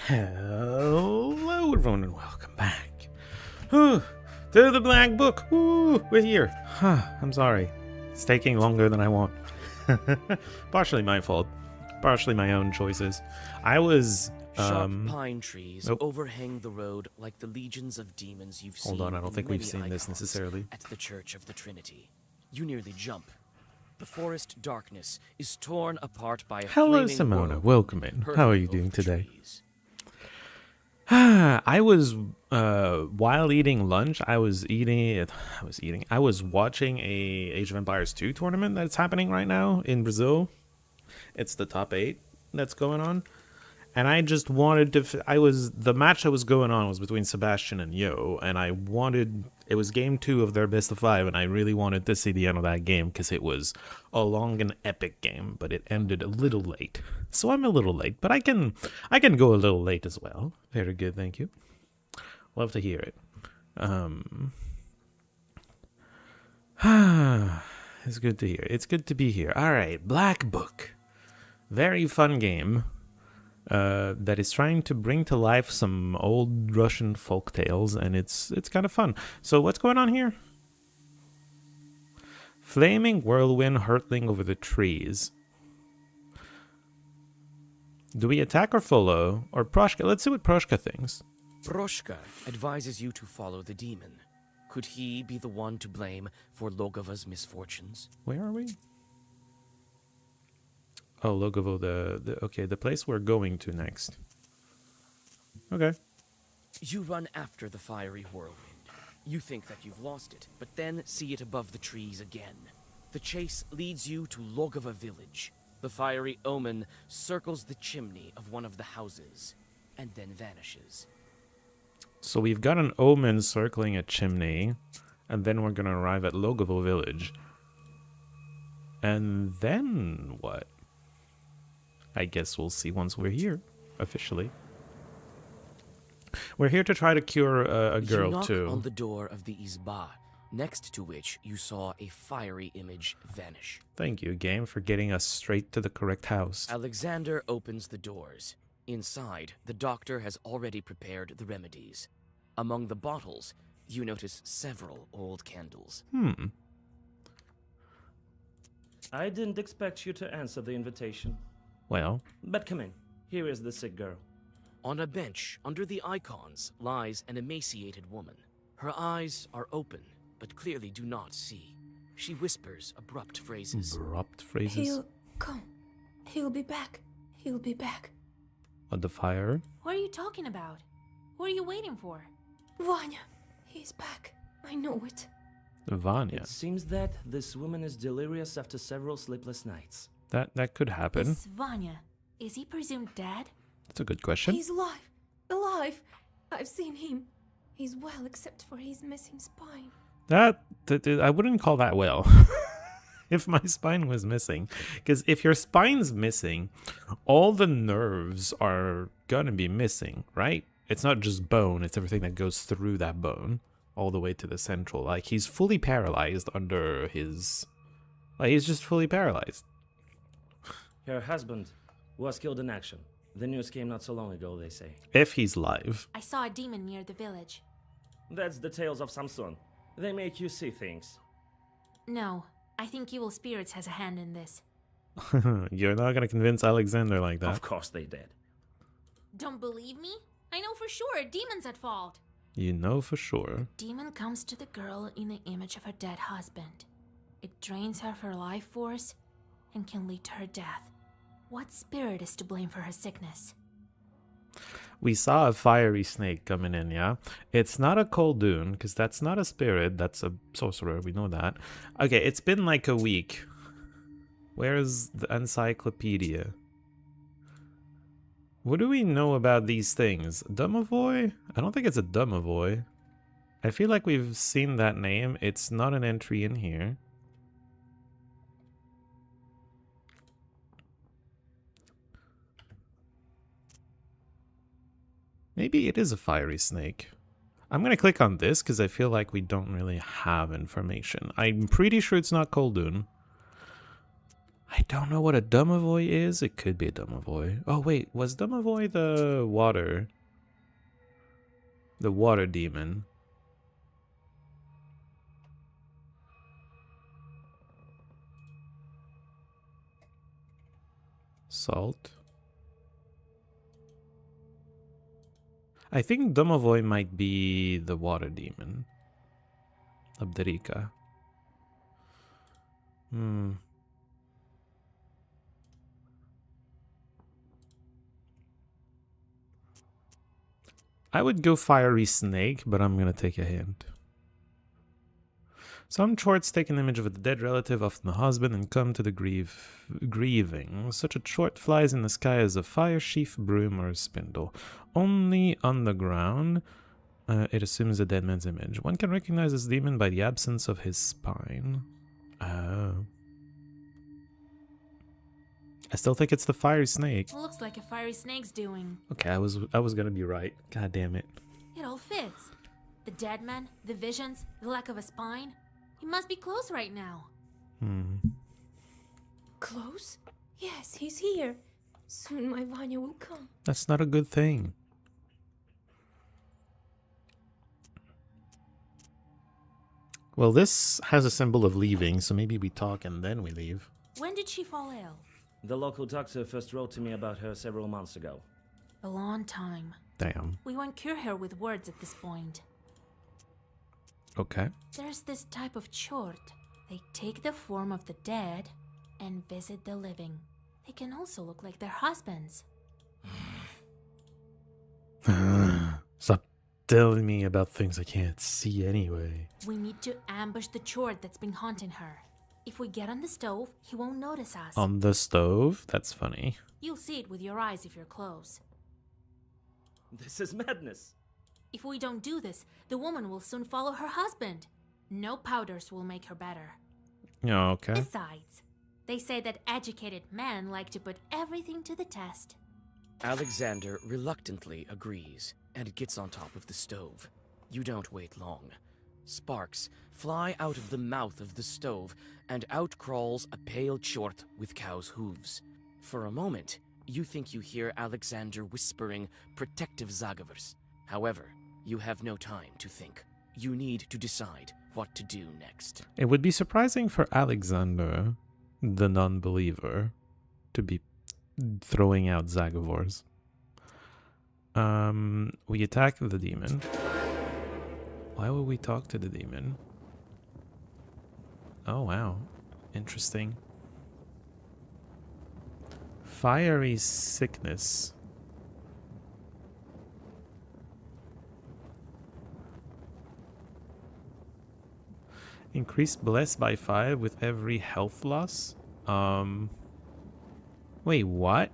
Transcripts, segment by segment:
Hello everyone and welcome back to the Black Book. We're here. I'm sorry. It's taking longer than I want. Partially my fault. Partially my own choices. I was... Sharp pine trees overhang the road like the legions of demons you've seen. Hold on, I don't in think we've many seen this icons necessarily. At the Church of the Trinity. You nearly jump. The forest darkness is torn apart by a Hello flaming Simona, whirlwind welcome in. How are hurtling you doing over the today? trees. I was while eating lunch, I was watching a Age of Empires 2 tournament that's happening right now in Brazil. It's the top 8 that's going on. And I just wanted to the match that was going on was between Sebastian and Yo, and it was game 2 of their best of 5, and I really wanted to see the end of that game because it was a long and epic game, but it ended a little late. So I'm a little late, but I can go a little late as well. Very good, thank you. Love to hear it. It's good to hear. It's good to be here. All right, Black Book. Very fun game. That is trying to bring to life some old Russian folk tales, and it's kind of fun. So what's going on here? Flaming whirlwind hurtling over the trees. Do we attack or follow? Or Proshka? Let's see what Proshka thinks. Proshka advises you to follow the demon. Could he be the one to blame for Logova's misfortunes? Where are we? Oh, Logovo, the place we're going to next. Okay. You run after the fiery whirlwind. You think that you've lost it, but then see it above the trees again. The chase leads you to Logova village. The fiery omen circles the chimney of one of the houses, and then vanishes. So we've got an omen circling a chimney, and then we're gonna arrive at Logovo village. And then what? I guess we'll see once we're here, officially. We're here to try to cure a girl, you knock too. on the door of the Izba, next to which you saw a fiery image vanish. Thank you, game, for getting us straight to the correct house. Alexander opens the doors. Inside, the doctor has already prepared the remedies. Among the bottles, you notice several old candles. I didn't expect you to answer the invitation. Well, But come in. Here is the sick girl. On a bench under the icons lies an emaciated woman. Her eyes are open, but clearly do not see. She whispers abrupt phrases. abrupt phrases. He'll come. He'll be back. He'll be back. On the fire. What are you talking about? What are you waiting for? Vanya, he's back. I know it. Vanya. It seems that this woman is delirious after several sleepless nights. That could happen. This Vanya, is he presumed dead? That's a good question. He's alive. Alive. I've seen him. He's well, except for his missing spine. That I wouldn't call that well. If my spine was missing. Because if your spine's missing, all the nerves are gonna be missing, right? It's not just bone, it's everything that goes through that bone. All the way to the central. Like, he's fully paralyzed under his... Like, he's just fully paralyzed. Her husband was killed in action. The news came not so long ago, they say. If he's live. I saw a demon near the village. That's the tales of Samson. They make you see things. No, I think evil spirits has a hand in this. You're not gonna convince Alexander like that. Of course they did. Don't believe me? I know for sure a demon's at fault. You know for sure. Demon comes to the girl in the image of her dead husband. It drains her of her life force and can lead to her death. What spirit is to blame for her sickness? We saw a fiery snake coming in, yeah? It's not a Koldun, because that's not a spirit, that's a sorcerer, we know that. Okay, it's been like a week. Where's the encyclopedia? What do we know about these things? Domovoy? I don't think it's a Domovoy. I feel like we've seen that name. It's not an entry in here. Maybe it is a fiery snake. I'm going to click on this because I feel like we don't really have information. I'm pretty sure it's not Koldun. I don't know what a Domovoy is. It could be a Domovoy. Oh wait, was Domovoy the water? The water demon. Salt. I think Domovoy might be the water demon. Abderika. I would go fiery snake, but I'm gonna take a hint. Some chorts take an image of a dead relative, often the husband, and come to the grieving. Such a chort flies in the sky as a fire sheaf, broom, or spindle. Only on the ground, it assumes a dead man's image. One can recognize this demon by the absence of his spine. Oh. I still think it's the fiery snake. Looks like a fiery snake's doing. Okay, I was gonna be right. God damn it. It all fits. The dead man, the visions, the lack of a spine. He must be close right now. Close? Yes, he's here. Soon my Vanya will come. That's not a good thing. Well, this has a symbol of leaving, so maybe we talk and then we leave. When did she fall ill? The local doctor first wrote to me about her several months ago. A long time. Damn. We won't cure her with words at this point. Okay. There's this type of chort. They take the form of the dead and visit the living. They can also look like their husbands. Stop telling me about things I can't see anyway. We need to ambush the chort that's been haunting her. If we get on the stove, he won't notice us. On the stove? That's funny. You'll see it with your eyes if you're close. This is madness. If we don't do this, the woman will soon follow her husband. No powders will make her better. Yeah, okay. Besides, they say that educated men like to put everything to the test. Alexander reluctantly agrees and gets on top of the stove. You don't wait long. Sparks fly out of the mouth of the stove, and out crawls a pale chort with cow's hooves. For a moment, you think you hear Alexander whispering protective Zagavers. However, you have no time to think. You need to decide what to do next. It would be surprising for Alexander, the non-believer, to be throwing out Zagavors. We attack the demon. Why would we talk to the demon? Oh, wow. Interesting. Fiery sickness. Increase bless by 5 with every health loss? Wait, what?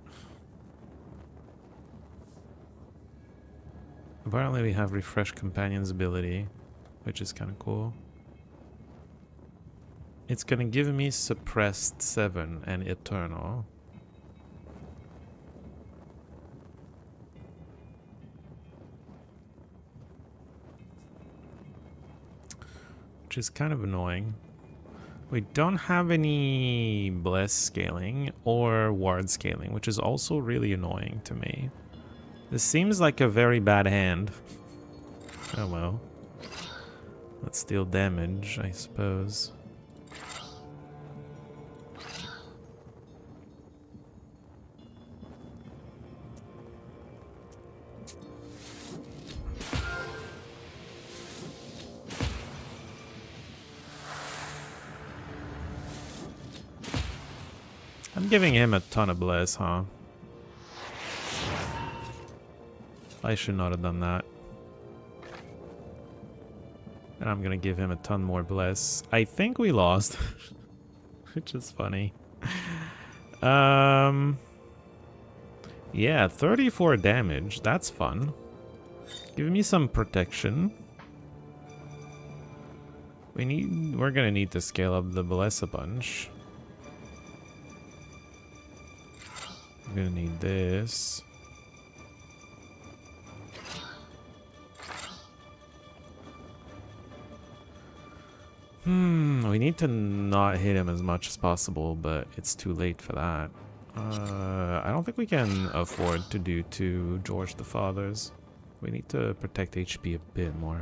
Apparently we have refresh companion's ability, which is kind of cool. It's gonna give me suppressed 7 and eternal. Which is kind of annoying. We don't have any bless scaling or ward scaling, which is also really annoying to me. This seems like a very bad hand. Oh well. Let's deal damage, I suppose. I'm giving him a ton of bless, huh? I should not have done that. And I'm gonna give him a ton more bless. I think we lost. Which is funny. Yeah, 34 damage. That's fun. Give me some protection. We're gonna need to scale up the bless a bunch. I'm gonna need this. We need to not hit him as much as possible, but it's too late for that. I don't think we can afford to do two George the Fathers. We need to protect HP a bit more.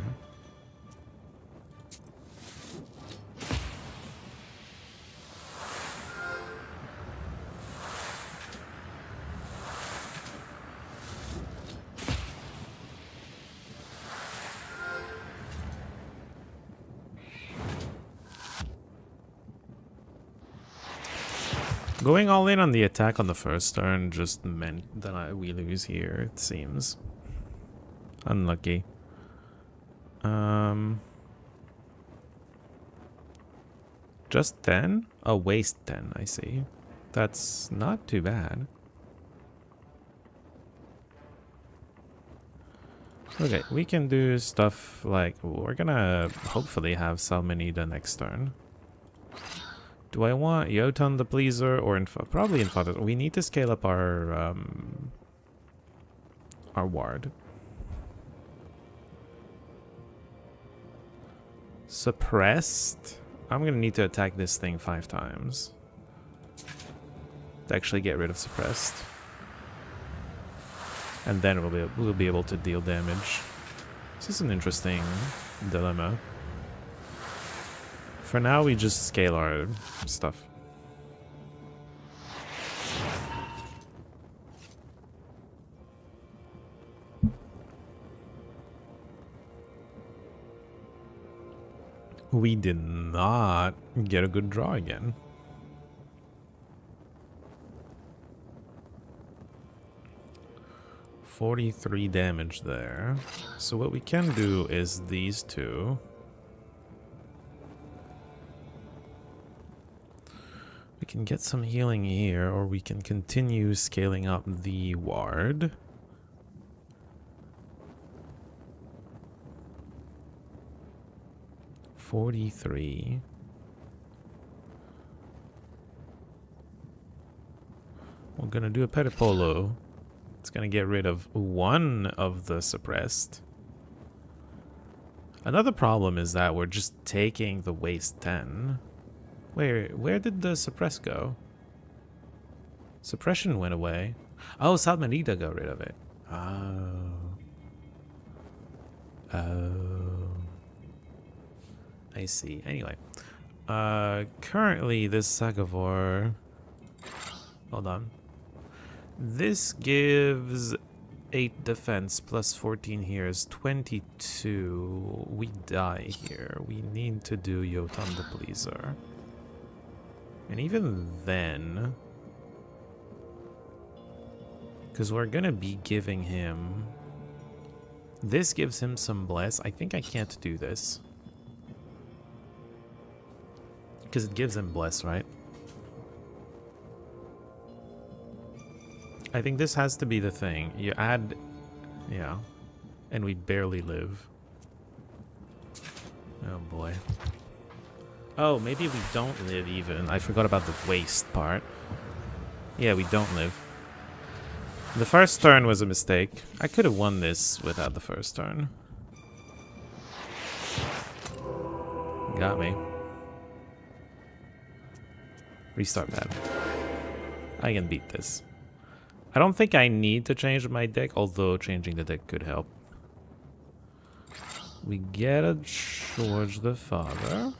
Going all in on the attack on the first turn just meant that we lose here, it seems. Unlucky. Just 10? Oh, waste 10, I see. That's not too bad. Okay, we can do stuff like... We're gonna hopefully have Salmonida next turn. Do I want Jotun the Pleaser or probably in Father? We need to scale up our ward. Suppressed. I'm gonna need to attack this thing 5 times to actually get rid of suppressed, and then we'll be able to deal damage. This is an interesting dilemma. For now, we just scale our stuff. We did not get a good draw again. $43 damage there. So what we can do is these two. We can get some healing here, or we can continue scaling up the ward. $43. We're gonna do a Pedipolo. It's gonna get rid of one of the suppressed. Another problem is that we're just taking the waste 10. Where did the suppress go? Suppression went away. Oh, Salmonida got rid of it. Oh. I see. Anyway. Currently this Sagavor... Hold on. This gives 8 defense plus 14 here is 22. We die here. We need to do Jotun the Pleaser. And even then, because we're gonna be giving him, this gives him some bless. I think I can't do this because it gives him bless, right? I think this has to be the thing. You add, yeah, and we barely live. Oh boy. Oh, maybe we don't live even. I forgot about the waste part. Yeah, we don't live. The first turn was a mistake. I could have won this without the first turn. Got me. Restart battle. I can beat this. I don't think I need to change my deck, although changing the deck could help. We get a George the Father.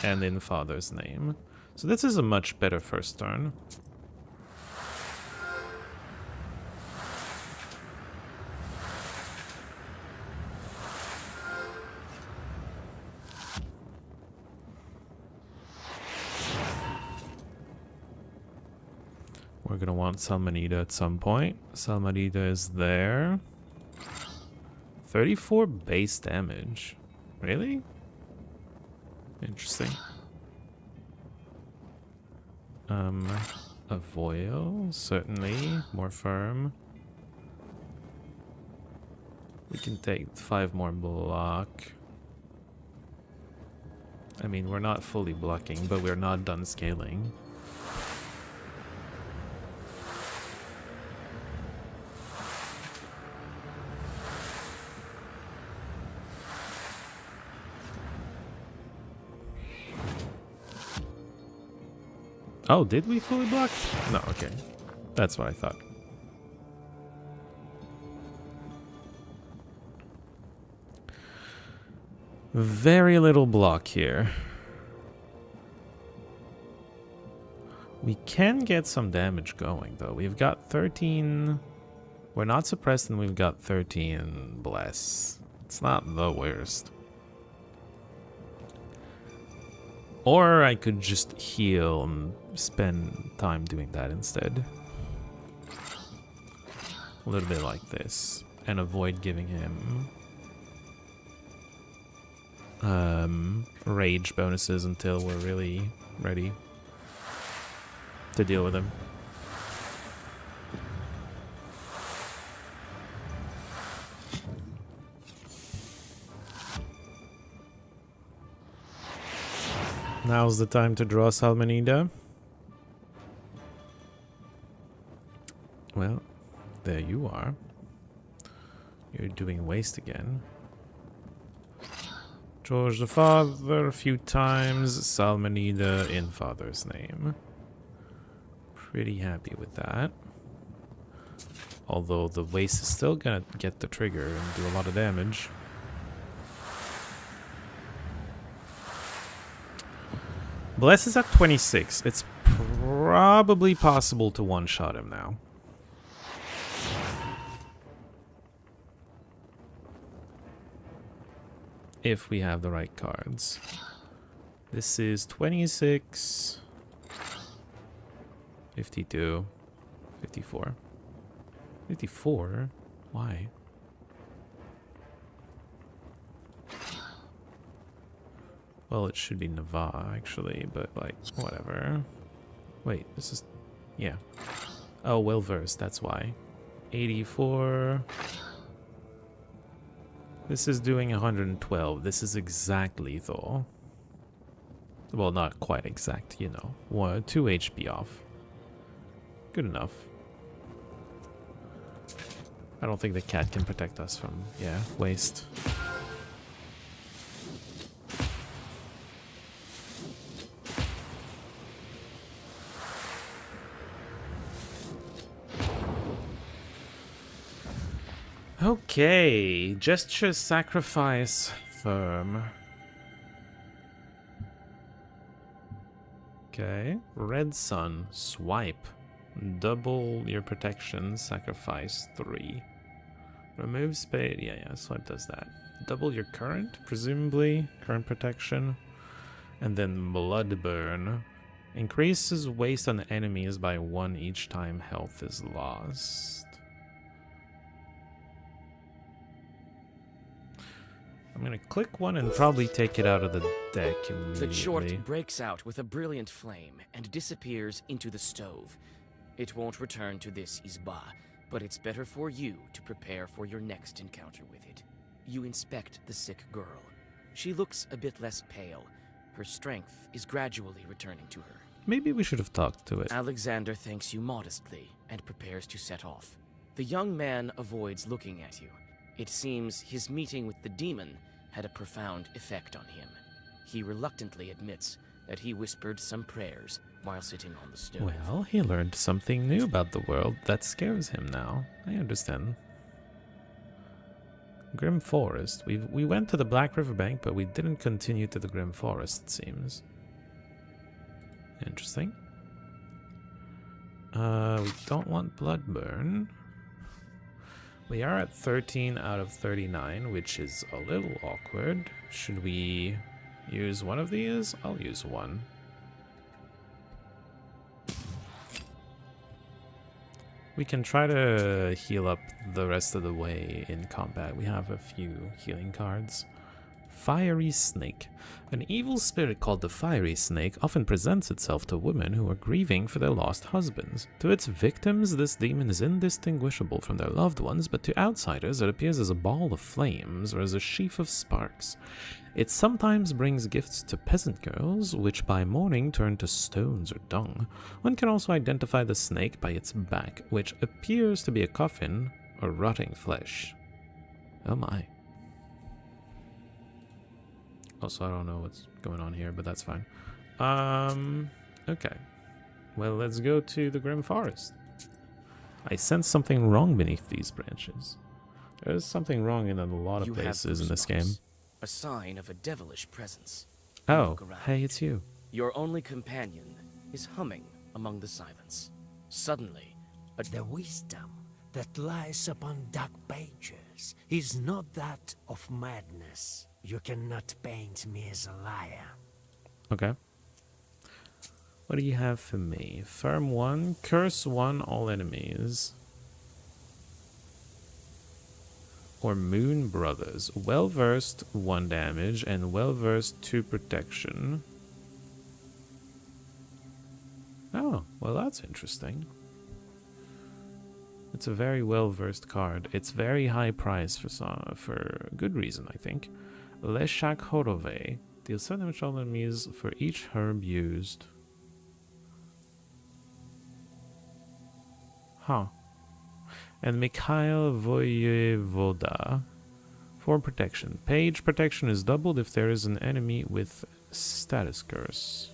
And in Father's name. So this is a much better first turn. We're gonna want Salmonida at some point. Salmonida is there. 34 base damage. Really? Interesting. A Voil, certainly. More firm. We can take 5 more block. I mean, we're not fully blocking, but we're not done scaling. Oh, did we fully block? No, okay. That's what I thought. Very little block here. We can get some damage going, though. We've got 13... We're not suppressed, and we've got 13 bless. It's not the worst. Or I could just heal and spend time doing that instead. A little bit like this. And avoid giving him... rage bonuses until we're really ready to deal with him. Now's the time to draw Salmonida. Well, there you are. You're doing waste again. George the Father a few times. Salmonida in Father's name. Pretty happy with that. Although the waste is still gonna get the trigger and do a lot of damage. Bless is at 26. It's probably possible to one-shot him now. If we have the right cards. This is 26, 52, 54. 54? Why? Well, it should be Navarre, actually, but, like, whatever. Wait, this is... yeah. Oh, well-versed, that's why. 84... This is doing 112. This is exact lethal. Well, not quite exact, you know. 2 HP off. Good enough. I don't think the cat can protect us from, yeah, waste. Okay, gesture sacrifice firm. Okay, red sun swipe. Double your protection, sacrifice 3. Remove spade. Yeah, swipe does that. Double your current, presumably current protection, and then blood burn. Increases waste on enemies by 1 each time health is lost. I'm gonna click one and probably take it out of the deck immediately. The short breaks out with a brilliant flame and disappears into the stove. It won't return to this Izba, but it's better for you to prepare for your next encounter with it. You inspect the sick girl. She looks a bit less pale. Her strength is gradually returning to her. Maybe we should have talked to it. Alexander thanks you modestly and prepares to set off. The young man avoids looking at you. It seems his meeting with the demon had a profound effect on him. He reluctantly admits that he whispered some prayers while sitting on the stove. Well, he learned something new about the world that scares him now. I understand. Grim Forest. We went to the Black River Bank, but we didn't continue to the Grim Forest, it seems. Interesting. We don't want Bloodburn. We are at 13 out of 39, which is a little awkward. Should we use one of these? I'll use one. We can try to heal up the rest of the way in combat. We have a few healing cards. Fiery Snake. An evil spirit called the Fiery Snake often presents itself to women who are grieving for their lost husbands. To its victims, this demon is indistinguishable from their loved ones, but to outsiders it appears as a ball of flames or as a sheaf of sparks. It sometimes brings gifts to peasant girls, which by morning turn to stones or dung. One can also identify the snake by its back, which appears to be a coffin or rotting flesh. Oh my. Also, I don't know what's going on here, but that's fine. Okay. Well, let's go to the Grim Forest. I sense something wrong beneath these branches. There's something wrong in a lot of You have places in this game. goosebumps, a sign of a devilish presence. Oh, Look around. hey, it's you. Your only companion is humming among the silence. Suddenly, The wisdom that lies upon dark pages is not that of madness. You cannot paint me as a liar. Okay. What do you have for me? Firm 1, curse 1, all enemies. Or Moon Brothers. Well versed 1 damage and well versed 2 protection. Oh, well that's interesting. It's a very well versed card. It's very high price for good reason, I think. Leshak Horove. Deal 7 damage to all enemies for each herb used. Huh. And Mikhail Voyevoda. For protection. Page protection is doubled if there is an enemy with status curse.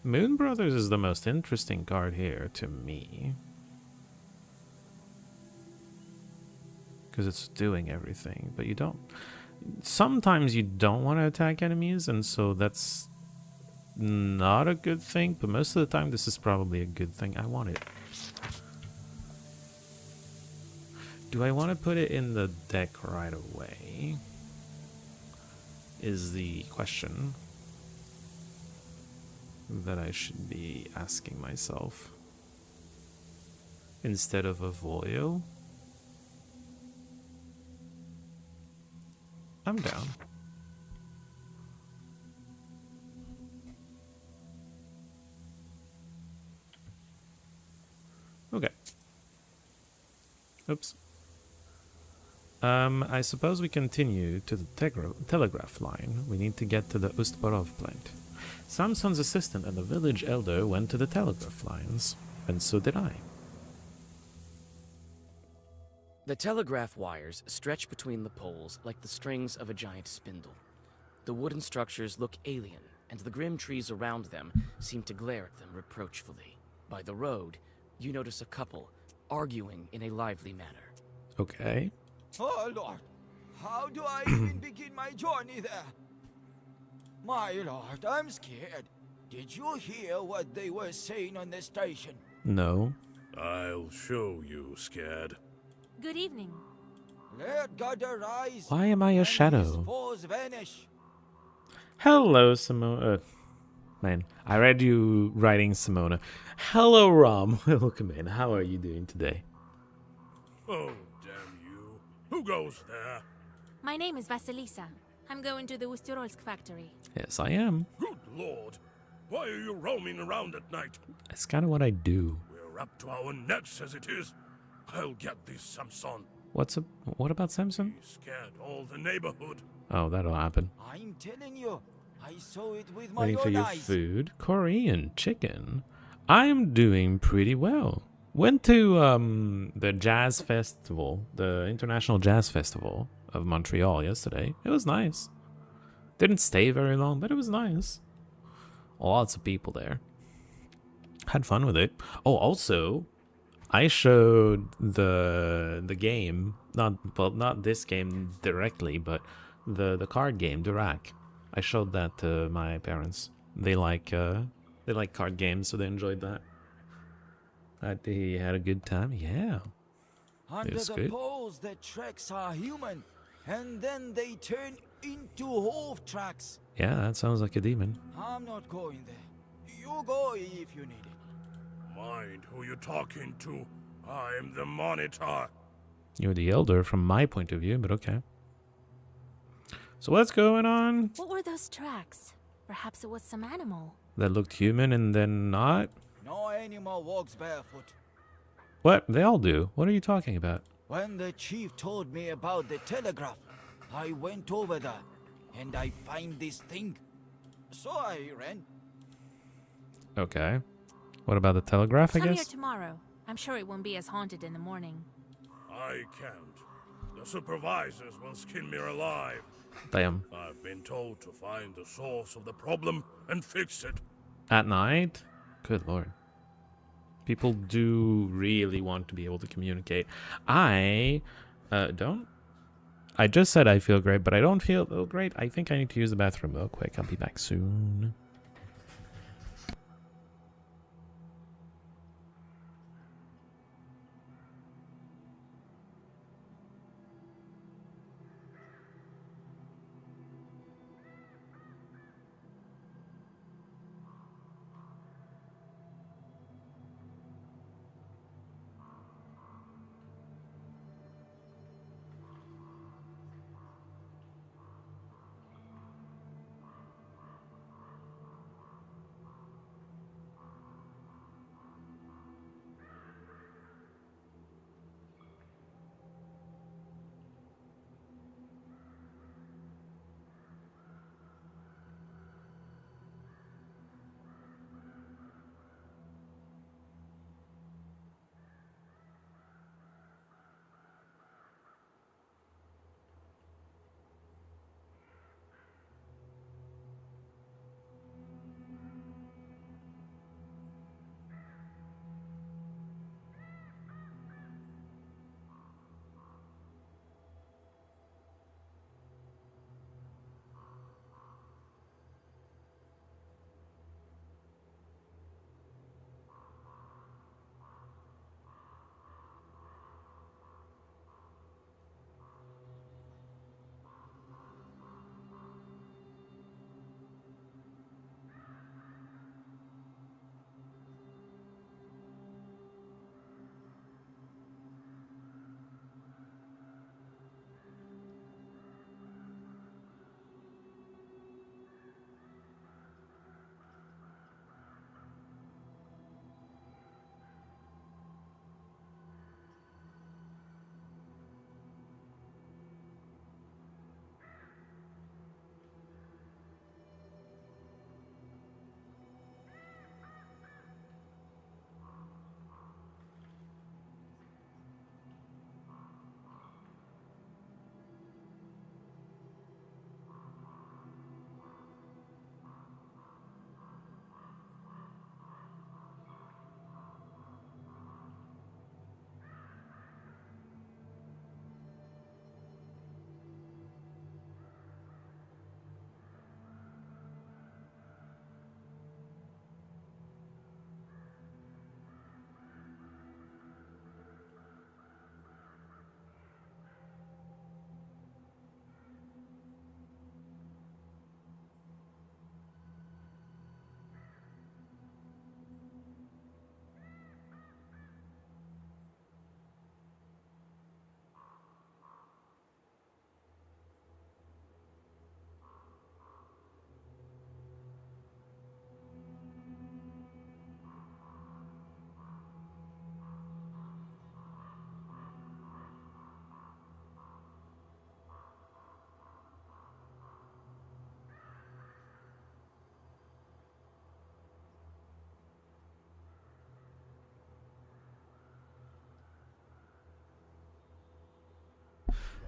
Moon Brothers is the most interesting card here to me. Because it's doing everything, but you don't... Sometimes you don't want to attack enemies, and so that's not a good thing, but most of the time this is probably a good thing. I want it. Do I want to put it in the deck right away? Is the question that I should be asking myself. Instead of a Voyo? I'm down. Okay. Oops. I suppose we continue to the telegraph line. We need to get to the Ustbarov plant. Samson's assistant and the village elder went to the telegraph lines, and so did I. the telegraph wires stretch between the poles like the strings of a giant spindle. The wooden structures look alien, and the grim trees around them seem to glare at them reproachfully. By the road, you notice a couple arguing in a lively manner. Okay. Oh, Lord. How do I even begin my journey there? My Lord, I'm scared. Did you hear what they were saying on the station? No. I'll show you, Scad. Good evening. Let God arise. Why am I a and shadow? his foes vanish. Hello, Simona. Man, I read you writing Simona. Hello, Rom. Welcome in. How are you doing today? Oh, damn you. Who goes there? My name is Vasilisa. I'm going to the Ustyorolsk factory. Yes, I am. Good lord. Why are you roaming around at night? That's kind of what I do. We're up to our necks as it is. I'll get this Samson. What about Samson? He scared all the neighborhood. Oh, that'll happen. I'm telling you, I saw it with my Waiting for own your eyes. food. Korean chicken. I'm doing pretty well. Went to the jazz festival, the International Jazz Festival of Montreal yesterday. It was nice. Didn't stay very long, but it was nice. Lots of people there. Had fun with it. Oh, also, I showed the game, not this game directly, but the card game, Durac. I showed that to my parents. They like card games, so they enjoyed that. They had a good time. Yeah. Under was the good. poles, the tracks are human, and then they turn into hoof tracks. Yeah, that sounds like a demon. I'm not going there. You go if you need it. Mind who you're talking to. I'm the monitor. You're the elder from my point of view, but okay. So what's going on? What were those tracks? Perhaps it was some animal. That looked human and then not? No animal walks barefoot. What? They all do. What are you talking about? When the chief told me about the telegraph, I went over there, and I find this thing. So I ran. Okay. What about the telegraph, I Come here guess? tomorrow. I'm sure it won't be as haunted in the morning. I can't. The supervisors will skin me alive. Damn. I've been told to find the source of the problem and fix it. At night? Good lord. People do really want to be able to communicate. I don't. I just said I feel great, but I don't feel great. I think I need to use the bathroom real quick. I'll be back soon.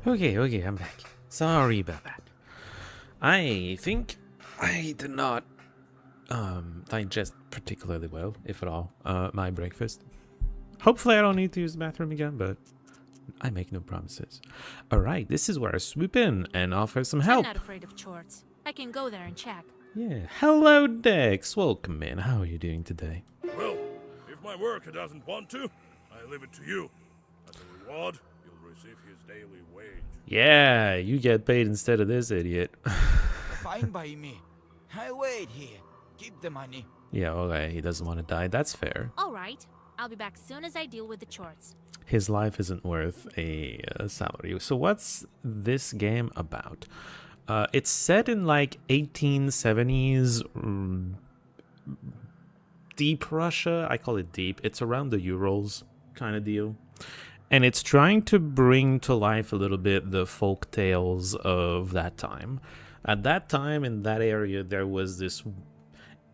Okay, I'm back. Sorry about that. I think I did not digest particularly well, if at all, my breakfast. Hopefully I don't need to use the bathroom again, but I make no promises. Alright, this is where I swoop in and offer some help. I'm not afraid of chores. I can go there and check. Yeah. Hello, Dex. Welcome in. How are you doing today? Well, if my worker doesn't want to, I leave it to you. As a reward, you'll receive his daily wage. Yeah, you get paid instead of this idiot. Fine by me. I wait here. Keep the money. Yeah, okay, he doesn't want to die. That's fair. All right. I'll be back soon as I deal with the chores. His life isn't worth a salary. So what's this game about? It's set in like 1870s deep Russia. I call it deep. It's around the Urals kind of deal. And it's trying to bring to life a little bit the folk tales of that time. At that time, in that area, there was this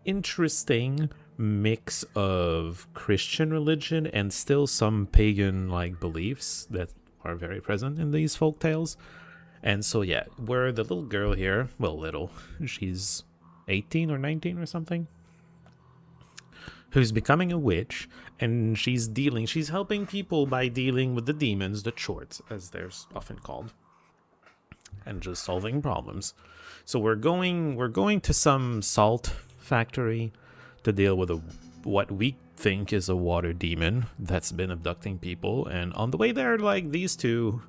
interesting mix of Christian religion and still some pagan like beliefs that are very present in these folk tales. And so yeah, we're the little girl here. Well, little. She's 18 or 19 or something. Who's becoming a witch, and she's helping people by dealing with the demons, the chorts, as they're often called, and just solving problems. So we're going to some salt factory to deal with what we think is a water demon that's been abducting people, and on the way there, like, these two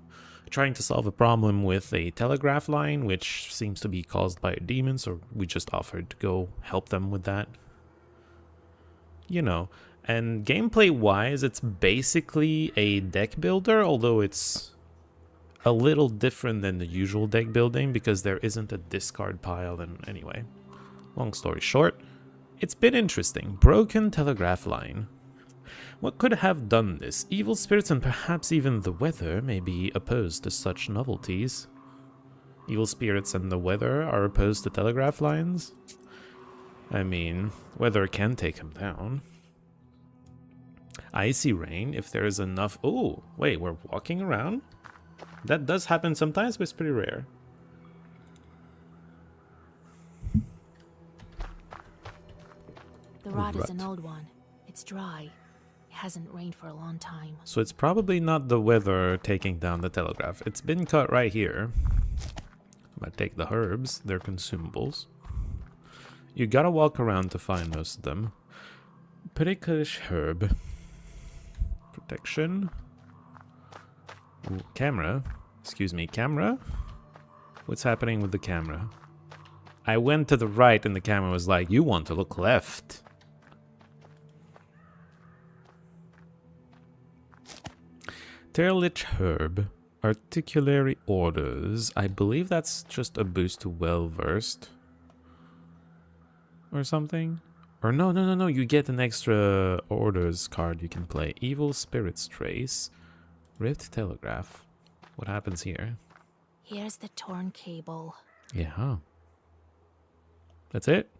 trying to solve a problem with a telegraph line, which seems to be caused by a demon, so we just offered to go help them with that. You know, and gameplay-wise, it's basically a deck builder, although it's a little different than the usual deck building because there isn't a discard pile. And anyway, long story short, it's been interesting. Broken telegraph line. What could have done this? Evil spirits and perhaps even the weather may be opposed to such novelties. Evil spirits and the weather are opposed to telegraph lines? I mean, weather can take him down. Icy rain, if there is enough... Oh, wait, we're walking around? That does happen sometimes, but it's pretty rare. The rod is an old one. It's dry. It hasn't rained for a long time. So it's probably not the weather taking down the telegraph. It's been cut right here. I'm gonna take the herbs, they're consumables. You gotta walk around to find most of them. Pricklish herb. Protection. Ooh, camera. Excuse me, camera? What's happening with the camera? I went to the right and the camera was like, you want to look left. Terlich herb. Articulary orders. I believe that's just a boost to well-versed. Or something. Or no. You get an extra orders card you can play. Evil Spirit's Trace. Rift Telegraph. What happens here? Here's the torn cable. Yeah. That's it?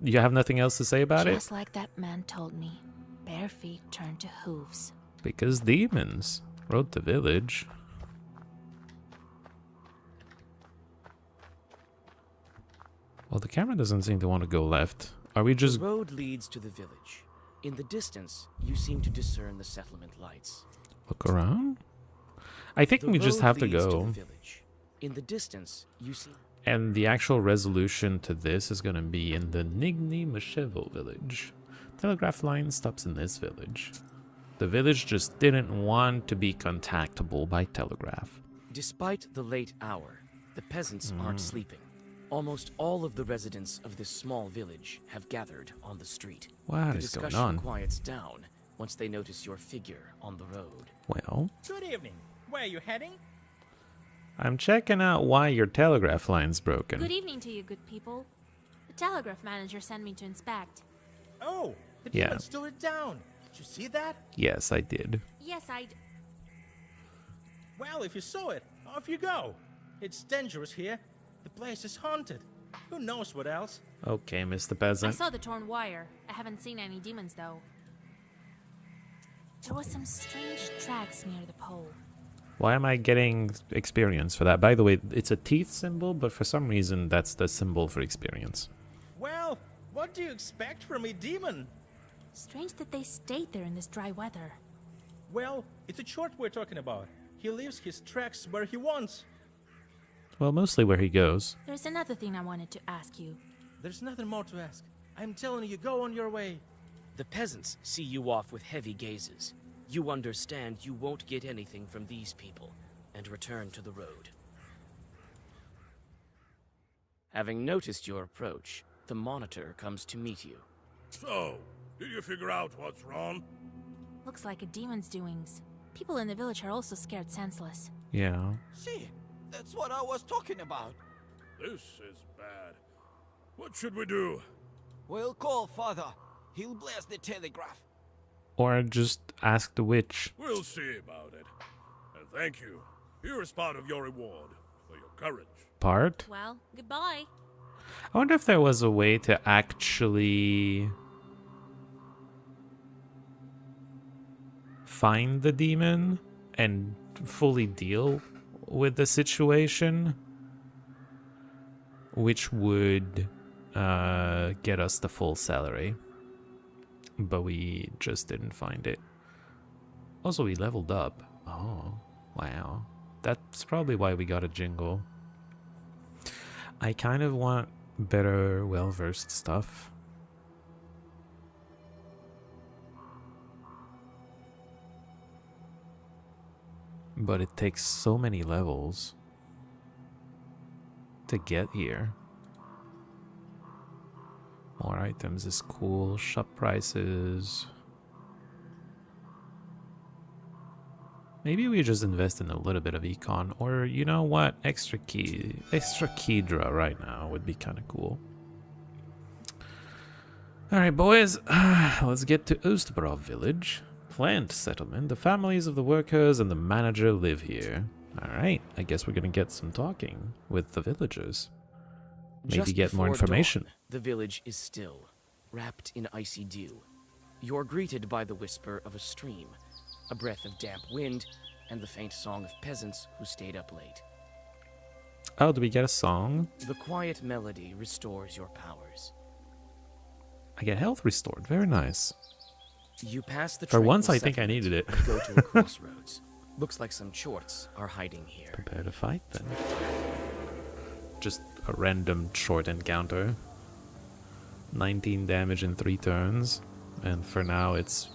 You have nothing else to say about it? Just like that man told me. Bare feet turn to hooves. Because demons. Road to village. Well, the camera doesn't seem to want to go left. Are we just... The road leads to the village. In the distance, you seem to discern the settlement lights. Look around? I think we just have to The road leads go. to the village. In the distance, you see... And the actual resolution to this is going to be in the Nigni Mashevo village. Telegraph line stops in this village. The village just didn't want to be contactable by telegraph. Despite the late hour, the peasants aren't sleeping. Almost all of the residents of this small village have gathered on the street. What The is going discussion on? quiets down once they notice your figure on the road. Well, Good evening. Where are you heading? I'm checking out why your telegraph line's broken. Good evening to you, good people. The telegraph manager sent me to inspect. Oh, the Yeah. demon stole it down. Did you see that? Yes, I did. Yes, Well, if you saw it, off you go. It's dangerous here. The place is haunted. Who knows what else? Okay, Mr. I Peasant. saw the torn wire. I haven't seen any demons, though. There was some strange tracks near the pole. Why am I getting experience for that? By the way, it's a teeth symbol, but for some reason that's the symbol for experience. Well, what do you expect from a demon? Strange that they stayed there in this dry weather. Well, it's a chort we're talking about. He leaves his tracks where he wants. Well, mostly where he goes. There's another thing I wanted to ask you. There's nothing more to ask. I'm telling you, go on your way. The peasants see you off with heavy gazes. You understand you won't get anything from these people, and return to the road. Having noticed your approach, the monitor comes to meet you. So, did you figure out what's wrong? Looks like a demon's doings. People in the village are also scared senseless. Yeah. See, that's what I was talking about. This is bad. What should we do? We'll call Father. He'll bless the telegraph. Or just ask the witch. We'll see about it. And thank you. Here's part of your reward for your courage. Part? Well, goodbye. I wonder if there was a way to actually find the demon and fully deal with the situation, which would get us the full salary, but we just didn't find it. Also, we leveled up. Oh, wow. That's probably why we got a jingle. I kind of want better, well-versed stuff. But it takes so many levels to get here. More items is cool. Shop prices. Maybe we just invest in a little bit of econ, or you know what? Extra Kydra right now would be kind of cool. Alright, boys. Let's get to Ostbrov village. Plant settlement. The families of the workers and the manager live here. Alright, I guess we're gonna get some talking with the villagers. Maybe Just get more before information. dawn, the village is still, wrapped in icy dew. You're greeted by the whisper of a stream, a breath of damp wind, and the faint song of peasants who stayed up late. Oh, do we get a song? The quiet melody restores your powers. I get health restored. Very nice. You pass the For once, tranquil I think I settlement needed it. and go to a crossroads. Looks like some chorts are hiding here. Prepare to fight then. Just a random short encounter. 19 damage in 3 turns. And for now it's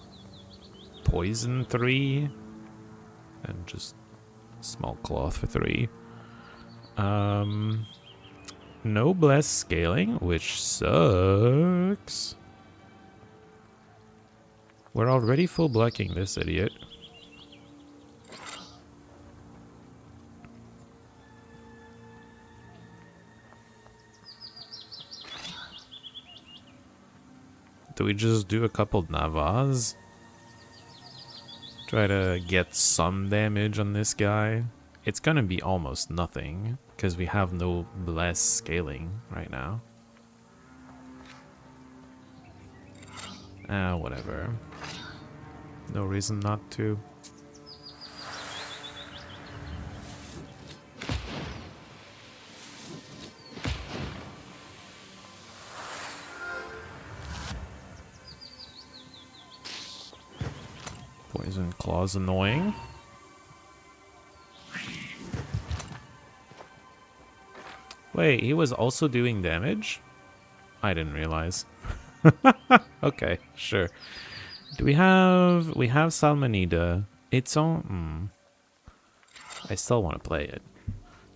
poison 3. And just small cloth for 3. No bless scaling, which sucks. We're already full blocking this idiot. Do we just do a couple Navas? Try to get some damage on this guy. It's gonna be almost nothing, because we have no bless scaling right now. Whatever. No reason not to. Poison Claw's annoying. Wait, he was also doing damage? I didn't realize. Okay, sure. Do we have Salmonida? It's on I still want to play it.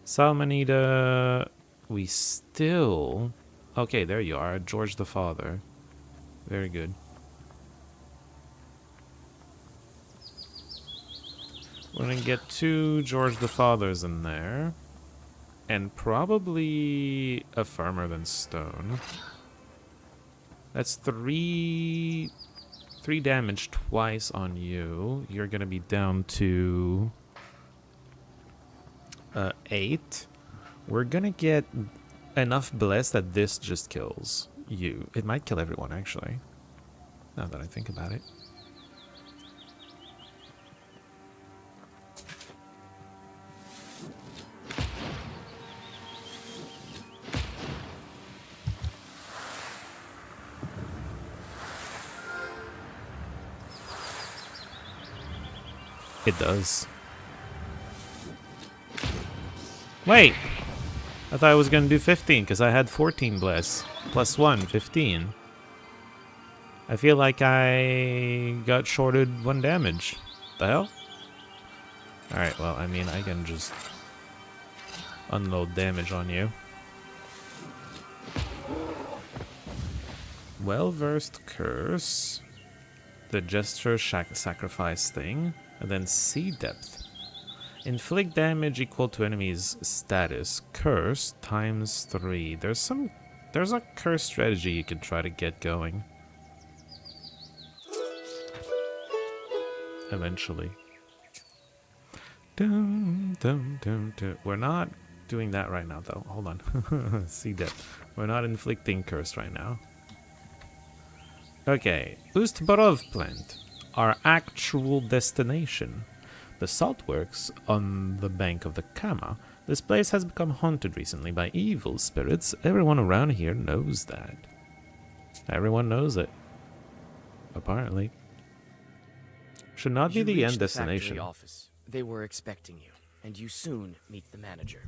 Salmonida, we still... Okay, there you are, George the Father. Very good. We're gonna get 2 George the Fathers in there. And probably a firmer than stone. That's 3 damage twice on you. You're gonna be down to 8. We're gonna get enough bless that this just kills you. It might kill everyone, actually. Now that I think about it. It does. Wait! I thought I was gonna do 15 because I had 14 bless. Plus 1, 15. I feel like I got shorted 1 damage. The hell? Alright, well, I mean, I can just unload damage on you. Well-versed curse. The gesture sacrifice thing. And then sea depth. Inflict damage equal to enemy's status. Curse times 3. There's a curse strategy you can try to get going. Eventually. Dum, dum, dum, dum. We're not doing that right now though. Hold on. Sea depth. We're not inflicting curse right now. Okay. Ustbarov plant. Our actual destination. the salt works on the bank of the Kama. This place has become haunted recently by evil spirits. Everyone around here knows that. Everyone knows it. Apparently. Should not be You the reach end the factory destination. office. They were expecting you, and you soon meet the manager.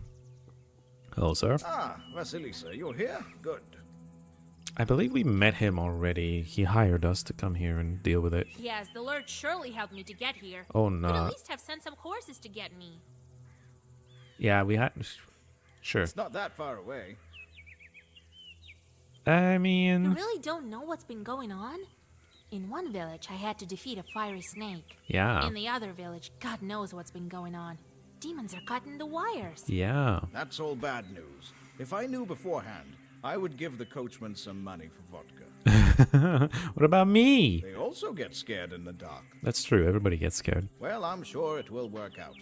Hello, sir. Ah, Vasilisa, you're here? Good. I believe we met him already. He hired us to come here and deal with it. Yes, the Lord surely helped me to get here. Oh, Could no. at least have sent some horses to get me. Yeah, we had... Sure. It's not that far away. I You mean... really don't know what's been going on? In one village, I had to defeat a fiery snake. Yeah. In the other village, God knows what's been going on. Demons are cutting the wires. Yeah. That's all bad news. If I knew beforehand, I would give the coachman some money for vodka. What about me? They also get scared in the dark. That's true. Everybody gets scared. Well, I'm sure it will work out.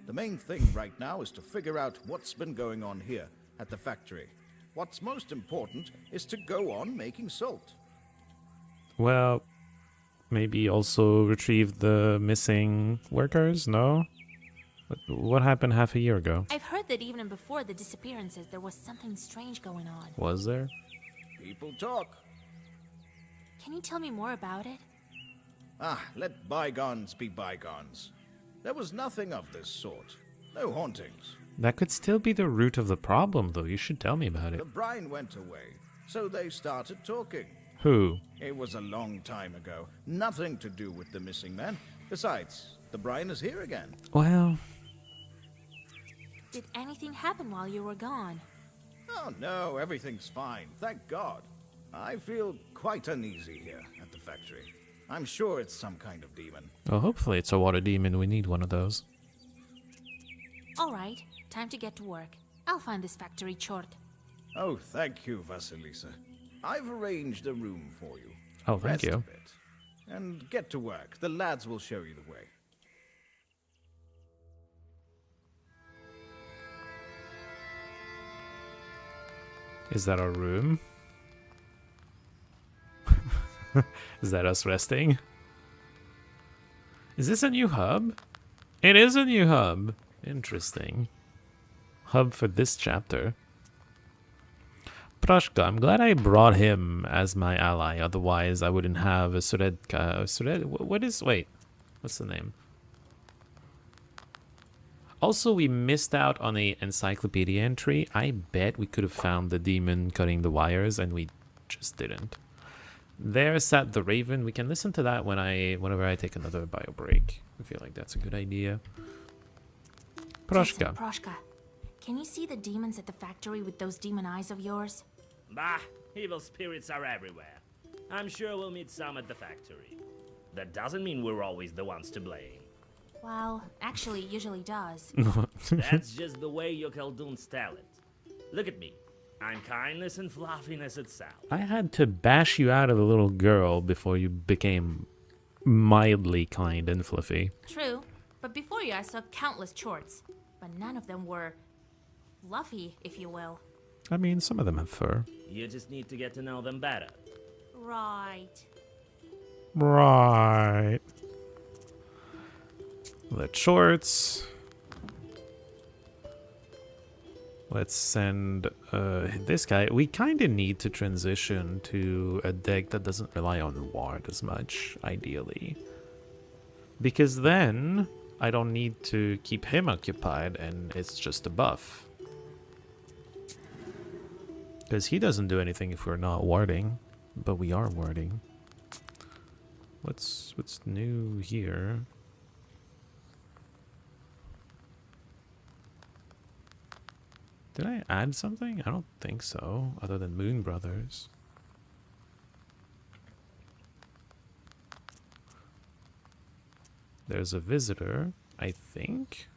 The main thing right now is to figure out what's been going on here at the factory. What's most important is to go on making salt. Well, maybe also retrieve the missing workers? No? What happened half a year ago? I've heard that even before the disappearances, there was something strange going on. Was there? People talk. Can you tell me more about it? Ah, let bygones be bygones. There was nothing of this sort. No hauntings. That could still be the root of the problem, though. You should tell me about it. The brine went away, so they started talking. Who? It was a long time ago. Nothing to do with the missing men. Besides, the brine is here again. Well... Did anything happen while you were gone? Oh no, everything's fine. Thank God. I feel quite uneasy here at the factory. I'm sure it's some kind of demon. Well, hopefully it's a water demon. We need one of those. All right, time to get to work. I'll find this factory chort. Oh, thank you, Vasilisa. I've arranged a room for you. Oh, thank Rest you. a bit. And get to work. The lads will show you the way. Is that our room? Is that us resting? Is this a new hub? It is a new hub. Interesting. Hub for this chapter. Proshka, I'm glad I brought him as my ally. Otherwise, I wouldn't have a Suredka. What is... Wait. What's the name? Also, we missed out on a encyclopedia entry. I bet we could have found the demon cutting the wires, and we just didn't. There sat the raven. We can listen to that whenever I take another bio break. I feel like that's a good idea. Proshka. Listen, Proshka, can you see the demons at the factory with those demon eyes of yours? Bah, evil spirits are everywhere. I'm sure we'll meet some at the factory. That doesn't mean we're always the ones to blame. Well, actually, it usually does. That's just the way your Khaldoons tell it. Look at me. I'm kindness and fluffiness itself. I had to bash you out of a little girl before you became mildly kind and fluffy. True, but before you I saw countless chorts, but none of them were fluffy, if you will. I mean, some of them have fur. You just need to get to know them better. Right. Right. The shorts. Let's send this guy. We kind of need to transition to a deck that doesn't rely on ward as much, ideally. Because then I don't need to keep him occupied and it's just a buff. Because he doesn't do anything if we're not warding, but we are warding. What's new here? Did I add something? I don't think so, other than Moon Brothers. There's a visitor, I think.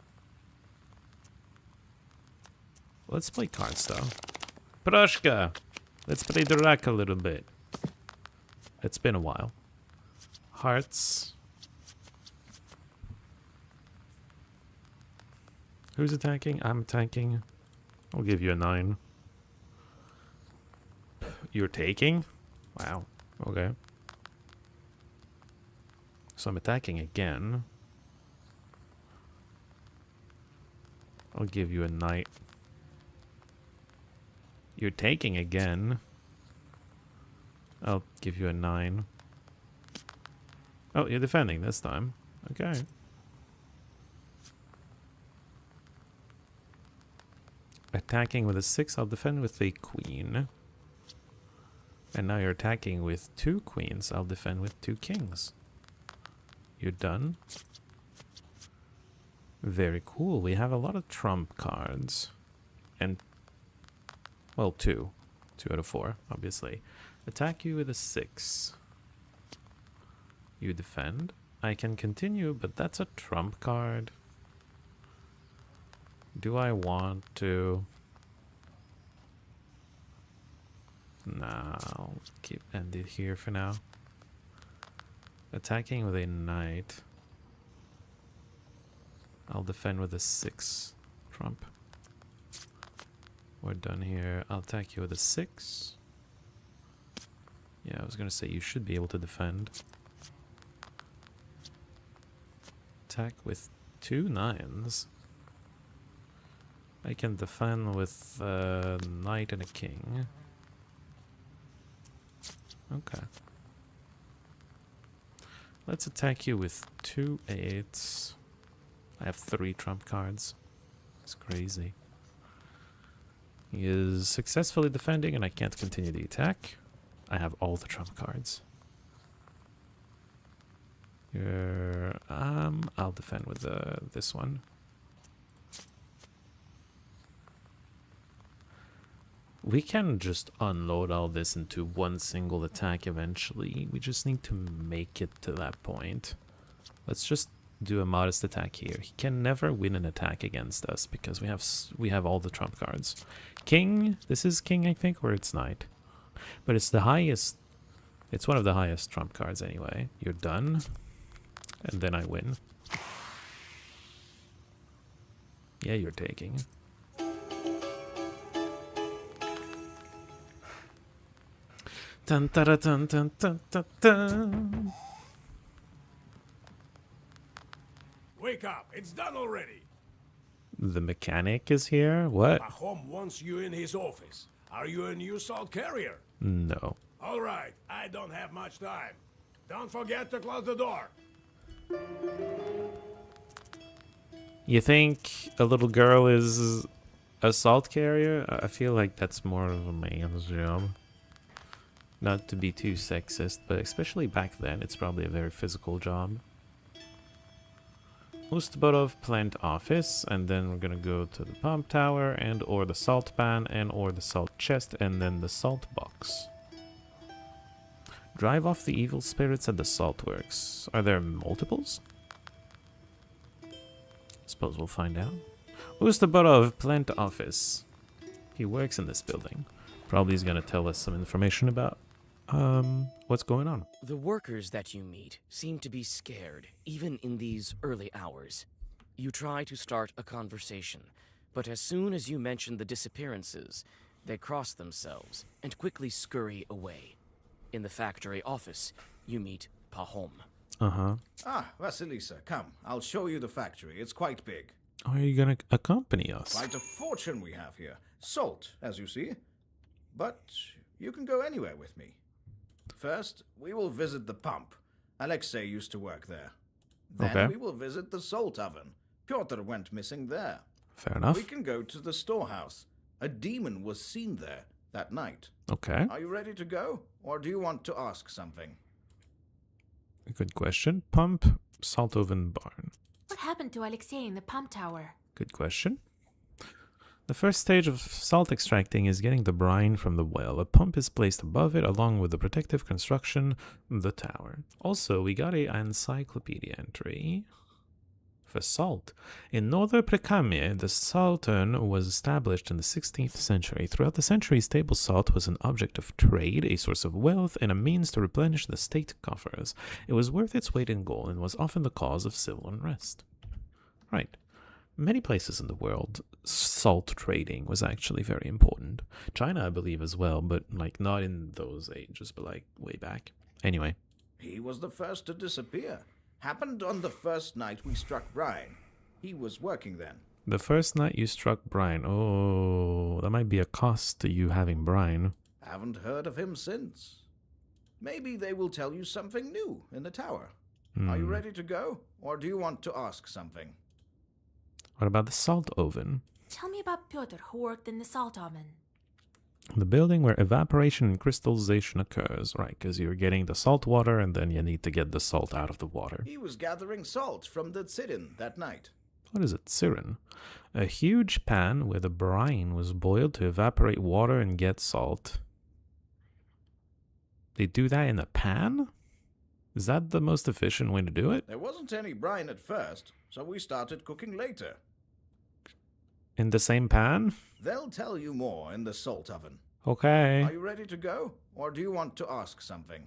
Let's play cards though. Proshka! Let's play the rack a little bit. It's been a while. Hearts. Who's attacking? I'm attacking. I'll give you a 9. You're taking? Wow. Okay. So I'm attacking again. I'll give you a knight. You're taking again. I'll give you a 9. Oh, you're defending this time. Okay. Attacking with a 6, I'll defend with a queen. And now you're attacking with 2 queens, I'll defend with 2 kings. You're done. Very cool. We have a lot of trump cards. And, well, 2. 2 out of 4, obviously. Attack you with a 6. You defend. I can continue, but that's a trump card. Do I want to? Nah, I'll end it here for now. Attacking with a knight. I'll defend with a 6 trump. We're done here. I'll attack you with a 6. Yeah, I was gonna say you should be able to defend. Attack with 2 9s. I can defend with a knight and a king. Okay. Let's attack you with 2 8s. I have 3 trump cards. It's crazy. He is successfully defending and I can't continue the attack. I have all the trump cards. Here, I'll defend with this one. We can just unload all this into one single attack eventually. We just need to make it to that point. Let's just do a modest attack here. He can never win an attack against us because we have all the trump cards. King, this is king I think, or it's knight. But it's the highest, it's one of the highest trump cards anyway. You're done. And then I win. Yeah, you're taking. Dun, dun, dun, dun, dun, dun, dun. Wake up! It's done already! The mechanic is here? What? Pahom wants you in his office. Are you a new salt carrier? No. Alright, I don't have much time. Don't forget to close the door. You think a little girl is a salt carrier? I feel like that's more of a man's job. Not to be too sexist, but especially back then, it's probably a very physical job. Ustborov plant office, and then we're gonna go to the pump tower, and or the salt pan, and or the salt chest, and then the salt box. Drive off the evil spirits at the salt works. Are there multiples? Suppose we'll find out. Ustborov plant office. He works in this building. Probably is gonna tell us some information about what's going on. The workers that you meet seem to be scared, even in these early hours. You try to start a conversation, but as soon as you mention the disappearances, they cross themselves and quickly scurry away. In the factory office, you meet Pahom. Uh-huh. Ah, Vasilisa, come. I'll show you the factory. It's quite big. Are you gonna accompany us? Quite a fortune we have here. Salt, as you see. But you can go anywhere with me. First, we will visit the pump. Alexei used to work there. Then Okay. we will visit the salt oven. Pyotr went missing there. Fair enough. We can go to the storehouse. A demon was seen there that night. Okay. Are you ready to go? Or do you want to ask something? Good question. Pump, salt oven, barn. What happened to Alexei in the pump tower? Good question. The first stage of salt extracting is getting the brine from the well. A pump is placed above it along with the protective construction, the tower. Also, we got a encyclopedia entry for salt. In northern Prekamye, the saltern was established in the 16th century. Throughout the centuries, table salt was an object of trade, a source of wealth, and a means to replenish the state coffers. It was worth its weight in gold and was often the cause of civil unrest. Right. Many places in the world, salt trading was actually very important. China, I believe, as well, but like not in those ages, but like way back. Anyway. He was the first to disappear. Happened on the first night we struck Brian. He was working then. The first night you struck Brian. Oh, that might be a cost to you having Brian. Haven't heard of him since. Maybe they will tell you something new in the tower. Are you ready to go, or do you want to ask something? What about the salt oven? Tell me about Pyotr, who worked in the salt oven. The building where evaporation and crystallization occurs, right? Because you're getting the salt water and then you need to get the salt out of the water. He was gathering salt from the Tsirin that night. What is it? Siren. A huge pan where the brine was boiled to evaporate water and get salt. They do that in a pan? Is that the most efficient way to do it? There wasn't any brine at first, so we started cooking later. In the same pan? They'll tell you more in the salt oven. Okay. Are you ready to go, or do you want to ask something?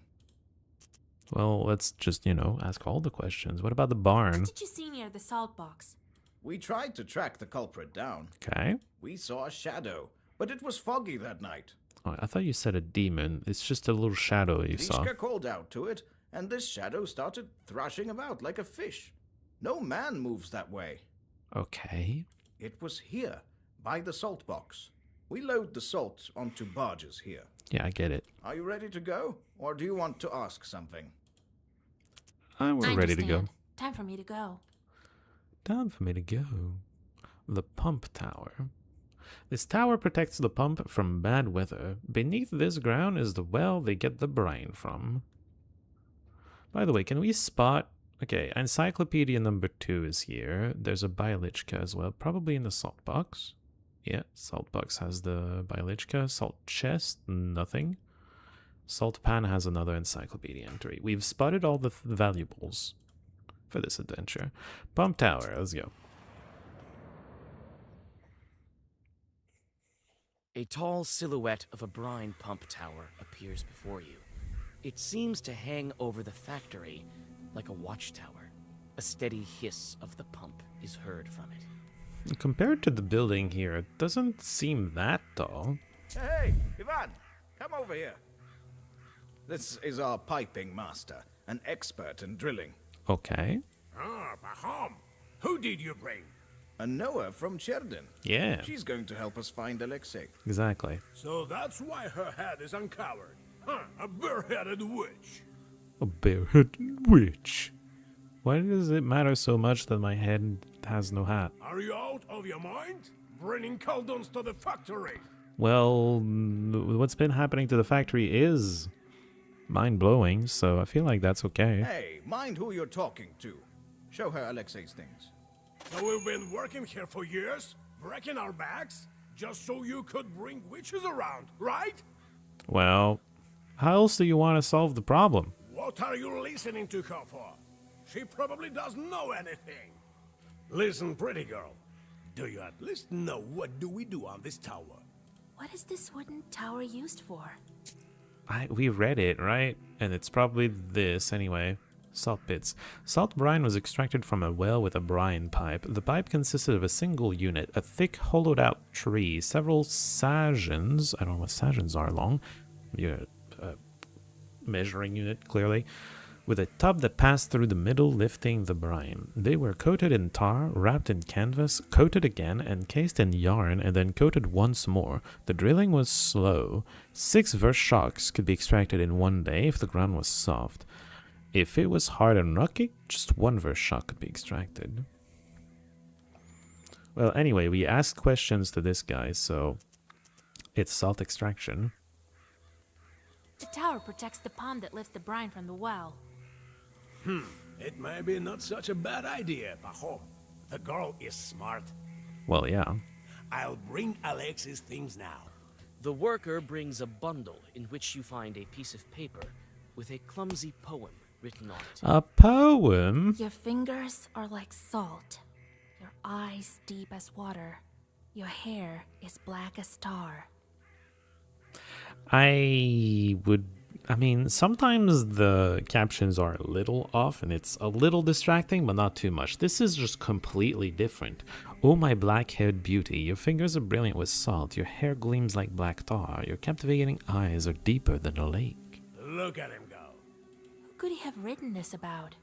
Well, let's just, ask all the questions. What about the barn? What did you see near the salt box? We tried to track the culprit down. Okay. We saw a shadow, but it was foggy that night. Oh, I thought you said a demon. It's just a little shadow you saw. Grishka called out to it, and this shadow started thrashing about like a fish. No man moves that way. Okay. It was here, by the salt box. We load the salt onto barges here. Yeah, I get it. Are you ready to go, or do you want to ask something? We're ready to go. understand. Time for me to go. Time for me to go. The pump tower. This tower protects the pump from bad weather. Beneath this ground is the well they get the brine from. By the way, can we spot... Okay, encyclopedia number 2 is here. There's a Bialichka as well, probably in the salt box. Yeah, salt box has the Bialichka. Salt chest, nothing. Salt pan has another encyclopedia entry. We've spotted all the valuables for this adventure. Pump tower, let's go. A tall silhouette of a brine pump tower appears before you. It seems to hang over the factory like a watchtower. A steady hiss of the pump is heard from it. Compared to the building here, it doesn't seem that tall. Hey, Ivan, come over here. This is our piping master, an expert in drilling. Okay. Ah, Pahom. Who did you bring? A Noah from Cherdin. Yeah, She's going to help us find Alexei. exactly. So that's why her head is uncovered. Huh, a bare-headed witch. A bareheaded witch. Why does it matter so much that my head has no hat? Are you out of your mind? Bringing caldons to the factory. Well, what's been happening to the factory is mind-blowing, so I feel like that's okay. Hey, mind who you're talking to. Show her Alexei's things. So we've been working here for years, breaking our backs, just so you could bring witches around, right? Well, how else do you want to solve the problem? What are you listening to her for? She probably doesn't know anything. Listen, pretty girl. Do you at least know what do we do on this tower? What is this wooden tower used for? We read it, right? And it's probably this anyway. Salt pits. Salt brine was extracted from a well with a brine pipe. The pipe consisted of a single unit, a thick hollowed out tree, several sajans, I don't know what sajans are long, measuring unit clearly, with a tub that passed through the middle, lifting the brine. They were coated in tar, wrapped in canvas, coated again, encased in yarn, and then coated once more. The drilling was slow. 6 verse shocks could be extracted in one day if the ground was soft. If it was hard and rocky, just 1 verse shock could be extracted. Well, anyway, we asked questions to this guy, so it's salt extraction. The tower protects the pond that lifts the brine from the well. It may be not such a bad idea, Pahom. The girl is smart. Well, yeah. I'll bring Alexei's things now. The worker brings a bundle in which you find a piece of paper with a clumsy poem written on it. A poem? Your fingers are like salt. Your eyes deep as water. Your hair is black as tar. I mean, sometimes the captions are a little off and it's a little distracting, but not too much. This is just completely different. Oh, my black-haired beauty, your fingers are brilliant with salt. Your hair gleams like black tar. Your captivating eyes are deeper than a lake. Look at him go. Who could he have written this about?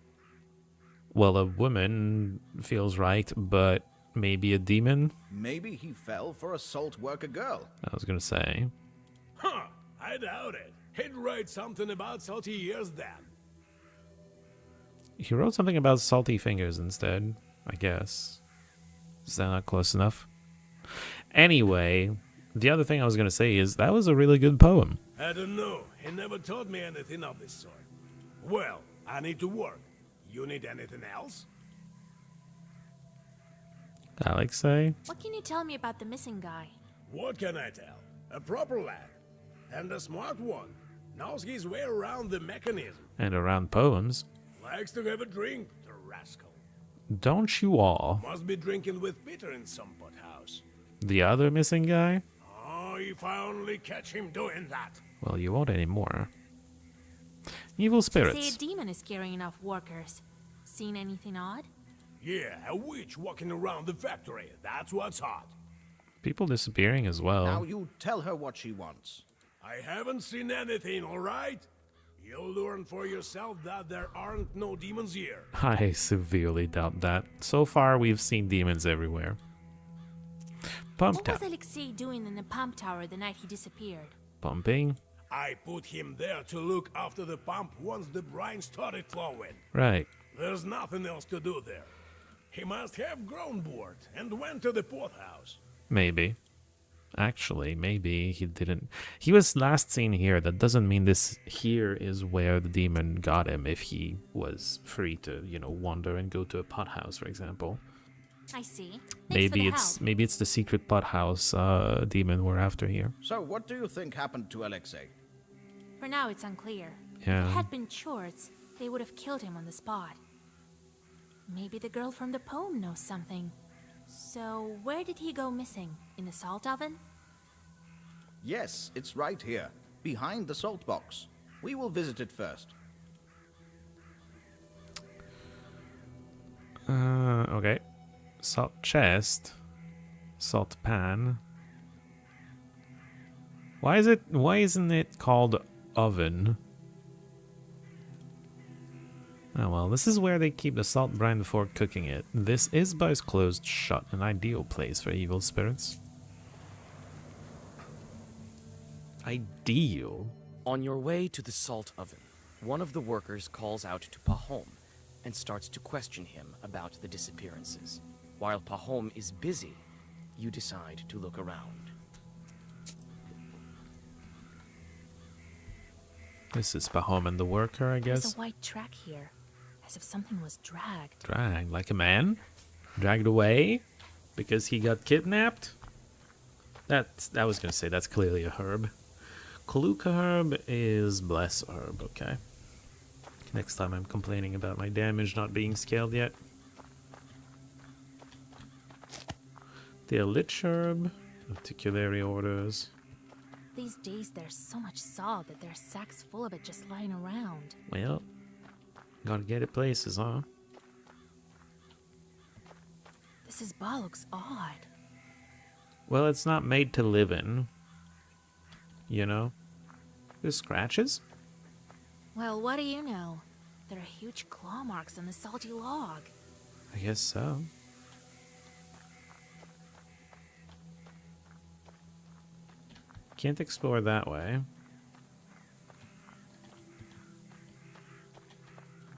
Well, a woman feels right, but Maybe a demon? Maybe he fell for a salt worker girl. I was gonna say. Huh, I doubt it. He'd write something about salty ears then. He wrote something about salty fingers instead, I guess. Is that not close enough? Anyway, the other thing I was gonna say is that was a really good poem. I don't know. He never taught me anything of this sort. Well, I need to work. You need anything else? Alexei? What can you tell me about the missing guy? What can I tell? A proper lad. And a smart one. Knows his way around the mechanism. And around poems. Likes to have a drink, the rascal. Don't you all? Must be drinking with Peter in some pot house. The other missing guy? Oh, if I only catch him doing that. Well, you won't anymore. Evil Say a spirits. demon is carrying off workers. Seen anything odd? Yeah, a witch walking around the factory. That's what's hot. People disappearing as well. Now you tell her what she wants. I haven't seen anything, alright? You'll learn for yourself that there aren't no demons here. I severely doubt that. So far, we've seen demons everywhere. Pump What was tap. Alexei doing in the pump tower the night he disappeared? Pumping. I put him there to look after the pump once the brine started flowing. Right. There's nothing else to do there. He must have grown bored and went to the poorhouse. Maybe. Actually, maybe he didn't. He was last seen here. That doesn't mean this here is where the demon got him if he was free to, wander and go to a pot house, for example. I see. Thanks Maybe for the help. maybe it's the secret pot house demon we're after here. So what do you think happened to Alexei? For now, it's unclear. If Yeah. it had been Chorts, they would have killed him on the spot. Maybe the girl from the poem knows something. So, where did he go missing? In the salt oven? Yes, it's right here, behind the salt box. We will visit it first. Okay. Salt chest. Salt pan. Why isn't it called oven? Oh well, this is where they keep the salt brine before cooking it. This is both closed shut, an ideal place for evil spirits. Ideal? On your way to the salt oven, one of the workers calls out to Pahom and starts to question him about the disappearances. While Pahom is busy, you decide to look around. This is Pahom and the worker, I There's guess. a white track here, as if something was dragged. Dragged like a man? Dragged away? Because he got kidnapped? I was gonna say, that's clearly a herb. Kaluka herb is bless herb, okay. Next time I'm complaining about my damage not being scaled yet. The lich herb, articulary orders. These days, there's so much salt that there's sacks full of it just lying around. Well, gotta get it places, huh? This bar looks odd. Well, it's not made to live in. You know? There's scratches? Well, what do you know? There are huge claw marks on the salty log. I guess so. Can't explore that way.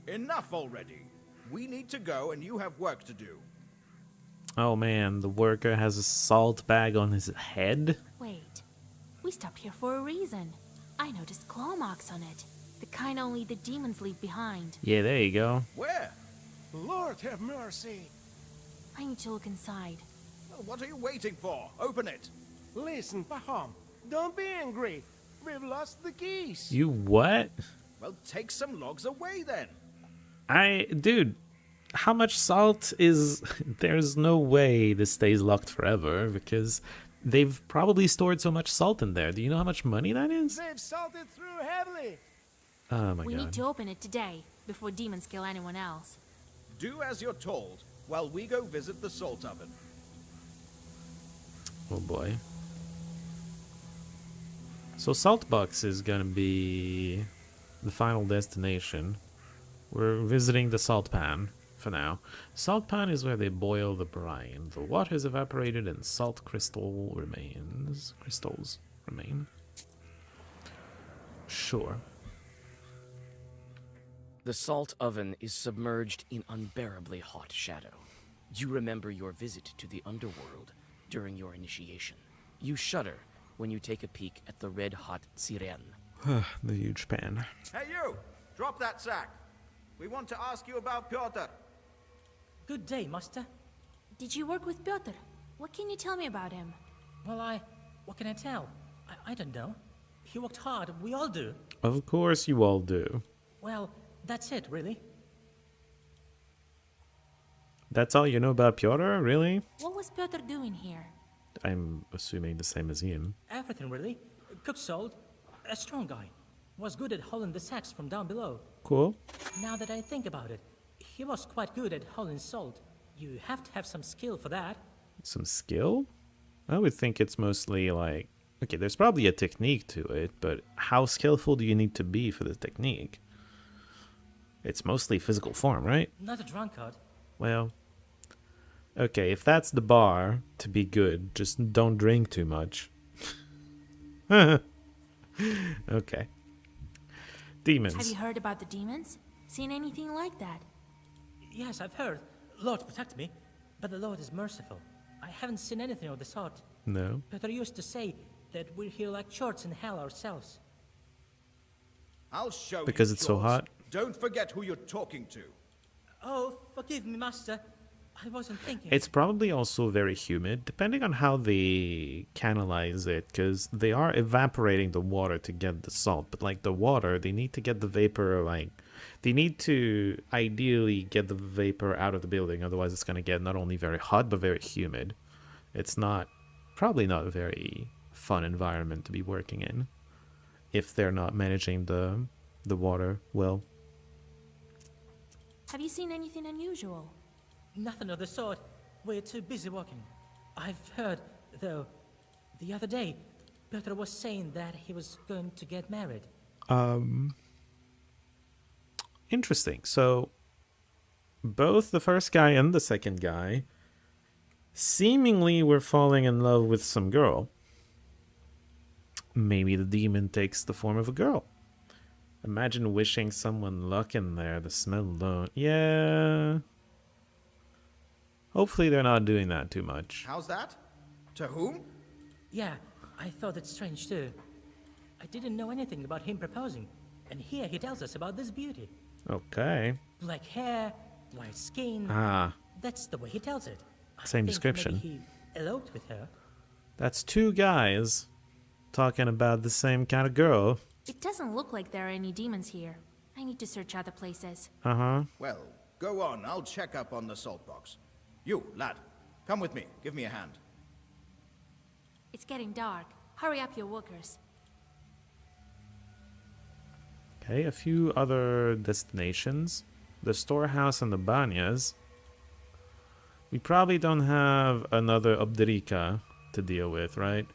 Enough already. We need to go and you have work to do. Oh man, the worker has a salt bag on his head? Wait, we stopped here for a reason. I noticed claw marks on it. The kind only the demons leave behind. Yeah, there you go. Where? Lord have mercy. I need to look inside. Well, what are you waiting for? Open it. Listen, Pahom, don't be angry. We've lost the keys. You what? Well, take some logs away then. Dude, how much salt is... There's no way this stays locked forever, because they've probably stored so much salt in there. Do you know how much money that is? They've salted through heavily. Oh my We god. need to open it today, before demons kill anyone else. Do as you're told, while we go visit the salt oven. Oh boy. So Saltbox is gonna be the final destination. We're visiting the salt pan for now. Salt pan is where they boil the brine. The water is evaporated and salt crystals remain. Sure. The salt oven is submerged in unbearably hot shadow. You remember your visit to the underworld during your initiation. You shudder when you take a peek at the red-hot tsiren. The huge pan. Hey you! Drop that sack! We want to ask you about Pyotr. Good day, Master. Did you work with Pyotr? What can you tell me about him? Well, what can I tell? I don't know. He worked hard, we all do. Of course you all do. Well, that's it, really. That's all you know about Pyotr, really? What was Pyotr doing here? I'm assuming the same as Ian. Everything, really. Cooked salt. A strong guy. Was good at hauling the sacks from down below. Cool. Now that I think about it, he was quite good at hauling salt. You have to have some skill for that. Some skill? I would think it's mostly like... Okay, there's probably a technique to it, but how skillful do you need to be for the technique? It's mostly physical form, right? Not a drunkard. Well... Okay, if that's the bar to be good, just don't drink too much. Okay. Demons. Have you heard about the demons? Seen anything like that? Yes, I've heard. Lord protect me, but the Lord is merciful. I haven't seen anything of the sort. No. Pyotr used to say that we're here like chorts in hell ourselves. I'll show Because you. it's so hot? Don't forget who you're talking to. Oh, forgive me, Master. I wasn't thinking. It's probably also very humid, depending on how they canalize it, because they are evaporating the water to get the salt. But like the water, they need to get the vapor, like, they need to ideally get the vapor out of the building, otherwise it's going to get not only very hot, but very humid. It's probably not a very fun environment to be working in, if they're not managing the water well. Have you seen anything unusual? Nothing of the sort. We're too busy working. I've heard, though, the other day, Pyotr was saying that he was going to get married. Interesting. So, both the first guy and the second guy seemingly were falling in love with some girl. Maybe the demon takes the form of a girl. Imagine wishing someone luck in there, the smell alone. Yeah... Hopefully they're not doing that too much. How's that? To whom? Yeah, I thought it strange too. I didn't know anything about him proposing, and here he tells us about this beauty. Okay. Black hair, white skin. Ah. That's the way he tells it. Same I think description. Maybe he eloped with her. That's two guys talking about the same kind of girl. It doesn't look like there are any demons here. I need to search other places. Uh-huh. Well, go on. I'll check up on the salt box. You, lad, come with me. Give me a hand. It's getting dark. Hurry up, your workers. Okay, a few other destinations. The storehouse and the banyas. We probably don't have another Obdrika to deal with, right?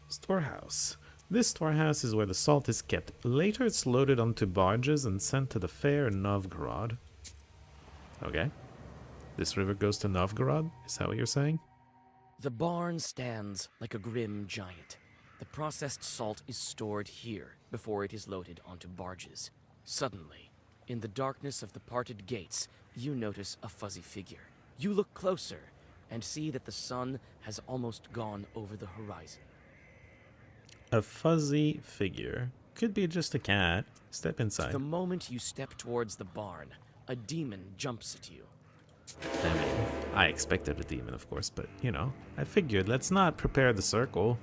Storehouse. This storehouse is where the salt is kept. Later it's loaded onto barges and sent to the fair in Novgorod. Okay. This river goes to Novgorod? Is that what you're saying? The barn stands like a grim giant. The processed salt is stored here before it is loaded onto barges. Suddenly, in the darkness of the parted gates, you notice a fuzzy figure. You look closer and see that the sun has almost gone over the horizon. A fuzzy figure. Could be just a cat. Step inside. The moment you step towards the barn, a demon jumps at you. I mean, I expected a demon, of course, but, you know, I figured let's not prepare the circle.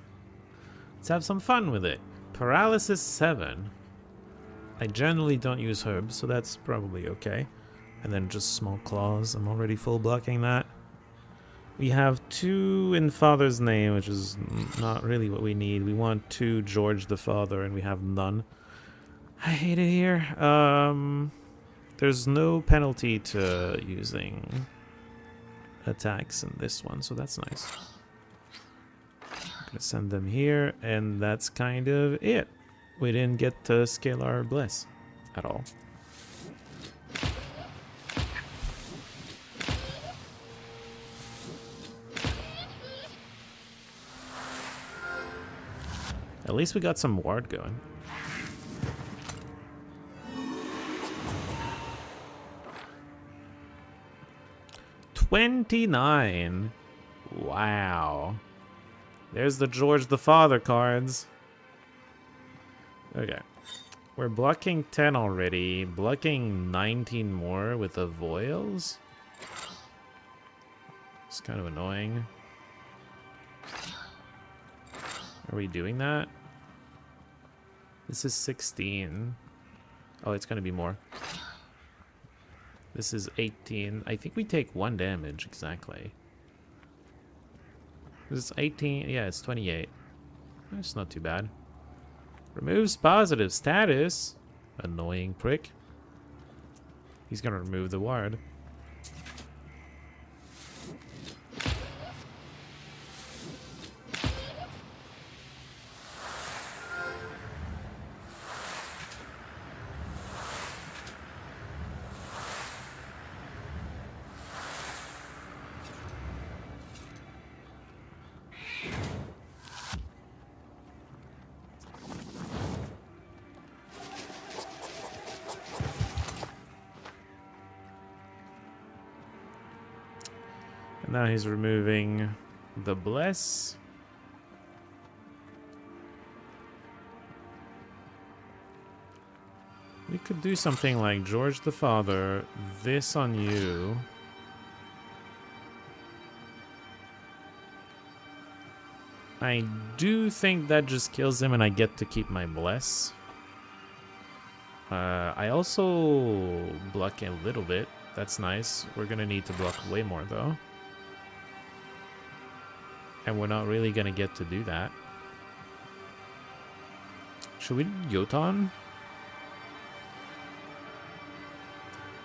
Let's have some fun with it. Paralysis 7. I generally don't use herbs, so that's probably okay. And then just small claws. I'm already full blocking that. We have 2 in Father's name, which is not really what we need. We want 2 George the Father, and we have none. I hate it here. There's no penalty to using attacks in this one, so that's nice. I'm gonna send them here, and that's kind of it. We didn't get to Scalar Bless at all. At least we got some ward going. $29. Wow. There's the George the Father cards. Okay. We're blocking 10 already. Blocking 19 more with the Voiles. It's kind of annoying. Are we doing that? This is 16. Oh, it's gonna be more. This is 18. I think we take 1 damage, exactly. This is 18. Yeah, it's 28. That's not too bad. Removes positive status. Annoying prick. He's gonna remove the ward. Now he's removing the Bless. We could do something like George the Father, this on you. I do think that just kills him and I get to keep my Bless. I also block a little bit. That's nice. We're gonna need to block way more though. And we're not really gonna get to do that. Should we do Jotun?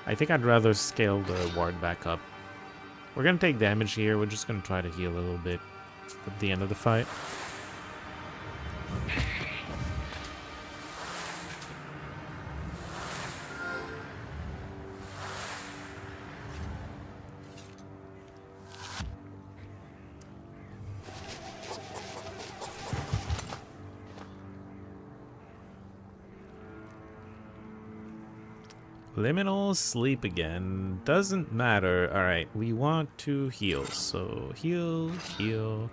I think I'd rather scale the ward back up. We're gonna take damage here. We're just gonna try to heal a little bit at the end of the fight. Liminal sleep again. Doesn't matter. Alright, we want to heal. So heal, heal,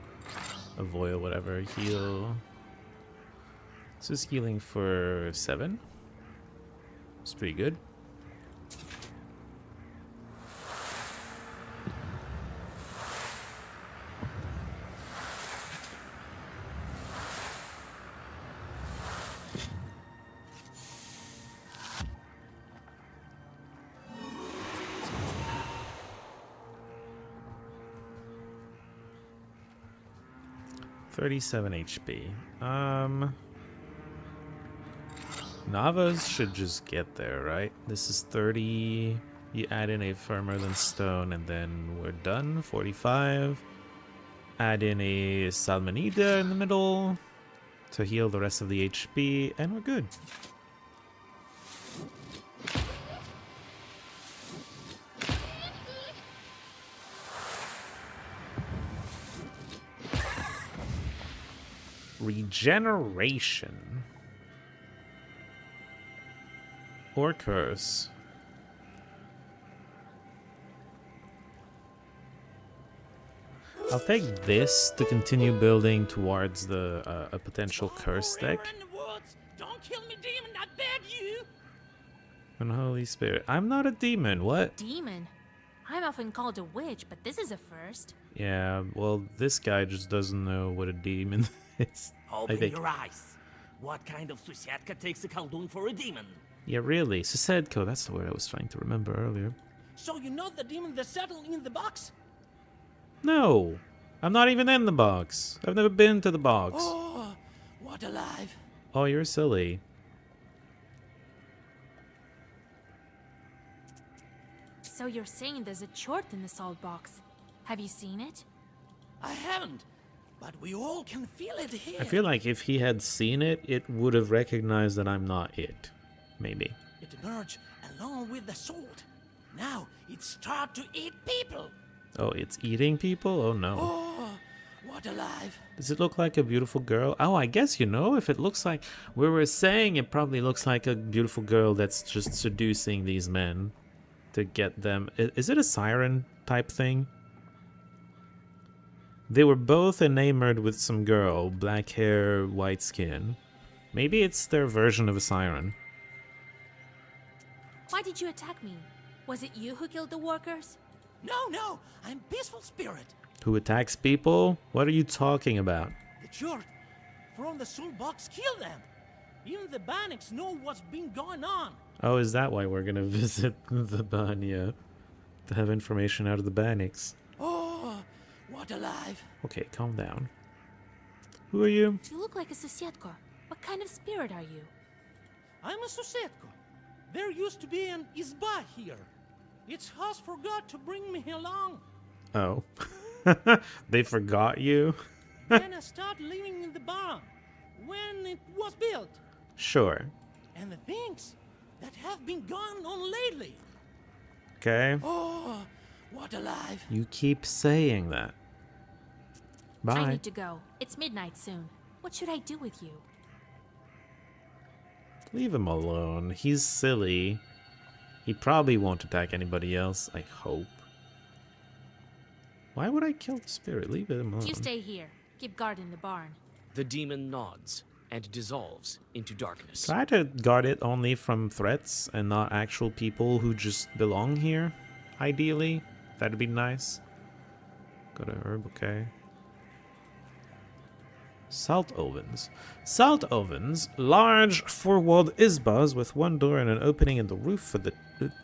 avoid whatever, heal. This is healing for 7. It's pretty good. $37 HP. Navas should just get there, right? This is 30. You add in a firmer than stone, and then we're done. 45. Add in a Salmonida in the middle to heal the rest of the HP, and we're good. Regeneration. Or curse. I'll take this to continue building towards the a potential curse deck. Don't kill me, demon, I beg you. Unholy Spirit. I'm not a demon, what? Demon? I'm often called a witch, but this is a first. Yeah, well, this guy just doesn't know what a demon is. Open your eyes. What kind of Susiatka takes a Khaldun for a demon? Yeah, really. Susedko, that's the word I was trying to remember earlier. So you know the demon that's settled in the box? No! I'm not even in the box. I've never been to the box. Oh, what alive. Oh, you're silly. So you're saying there's a chart in the salt box. Have you seen it? I haven't, but we all can feel it here. I feel like if he had seen it, it would have recognized that I'm not it. Maybe. It emerged along with the salt. Now it starts to eat people. Oh, it's eating people? Oh no. Oh, what alive? Does it look like a beautiful girl? Oh, I guess you know, if it looks like... We were saying it probably looks like a beautiful girl that's just seducing these men to get them... Is it a siren type thing? They were both enamored with some girl, black hair, white skin. Maybe it's their version of a siren. Why did you attack me? Was it you who killed the workers? No, I'm peaceful spirit. Who attacks people? What are you talking about? The church from the soul box killed them. Even the Banics know what's been going on. Oh, is that why we're gonna visit the Banya? To have information out of the Banics. Oh, what alive? Okay, calm down. Who are you? You look like a Susietko. What kind of spirit are you? I'm a Susetko. There used to be an Izba here. Its house forgot to bring me along. Oh. They forgot you? Then I started living in the barn when it was built. Sure. And the things that have been going on lately. Okay. Oh, what alive. You keep saying that. Bye. I need to go. It's midnight soon. What should I do with you? Leave him alone. He's silly. He probably won't attack anybody else, I hope. Why would I kill the spirit? Leave him alone. You stay here. Keep guard in the barn. The demon nods and dissolves into darkness. Try to guard it only from threats and not actual people who just belong here, ideally. That'd be nice. Got a herb, okay. Salt ovens. Salt ovens, large four-walled isbas with one door and an opening in the roof for the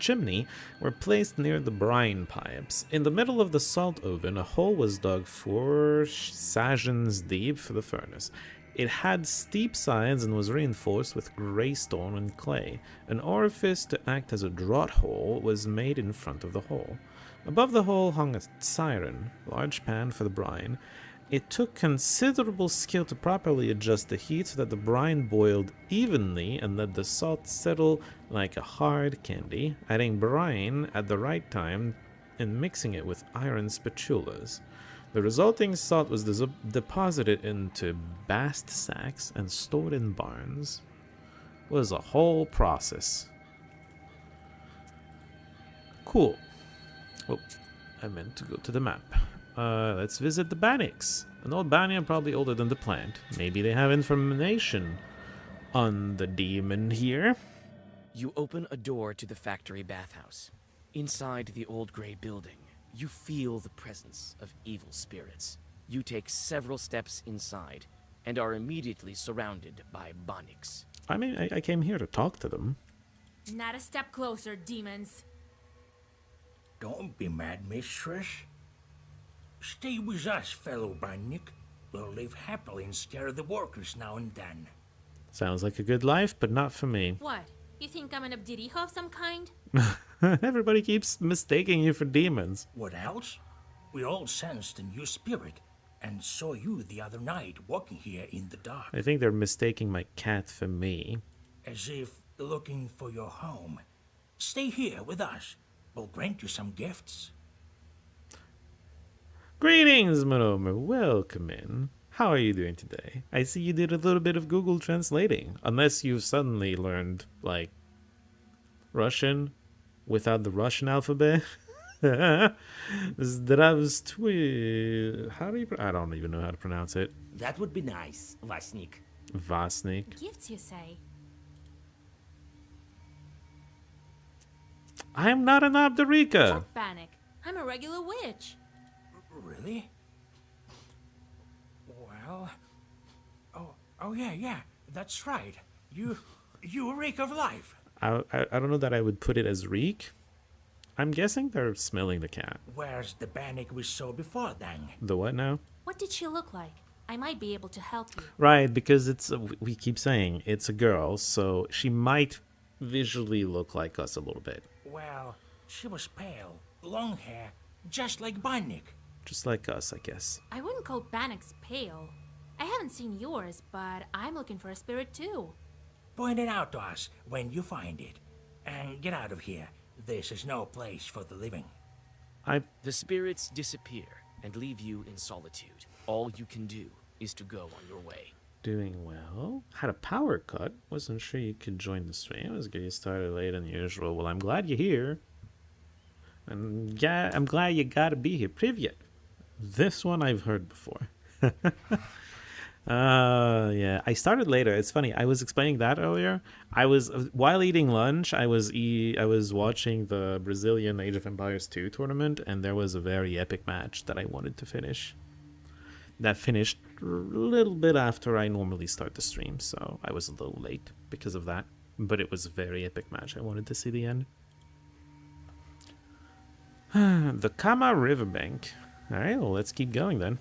chimney, were placed near the brine pipes. In the middle of the salt oven, a hole was dug 4 sajans deep for the furnace. It had steep sides and was reinforced with grey stone and clay. An orifice to act as a draught hole was made in front of the hole. Above the hole hung a siren, large pan for the brine. It took considerable skill to properly adjust the heat so that the brine boiled evenly and let the salt settle like a hard candy, adding brine at the right time and mixing it with iron spatulas. The resulting salt was deposited into bast sacks and stored in barns. It was a whole process. Cool. Oh, I meant to go to the map. Let's visit the Banics. An old Banya, probably older than the plant. Maybe they have information on the demon here. You open a door to the factory bathhouse. Inside the old gray building, you feel the presence of evil spirits. You take several steps inside and are immediately surrounded by Banics. I mean, I came here to talk to them. Not a step closer, demons. Don't be mad, mistress. Stay with us, fellow Bannik. We'll live happily and scare the workers now and then. Sounds like a good life, but not for me. What? You think I'm an Abdiriho of some kind? Everybody keeps mistaking you for demons. What else? We all sensed a new spirit, and saw you the other night walking here in the dark. I think they're mistaking my cat for me. As if looking for your home. Stay here with us. We'll grant you some gifts. Greetings, Monomer. Welcome in. How are you doing today? I see you did a little bit of Google translating. Unless you've suddenly learned, like, Russian without the Russian alphabet. Zdravstvуй. How do you... I don't even know how to pronounce it. That would be nice, Vasnik. Vasnik. Gifts, you say? I am not an Abdarika. Bannock. I'm a regular witch. Really? Well... Oh yeah, that's right. You a rake of life. I don't know that I would put it as reek. I'm guessing they're smelling the cat. Where's the Bannock we saw before, then? The what now? What did she look like? I might be able to help you. Right, because it's we keep saying it's a girl, so she might visually look like us a little bit. Well, she was pale, long hair, just like Bannock. Just like us, I guess. I wouldn't call Bannock's pale. I haven't seen yours, but I'm looking for a spirit too. Point it out to us when you find it. And get out of here. This is no place for the living. The spirits disappear, and leave you in solitude. All you can do is to go on your way. Doing well. Had a power cut. Wasn't sure you could join the stream. I was getting started late than usual. Well, I'm glad you're here. And yeah, I'm glad you gotta be here. Privyet. This one I've heard before. Yeah, I started later. It's funny. I was explaining that earlier. I was while eating lunch. I was watching the Brazilian Age of Empires 2 tournament, and there was a very epic match that I wanted to finish. That finished a little bit after I normally start the stream, so I was a little late because of that. But it was a very epic match. I wanted to see the end. The Kama Riverbank. All right, well, let's keep going then.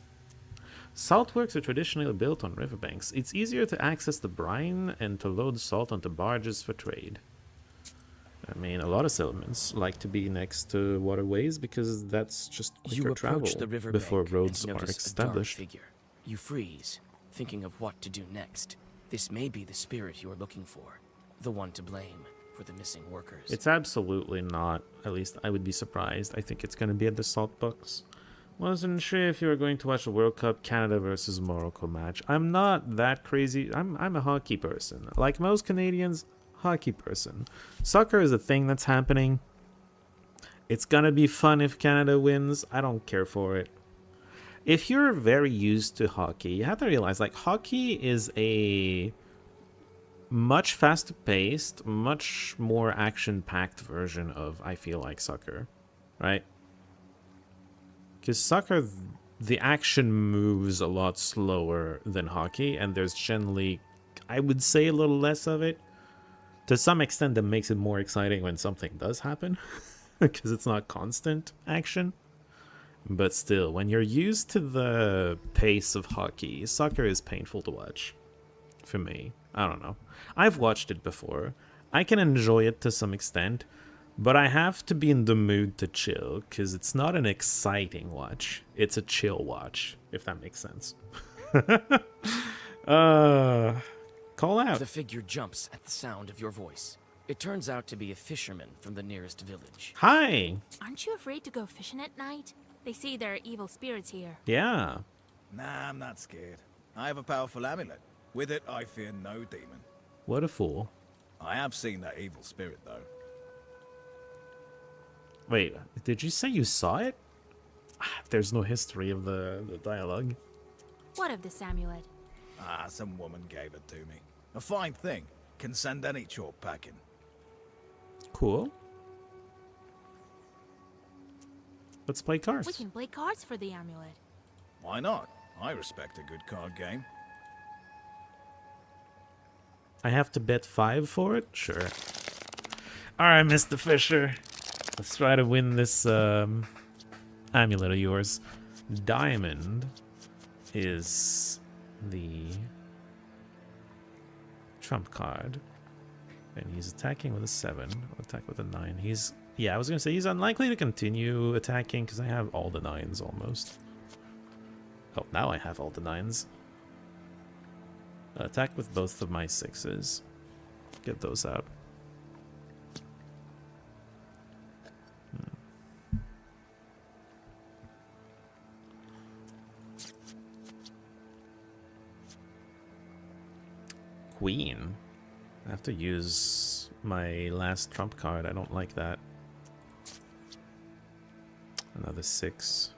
Saltworks are traditionally built on riverbanks. It's easier to access the brine and to load salt onto barges for trade. I mean, a lot of settlements like to be next to waterways because that's just quicker travel the river before bank roads and are notice established. A dark figure. You freeze, thinking of what to do next. This may be the spirit you are looking for, the one to blame for the missing workers. It's absolutely not. At least I would be surprised. I think it's going to be at the Saltbucks. Wasn't sure if you were going to watch the World Cup Canada versus Morocco match. I'm not that crazy. I'm a hockey person. Like most Canadians, hockey person. Soccer is a thing that's happening. It's gonna be fun if Canada wins. I don't care for it. If you're very used to hockey, you have to realize like hockey is a much faster paced, much more action packed version of I feel like soccer, right? Because soccer, the action moves a lot slower than hockey, and there's generally, I would say, a little less of it. To some extent, that makes it more exciting when something does happen, because it's not constant action. But still, when you're used to the pace of hockey, soccer is painful to watch. For me. I don't know. I've watched it before. I can enjoy it to some extent. But I have to be in the mood to chill, because it's not an exciting watch. It's a chill watch, if that makes sense. Call out. The figure jumps at the sound of your voice. It turns out to be a fisherman from the nearest village. Hi! Aren't you afraid to go fishing at night? They say there are evil spirits here. Yeah. Nah, I'm not scared. I have a powerful amulet. With it, I fear no demon. What a fool. I have seen that evil spirit, though. Wait, did you say you saw it? There's no history of the dialogue. What of this amulet? Ah, some woman gave it to me. A fine thing. Can send any chore packing. Cool. Let's play cards. We can play cards for the amulet. Why not? I respect a good card game. I have to bet 5 for it? Sure. Alright, Mr. Fisher. Let's try to win this amulet of yours. Diamond is the trump card. And he's attacking with a 7. I'll attack with a 9. He's... Yeah, I was going to say he's unlikely to continue attacking because I have all the 9s almost. Oh, now I have all the 9s. Attack with both of my 6s. Get those out. Queen. I have to use my last trump card. I don't like that. Another 6.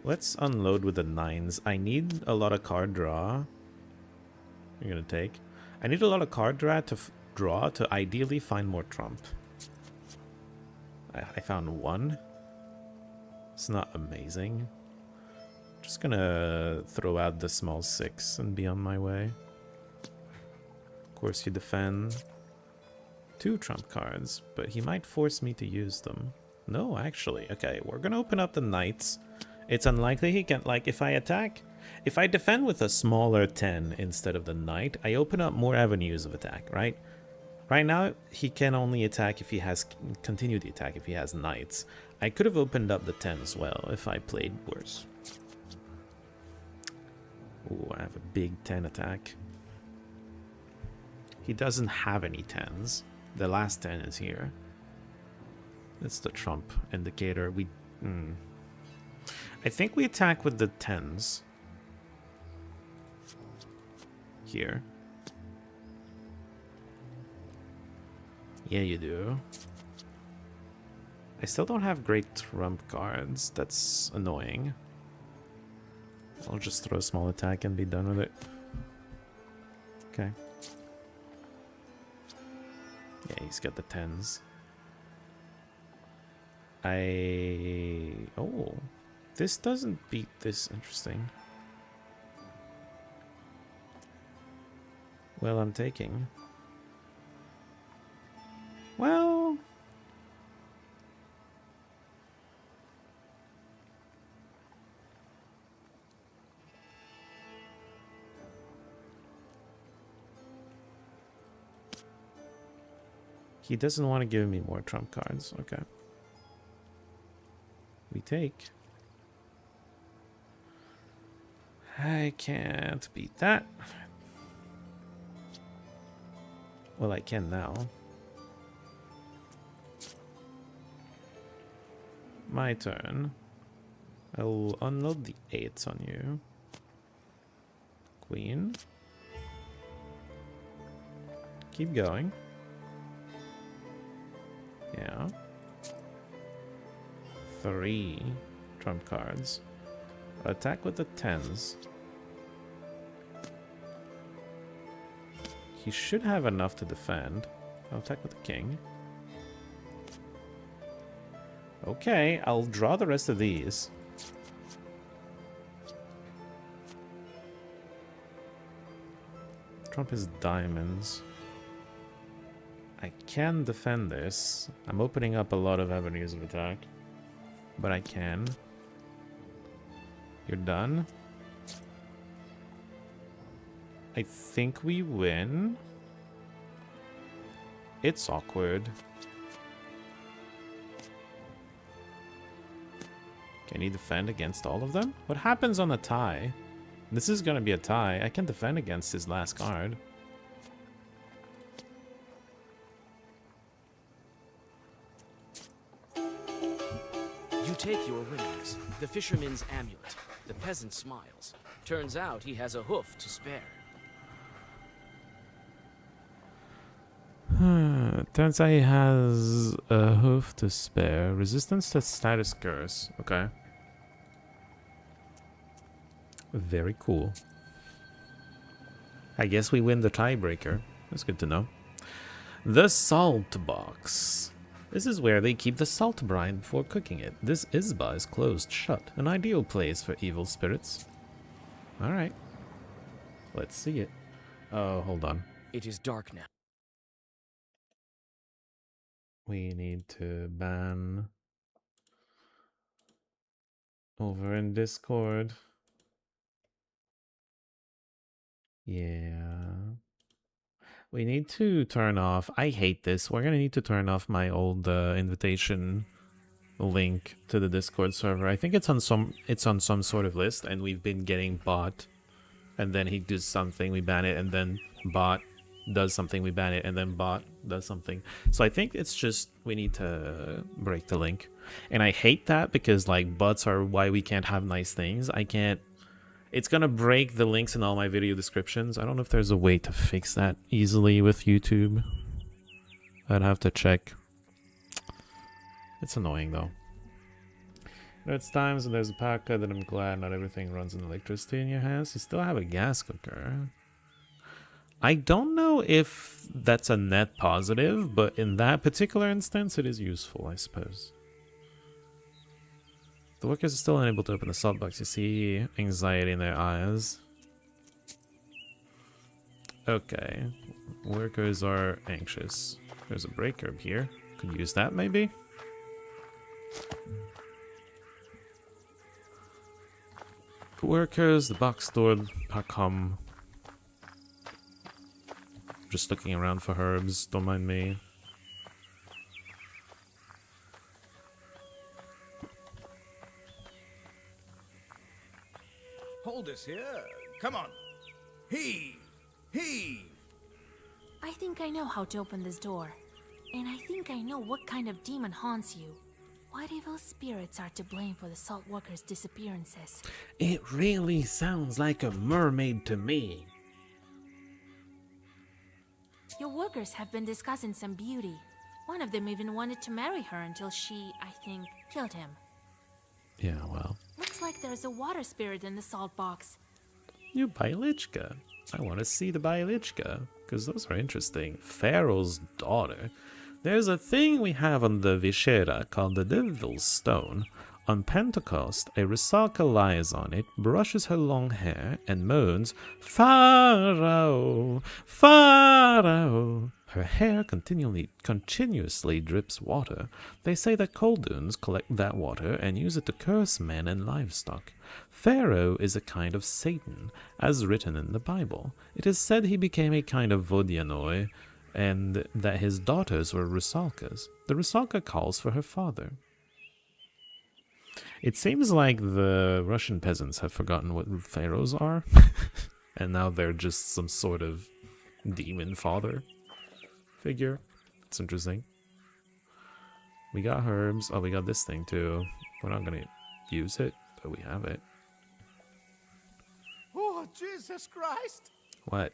Let's unload with the 9s. I need a lot of card draw. I'm gonna take. I need a lot of card draw to ideally find more trump. I found 1. It's not amazing. Just gonna throw out the small 6 and be on my way. Of course, you defend 2 trump cards, but he might force me to use them. No, actually. Okay, we're gonna open up the knights. It's unlikely he can, like, if I defend with a smaller 10 instead of the knight, I open up more avenues of attack, right? Right now, he can only attack if he has, continue the attack if he has knights. I could have opened up the 10 as well if I played worse. Ooh, I have a big 10 attack. He doesn't have any 10s. The last 10 is here. That's the trump indicator. I think we attack with the 10s. Here. Yeah, you do. I still don't have great trump cards. That's annoying. I'll just throw a small attack and be done with it. Okay. Yeah, he's got the 10s. Oh. This doesn't beat this. Interesting. Well, I'm taking. Well... He doesn't want to give me more trump cards. Okay. We take. I can't beat that. Well, I can now. My turn. I'll unload the 8s on you. Queen. Keep going. Yeah. 3 trump cards. Attack with the 10s. He should have enough to defend. I'll attack with the king. Okay, I'll draw the rest of these. Trump is diamonds. I can defend this. I'm opening up a lot of avenues of attack. But I can. You're done. I think we win. It's awkward. Can he defend against all of them? What happens on a tie? This is gonna be a tie. I can defend against his last card. You take your winnings. The fisherman's amulet. The peasant smiles. Turns out he has a hoof to spare. Turns out he has a hoof to spare. Resistance to status curse. Okay. Very cool. I guess we win the tiebreaker. That's good to know. The salt box. This is where they keep the salt brine before cooking it. This isba is closed shut. An ideal place for evil spirits. Alright. Let's see it. Oh, hold on. It is dark now. We need to ban over in Discord. Yeah. We need to turn off. I hate this. We're gonna need to turn off my old invitation link to the Discord server. I think it's on some sort of list, and we've been getting bot. And then he does something, we ban it, and then bot does something, we ban it, and then bot does something. So I think it's just we need to break the link. And I hate that because like bots are why we can't have nice things. I can't. It's gonna break the links in all my video descriptions. I don't know if there's a way to fix that easily with YouTube. I'd have to check. It's annoying though. There's times when there's a power cut that I'm glad not everything runs on electricity in your house. You still have a gas cooker. I don't know if that's a net positive, but in that particular instance it is useful, I suppose. The workers are still unable to open the salt box. You see anxiety in their eyes. Okay. Workers are anxious. There's a break herb here. Could use that maybe? Workers, the box store, Pakam. Just looking around for herbs, don't mind me. Hold us here. Come on. Heave! Heave! I think I know how to open this door. And I think I know what kind of demon haunts you. What evil spirits are to blame for the Salt Walkers' disappearances? It really sounds like a mermaid to me. Your workers have been discussing some beauty. One of them even wanted to marry her until she, I think, killed him. Yeah, well. Looks like there's a water spirit in the salt box. You Bailichka. I want to see the Bailichka, because those are interesting. Pharaoh's daughter. There's a thing we have on the Vishera called the Devil's Stone. On Pentecost, a Rusalka lies on it, brushes her long hair, and moans, "Pharaoh! Pharaoh!" Her hair continuously drips water. They say that Kolduns collect that water and use it to curse men and livestock. Pharaoh is a kind of Satan, as written in the Bible. It is said he became a kind of Vodyanoi, and that his daughters were Rusalkas. The Rusalka calls for her father. It seems like the Russian peasants have forgotten what pharaohs are, and now they're just some sort of demon father figure. It's interesting. We got herbs. Oh, we got this thing too. We're not gonna use it, but we have it. Oh, Jesus Christ! What?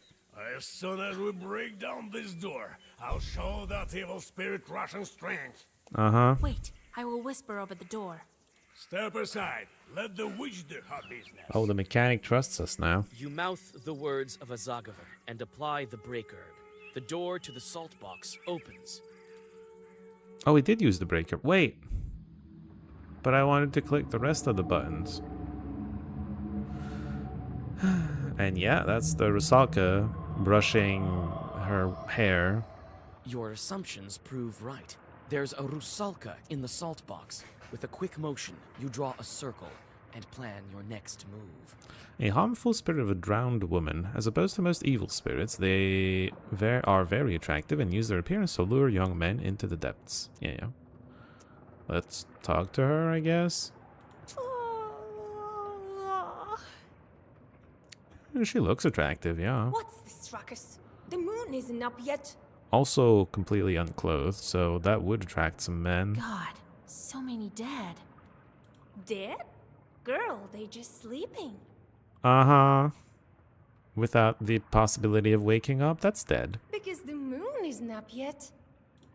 As soon as we break down this door, I'll show that evil spirit Russian strength. Uh-huh. Wait, I will whisper over the door. Step aside. Let the witch do her business. Oh, the mechanic trusts us now. You mouth the words of Azagavar and apply the break herb. The door to the salt box opens. Oh, we did use the breaker. Wait. But I wanted to click the rest of the buttons. And yeah, that's the Rusalka brushing her hair. Your assumptions prove right. There's a Rusalka in the salt box. With a quick motion, you draw a circle and plan your next move. A harmful spirit of a drowned woman. As opposed to most evil spirits, they are very attractive and use their appearance to lure young men into the depths. Yeah. Let's talk to her, I guess. She looks attractive, yeah. What's this ruckus? The moon isn't up yet. Also completely unclothed, so that would attract some men. God, so many dead. Dead? Girl, they just sleeping. Uh-huh. Without the possibility of waking up, that's dead. Because the moon isn't up yet.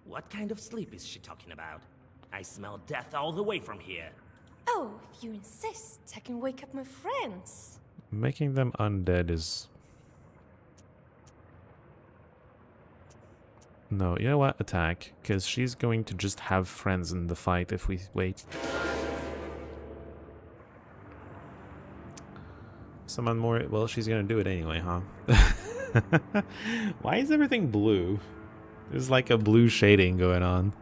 What kind of sleep is she talking about? I smell death all the way from here. Oh, if you insist, I can wake up my friends. Making them undead is... No, you know what? Attack. Because she's going to just have friends in the fight if we wait. Summon more... Well, she's going to do it anyway, huh? Why is everything blue? There's like a blue shading going on.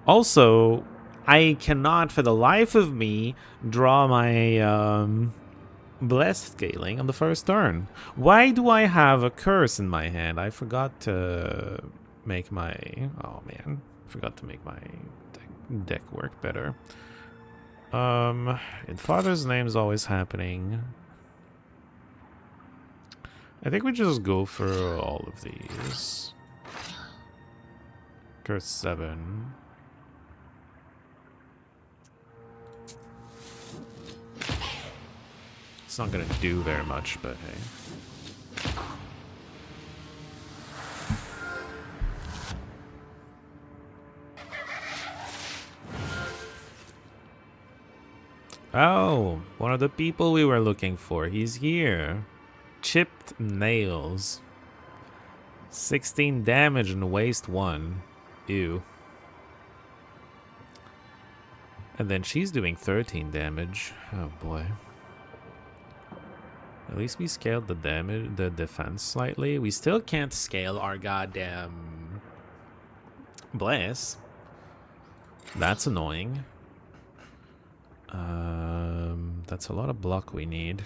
Also, I cannot for the life of me draw my... Blessed scaling on the first turn. Why do I have a curse in my hand? I forgot to make my... Oh man. Forgot to make my deck work better. In Father's Name's always happening. I think we just go for all of these. Curse 7. It's not gonna do very much, but hey. Oh, one of the people we were looking for. He's here. Chipped nails. 16 damage and waste 1. Ew. And then she's doing 13 damage. Oh boy. At least we scaled the damage, the defense slightly. We still can't scale our goddamn bless. That's annoying. That's a lot of block we need.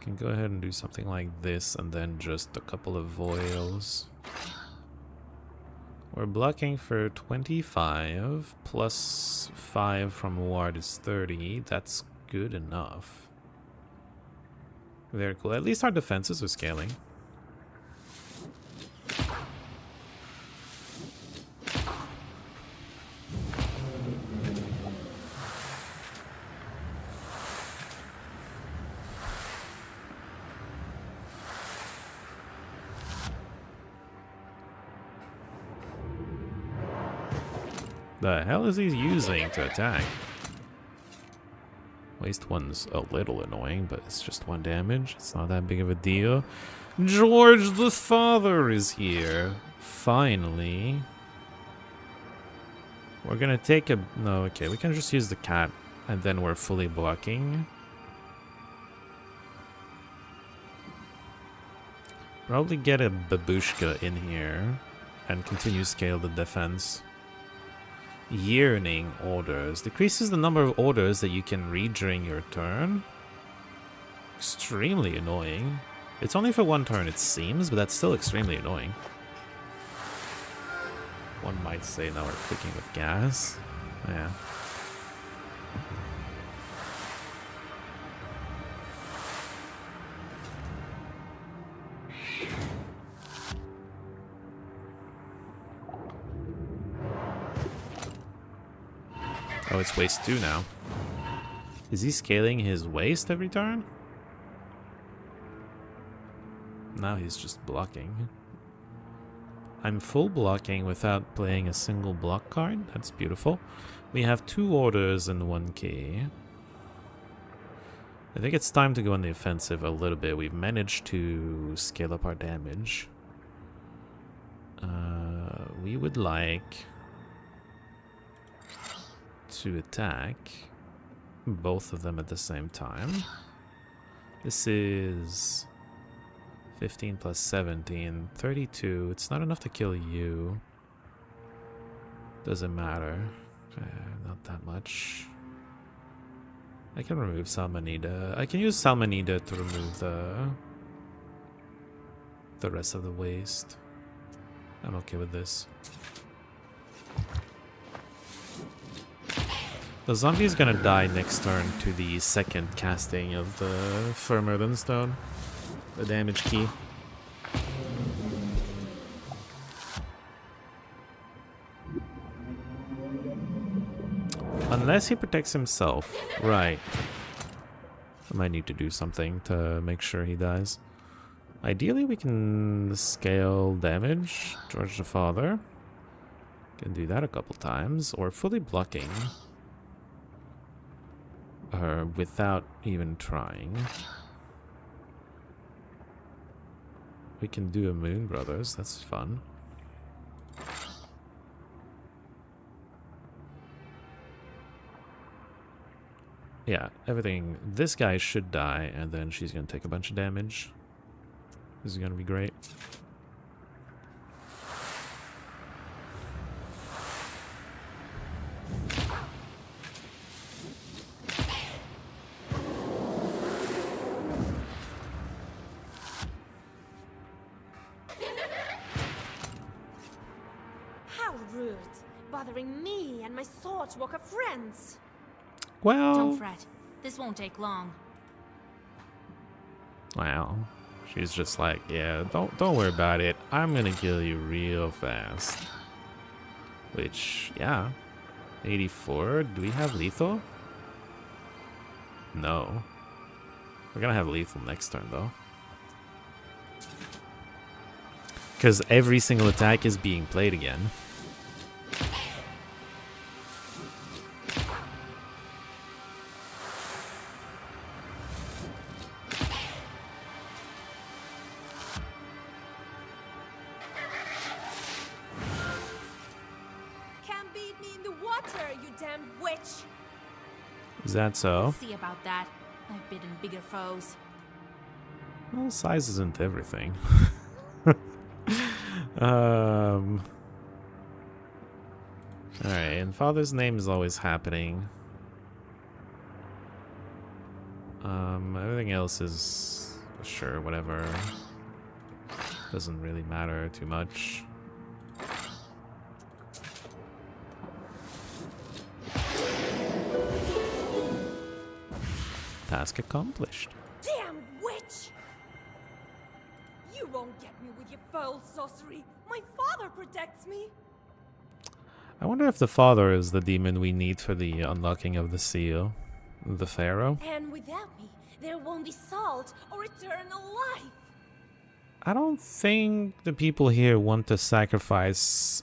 Can go ahead and do something like this and then just a couple of voiles. We're blocking for 25, plus 5 from ward is 30. That's good enough. Very cool. At least our defenses are scaling. The hell is he using to attack? Waste one's a little annoying, but it's just 1 damage. It's not that big of a deal. George the Father is here. Finally. We're gonna take a... No, okay, we can just use the cat, and then we're fully blocking. Probably get a babushka in here, and continue scale the defense. Yearning orders. Decreases the number of orders that you can read during your turn. Extremely annoying. It's only for 1 turn, it seems, but that's still extremely annoying. One might say now we're clicking with gas. Yeah. Oh, it's waste 2 now. Is he scaling his waste every turn? Now he's just blocking. I'm full blocking without playing a single block card. That's beautiful. We have 2 orders and 1 key. I think it's time to go on the offensive a little bit. We've managed to scale up our damage. We would like to attack both of them at the same time. This is 15 plus 17, 32. It's not enough to kill you. Doesn't matter. Not that much. I can remove Salmonida. I can use Salmonida to remove the rest of the waste. I'm okay with this. The zombie is gonna die next turn to the second casting of the Firmurden Stone. The damage key. Unless he protects himself. Right. I might need to do something to make sure he dies. Ideally, we can scale damage. George the Father. Can do that a couple times. Or fully blocking. Her without even trying. We can do a Moon Brothers. That's fun. Yeah, everything. This guy should die, and then she's gonna take a bunch of damage. This is gonna be great. How rude! Bothering me and my Swordswalker friends! Well... Don't fret. This won't take long. Wow. She's just like, yeah, don't worry about it. I'm gonna kill you real fast. Which, yeah. 84. Do we have lethal? No. We're gonna have lethal next turn, though. Because every single attack is being played again. Can't beat me in the water, you damn witch! Is that so? Let's see about that. I've bitten bigger foes. Well, size isn't everything. Alright, and Father's name is always happening. Everything else is... sure, whatever. Doesn't really matter too much. Task accomplished. Damn witch! You won't get me with your foul sorcery! My father protects me! I wonder if the Father is the demon we need for the unlocking of the seal. The Pharaoh? And without me, there won't be salt or eternal life! I don't think the people here want to sacrifice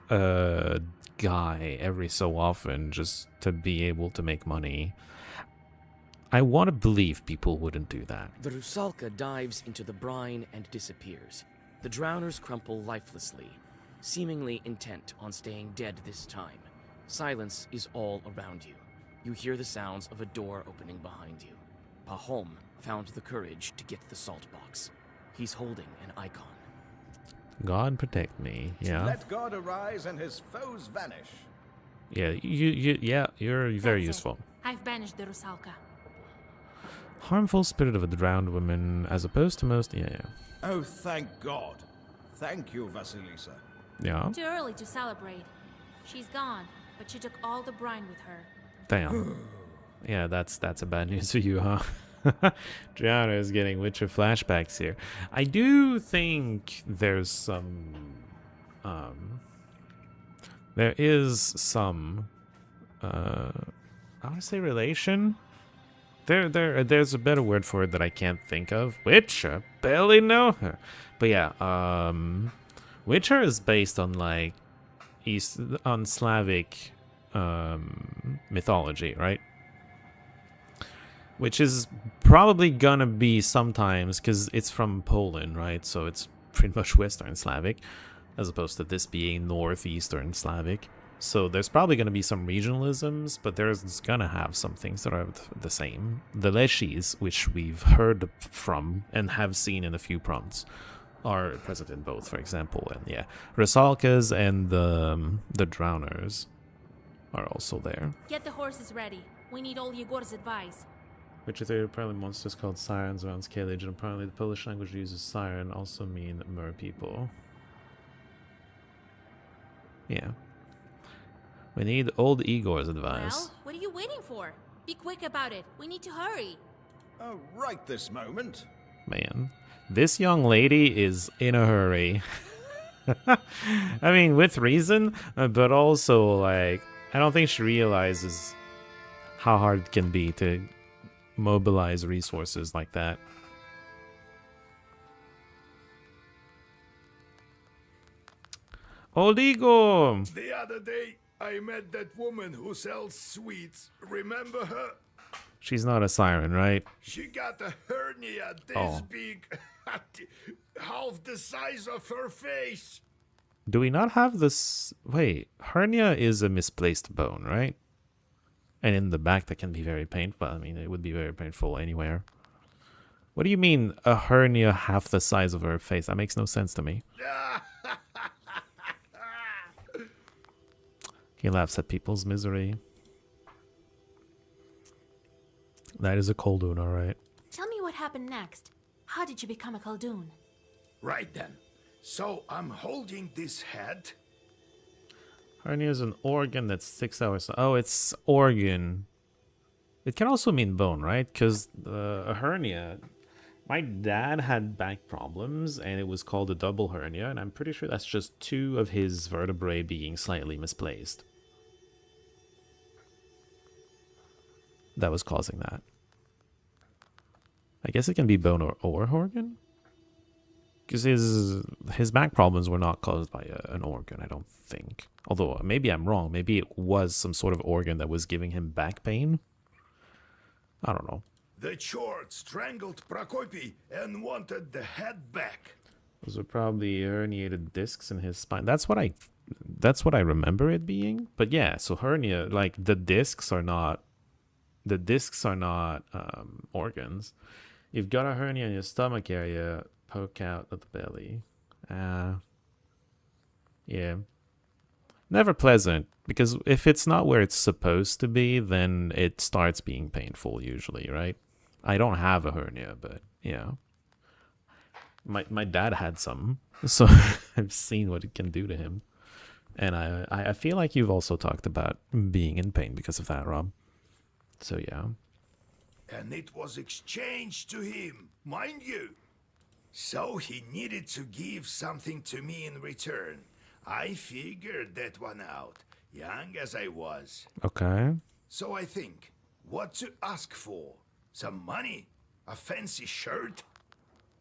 a guy every so often just to be able to make money. I want to believe people wouldn't do that. The Rusalka dives into the brine and disappears. The drowners crumple lifelessly, seemingly intent on staying dead this time. Silence is all around you. You hear the sounds of a door opening behind you. Pahom found the courage to get the salt box. He's holding an icon. God protect me. Yeah. Let God arise and his foes vanish. Yeah, you're very useful. I've banished the Rusalka. Harmful spirit of a drowned woman, as opposed to most. Yeah. Oh, thank God. Thank you, Vasilisa. Yeah. Too early to celebrate. She's gone, but she took all the brine with her. Damn. Yeah, that's a bad news for you, huh? Gianna is getting Witcher flashbacks here. I do think there's some there is some I want to say relation. There's a better word for it that I can't think of. Witcher, barely know her. But yeah, Witcher is based on like Slavic mythology, right? Which is probably gonna be sometimes, because it's from Poland, right? So it's pretty much Western Slavic, as opposed to this being Northeastern Slavic. So there's probably gonna be some regionalisms, but there's gonna have some things that are the same. The Leshis, which we've heard from and have seen in a few prompts, are present in both, for example. And yeah, Rusalkas and the Drowners are also there. Get the horses ready. We need all Yegor's advice. Which is apparently monsters called sirens around Skellige, and apparently the Polish language uses siren also mean mer people. Yeah. We need old Igor's advice. Well, what are you waiting for? Be quick about it. We need to hurry. Oh, right this moment. Man, this young lady is in a hurry. I mean, with reason, but also, like, I don't think she realizes how hard it can be to mobilize resources like that. Old Igor! The other day, I met that woman who sells sweets. Remember her? She's not a siren, right? She got a hernia this big, half the size of her face. Do we not have this? Wait, hernia is a misplaced bone, right? And in the back, that can be very painful. I mean, it would be very painful anywhere. What do you mean, a hernia half the size of her face? That makes no sense to me. He laughs at people's misery. That is a Khaldun, alright. Tell me what happened next. How did you become a Khaldun? Right then. So I'm holding this head. Hernia is an organ that's 6 hours. Oh, it's organ. It can also mean bone, right? Because a hernia. My dad had back problems, and it was called a double hernia, and I'm pretty sure that's just 2 of his vertebrae being slightly misplaced. That was causing that. I guess it can be bone or organ? Because his back problems were not caused by an organ, I don't think. Although, maybe I'm wrong. Maybe it was some sort of organ that was giving him back pain? I don't know. The Chort strangled Prokopy and wanted the head back. Those were probably herniated discs in his spine. That's what I remember it being. But yeah, so hernia, like the discs are not organs. You've got a hernia in your stomach area, poke out of the belly. Yeah. Never pleasant, because if it's not where it's supposed to be, then it starts being painful usually, right? I don't have a hernia, but yeah. My dad had some, so I've seen what it can do to him. And I feel like you've also talked about being in pain because of that, Rob. So yeah. And it was exchanged to him, mind you. So he needed to give something to me in return. I figured that one out, young as I was. Okay. So I think, what to ask for? Some money? A fancy shirt?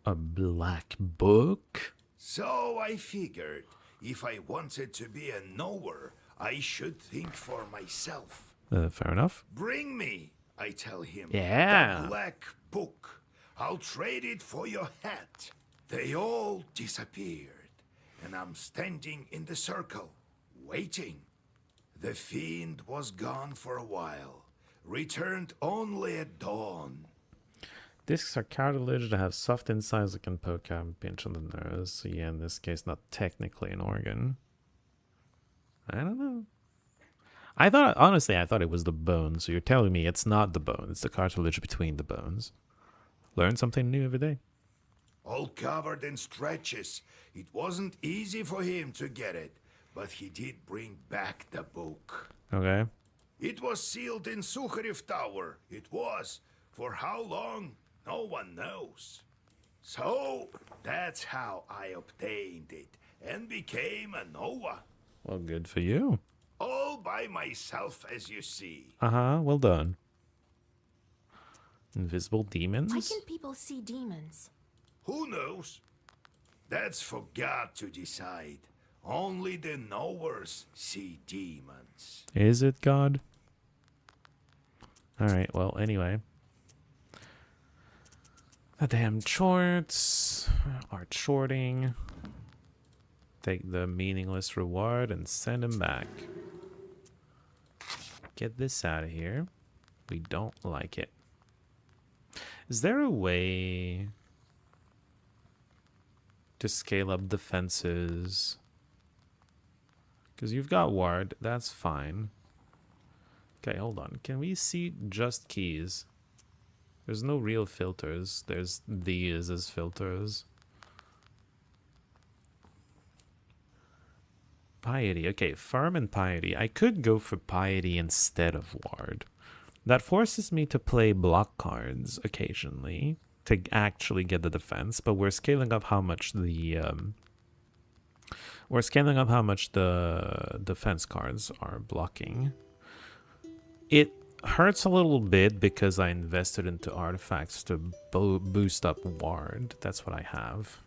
A black book? So I figured, if I wanted to be a knower, I should think for myself. Fair enough. Bring me, I tell him, Yeah. the black book. I'll trade it for your hat. They all disappeared, and I'm standing in the circle, waiting. The fiend was gone for a while, returned only at dawn. Discs are cartilage that have soft insides that can poke out and pinch on the nerves. So yeah, in this case, not technically an organ. I don't know. I thought it was the bone. So you're telling me it's not the bone. It's the cartilage between the bones. Learn something new every day. All covered in stretches. It wasn't easy for him to get it, but he did bring back the book. Okay. It was sealed in Sukharif Tower. It was. For how long? No one knows. So, that's how I obtained it and became a Nova. Well, good for you. All by myself, as you see. Uh-huh, well done. Invisible demons? Why can people see demons? Who knows? That's for God to decide. Only the knowers see demons. Is it God? Alright, well, anyway. The damn shorts. Art shorting. Take the meaningless reward and send him back. Get this out of here. We don't like it. Is there a way to scale up defenses? Because you've got ward, that's fine. Okay, hold on. Can we see just keys? There's no real filters. There's these as filters. Piety. Okay, farm and piety. I could go for piety instead of ward. That forces me to play block cards occasionally to actually get the defense, but we're scaling up how much the defense cards are blocking. It hurts a little bit because I invested into artifacts to boost up ward. That's what I have.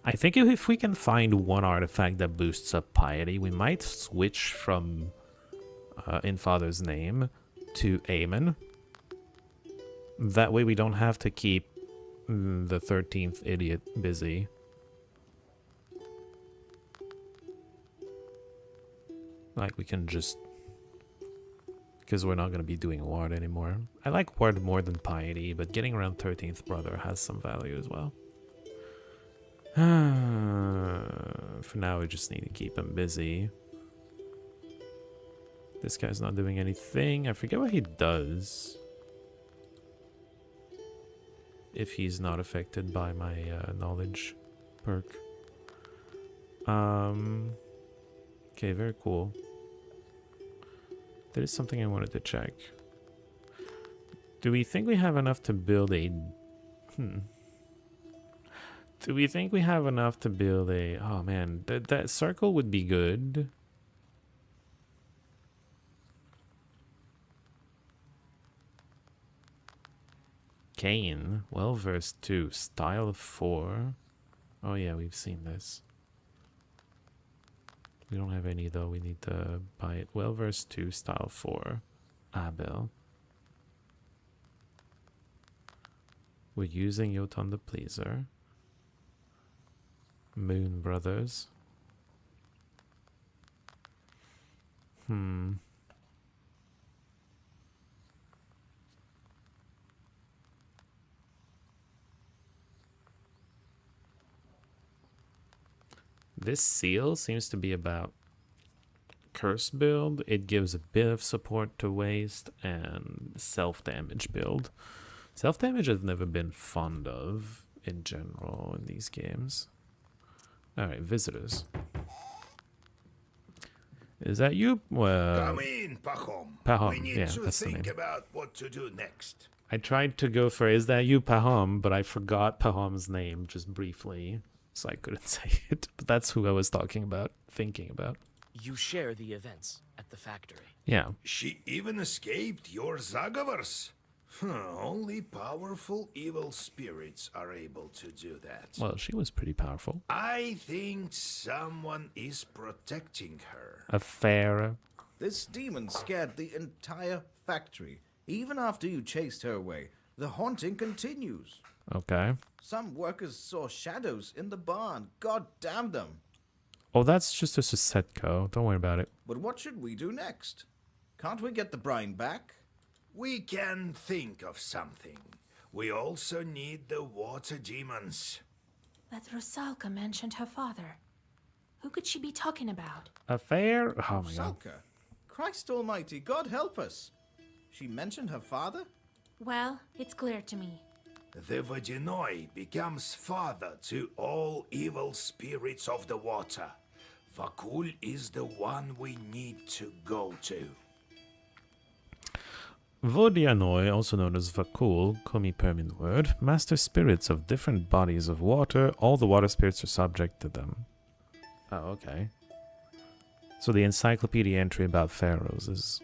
I think if we can find one artifact that boosts up piety, we might switch from In Father's Name to Aemon. That way we don't have to keep the 13th idiot busy. Like, we can just... because we're not going to be doing ward anymore. I like ward more than piety, but getting around 13th brother has some value as well. For now, we just need to keep him busy. This guy's not doing anything. I forget what he does. If he's not affected by my knowledge perk. Okay, very cool. There is something I wanted to check. Do we think we have enough to build a... Do we think we have enough to build a... Oh man, that circle would be good. Kane, well-versed 2, style 4. Oh yeah, we've seen this. We don't have any though, we need to buy it. Well-versed 2, style 4. Abel. We're using Jotun the Pleaser. Moon Brothers. This seal seems to be about curse build. It gives a bit of support to waste and self-damage build. Self-damage I've never been fond of in general in these games. Alright, visitors. Is that you? Well, come in, Pahom. Pahom, We need yeah, to that's the think name. about what to do next. I tried to go for is that you, Pahom, but I forgot Pahom's name just briefly, so I couldn't say it. But that's who I was talking about, thinking about. You share the events at the factory. Yeah. She even escaped your Zagavars. Only powerful evil spirits are able to do that. Well, she was pretty powerful. I think someone is protecting her. A pharaoh. This demon scared the entire factory. Even after you chased her away, the haunting continues. Okay. Some workers saw shadows in the barn. God damn them. Oh, that's just a Susetko. Don't worry about it. But what should we do next? Can't we get the brine back? We can think of something. We also need the water demons. But Rusalka mentioned her father. Who could she be talking about? A fair? Oh my god. Salka. Christ almighty, God help us. She mentioned her father? Well, it's clear to me. The Vodyanoi becomes father to all evil spirits of the water. Vakul is the one we need to go to. Vodyanoi, also known as Vakul, Komi-Permian word, master spirits of different bodies of water. All the water spirits are subject to them. Oh, okay. So the encyclopedia entry about pharaohs is...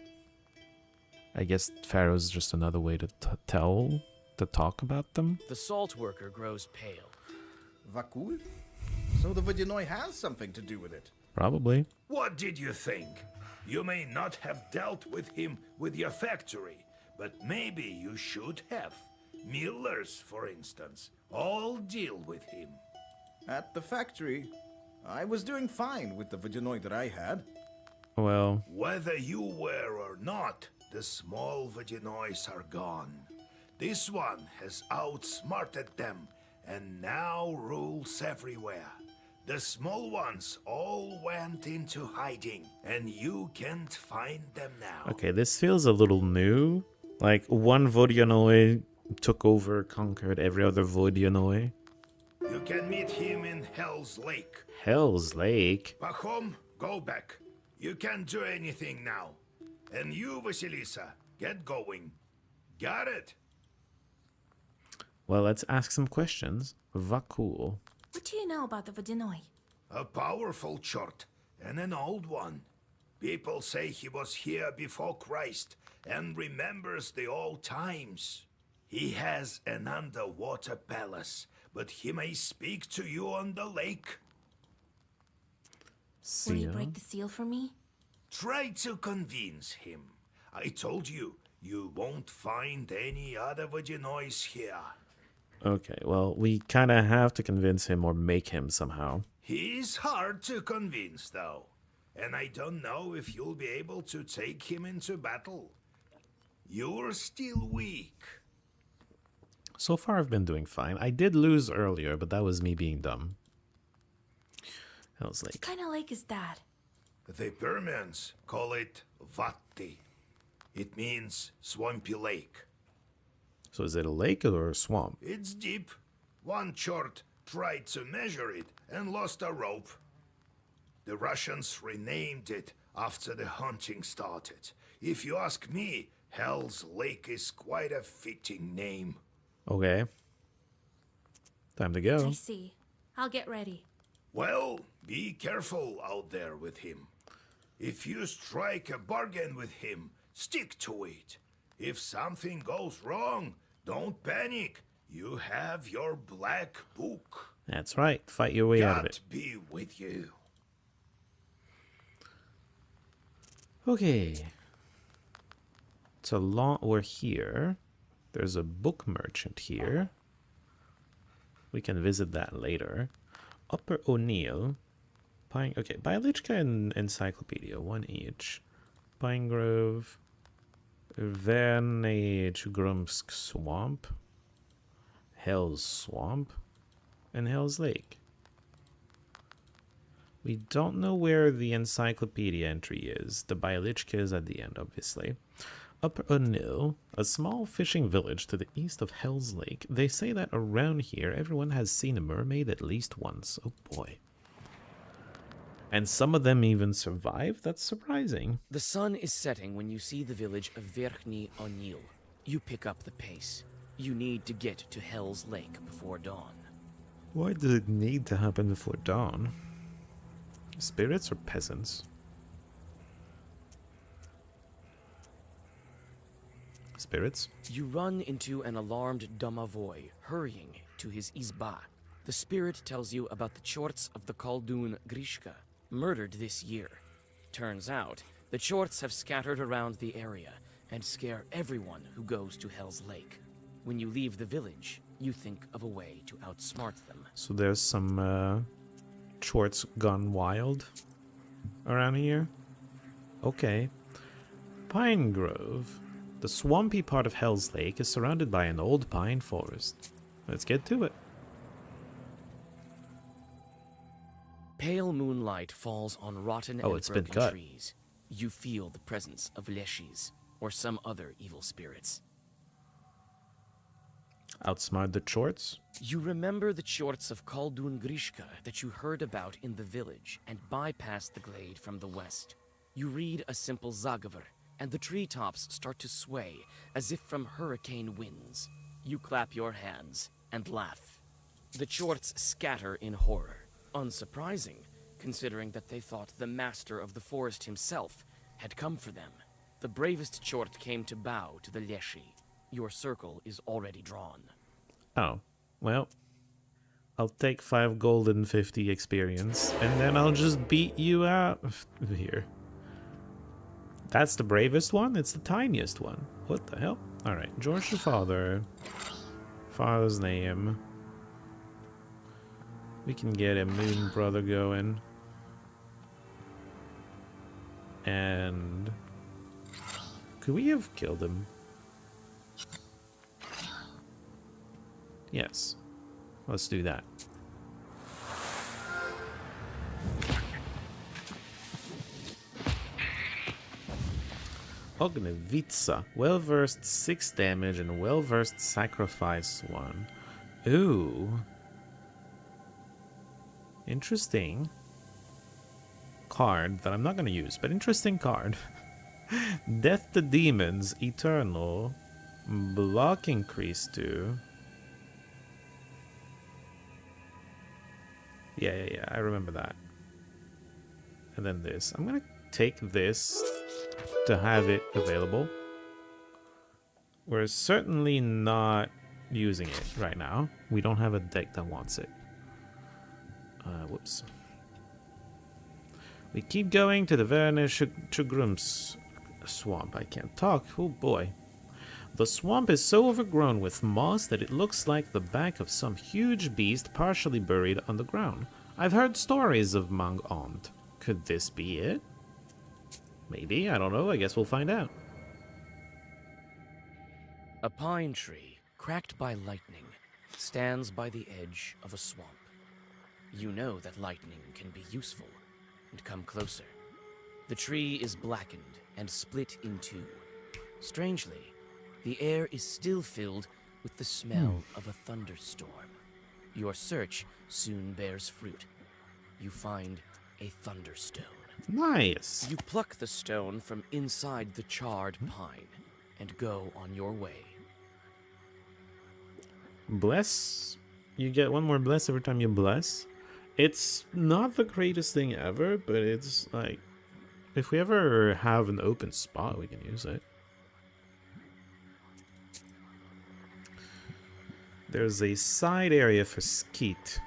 I guess pharaohs is just another way to talk about them. The salt worker grows pale. Vakul? So the Vodyanoi has something to do with it. Probably. What did you think? You may not have dealt with him with your factory, but maybe you should have. Millers, for instance, all deal with him. At the factory, I was doing fine with the Vodyanoi that I had. Well... Whether you were or not, the small Vodyanois are gone. This one has outsmarted them and now rules everywhere. The small ones all went into hiding, and you can't find them now. Okay, this feels a little new. Like, one Vodyanoi took over, conquered every other Vodyanoi. You can meet him in Hell's Lake. Hell's Lake? Pahom, go back. You can't do anything now. And you, Vasilisa, get going. Got it? Well, let's ask some questions. Vakul. What do you know about the Vodyanoi? A powerful chort, and an old one. People say he was here before Christ and remembers the old times. He has an underwater palace, but he may speak to you on the lake. Will you break the seal for me? Try to convince him. I told you, you won't find any other Vodyanoi here. Okay, well, we kind of have to convince him or make him somehow. He's hard to convince, though. And I don't know if you'll be able to take him into battle. You're still weak. So far, I've been doing fine. I did lose earlier, but that was me being dumb. Hell's Lake. What kind of lake is that? The Permians call it Vatti. It means swampy lake. So is it a lake or a swamp? It's deep. One chort tried to measure it and lost a rope. The Russians renamed it after the hunting started. If you ask me, Hell's Lake is quite a fitting name. Okay. Time to go. I see. I'll get ready. Well, be careful out there with him. If you strike a bargain with him, stick to it. If something goes wrong, don't panic. You have your black book. That's right. Fight your way out of it. God be with you. Okay. It's a long... We're here. There's a book merchant here. We can visit that later. Upper O'Neill. Pine... Okay, Bialichka and Encyclopedia. One each. Pine Grove. Vernage Grumsk Swamp. Hell's Swamp. And Hell's Lake. We don't know where the encyclopedia entry is. The Bialichka is at the end, obviously. Upper O'Neill, a small fishing village to the east of Hell's Lake. They say that around here, everyone has seen a mermaid at least once. Oh boy. And some of them even survive? That's surprising. The sun is setting when you see the village of Verkhny O'Neill. You pick up the pace. You need to get to Hell's Lake before dawn. Why does it need to happen before dawn? Spirits or peasants? spirits. You run into an alarmed Domovoy hurrying to his izba. The spirit tells you about the Chorts of the Khaldun Grishka, murdered this year. Turns out, the Chorts have scattered around the area and scare everyone who goes to Hell's Lake. When you leave the village, you think of a way to outsmart them. So there's some Chorts gone wild around here. Okay. Pine Grove. The swampy part of Hell's Lake is surrounded by an old pine forest. Let's get to it. Pale moonlight falls on rotten Oh, and it's been broken cut. trees. You feel the presence of Leshis, or some other evil spirits. Outsmart the Chorts. You remember the Chorts of Khaldun Grishka that you heard about in the village and bypass the glade from the west. You read a simple Zagavr, and the treetops start to sway as if from hurricane winds. You clap your hands and laugh. The Chorts scatter in horror. Unsurprising, considering that they thought the master of the forest himself had come for them. The bravest Chort came to bow to the Leshi. Your circle is already drawn. Oh, well, I'll take 5 gold and 50 experience, and then I'll just beat you out here. That's the bravest one? It's the tiniest one. What the hell? Alright, George the Father. Father's name. We can get a Moon Brother going. And... could we have killed him? Yes. Let's do that. Ognevitsa. Well-versed 6 damage and well-versed sacrifice 1. Ooh. Interesting card that I'm not going to use, but interesting card. Death to Demons, Eternal. Block increase 2. Yeah, I remember that. And then this. I'm gonna take this to have it available. We're certainly not using it right now. We don't have a deck that wants it. Whoops. We keep going to the Werner Chugrum's swamp. I can't talk. Oh boy. The swamp is so overgrown with moss that it looks like the back of some huge beast partially buried underground. I've heard stories of Mang-Ond. Could this be it? Maybe, I don't know. I guess we'll find out. A pine tree, cracked by lightning, stands by the edge of a swamp. You know that lightning can be useful, and come closer. The tree is blackened and split in 2. Strangely, the air is still filled with the smell of a thunderstorm. Your search soon bears fruit. You find a thunderstone. Nice. You pluck the stone from inside the charred pine and go on your way. Bless. You get 1 more bless every time you bless. It's not the greatest thing ever, but it's like, if we ever have an open spot, we can use it. There's a side area for Skeet,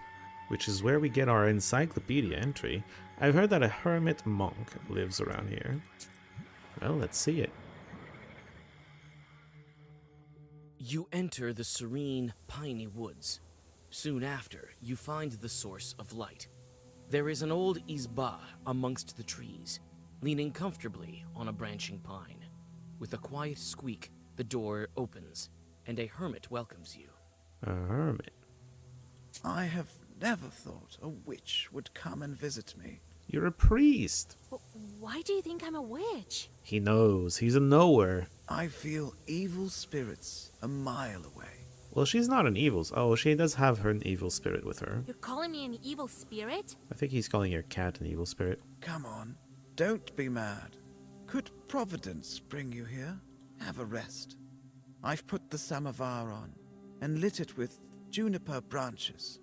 which is where we get our encyclopedia entry. I've heard that a hermit monk lives around here. Well, let's see it. You enter the serene, piney woods. Soon after, you find the source of light. There is an old izba amongst the trees, leaning comfortably on a branching pine. With a quiet squeak, the door opens, and a hermit welcomes you. A hermit? I have never thought a witch would come and visit me. You're a priest. Why do you think I'm a witch? He knows. He's a knower. I feel evil spirits a mile away. Well, she's not an evil... Oh, she does have an evil spirit with her. You're calling me an evil spirit? I think he's calling your cat an evil spirit. Come on, don't be mad. Could Providence bring you here? Have a rest. I've put the samovar on and lit it with juniper branches.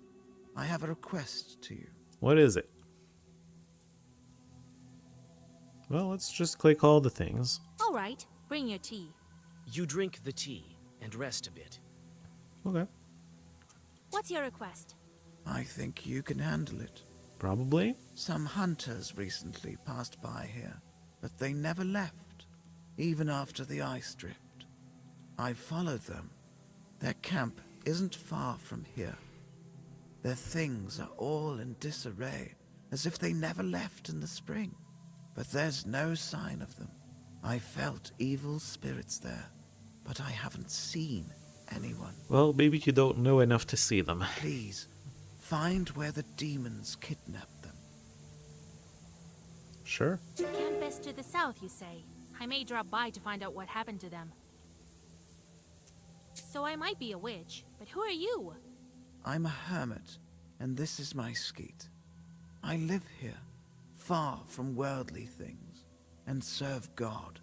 I have a request to you. What is it? Well, let's just click all the things. All right, bring your tea. You drink the tea and rest a bit. Okay. What's your request? I think you can handle it. Probably. Some hunters recently passed by here, but they never left, even after the ice drift. I followed them. Their camp isn't far from here. Their things are all in disarray, as if they never left in the spring. But there's no sign of them. I felt evil spirits there, but I haven't seen anyone. Well, maybe you don't know enough to see them. Please, find where the demons kidnapped them. Sure. Camp is to the south, you say. I may drop by to find out what happened to them. So I might be a witch, but who are you? I'm a hermit, and this is my skeet. I live here, far from worldly things, and serve God.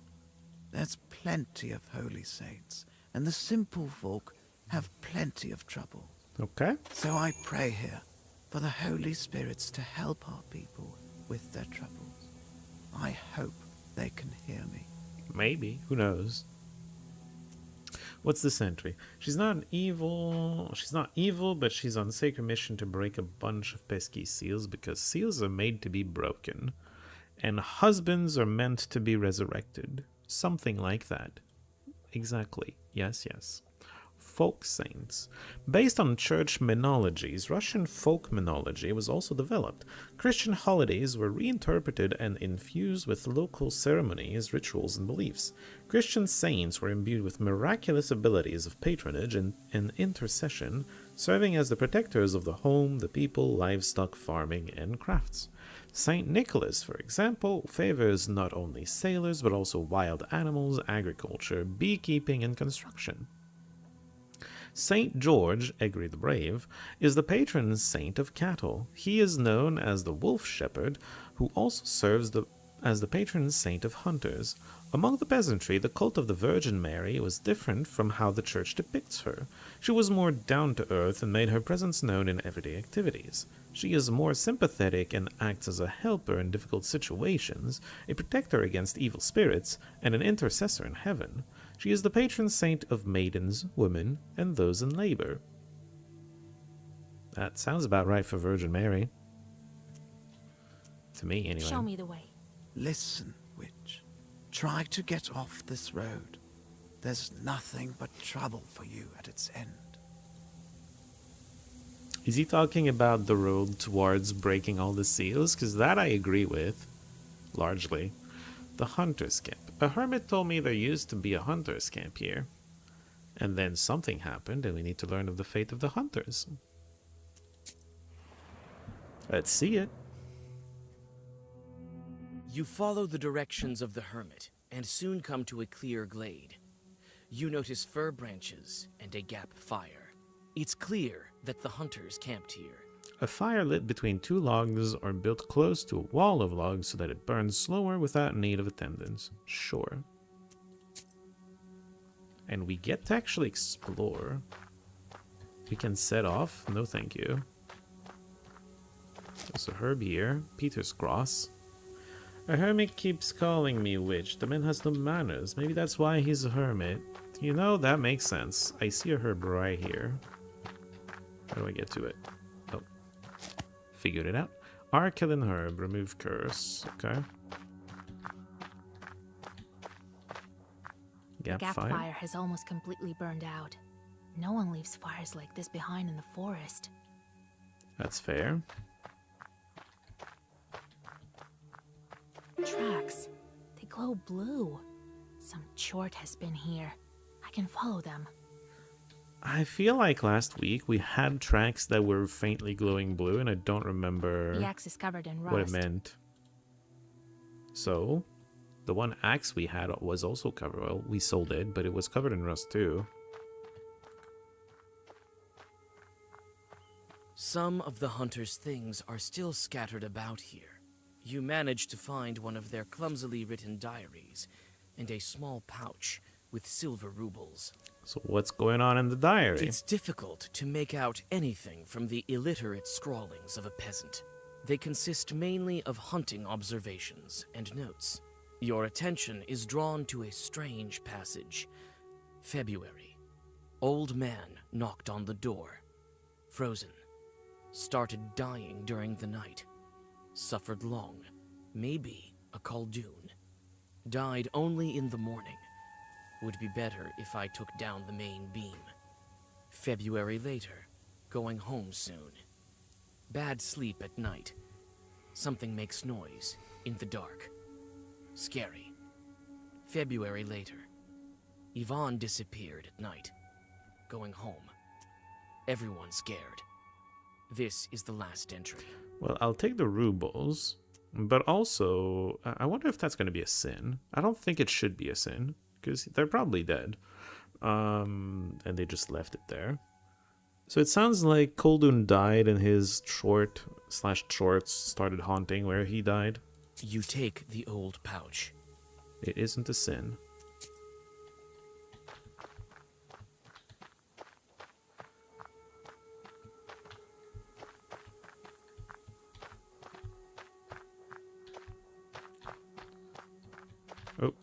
There's plenty of holy saints, and the simple folk have plenty of trouble. Okay. So I pray here for the holy spirits to help our people with their troubles. I hope they can hear me. Maybe. Who knows? What's this entry? She's not evil, but she's on sacred mission to break a bunch of pesky seals because seals are made to be broken. And husbands are meant to be resurrected. Something like that. Exactly. Yes, yes. Folk saints. Based on church mynologies, Russian folk mynology was also developed. Christian holidays were reinterpreted and infused with local ceremonies, rituals, and beliefs. Christian saints were imbued with miraculous abilities of patronage and intercession, serving as the protectors of the home, the people, livestock, farming, and crafts. Saint Nicholas, for example, favors not only sailors but also wild animals, agriculture, beekeeping, and construction. Saint George, Egri the Brave, is the patron saint of cattle. He is known as the wolf shepherd, who also serves as the patron saint of hunters. Among the peasantry, the cult of the Virgin Mary was different from how the church depicts her. She was more down-to-earth and made her presence known in everyday activities. She is more sympathetic and acts as a helper in difficult situations, a protector against evil spirits, and an intercessor in heaven. She is the patron saint of maidens, women, and those in labor. That sounds about right for Virgin Mary. To me, anyway. Show me the way. Listen, witch. Try to get off this road. There's nothing but trouble for you at its end. Is he talking about the road towards breaking all the seals? Because that I agree with, largely. The hunter's camp. A hermit told me there used to be a hunter's camp here. And then something happened and we need to learn of the fate of the hunters. Let's see it. You follow the directions of the hermit and soon come to a clear glade. You notice fir branches and a gap fire. It's clear that the hunters camped here. A fire lit between two logs or built close to a wall of logs so that it burns slower without need of attendants. Sure. And we get to actually explore. We can set off. No thank you. There's a herb here. Peter's Cross. A hermit keeps calling me witch. The man has no manners. Maybe that's why he's a hermit. You know, that makes sense. I see a herb right here. How do I get to it? Oh. Figured it out. Archelin herb. Remove curse. Okay. The gap fire has almost completely burned out. No one leaves fires like this behind in the forest. That's fair. Tracks. They glow blue. Some chort has been here. I can follow them. I feel like last week we had tracks that were faintly glowing blue, and I don't remember The axe is covered in rust. what it meant. So, the one axe we had was also covered. Well, we sold it, but it was covered in rust too. Some of the hunters' things are still scattered about here. You manage to find one of their clumsily written diaries and a small pouch with silver rubles. So what's going on in the diary? It's difficult to make out anything from the illiterate scrawlings of a peasant. They consist mainly of hunting observations and notes. Your attention is drawn to a strange passage. February. Old man knocked on the door. Frozen. Started dying during the night. Suffered long. Maybe a Khaldun. Died only in the morning. Would be better if I took down the main beam. February later. Going home soon. Bad sleep at night. Something makes noise in the dark. Scary. February later. Yvonne disappeared at night. Going home. Everyone scared. This is the last entry. Well, I'll take the rubles, but also, I wonder if that's going to be a sin. I don't think it should be a sin, because they're probably dead. And they just left it there. So it sounds like Khaldun died and his shorts started haunting where he died. You take the old pouch. It isn't a sin. Oh.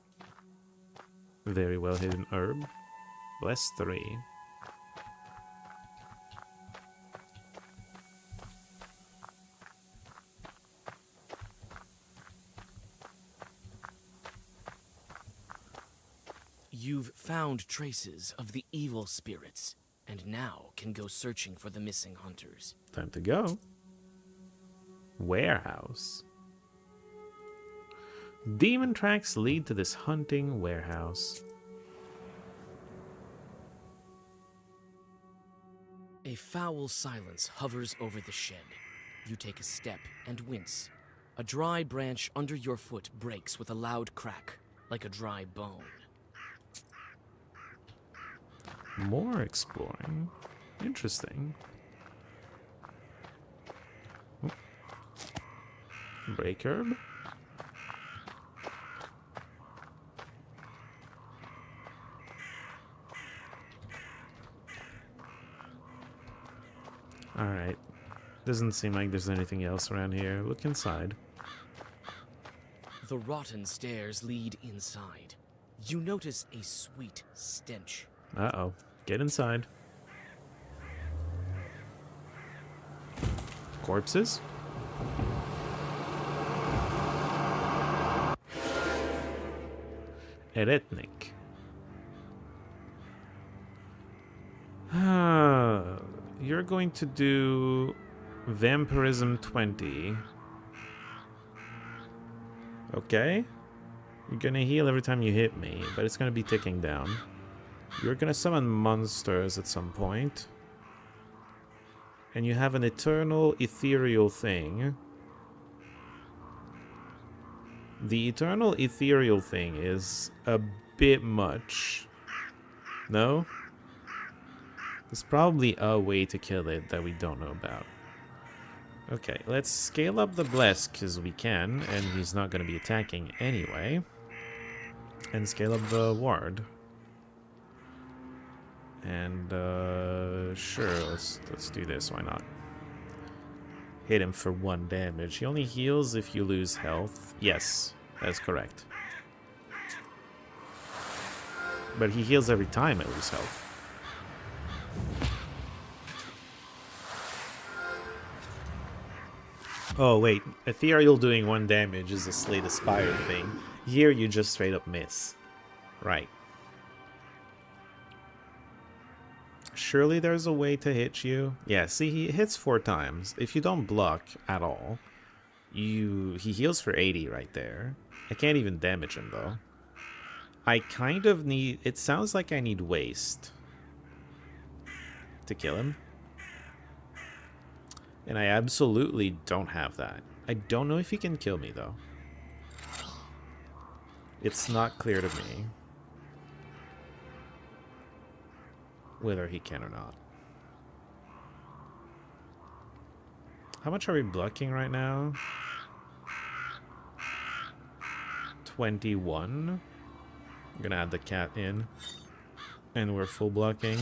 Very well hidden herb. Bless 3. You've found traces of the evil spirits, and now can go searching for the missing hunters. Time to go. Warehouse. Demon tracks lead to this hunting warehouse. A foul silence hovers over the shed. You take a step and wince. A dry branch under your foot breaks with a loud crack, like a dry bone. More exploring. Interesting. Oh. Break herb. Alright. Doesn't seem like there's anything else around here. Look inside. The rotten stairs lead inside. You notice a sweet stench. Uh-oh. Get inside. Corpses? Eretnik. You're going to do Vampirism 20. Okay. You're gonna heal every time you hit me, but it's gonna be ticking down. You're gonna summon monsters at some point. And you have an eternal ethereal thing. The eternal ethereal thing is a bit much. No? There's probably a way to kill it that we don't know about. Okay, let's scale up the Bless because we can, and he's not going to be attacking anyway. And scale up the Ward. And, sure, let's do this, why not? Hit him for 1 damage. He only heals if you lose health. Yes, that's correct. But he heals every time I lose health. Oh, wait. Ethereal doing 1 damage is a Slay the Spire thing. Here you just straight up miss. Right. Surely there's a way to hit you. Yeah, see, he hits 4 times. If you don't block at all, he heals for 80 right there. I can't even damage him, though. I kind of need... It sounds like I need waste to kill him. And I absolutely don't have that. I don't know if he can kill me, though. It's not clear to me whether he can or not. How much are we blocking right now? 21. I'm gonna add the cat in. And we're full blocking.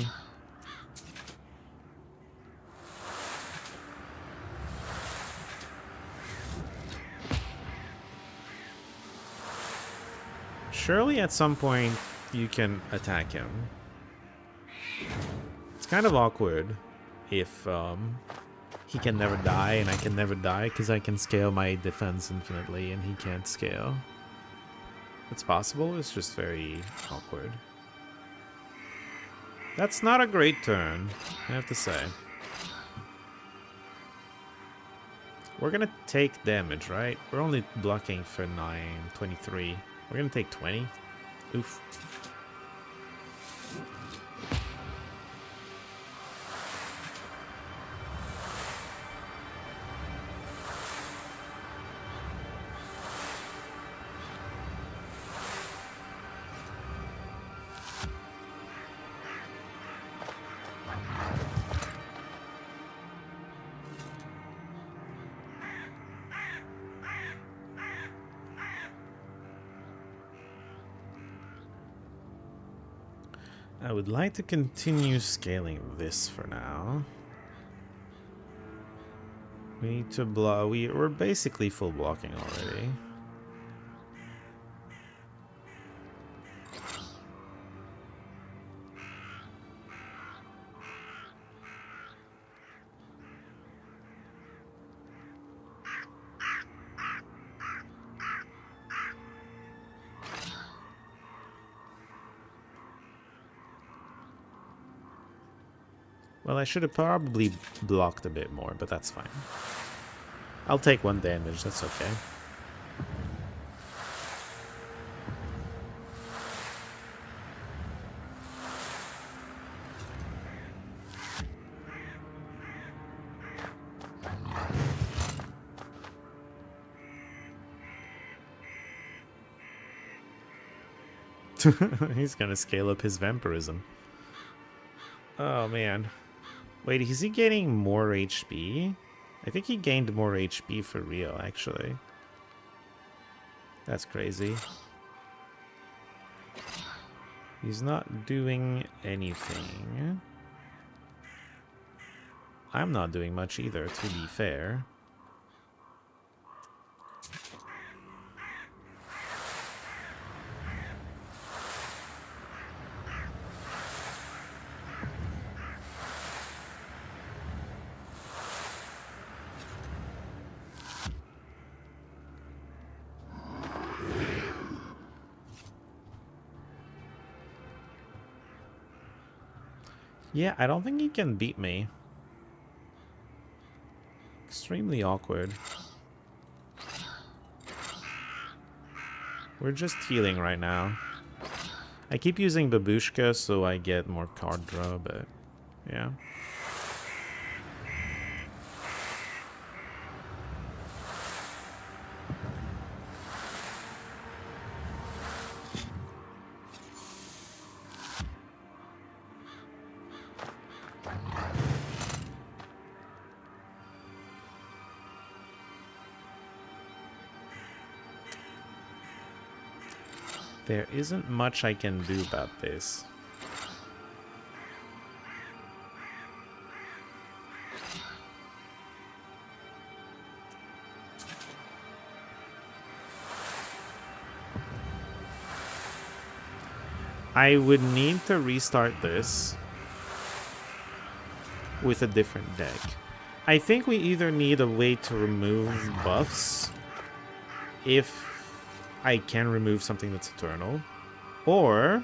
Surely at some point you can attack him. kind of awkward if he can never die and I can never die because I can scale my defense infinitely and he can't scale. It's possible, it's just very awkward. That's not a great turn, I have to say. We're gonna take damage, right? We're only blocking for 23. We're gonna take 20. Oof. I would like to continue scaling this for now. We need to block. We're basically full blocking already. Well, I should have probably blocked a bit more, but that's fine. I'll take 1 damage, that's okay. He's gonna scale up his vampirism. Oh man. Wait, is he gaining more HP? I think he gained more HP for real, actually. That's crazy. He's not doing anything. I'm not doing much either, to be fair. Yeah, I don't think he can beat me. Extremely awkward. We're just healing right now. I keep using Babushka so I get more card draw, but yeah. There isn't much I can do about this. I would need to restart this with a different deck. I think we either need a way to remove buffs if I can remove something that's eternal, or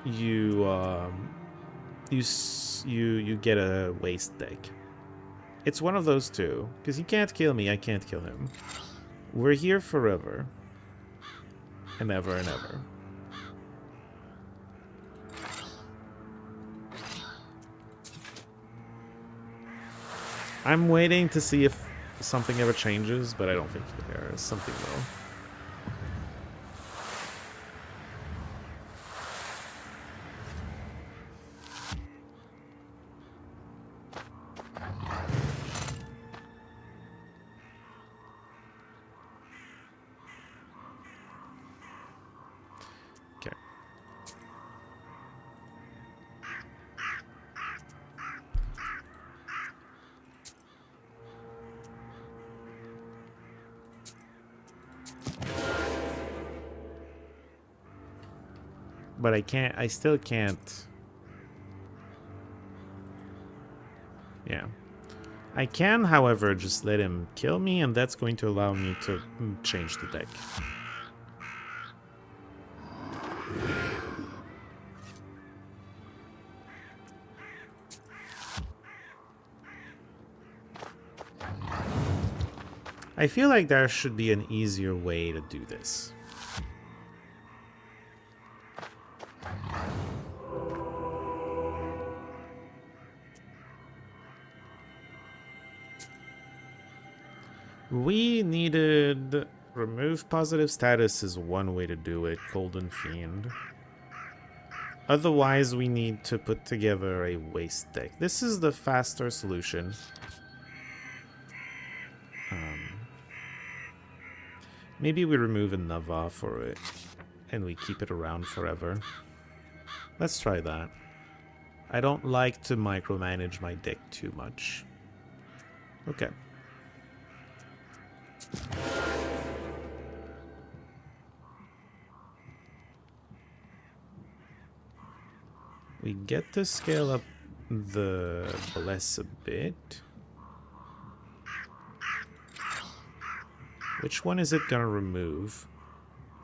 you get a waste deck. It's one of those two, because he can't kill me, I can't kill him. We're here forever and ever and ever. I'm waiting to see if something ever changes, but I don't think there is something will. Okay. But I still can't. Yeah. I can, however, just let him kill me, and that's going to allow me to change the deck. I feel like there should be an easier way to do this. We needed... Remove positive status is one way to do it, Golden Fiend. Otherwise, we need to put together a waste deck. This is the faster solution. Maybe we remove a Nava for it, and we keep it around forever. Let's try that. I don't like to micromanage my deck too much. Okay. We get to scale up the Bless a bit. Which one is it gonna remove?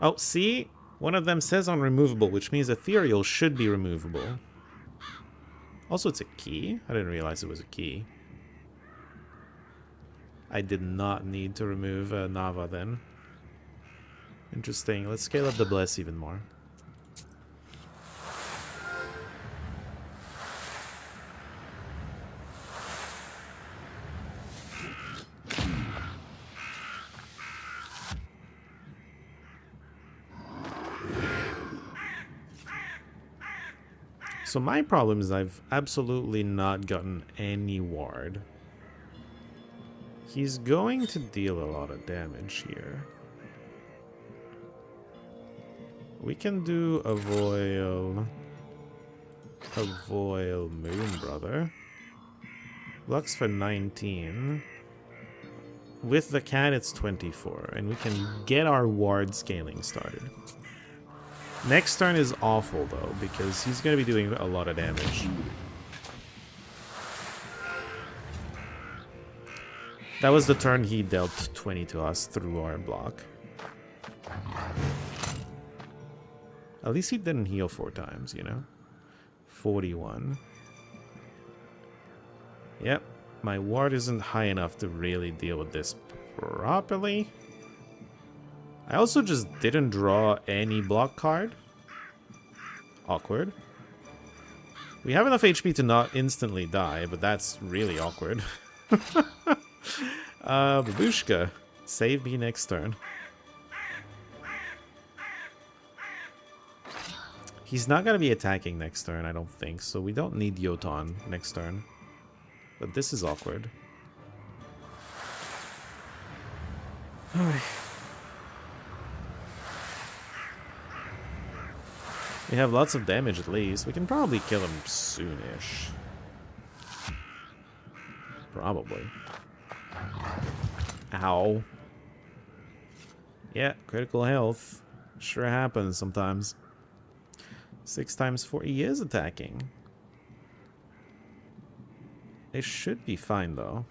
Oh, see? One of them says unremovable, which means Ethereal should be removable. Also, it's a key. I didn't realize it was a key. I did not need to remove Nava then. Interesting. Let's scale up the Bless even more. So my problem is I've absolutely not gotten any ward. He's going to deal a lot of damage here. We can do a Voil Moon Brother. Blocks for 19. With the cat it's 24, and we can get our ward scaling started. Next turn is awful, though, because he's going to be doing a lot of damage. That was the turn he dealt 20 to us through our block. At least he didn't heal 4 times, you know? 41. Yep, my ward isn't high enough to really deal with this properly. I also just didn't draw any block card. Awkward. We have enough HP to not instantly die, but that's really awkward. Babushka, save me next turn. He's not going to be attacking next turn, I don't think, so we don't need Yoton next turn. But this is awkward. We have lots of damage at least. We can probably kill him soonish. Probably. Ow. Yeah, critical health. Sure happens sometimes. 6 times 4. He is attacking. It should be fine though.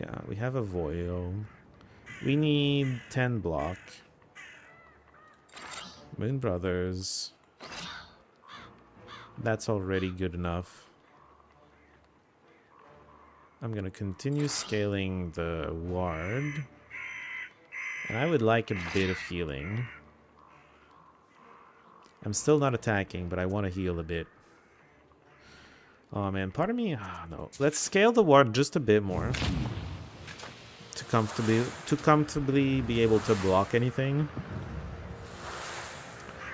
Yeah, we have a Voil. We need 10 block. Moon Brothers. That's already good enough. I'm gonna continue scaling the ward. And I would like a bit of healing. I'm still not attacking, but I want to heal a bit. Oh man, part of me... Oh, no. Let's scale the ward just a bit more. To comfortably be able to block anything.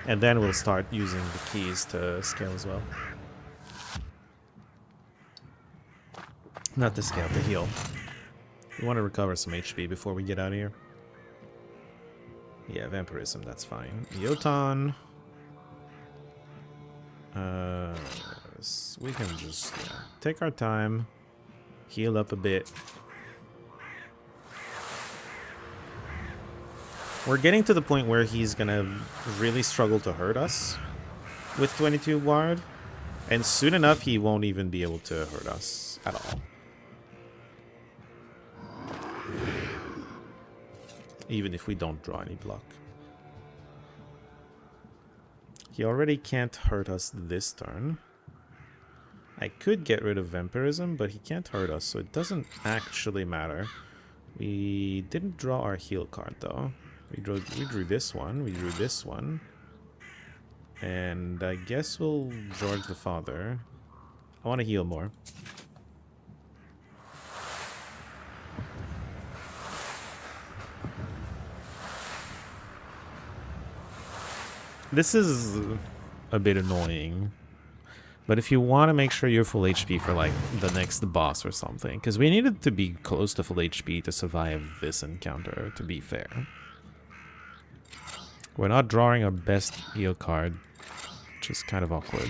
And then we'll start using the keys to scale as well. Not to scale, to heal. We want to recover some HP before we get out of here. Yeah, Vampirism, that's fine. Yoton. We can just take our time. Heal up a bit. We're getting to the point where he's gonna really struggle to hurt us with 22 ward, and soon enough he won't even be able to hurt us at all. Even if we don't draw any block. He already can't hurt us this turn. I could get rid of Vampirism, but he can't hurt us, so it doesn't actually matter. We didn't draw our heal card, though. We drew this one, we drew this one. And I guess we'll George the Father. I want to heal more. This is a bit annoying. But if you want to make sure you're full HP for like the next boss or something, because we needed to be close to full HP to survive this encounter, to be fair. We're not drawing our best heal card, which is kind of awkward.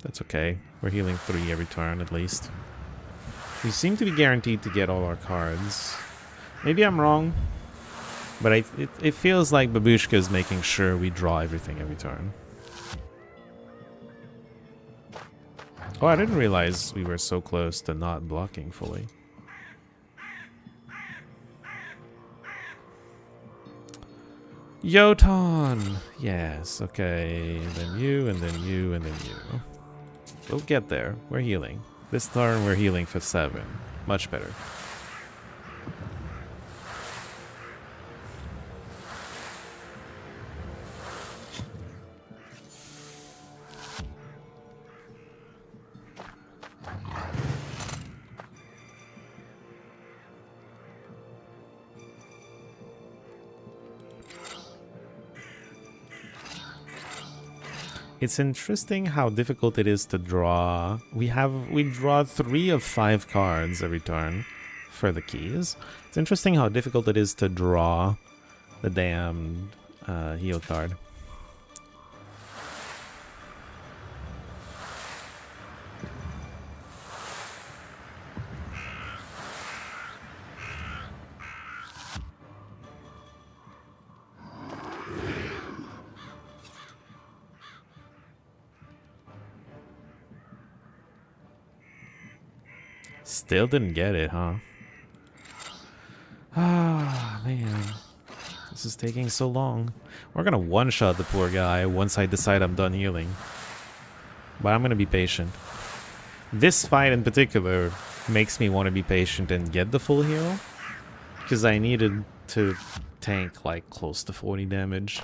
That's okay. We're healing 3 every turn at least. We seem to be guaranteed to get all our cards. Maybe I'm wrong. But it feels like Babushka is making sure we draw everything every turn. Oh, I didn't realize we were so close to not blocking fully. Yoton! Yes, okay. Then you, and then you, and then you. We'll get there. We're healing. This turn we're healing for 7. Much better. It's interesting how difficult it is to draw. We draw 3 of 5 cards every turn for the keys. It's interesting how difficult it is to draw the damned heal card. Still didn't get it, huh? Ah, man. This is taking so long. We're gonna one-shot the poor guy once I decide I'm done healing. But I'm gonna be patient. This fight in particular makes me want to be patient and get the full heal. Because I needed to tank like close to 40 damage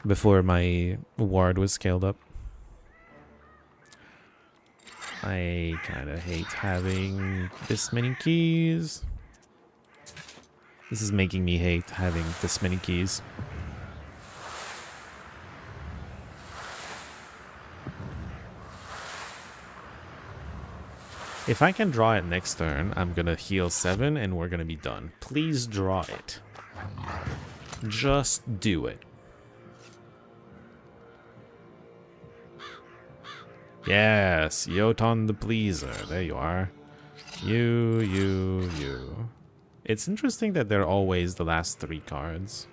before my ward was scaled up. I kind of hate having this many keys. This is making me hate having this many keys. If I can draw it next turn, I'm gonna heal 7 and we're gonna be done. Please draw it. Just do it. Yes, Yoton the Pleaser. There you are. You. It's interesting that they're always the last 3 cards.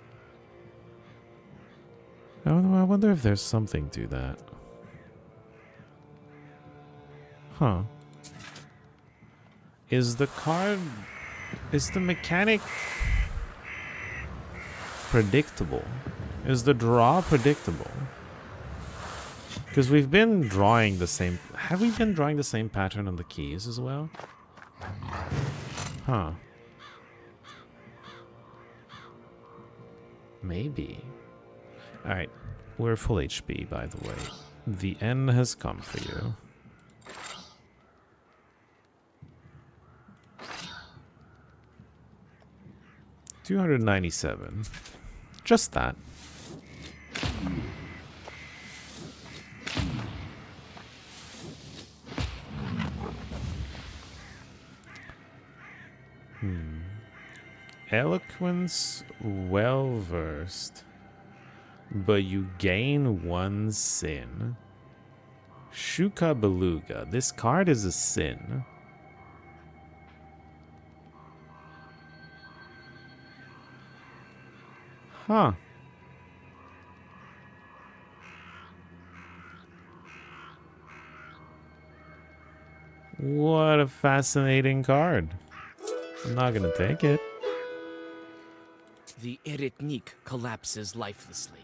I wonder if there's something to that. Huh. Is the mechanic predictable? Is the draw predictable? Because we've been drawing the same... Have we been drawing the same pattern on the keys as well? Huh. Maybe. Alright. We're full HP, by the way. The end has come for you. $297. Just that. Eloquence, well versed, but you gain 1 sin. Shuka Beluga. This card is a sin. Huh. What a fascinating card. I'm not gonna take it. The Eretnik collapses lifelessly.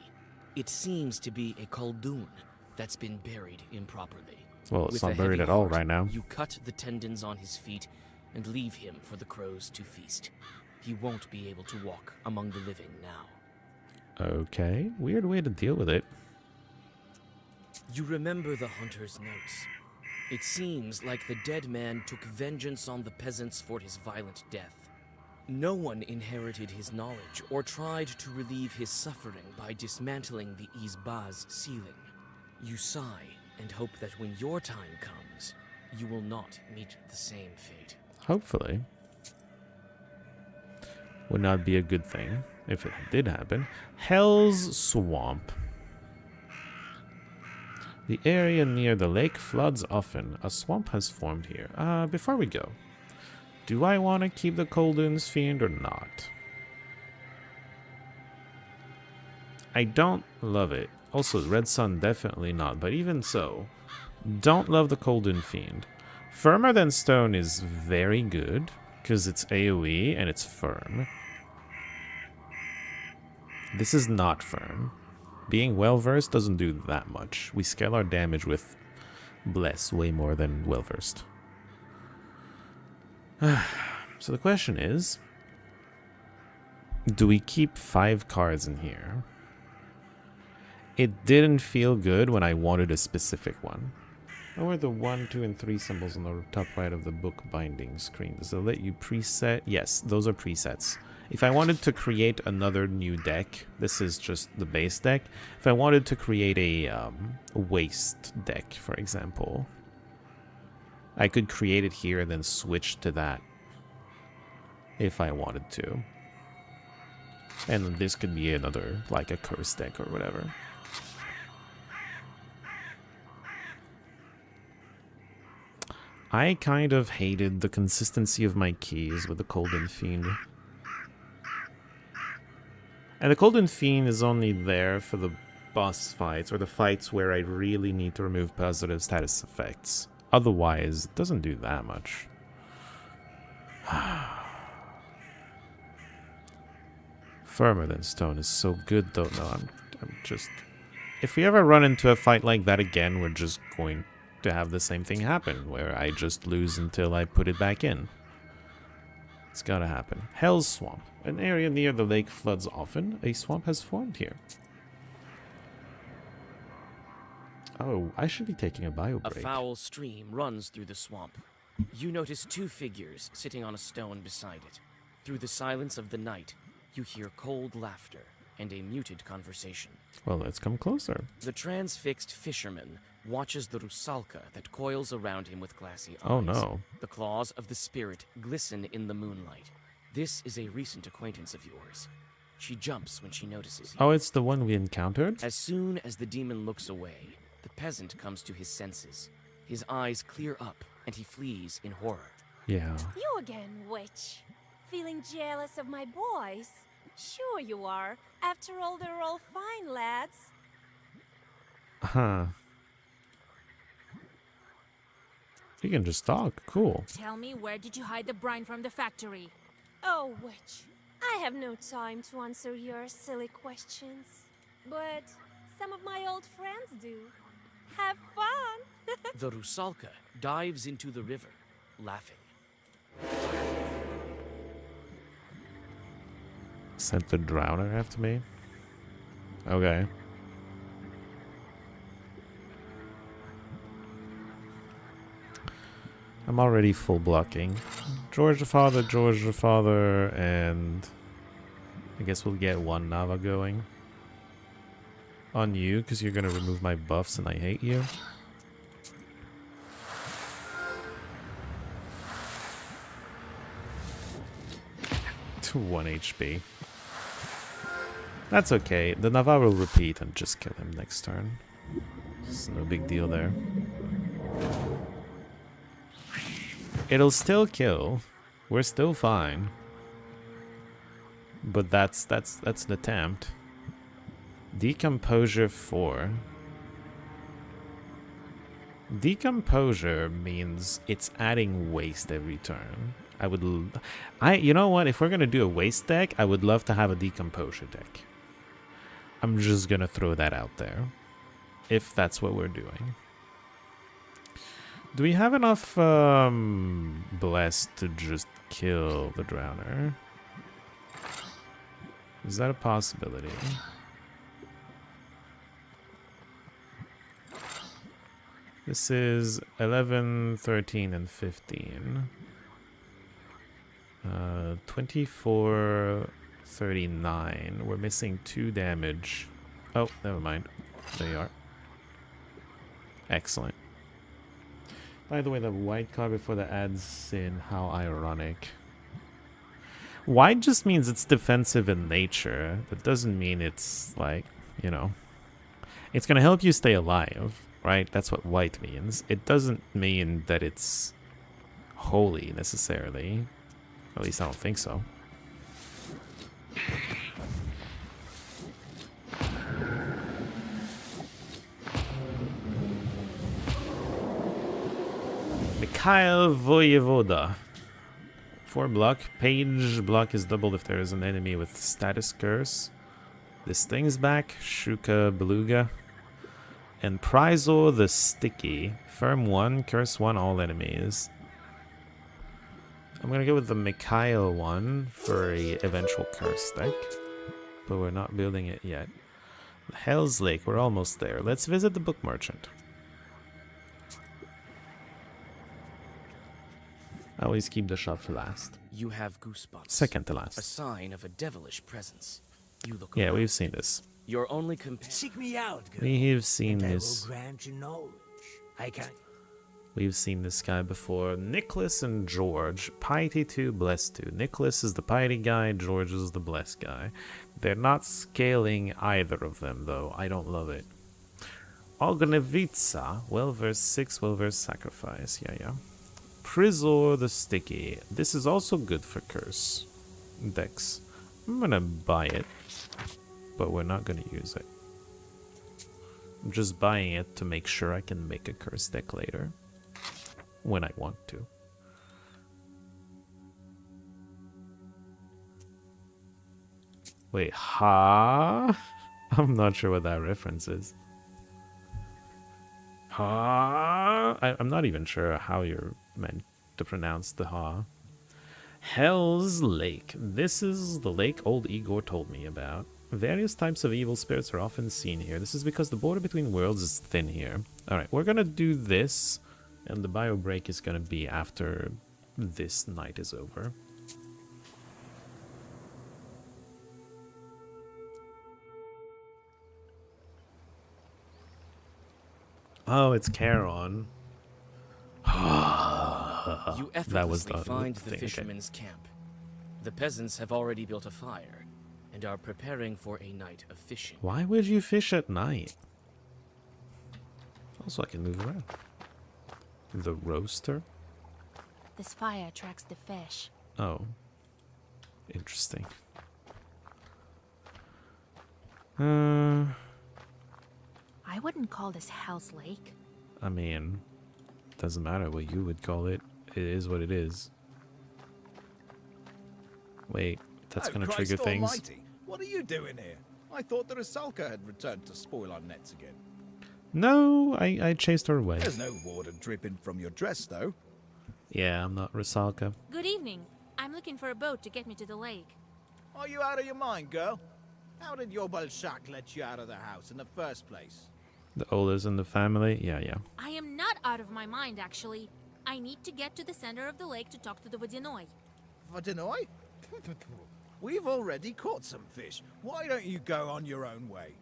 It seems to be a Khaldun that's been buried improperly. Well, it's With not a buried heavy at all heart, right now. You cut the tendons on his feet and leave him for the crows to feast. He won't be able to walk among the living now. Okay, weird way to deal with it. You remember the hunter's notes. It seems like the dead man took vengeance on the peasants for his violent death. No one inherited his knowledge or tried to relieve his suffering by dismantling the Izba's ceiling. You sigh and hope that when your time comes, you will not meet the same fate. Hopefully. Would not be a good thing if it did happen. Hell's Swamp. The area near the lake floods often. A swamp has formed here. Before we go, do I want to keep the Khaldun's Fiend or not? I don't love it. Also, Red Sun, definitely not. But even so, don't love the Khaldun Fiend. Firmer Than Stone is very good, because it's AoE and it's firm. This is not firm. Being well-versed doesn't do that much. We scale our damage with Bless way more than well-versed. So the question is, do we keep 5 cards in here? It didn't feel good when I wanted a specific one. What were the 1, 2, and 3 symbols on the top right of the book binding screen? Does it let you preset? Yes, those are presets. If I wanted to create another new deck, this is just the base deck. If I wanted to create a waste deck, for example, I could create it here and then switch to that if I wanted to. And this could be another, like a curse deck or whatever. I kind of hated the consistency of my keys with the Khaldun Fiend. And the Khaldun Fiend is only there for the boss fights or the fights where I really need to remove positive status effects. Otherwise, it doesn't do that much. Firmer Than Stone is so good though. No, I'm just... If we ever run into a fight like that again, we're just going to have the same thing happen, where I just lose until I put it back in. It's gotta happen. Hell's Swamp. An area near the lake floods often. A swamp has formed here. Oh, I should be taking a bio break. A foul stream runs through the swamp. You notice 2 figures sitting on a stone beside it. Through the silence of the night, you hear cold laughter and a muted conversation. Well, let's come closer. The transfixed fisherman watches the rusalka that coils around him with glassy eyes. Oh no. The claws of the spirit glisten in the moonlight. This is a recent acquaintance of yours. She jumps when she notices you. Oh, it's the one we encountered? As soon as the demon looks away, the peasant comes to his senses. His eyes clear up, and he flees in horror. Yeah. You again, witch. Feeling jealous of my boys? Sure you are. After all, they're all fine lads. Huh. You can just talk. Cool. Tell me, where did you hide the brine from the factory? Oh, witch. I have no time to answer your silly questions. But some of my old friends do. Have fun! The rusalka dives into the river, laughing. Sent the drowner after me? Okay. I'm already full blocking. George the Father, and I guess we'll get 1 Nava going. On you, because you're gonna remove my buffs and I hate you. To 1 HP. That's okay. The Nava will repeat and just kill him next turn. It's no big deal there. It'll still kill. We're still fine. but that's an attempt. Decomposure 4. Decomposure means it's adding waste every turn. You know what? If we're gonna do a waste deck, I would love to have a decomposure deck. I'm just gonna throw that out there, if that's what we're doing. Do we have enough bless to just kill the Drowner? Is that a possibility? This is 11, 13, and 15. 24, 39. We're missing 2 damage. Oh, never mind. There you are. Excellent. By the way, the white card before the adds in, how ironic. White just means it's defensive in nature. That doesn't mean it's like, you know, it's gonna help you stay alive, right? That's what white means. It doesn't mean that it's holy necessarily. At least I don't think so. Mikhail Voyevoda. 4 block. Page block is doubled if there is an enemy with status curse. This thing's back. Shuka Beluga. And Pryzor the Sticky. Firm 1, curse 1, all enemies. I'm gonna go with the Mikhail one for a eventual curse deck. But we're not building it yet. Hell's Lake, we're almost there. Let's visit the Book Merchant. I always keep the shot for last. You have goosebumps. Second to last. A sign of a devilish presence. You look Yeah, around. we've seen this. Your only companion. Seek me out, girl. We've seen and this. I will grant you knowledge. I can. We've seen this guy before. Nicholas and George. Piety 2, Bless 2. Nicholas is the Piety guy, George is the Bless guy. They're not scaling either of them, though. I don't love it. Ognevitsa. Well-versed 6, well-versed Sacrifice. Yeah. Pryzor the Sticky. This is also good for curse decks. I'm gonna buy it, but we're not gonna use it. I'm just buying it to make sure I can make a curse deck later. When I want to. Wait, ha? I'm not sure what that reference is. Ha? I'm not even sure how you're meant to pronounce the ha. Hell's Lake. This is the lake old Igor told me about. Various types of evil spirits are often seen here. This is because the border between worlds is thin here. Alright, we're gonna do this. And the bio break is gonna be after this night is over. Oh, it's Charon. You effortlessly find the fisherman's camp. The peasants have already built a fire and are preparing for a night of fishing. Why would you fish at night? Also, I can move around. The roaster? This fire attracts the fish. Oh. Interesting. I wouldn't call this Hell's Lake. I mean, doesn't matter what you would call it. It is what it is. Wait, that's gonna trigger Christ things. Almighty. What are you doing here? I thought the Rusalka had returned to spoil our nets again. No, I chased her away. There's no water dripping from your dress, though. Yeah, I'm not Rusalka. Good evening. I'm looking for a boat to get me to the lake. Are you out of your mind, girl? How did your Balshak let you out of the house in the first place? The oldest in the family? Yeah. I am not out of my mind, actually. I need to get to the center of the lake to talk to the Vodyanoi. Vodyanoi? We've already caught some fish. Why don't you go on your own way?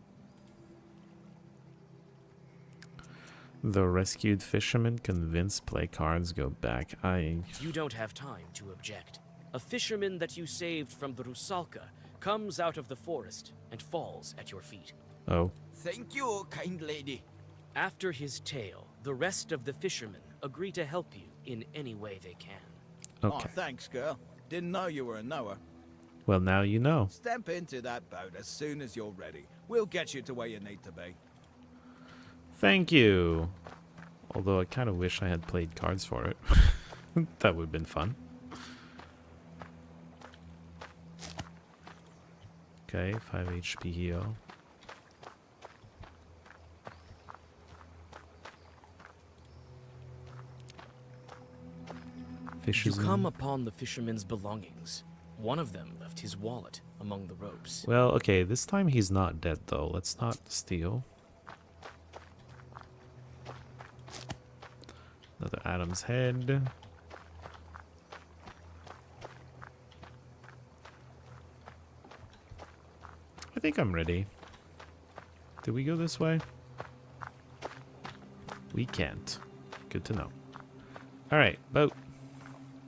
The rescued fisherman convinced play cards go back. You don't have time to object. A fisherman that you saved from the Rusalka comes out of the forest and falls at your feet. Oh. Thank you, kind lady. After his tale, the rest of the fishermen agree to help you in any way they can. Okay. Oh, thanks, girl. Didn't know you were a knower. Well, now you know. Step into that boat as soon as you're ready. We'll get you to where you need to be. Thank you. Although I kind of wish I had played cards for it. That would have been fun. Okay, 5 HP heal. You Fisherman. come upon the fisherman's belongings. One of them left his wallet among the ropes. Well, okay, this time he's not dead though. Let's not steal. Another Adam's head. I think I'm ready. Did we go this way? We can't. Good to know. Alright, boat.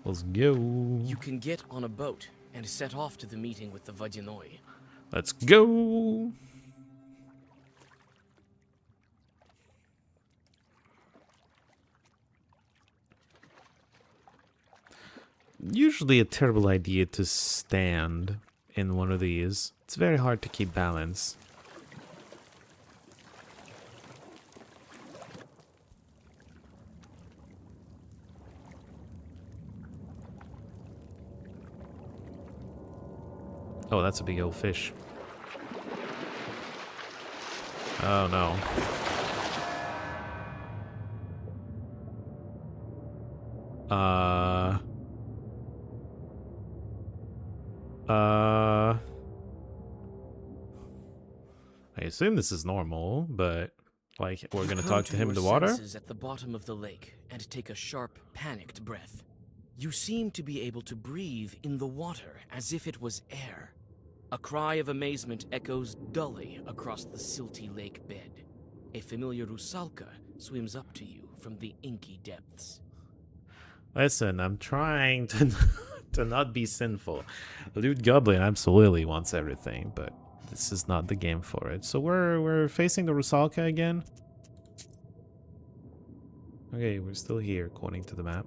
Let's go. You can get on a boat and set off to the meeting with the Vodyanoi. Let's go. Usually a terrible idea to stand in one of these. It's very hard to keep balance. Oh, that's a big old fish. Oh no. I assume this is normal, but like we're gonna talk to him in the water? At the bottom of the lake and take a sharp, panicked breath. You seem to be able to breathe in the water as if it was air. A cry of amazement echoes dully across the silty lake bed. A familiar rusalka swims up to you from the inky depths. Listen, I'm trying to to not be sinful. Loot Goblin absolutely wants everything, but this is not the game for it. So we're facing the rusalka again. Okay, we're still here according to the map.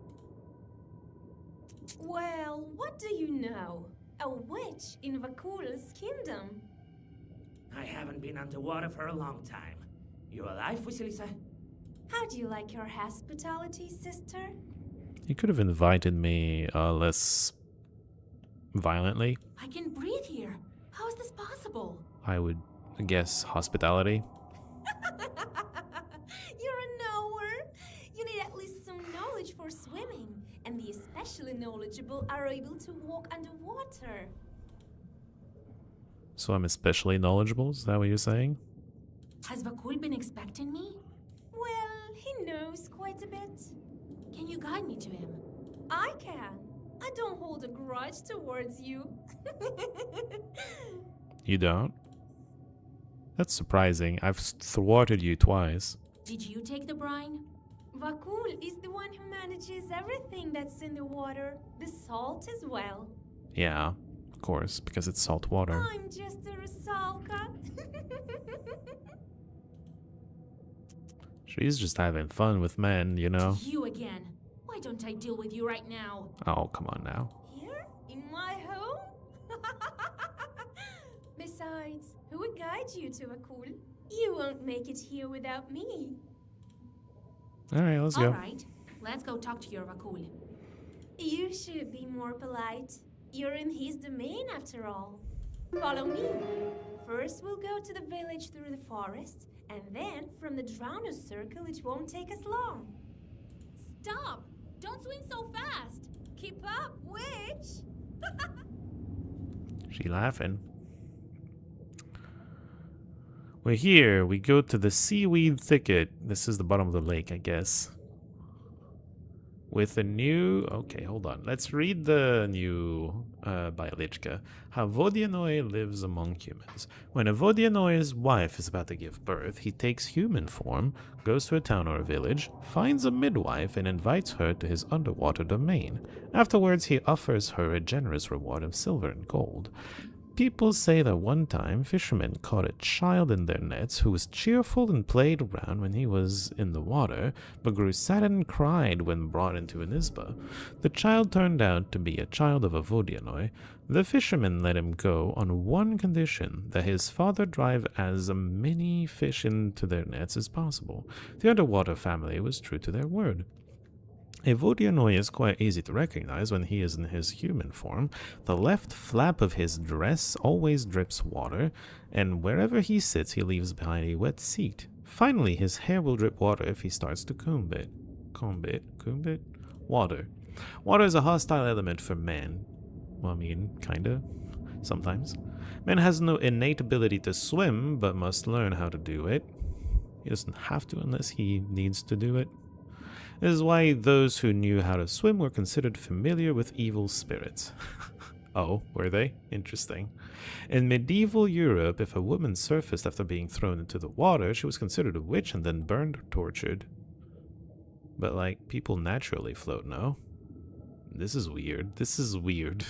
Well, what do you know? A witch in Vakul's kingdom. I haven't been underwater for a long time. You alive, Vasilisa? How do you like your hospitality, sister? You could have invited me less violently. I can breathe here. How is this possible? I would guess hospitality. You're a knower. You need at least some knowledge for swimming, and the especially knowledgeable are able to walk underwater. So I'm especially knowledgeable? Is that what you're saying? Has Vakul been expecting me? Well, he knows quite a bit. Can you guide me to him? I can. I don't hold a grudge towards you. You don't? That's surprising. I've thwarted you twice. Did you take the brine? Vakul is the one who manages everything that's in the water, the salt as well. Yeah, of course, because it's salt water. I'm just a rusalka. She's just having fun with men, you know? You again. Why don't I deal with you right now? Oh, come on now. Here? In my home? Besides, who would guide you to Vakul? You won't make it here without me. Alright, let's go. Alright, let's go talk to your Vakul. You should be more polite. You're in his domain after all. Follow me. First, we'll go to the village through the forest, and then from the Drowners Circle it won't take us long. Stop! Don't swim so fast! Keep up, witch! She laughing. We're here. We go to the seaweed thicket. This is the bottom of the lake, I guess. With a new... Okay, hold on. Let's read the new by Lichka. How Vodyanoi lives among humans. When a Vodyanoi's wife is about to give birth, he takes human form, goes to a town or a village, finds a midwife, and invites her to his underwater domain. Afterwards, he offers her a generous reward of silver and gold. People say that one time fishermen caught a child in their nets who was cheerful and played around when he was in the water, but grew sad and cried when brought into an isba. The child turned out to be a child of a Vodianoi. The fishermen let him go on one condition, that his father drive as many fish into their nets as possible. The underwater family was true to their word. A Vodianoi is quite easy to recognize when he is in his human form. The left flap of his dress always drips water, and wherever he sits he leaves behind a wet seat. Finally, his hair will drip water if he starts to comb it. Comb it? Water. Water is a hostile element for man. Well, I mean, kinda. Sometimes. Man has no innate ability to swim, but must learn how to do it. He doesn't have to unless he needs to do it. This is why those who knew how to swim were considered familiar with evil spirits. Oh, were they? Interesting. In medieval Europe, if a woman surfaced after being thrown into the water, she was considered a witch and then burned or tortured. But, like, people naturally float, no? This is weird. This is weird.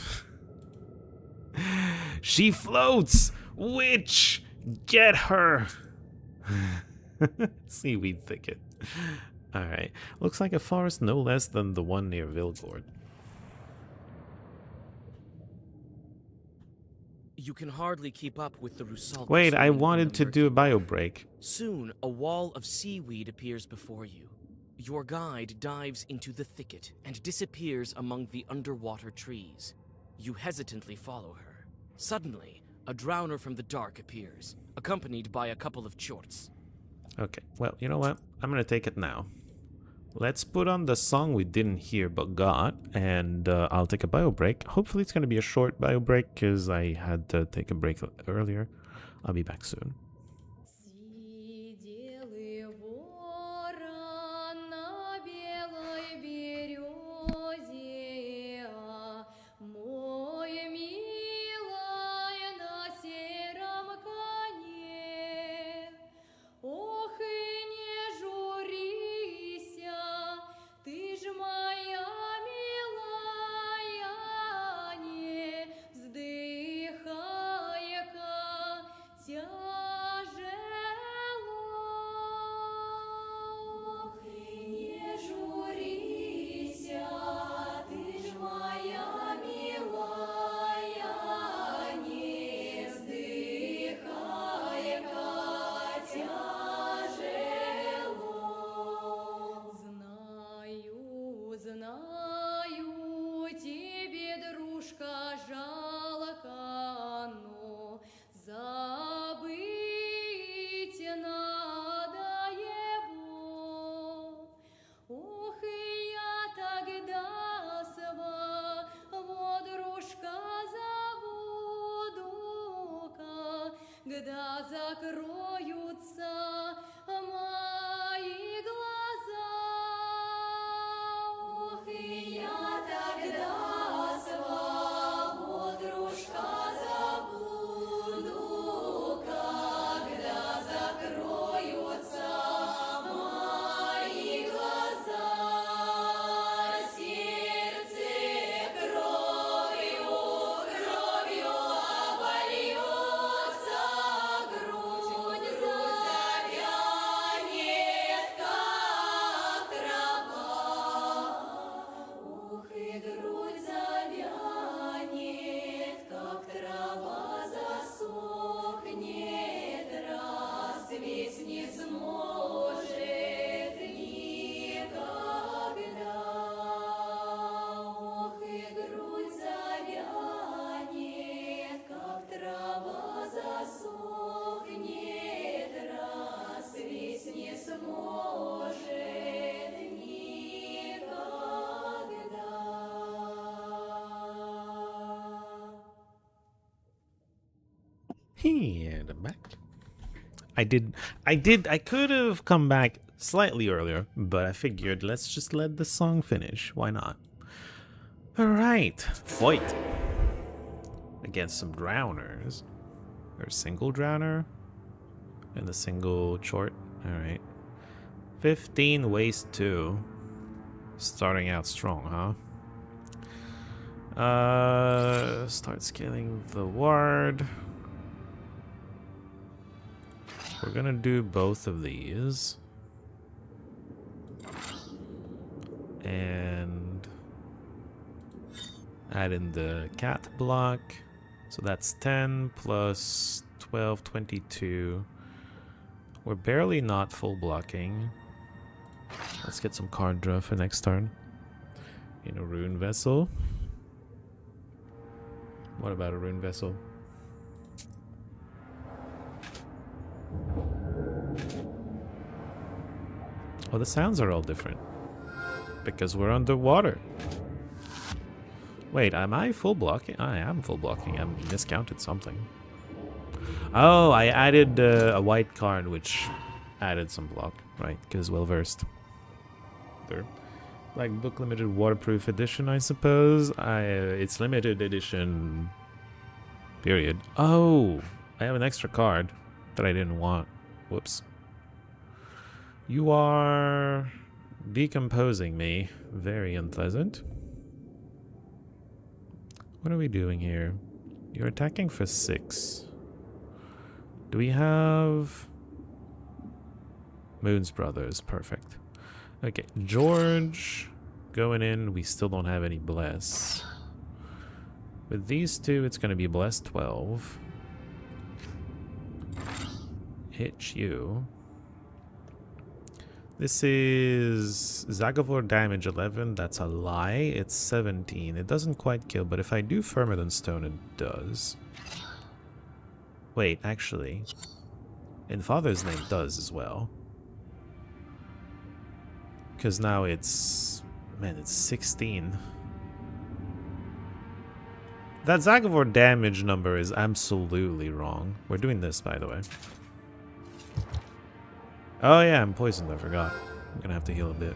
She floats! Witch! Get her! Seaweed thicket. Alright. Looks like a forest no less than the one near Vilgord. You can hardly keep up with the Rusalka. Wait, I swimming in wanted the to do a murky bio water. break. Soon, a wall of seaweed appears before you. Your guide dives into the thicket and disappears among the underwater trees. You hesitantly follow her. Suddenly, a drowner from the dark appears, accompanied by a couple of chorts. Okay, well, you know what? I'm gonna take it now. Let's put on the song we didn't hear but got, and I'll take a bio break. Hopefully it's gonna be a short bio break, because I had to take a break earlier. I'll be back soon. Когда закроются мои глаза, ох, и я тогда своего дружка забуду, когда закроются мои глаза, сердце кровью обольется. And I'm back. I could have come back slightly earlier, but I figured let's just let the song finish. Why not? Alright, fight against some drowners. There's a single drowner and a single chort. Alright. 15 waste 2. Starting out strong, huh? Start scaling the ward. We're gonna do both of these. And add in the cat block. So that's 10 plus 12, 22. We're barely not full blocking. Let's get some card draw for next turn. In a rune vessel. What about a rune vessel? Oh, the sounds are all different. Because we're underwater. Wait, am I full blocking? I am full blocking. I miscounted something. Oh, I added a white card, which added some block. Right, because well versed. There. Like book limited waterproof edition, I suppose. It's limited edition. Period. Oh, I have an extra card that I didn't want. Whoops. You are decomposing me. Very unpleasant. What are we doing here? You're attacking for 6. Do we have Moon's Brothers? Perfect. Okay, George going in. We still don't have any bless. With these two, it's going to be bless 12. Hit you. This is Zagavor damage 11. That's a lie. It's 17. It doesn't quite kill, but if I do Firmidon Stone, it does. Wait, actually, in Father's Name does as well. Because now it's... Man, it's 16. That Zagavor damage number is absolutely wrong. We're doing this, by the way. Oh yeah, I'm poisoned, I forgot. I'm gonna have to heal a bit.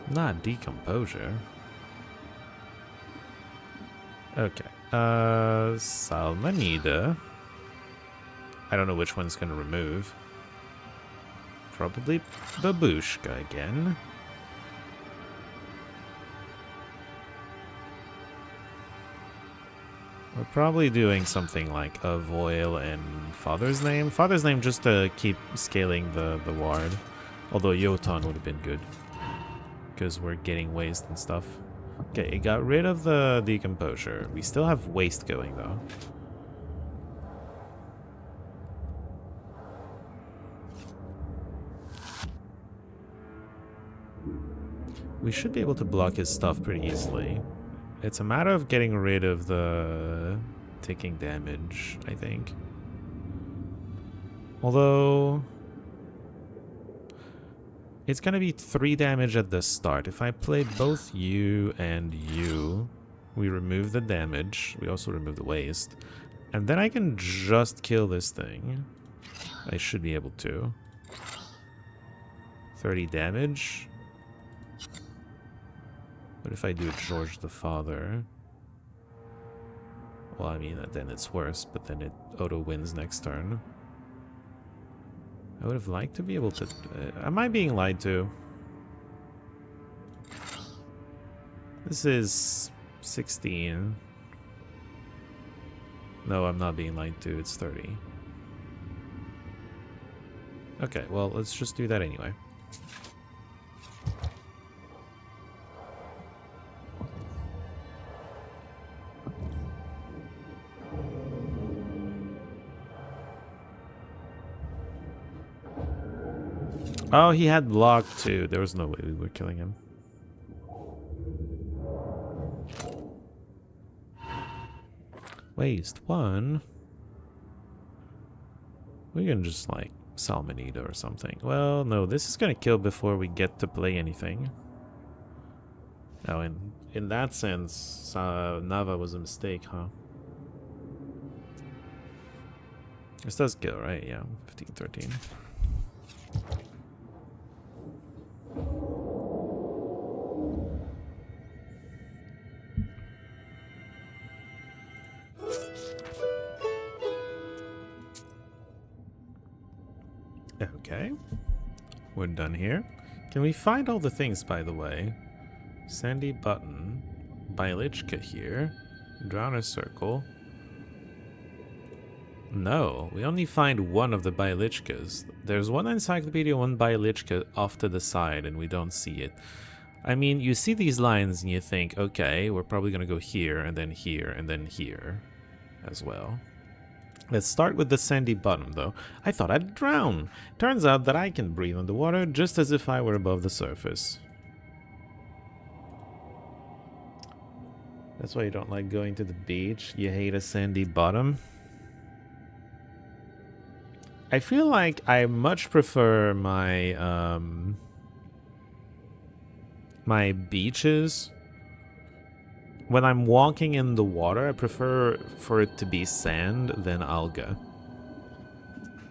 Not decomposure. Okay. Salmonida. I don't know which one's gonna remove. Probably Babushka again. We're probably doing something like Avoil and Father's Name. Father's Name just to keep scaling the ward. Although Yotan would have been good. Because we're getting waste and stuff. Okay, it got rid of the decomposure. We still have waste going though. We should be able to block his stuff pretty easily. It's a matter of getting rid of the taking damage, I think. Although... it's gonna be 3 damage at the start. If I play both you and you, we remove the damage. We also remove the waste. And then I can just kill this thing. I should be able to. 30 damage. But if I do George the Father... well, I mean, then it's worse, but then it auto wins next turn. I would have liked to be able to... am I being lied to? This is 16. No, I'm not being lied to. It's 30. Okay, well, let's just do that anyway. Oh, he had block too. There was no way we were killing him. Waste 1. We can just like Salmonida or something. Well, no, this is gonna kill before we get to play anything. Oh, in that sense, Nava was a mistake, huh? This does kill, right? Yeah, 15, 13. Okay. We're done here. Can we find all the things, by the way? Sandy Button. Bylichka here. Drowner Circle. No, we only find one of the Bylichkas. There's one encyclopedia, one Bylichka off to the side, and we don't see it. I mean, you see these lines and you think, okay, we're probably gonna go here, and then here, and then here as well. Let's start with the sandy bottom, though. I thought I'd drown. Turns out that I can breathe underwater just as if I were above the surface. That's why you don't like going to the beach. You hate a sandy bottom. I feel like I much prefer my my beaches. When I'm walking in the water, I prefer for it to be sand than alga.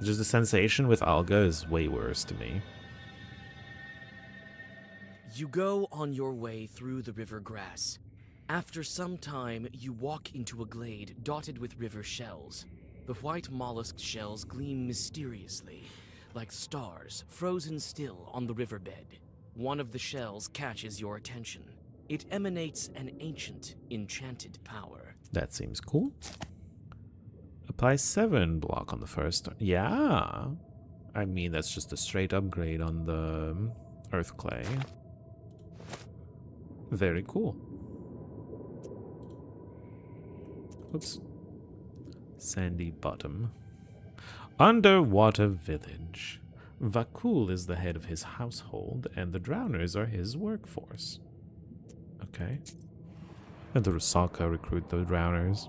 Just the sensation with alga is way worse to me. You go on your way through the river grass. After some time, you walk into a glade dotted with river shells. The white mollusk shells gleam mysteriously, like stars frozen still on the riverbed. One of the shells catches your attention. It emanates an ancient, enchanted power. That seems cool. Apply 7 block on the first. Yeah. I mean, that's just a straight upgrade on the earth clay. Very cool. Oops. Sandy bottom. Underwater village. Vakul is the head of his household, and the drowners are his workforce. Okay. And the Rusalka recruit the drowners.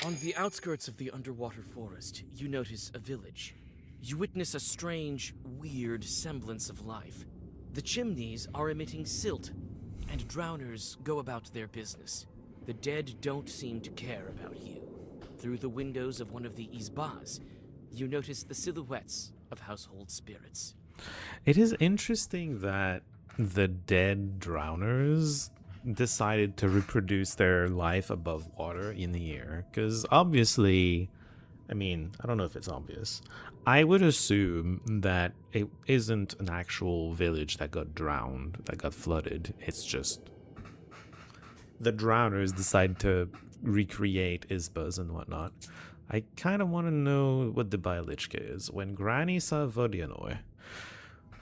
On the outskirts of the underwater forest, you notice a village. You witness a strange, weird semblance of life. The chimneys are emitting silt, and drowners go about their business. The dead don't seem to care about you. Through the windows of one of the izbas, you notice the silhouettes of household spirits. It is interesting that the dead drowners decided to reproduce their life above water in the air. Because obviously, I mean, I don't know if it's obvious. I would assume that it isn't an actual village that got drowned, that got flooded. It's just the drowners decide to recreate izbas and whatnot. I kind of want to know what the Bylichka is. When Granny saw Vodyanoi.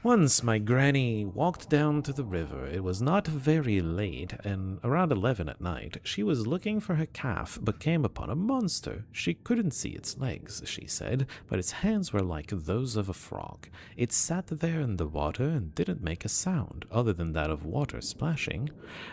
Once my granny walked down to the river. It was not very late, and around 11 at night, she was looking for her calf, but came upon a monster. She couldn't see its legs, she said, but its hands were like those of a frog. It sat there in the water and didn't make a sound, other than that of water splashing.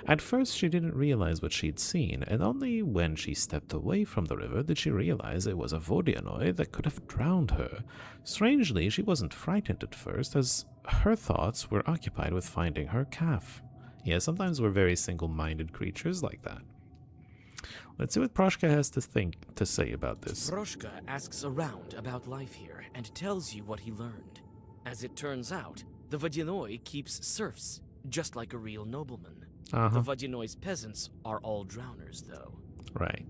At first she didn't realize what she'd seen, and only when she stepped away from the river did she realize it was a Vodyanoi that could have drowned her. Strangely, she wasn't frightened at first, as her thoughts were occupied with finding her calf. Yeah, sometimes we're very single-minded creatures like that. Let's see what Proshka has to say about this. Proshka asks around about life here and tells you what he learned. As it turns out, the Vodyanoi keeps serfs, just like a real nobleman. The Vodyanoi's peasants are all drowners, though. Right.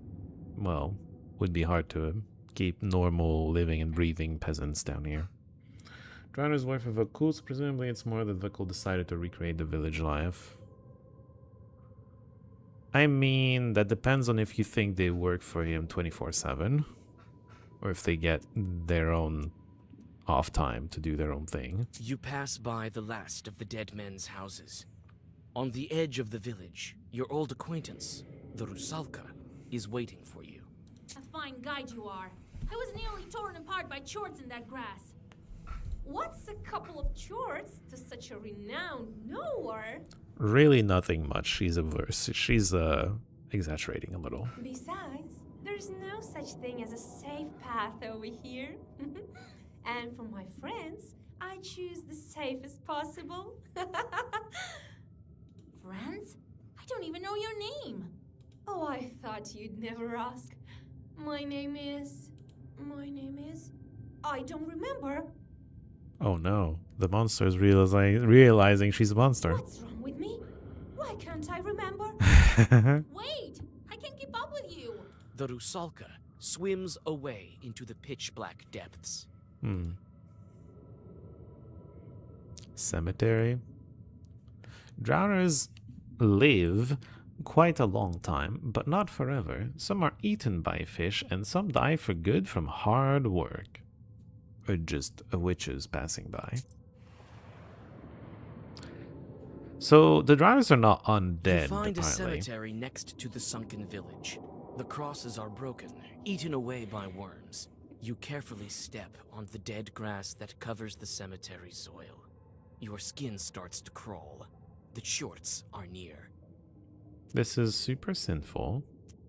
Well, would be hard to keep normal living and breathing peasants down here. Drowners work for Vakul, so presumably it's more that Vakul decided to recreate the village life. I mean, that depends on if you think they work for him 24/7, or if they get their own off time to do their own thing. You pass by the last of the dead men's houses. On the edge of the village, your old acquaintance, the Rusalka, is waiting for you. A fine guide you are. I was nearly torn apart by chords in that grass. What's a couple of chords to such a renowned knower? Really nothing much. She's exaggerating a little. Besides, there's no such thing as a safe path over here. And for my friends, I choose the safest possible. Friends? I don't even know your name. Oh, I thought you'd never ask. My name is... I don't remember. Oh no, the monster is realizing she's a monster. What's wrong with me? Why can't I remember? Wait! I can't keep up with you! The Rusalka swims away into the pitch-black depths. Cemetery. Drowners live quite a long time, but not forever. Some are eaten by fish, and some die for good from hard work. Or just witches passing by. So the drowners are not undead, You find a apparently. cemetery next to the sunken village. The crosses are broken, eaten away by worms. You carefully step on the dead grass that covers the cemetery soil. Your skin starts to crawl. The shorts are near. This is super sinful.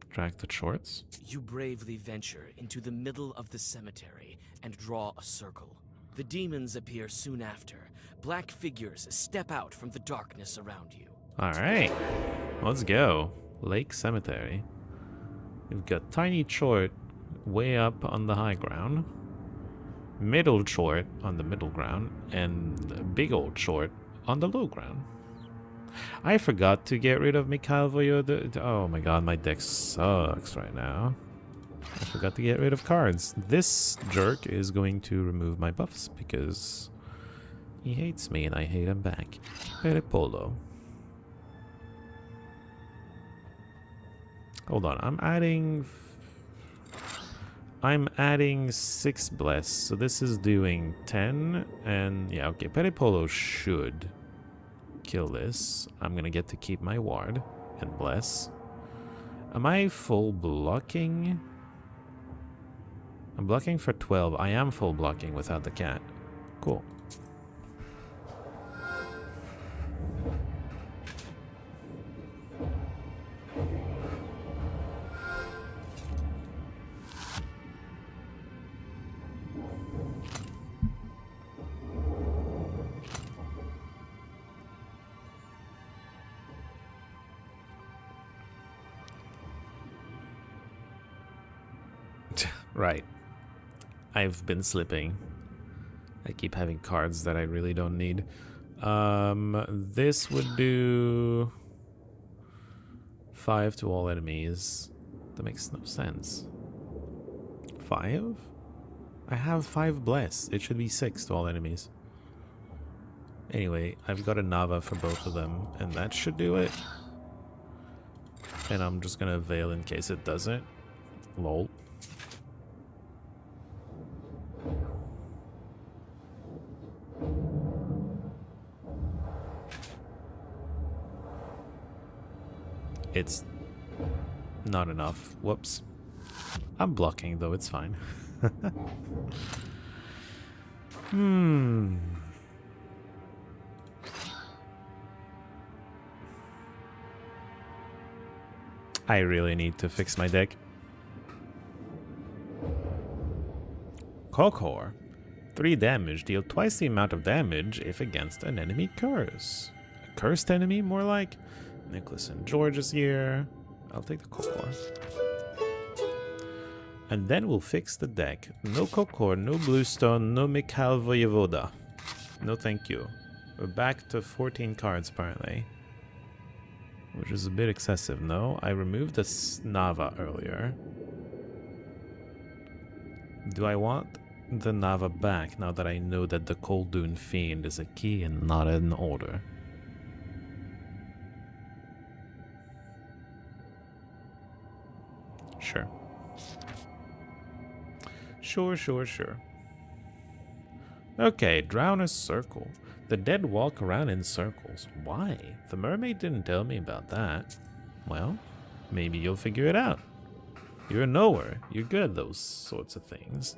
Drag the shorts. You bravely venture into the middle of the cemetery and draw a circle. The demons appear soon after. Black figures step out from the darkness around you. Alright, let's go. Lake Cemetery. We've got Tiny Chort way up on the high ground, Middle Chort on the middle ground, and Big Old Chort on the low ground. I forgot to get rid of Mikhail Voyoda. Oh my god, my deck sucks right now. I forgot to get rid of cards. This jerk is going to remove my buffs because he hates me and I hate him back. Peripolo. Hold on, I'm adding 6 bless, so this is doing 10, and yeah, okay, Peripolo should kill this. I'm gonna get to keep my ward and bless. Am I full blocking? I'm blocking for 12. I am full blocking without the cat. Cool. Right. I've been slipping. I keep having cards that I really don't need. This would do 5 to all enemies. That makes no sense. 5? I have 5 bless. It should be 6 to all enemies. Anyway, I've got a Nava for both of them, and that should do it. And I'm just gonna veil in case it doesn't. Lol. It's not enough. Whoops. I'm blocking though, it's fine. I really need to fix my deck. Kokor. 3 damage. Deal twice the amount of damage if against an enemy curse. A cursed enemy, more like? Nicholas and George is here. I'll take the Kokor. And then we'll fix the deck. No Kokor, no Bluestone, no Mikhail Voyevoda. No thank you. We're back to 14 cards apparently. Which is a bit excessive, no? I removed the Nava earlier. Do I want the Nava back now that I know that the Koldun Fiend is a key and not an order? Sure. Sure. Okay, Drowner's Circle. The dead walk around in circles. Why? The mermaid didn't tell me about that. Well, maybe you'll figure it out. You're a knower. You're good at those sorts of things.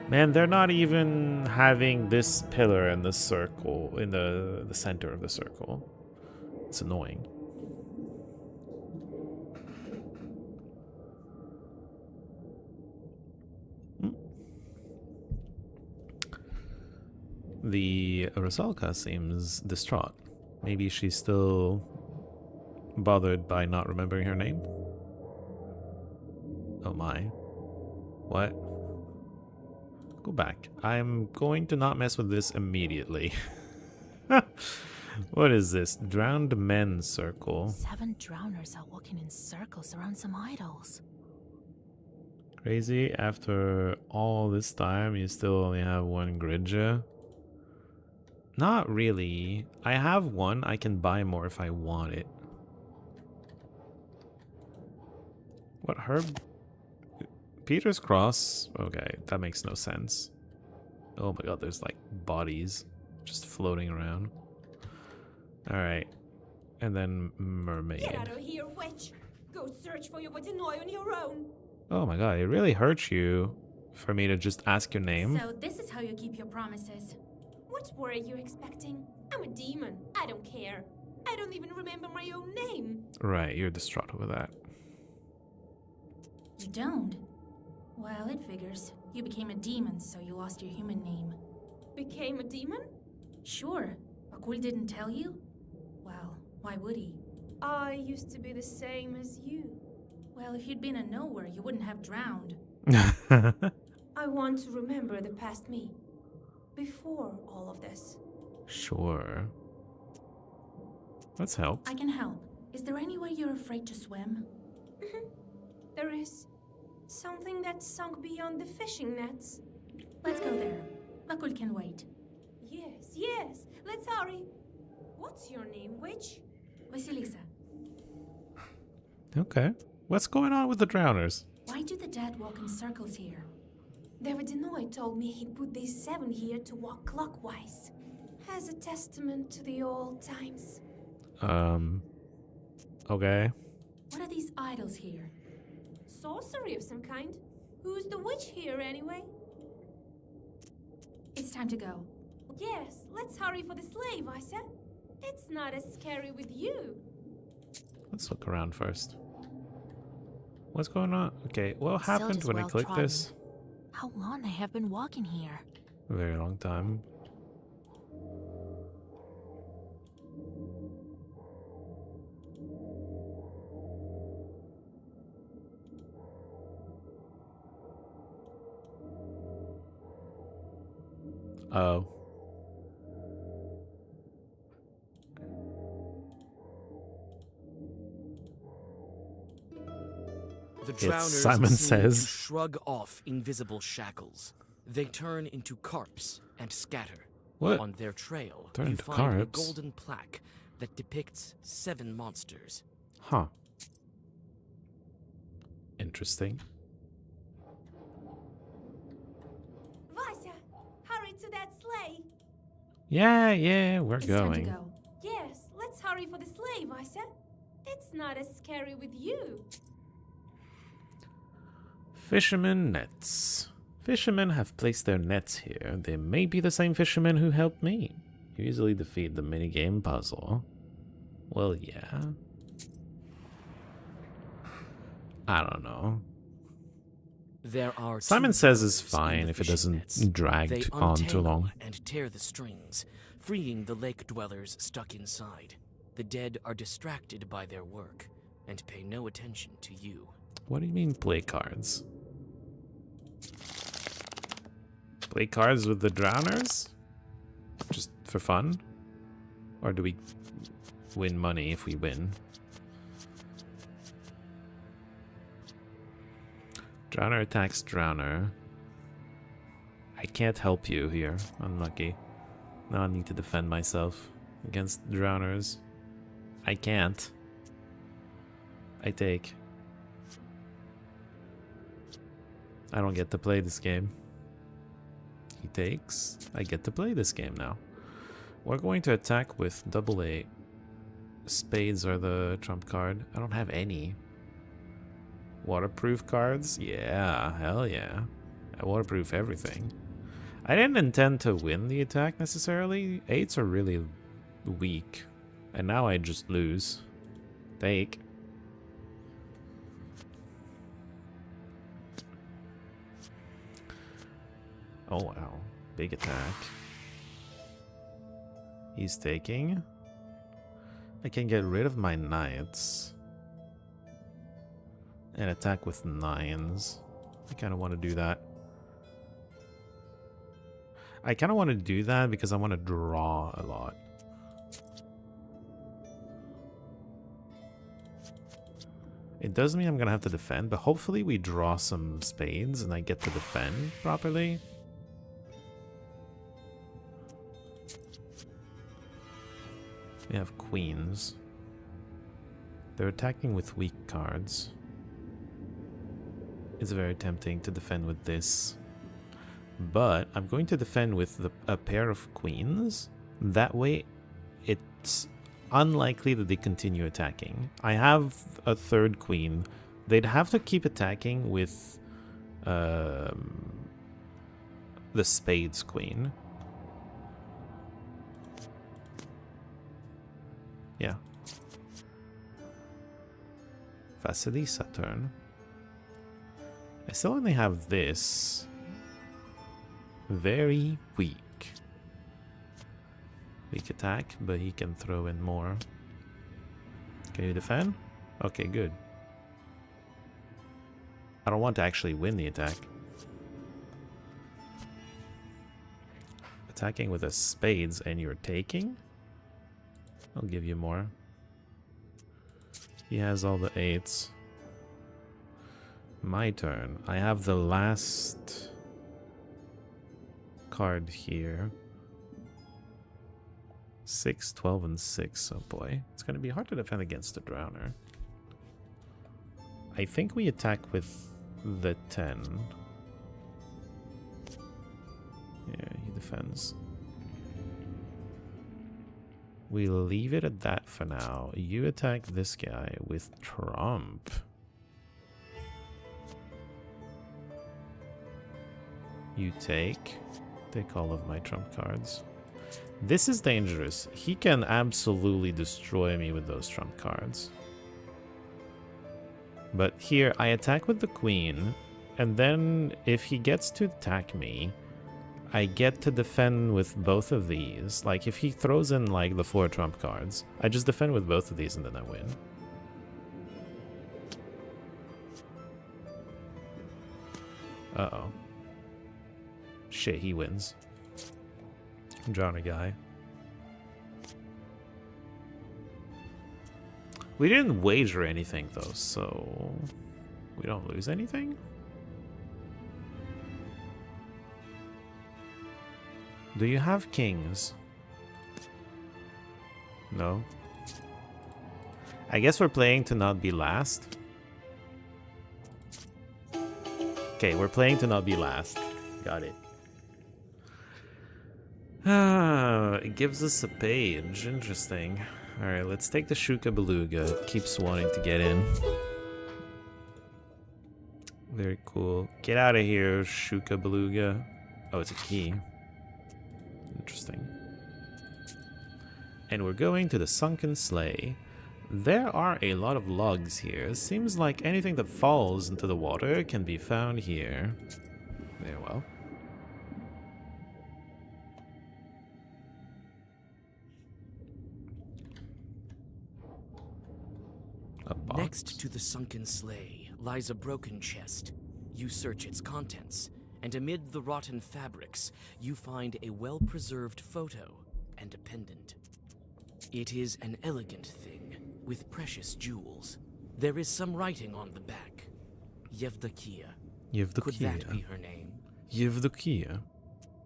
Man, they're not even having this pillar in the circle, in the center of the circle. It's annoying. The Rusalka seems distraught. Maybe she's still bothered by not remembering her name? Oh my. What? Go back. I'm going to not mess with this immediately. What is this? Drowned Men Circle. 7 drowners are walking in circles around some idols. Crazy, after all this time, you still only have one Gridja? Not really. I have one. I can buy more if I want it. What herb? Peter's Cross? Okay, that makes no sense. Oh my god, there's like bodies just floating around. Alright. And then Mermaid. Get out of here, witch! Go search for your Vodinoy on your own! Oh my god, it really hurts you for me to just ask your name. So this is how you keep your promises. What were you expecting? I'm a demon. I don't care. I don't even remember my own name. Right, you're distraught over that. You don't? Well, it figures. You became a demon, so you lost your human name. Became a demon? Sure. Bakul didn't tell you? Well, why would he? I used to be the same as you. Well, if you'd been a nowhere, you wouldn't have drowned. I want to remember the past me. Before all of this. Sure. Let's help. I can help. Is there any way you're afraid to swim? There is. Something that sunk beyond the fishing nets. Let's go there. Bakul can wait. Yes. Let's hurry. What's your name, witch? Vasilisa. Okay. What's going on with the drowners? Why do the dead walk in circles here? The Vodinoy told me he put these 7 here to walk clockwise. As a testament to the old times. Okay. What are these idols here? Sorcery of some kind. Who's the witch here, anyway? It's time to go. Yes, let's hurry for the slave, I said. It's not as scary with you. Let's look around first. What's going on? Okay, what happened when I clicked this? How long I have been walking here? A very long time. Oh. The It's drowners Simon seem Says. to shrug off invisible shackles. They turn into carps and scatter. What? On their trail, Turn you into find carps? a golden plaque that depicts 7 monsters. Huh. Interesting. Vasia, hurry to that sleigh. Yeah, we're It's going. time to go. Yes, let's hurry for the sleigh, Vasia. It's not as scary with you. Fishermen nets. Fishermen have placed their nets here. They may be the same fishermen who helped me. You easily defeat the minigame puzzle. Well, yeah. I don't know. There are Simon two Says is dwellers in fine the if it fishing doesn't nets. drag They on too untangle long. and tear the strings, freeing the lake dwellers stuck inside. The dead are distracted by their work and pay no attention to you. What do you mean play cards? Play cards with the drowners? Just for fun? Or do we win money if we win? Drowner attacks Drowner. I can't help you here. Unlucky. Now I need to defend myself against drowners. I can't. I take. I don't get to play this game. He takes. I get to play this game now. We're going to attack with double A. Spades are the trump card. I don't have any. Waterproof cards? Yeah, hell yeah. I waterproof everything. I didn't intend to win the attack necessarily. 8s are really weak. And now I just lose. Take. Oh wow. Big attack. He's taking. I can get rid of my knights. And attack with 9s. I kind of want to do that. I kind of want to do that because I want to draw a lot. It does mean I'm gonna have to defend, but hopefully we draw some spades and I get to defend properly. We have queens. They're attacking with weak cards. It's very tempting to defend with this. But I'm going to defend with a pair of queens. That way, it's unlikely that they continue attacking. I have a third queen. They'd have to keep attacking with the spades queen. Yeah. Vasilisa turn. I still only have this. Very weak. Weak attack, but he can throw in more. Can you defend? Okay, good. I don't want to actually win the attack. Attacking with a spades and you're taking? I'll give you more. He has all the 8s. My turn. I have the last card here. 6, 12, and 6. Oh boy. It's going to be hard to defend against the Drowner. I think we attack with the 10. Yeah, he defends. We'll leave it at that for now. You attack this guy with Trump. You take all of my trump cards. This is dangerous. He can absolutely destroy me with those trump cards. But here, I attack with the queen, and then if he gets to attack me, I get to defend with both of these. Like, if he throws in, like, the 4 trump cards, I just defend with both of these and then I win. Uh-oh. Shit, he wins. I'm drawing a guy. We didn't wager anything, though, so... we don't lose anything? Do you have kings? No. I guess we're playing to not be last. Okay, we're playing to not be last. Got it. Ah, it gives us a page. Interesting. Alright, let's take the Shuka Beluga. It keeps wanting to get in. Very cool. Get out of here, Shuka Beluga. Oh, it's a key. Interesting. And we're going to the Sunken Sleigh. There are a lot of logs here. Seems like anything that falls into the water can be found here. Very well. Next to the sunken sleigh lies a broken chest. You search its contents, and amid the rotten fabrics, you find a well-preserved photo and a pendant. It is an elegant thing, with precious jewels. There is some writing on the back. Yevdokia. Could that be her name? Yevdokia.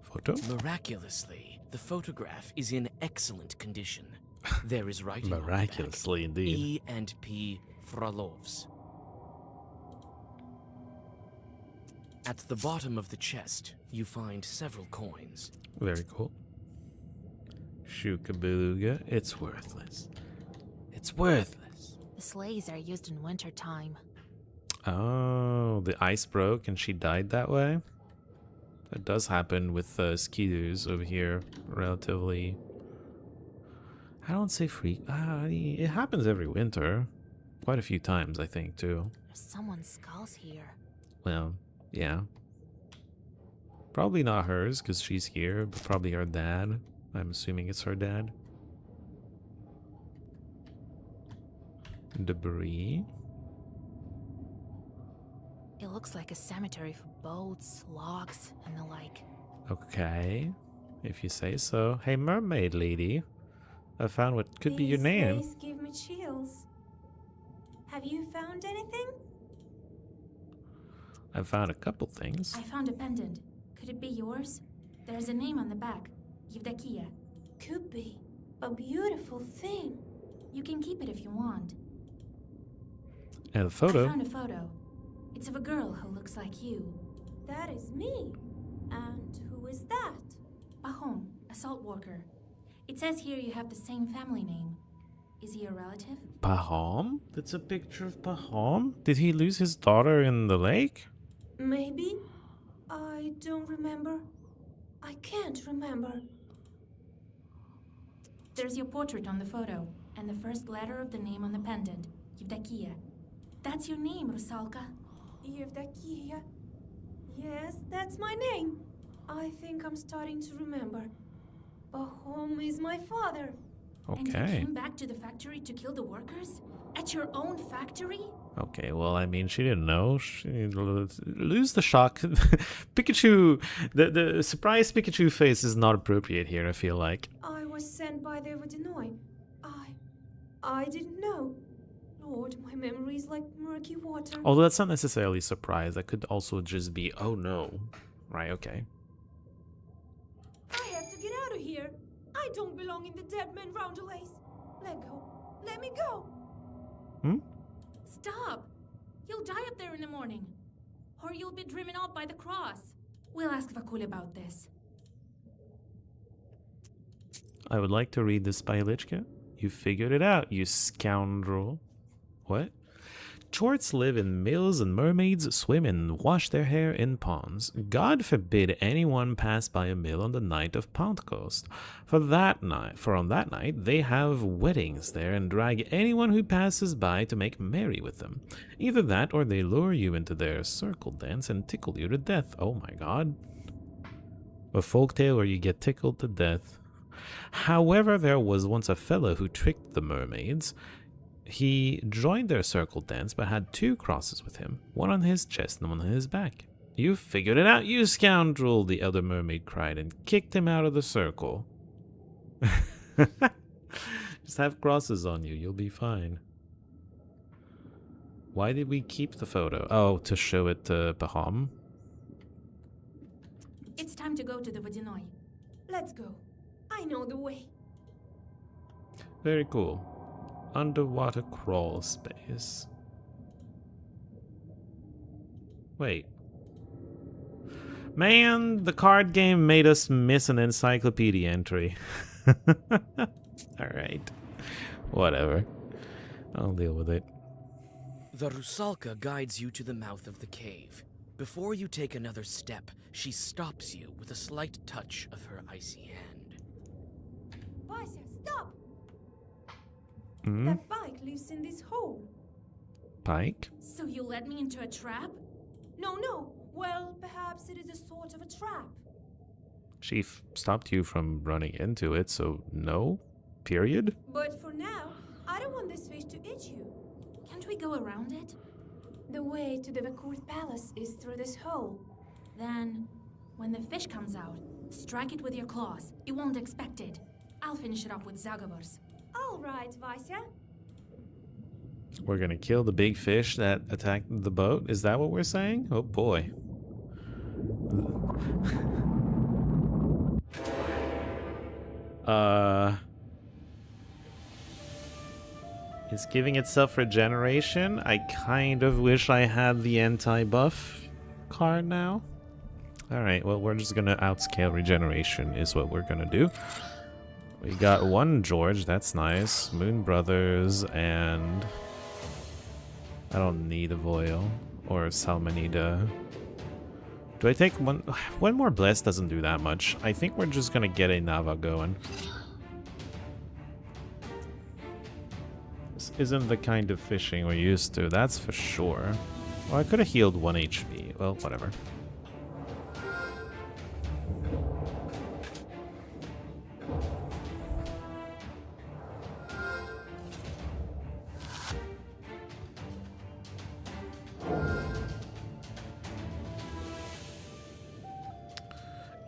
Photo? Miraculously, the photograph is in excellent condition. There is writing Miraculously, on the back. indeed. E and P Frolovs. At the bottom of the chest, you find several coins. Very cool. Shuka Beluga. It's worthless. It's worthless. The sleighs are used in wintertime. Oh, the ice broke and she died that way? That does happen with skidoos over here, relatively. I don't say freak. It happens every winter. Quite a few times, I think, too. There's someone's skulls here. Well, yeah. Probably not hers, because she's here, but probably her dad. I'm assuming it's her dad. Debris. It looks like a cemetery for boats, logs, and the like. Okay, if you say so. Hey, mermaid lady. I found what could be your name. These give me chills. Have you found anything? I found a couple things. I found a pendant. Could it be yours? There's a name on the back. Yevdakia. Could be. A beautiful thing. You can keep it if you want. And a I photo. found a photo. It's of a girl who looks like you. That is me. And who is that? Pahom, a salt worker. It says here you have the same family name. Is he a relative? Pahom? That's a picture of Pahom? Did he lose his daughter in the lake? Maybe? I don't remember. I can't remember. There's your portrait on the photo, and the first letter of the name on the pendant, Yevdakia. That's your name, Rusalka. Yevdakia. Yes, that's my name. I think I'm starting to remember. Pahom is my father. And you Okay. came back to the factory to kill the workers? At your own factory? Okay, well, I mean, she didn't know. She lose the shock. Pikachu, the surprised Pikachu face is not appropriate here, I feel like. I was sent by the Vodinoy. I didn't know. Lord, my memory is like murky water. Although that's not necessarily surprise. That could also just be, oh no. Right, okay. I have to get out of here. I don't belong in the dead man roundelays. Let go. Let me go. Hmm? Stop! You'll die up there in the morning. Or you'll be driven off by the cross. We'll ask Vakul about this. I would like to read this by Lichka. You figured it out, you scoundrel. What? Chorts live in mills and mermaids swim and wash their hair in ponds. God forbid anyone pass by a mill on the night of Pentecost. For on that night they have weddings there and drag anyone who passes by to make merry with them. Either that or they lure you into their circle dance and tickle you to death. Oh my god. A folktale where you get tickled to death. However, there was once a fellow who tricked the mermaids. He joined their circle dance but had two crosses with him, one on his chest and one on his back. You figured it out, you scoundrel, the elder mermaid cried and kicked him out of the circle. Just have crosses on you, you'll be fine. Why did we keep the photo? Oh, to show it to Pahom? It's time to go to the Vodinoy. Let's go. I know the way. Very cool. Underwater crawl space. Wait. Man, the card game made us miss an encyclopedia entry. Alright. Whatever. I'll deal with it. The Rusalka guides you to the mouth of the cave. Before you take another step, she stops you with a slight touch of her icy hand. Vasia, stop! Hmm? That bike lives in this hole. Pike? So you led me into a trap? No. Well, perhaps it is a sort of a trap. She stopped you from running into it, so no? Period? But for now, I don't want this fish to eat you. Can't we go around it? The way to the Vakul Palace is through this hole. Then, when the fish comes out, strike it with your claws. It won't expect it. I'll finish it off with Zagavors. All right, Vasia. We're gonna kill the big fish that attacked the boat? Is that what we're saying? Oh boy. It's giving itself regeneration. I kind of wish I had the anti-buff card now. Alright, well, we're just gonna outscale regeneration is what we're gonna do. We got one George, that's nice. Moon Brothers, and I don't need a Voil or Salmonida. Do I take one? One more Bless doesn't do that much. I think we're just gonna get a Nava going. This isn't the kind of fishing we're used to, that's for sure. Oh, I could have healed 1 HP. Well, whatever.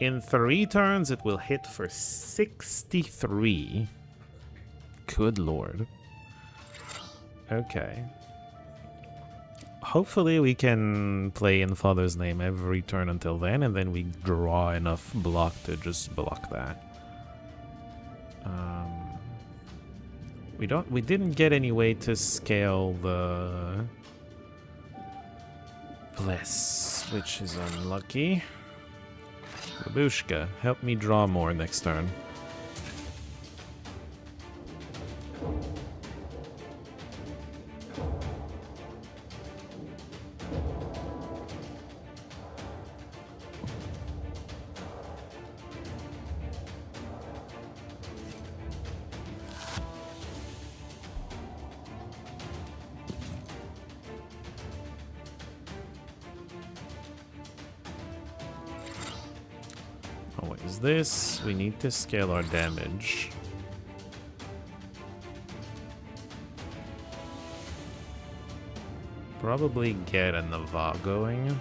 In 3 turns, it will hit for 63. Good lord. Okay. hopefully we can play in Father's Name every turn until then, and then we draw enough block to just block that. We didn't get any way to scale the Bless, which is unlucky. Babushka, help me draw more next turn. Oh, what is this? We need to scale our damage. Probably get a Nava going.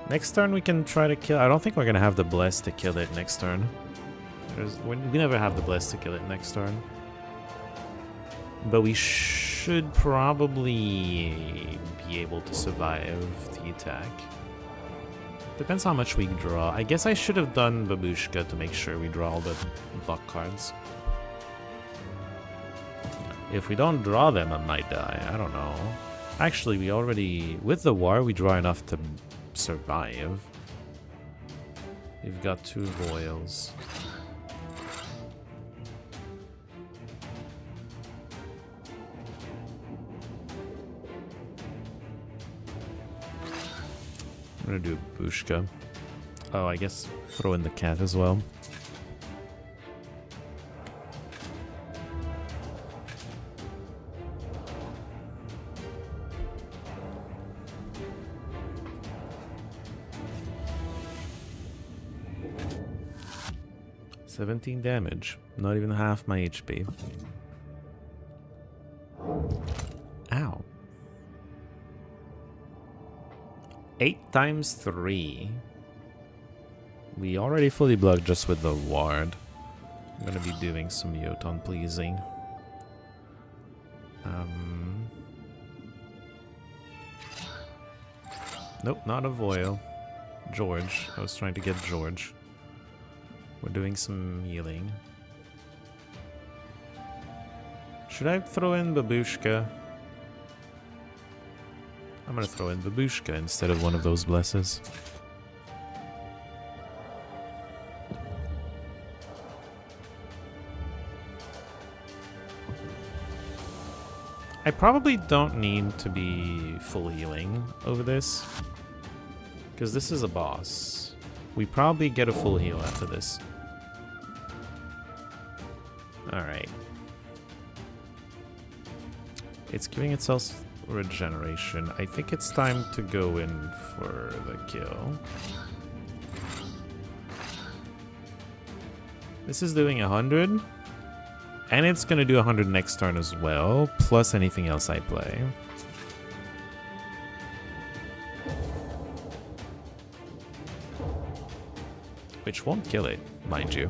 Next turn we can try to kill... I don't think we're gonna have the Bless to kill it next turn. We never have the Bless to kill it next turn. But we should probably be able to survive the attack. Depends how much we draw. I guess I should have done Babushka to make sure we draw all the block cards. If we don't draw them, I might die. I don't know. Actually, we already... With the war, we draw enough to survive. We've got 2 Royals. I'm gonna do Babushka. Oh, I guess throw in the cat as well. $17 damage. Not even half my HP. Ow. 8 times 3. We already fully blocked just with the ward. I'm gonna be doing some Jotun pleasing. Nope, not a Voil. George. I was trying to get George. We're doing some healing. Should I throw in Babushka? I'm gonna throw in Babushka instead of one of those blesses. I probably don't need to be full healing over this, because this is a boss. We probably get a full heal after this. Alright. It's giving itself regeneration. I think it's time to go in for the kill. This is doing 100. And it's gonna do 100 next turn as well, plus anything else I play. Which won't kill it, mind you.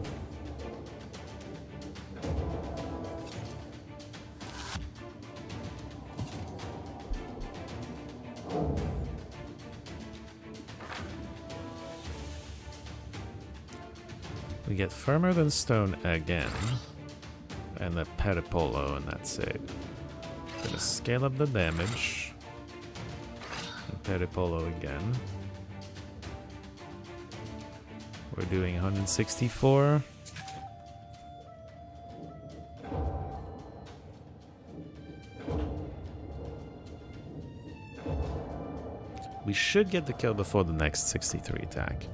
We get Firmer Than Stone again. And the Pedipolo, and that's it. Gonna scale up the damage. And Pedipolo again. We're doing 164. We should get the kill before the next 63 attack.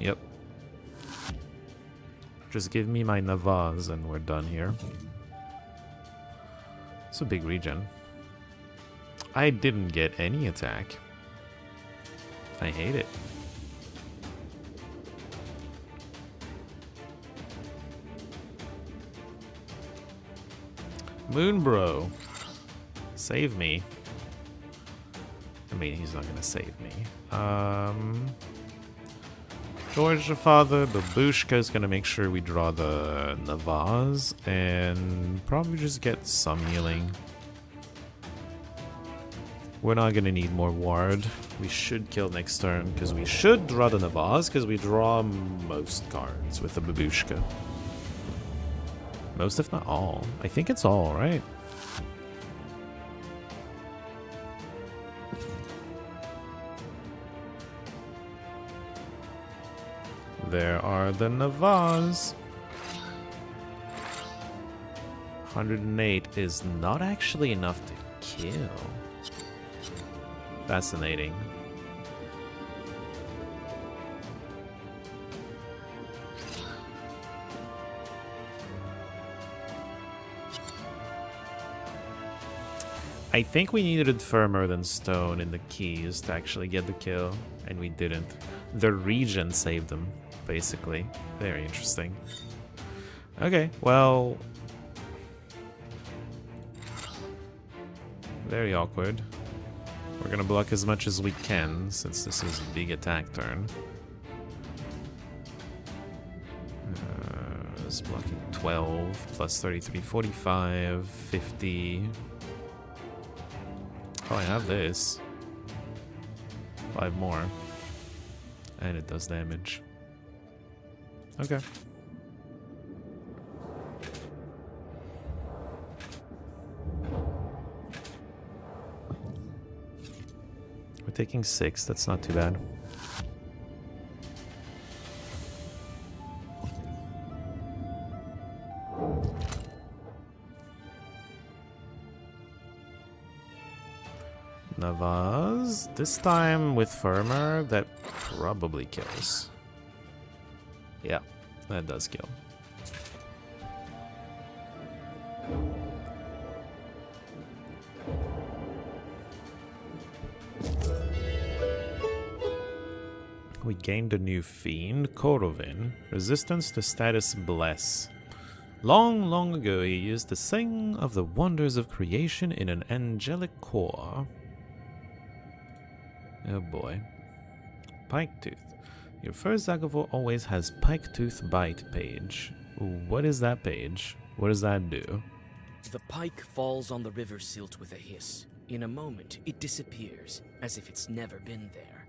Yep. Just give me my Navas and we're done here. It's a big regen. I didn't get any attack. I hate it. Moonbro. Save me. I mean, he's not gonna save me. George the Father, Babushka is gonna make sure we draw the Navaz and probably just get some healing. We're not gonna need more ward. We should kill next turn because we should draw the Navaz because we draw most cards with the Babushka. Most, if not all. I think it's all, right? There are the Navaz. 108 is not actually enough to kill. Fascinating. I think we needed it firmer than stone in the keys to actually get the kill, and we didn't. The region saved them, basically. Very interesting. Okay, well... very awkward. We're gonna block as much as we can, since this is a big attack turn. It's blocking 12, plus 33, 45, 50... Oh, I have this. 5 more. And it does damage. Okay. We're taking 6, that's not too bad. Navaz. This time with firmer, that probably kills. Yeah, that does kill. We gained a new fiend, Korovin. Resistance to status Bless. Long, long ago, he used to sing of the wonders of creation in an angelic core. Oh boy. Piketooth. Your first Zagavor always has Piketooth Bite page. What is that page? What does that do? The pike falls on the river silt with a hiss. In a moment, it disappears, as if it's never been there.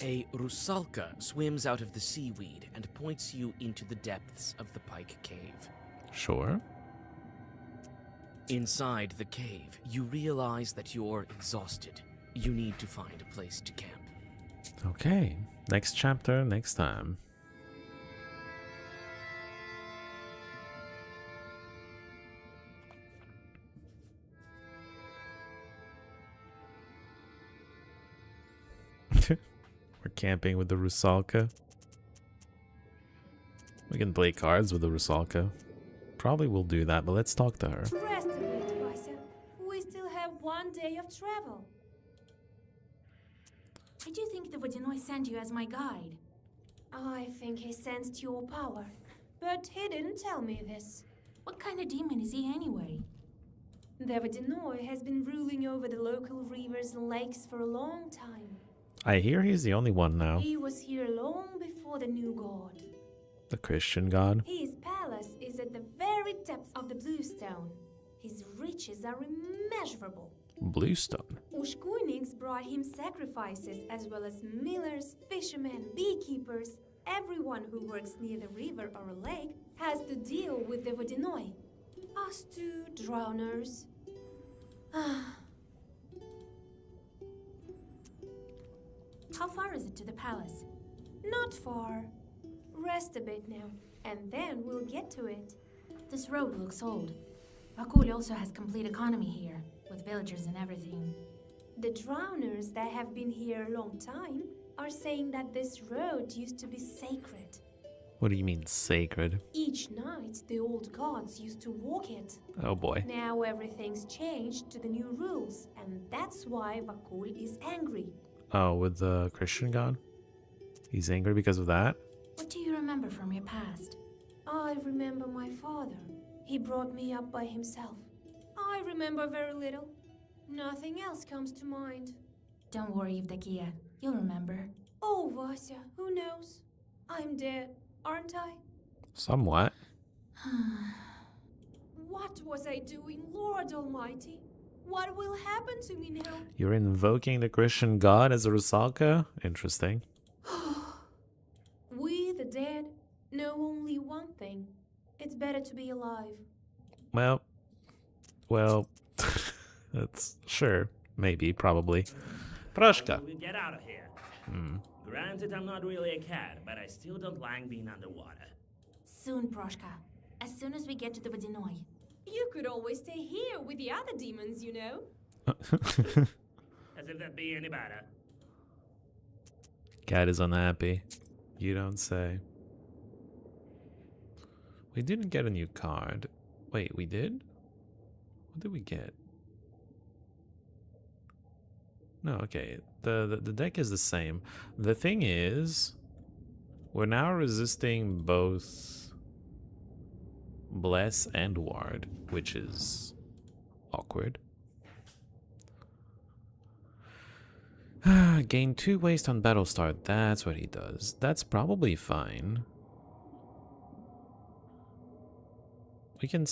A rusalka swims out of the seaweed and points you into the depths of the pike cave. Sure. Inside the cave, you realize that you're exhausted. You need to find a place to camp. Okay. Next chapter, next time. We're camping with the Rusalka. We can play cards with the Rusalka. Probably will do that, but let's talk to her. Rest a bit, Vasya. We still have 1 day of travel. I do think the Vodinoy sent you as my guide. I think he sensed your power, but he didn't tell me this. What kind of demon is he anyway? The Vodinoy has been ruling over the local rivers and lakes for a long time. I hear he's the only one now. He was here long before the new god. The Christian god. His palace is at the very depths of the Bluestone. His riches are immeasurable. Bluestone. Ushkuiniks brought him sacrifices, as well as millers, fishermen, beekeepers. Everyone who works near the river or a lake has to deal with the Vodinoy. Us two drowners. How far is it to the palace? Not far. Rest a bit now, and then we'll get to it. This road looks old. Vakul also has complete economy here, with villagers and everything. The drowners that have been here a long time are saying that this road used to be sacred. What do you mean, sacred? Each night, the old gods used to walk it. Oh boy. Now everything's changed to the new rules, and that's why Vakul is angry. Oh, with the Christian god? He's angry because of that? What do you remember from your past? I remember my father. He brought me up by himself. I remember very little. Nothing else comes to mind. Don't worry, Evdokia. You'll remember. Oh, Vasya, who knows? I'm dead, aren't I? Somewhat. What was I doing, Lord Almighty? What will happen to me now? You're invoking the Christian god as a Rusalka? Interesting. We, the dead, know only one thing. It's better to be alive. Well, that's sure, maybe, probably. Proshka. We get out of here. Hmm. Granted, I'm not really a cat, but I still don't like being underwater. Soon, Proshka. As soon as we get to the Vodяной. You could always stay here with the other demons, you know. As if that'd be any better. Cat is unhappy. You don't say. We didn't get a new card. Wait, we did? What did we get? No, okay. The deck is the same. The thing is, we're now resisting both Bless and Ward, which is awkward. Gain 2 waste on battle start. That's what he does. That's probably fine. We can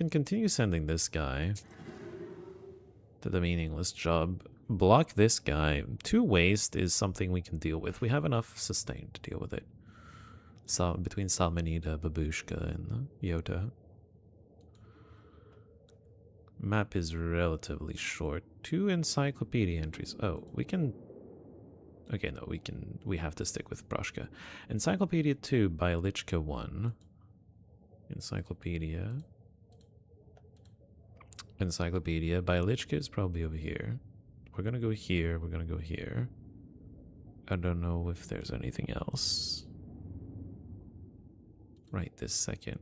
continue sending this guy to the meaningless job. Block this guy. 2 waste is something we can deal with. We have enough sustain to deal with it. So between Salmonida, Babushka, and Yota. Map is relatively short. 2 encyclopedia entries. Oh, we can... Okay, no, we have to stick with Proshka. Encyclopedia 2 by Lichka 1. Encyclopedia by Lichka is probably over here. We're gonna go here, we're gonna go here. I don't know if there's anything else right this second.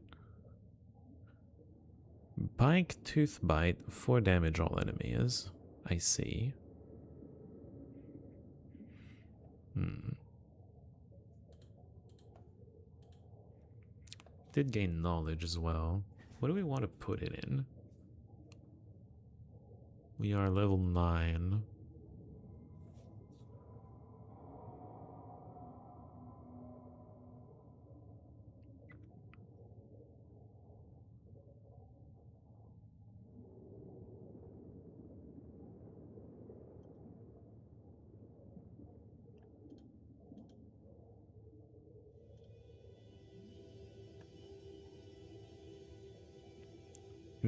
Bike Tooth Bite, 4 damage all enemies. I see. Did gain knowledge as well. What do we want to put it in? We are level 9.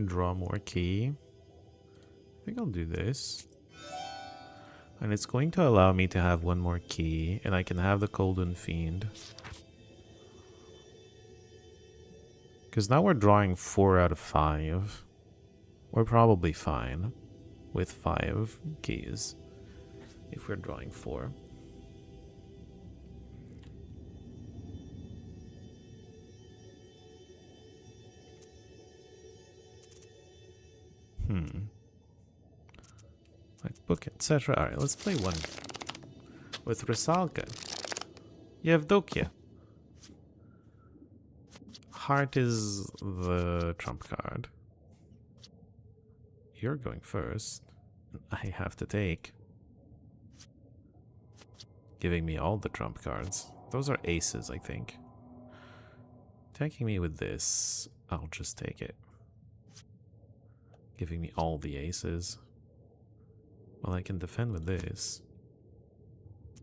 Draw more key. I think I'll do this. And it's going to allow me to have 1 more key, and I can have the Golden Fiend. Because now we're drawing 4 out of 5. We're probably fine with 5 keys if we're drawing 4. Like book, etc. Alright, let's play one with Rusalka. Yevdokia. Heart is the trump card. You're going first. I have to take. Giving me all the trump cards. Those are aces, I think. Attacking me with this, I'll just take it. Giving me all the aces. Well, I can defend with this.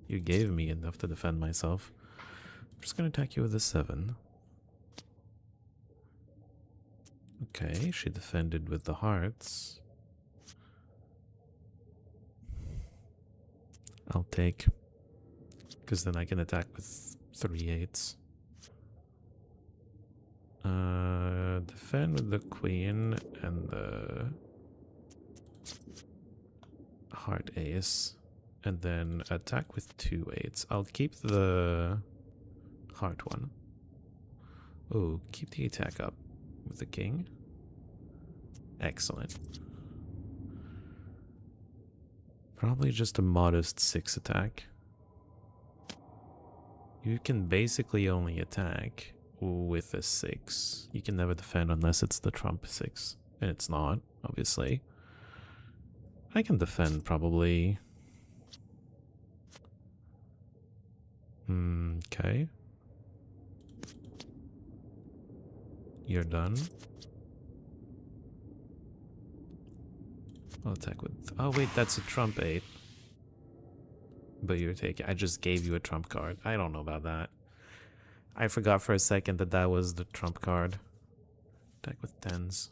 You gave me enough to defend myself. I'm just gonna attack you with a 7. Okay, she defended with the hearts. I'll take. Because then I can attack with 3 8s. Defend with the queen and the heart ace, and then attack with 2 8s. I'll keep the heart one. Oh, keep the attack up with the king. Excellent. Probably just a modest 6 attack. You can basically only attack with a 6. You can never defend unless it's the trump 6. And it's not, obviously. I can defend probably Okay. You're done. I'll attack with... Oh, wait, that's a trump 8. But you're taking... I just gave you a trump card. I don't know about that. I forgot for a second that that was the trump card. Attack with 10s.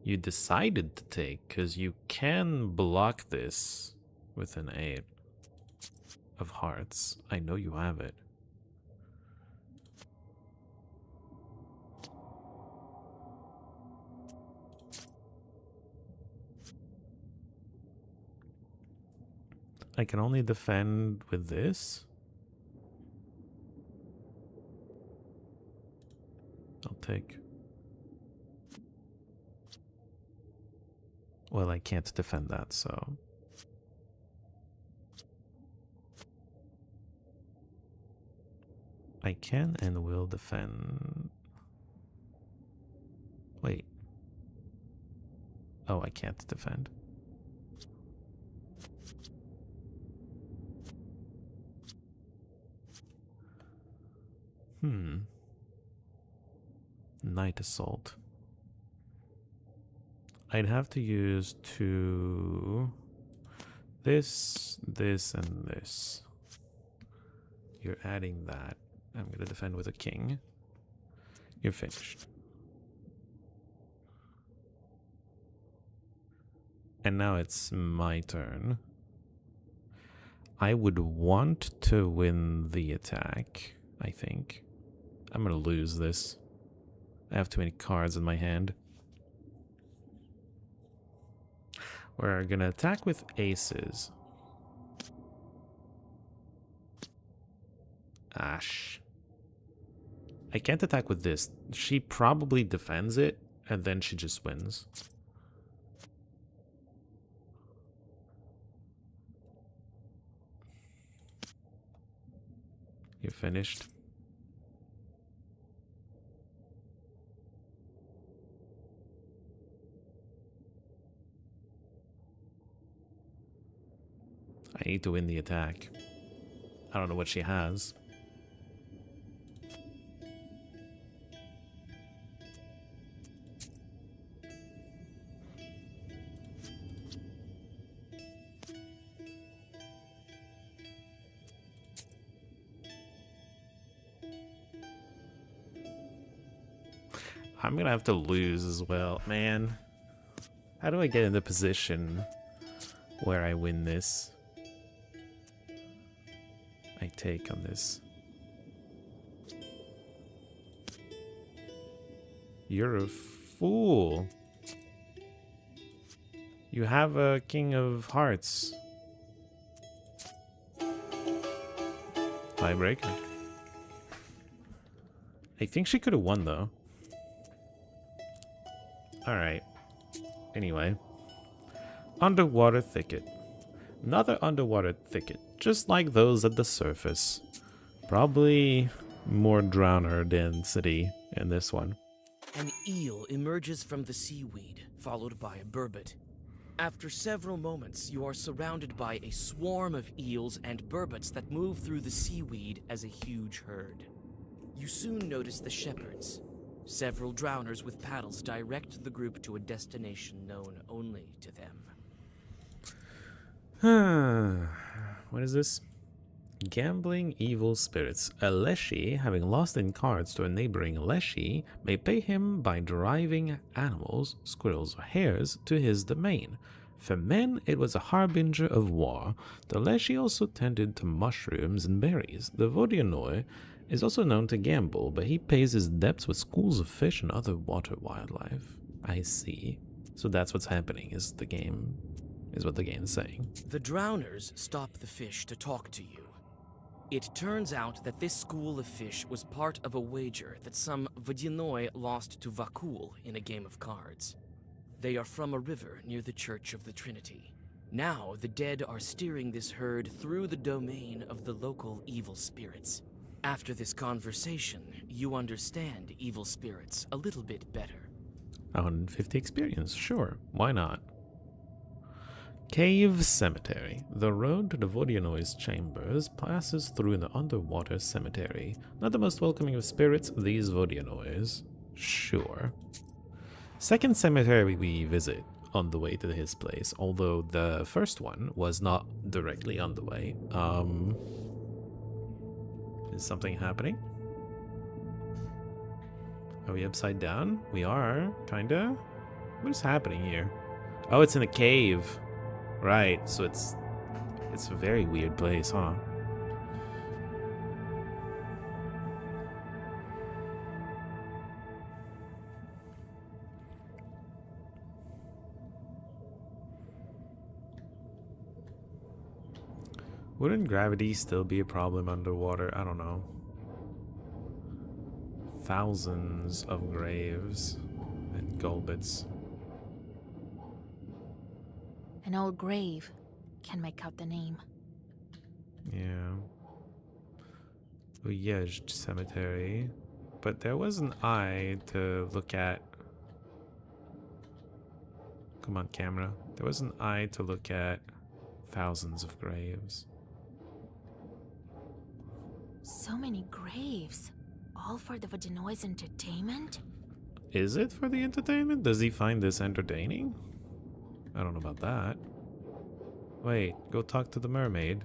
You decided to take, because you can block this with an 8 of hearts. I know you have it. I can only defend with this. I'll take. Well, I can't defend that, so. I can and will defend. Wait. Oh, I can't defend. Night Assault. I'd have to use this, and this. You're adding that. I'm gonna defend with a king. You're finished. And now it's my turn. I would want to win the attack, I think. I'm gonna lose this. I have too many cards in my hand. We're gonna attack with aces. Ash. I can't attack with this. She probably defends it, and then she just wins. You're finished. I need to win the attack. I don't know what she has. I'm gonna have to lose as well, man. How do I get in the position where I win this? I take on this. You're a fool. You have a King of Hearts. Tiebreaker. I think she could have won though. Alright. Anyway. Underwater thicket. Another underwater thicket, just like those at the surface. Probably more drowner density in this one. An eel emerges from the seaweed, followed by a burbot. After several moments, you are surrounded by a swarm of eels and burbots that move through the seaweed as a huge herd. You soon notice the shepherds. Several drowners with paddles direct the group to a destination known only to them. What is this? Gambling evil spirits. A Leshy, having lost in cards to a neighboring Leshy, may pay him by driving animals, squirrels or hares, to his domain. For men, it was a harbinger of war. The Leshy also tended to mushrooms and berries. The Vodyanoi is also known to gamble, but he pays his debts with schools of fish and other water wildlife. I see. So that's what's happening, is what the game is saying. The drowners stop the fish to talk to you. It turns out that this school of fish was part of a wager that some Vodyanoi lost to Vakul in a game of cards. They are from a river near the Church of the Trinity. Now the dead are steering this herd through the domain of the local evil spirits. After this conversation, you understand evil spirits a little bit better. 150 experience, sure, why not? Cave Cemetery. The road to the Vodinoi's chambers passes through an underwater cemetery. Not the most welcoming of spirits, these Vodinois. Sure. Second cemetery we visit on the way to his place, although the first one was not directly on the way. Is something happening? Are we upside down? We are, kinda. What is happening here? Oh, it's in a cave. Right, so it's a very weird place, huh? Wouldn't gravity still be a problem underwater? I don't know. Thousands of graves and golbets. An old grave. Can make out the name. Yeah. Uyezd Cemetery. But there was an eye to look at. Come on, camera. There was an eye to look at thousands of graves. So many graves. All for the Vodinoi's entertainment? Is it for the entertainment? Does he find this entertaining? I don't know about that. Wait, go talk to the mermaid.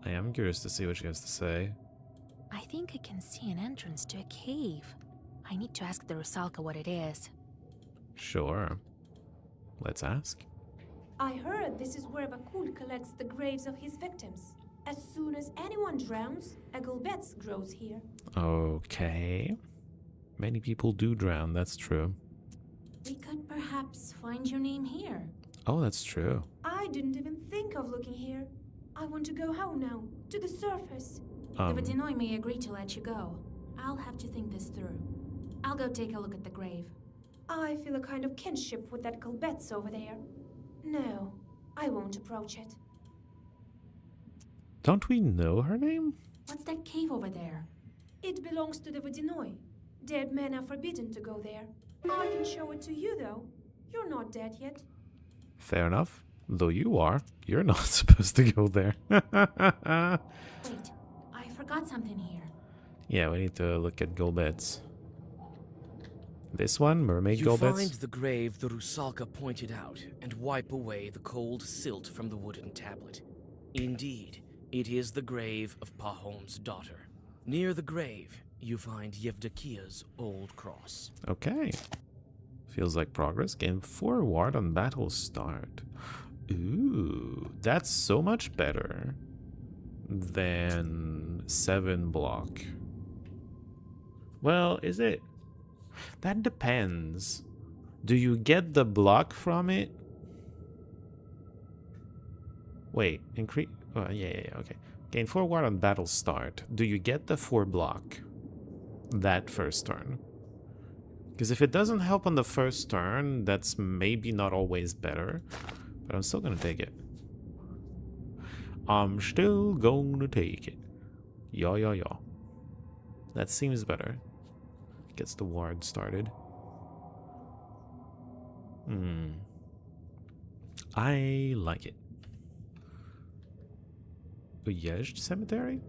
I am curious to see what she has to say. I think I can see an entrance to a cave. I need to ask the Rusalka what it is. Sure. Let's ask. I heard this is where Vakul collects the graves of his victims. As soon as anyone drowns, a Golbets grows here. Okay. Many people do drown, that's true. We could perhaps find your name here. Oh, that's true. I didn't even think of looking here. I want to go home now, to the surface. The Vodinoi may agree to let you go. I'll have to think this through. I'll go take a look at the grave. I feel a kind of kinship with that Golbets over there. No, I won't approach it. Don't we know her name? What's that cave over there? It belongs to the Vodinoi. Dead men are forbidden to go there. I can show it to you, though. You're not dead yet. Fair enough. Though you are. You're not supposed to go there. Wait, I forgot something here. Yeah, we need to look at Golbets. This one, Mermaid You Golbets? find the grave the Rusalka pointed out and wipe away the cold silt from the wooden tablet. Indeed, it is the grave of Pahom's daughter. Near the grave, you find Yevdokia's old cross. Okay. Feels like progress. Gain forward on battle start. Ooh, that's so much better than 7 block. Well, is it? That depends. Do you get the block from it? Wait, increase. Yeah, okay. Gain forward on battle start. Do you get the 4 block that first turn? Because if it doesn't help on the first turn, that's maybe not always better. But I'm still gonna take it. I'm still gonna take it. Yeah. That seems better. Gets the ward started. I like it. Uyezd Cemetery?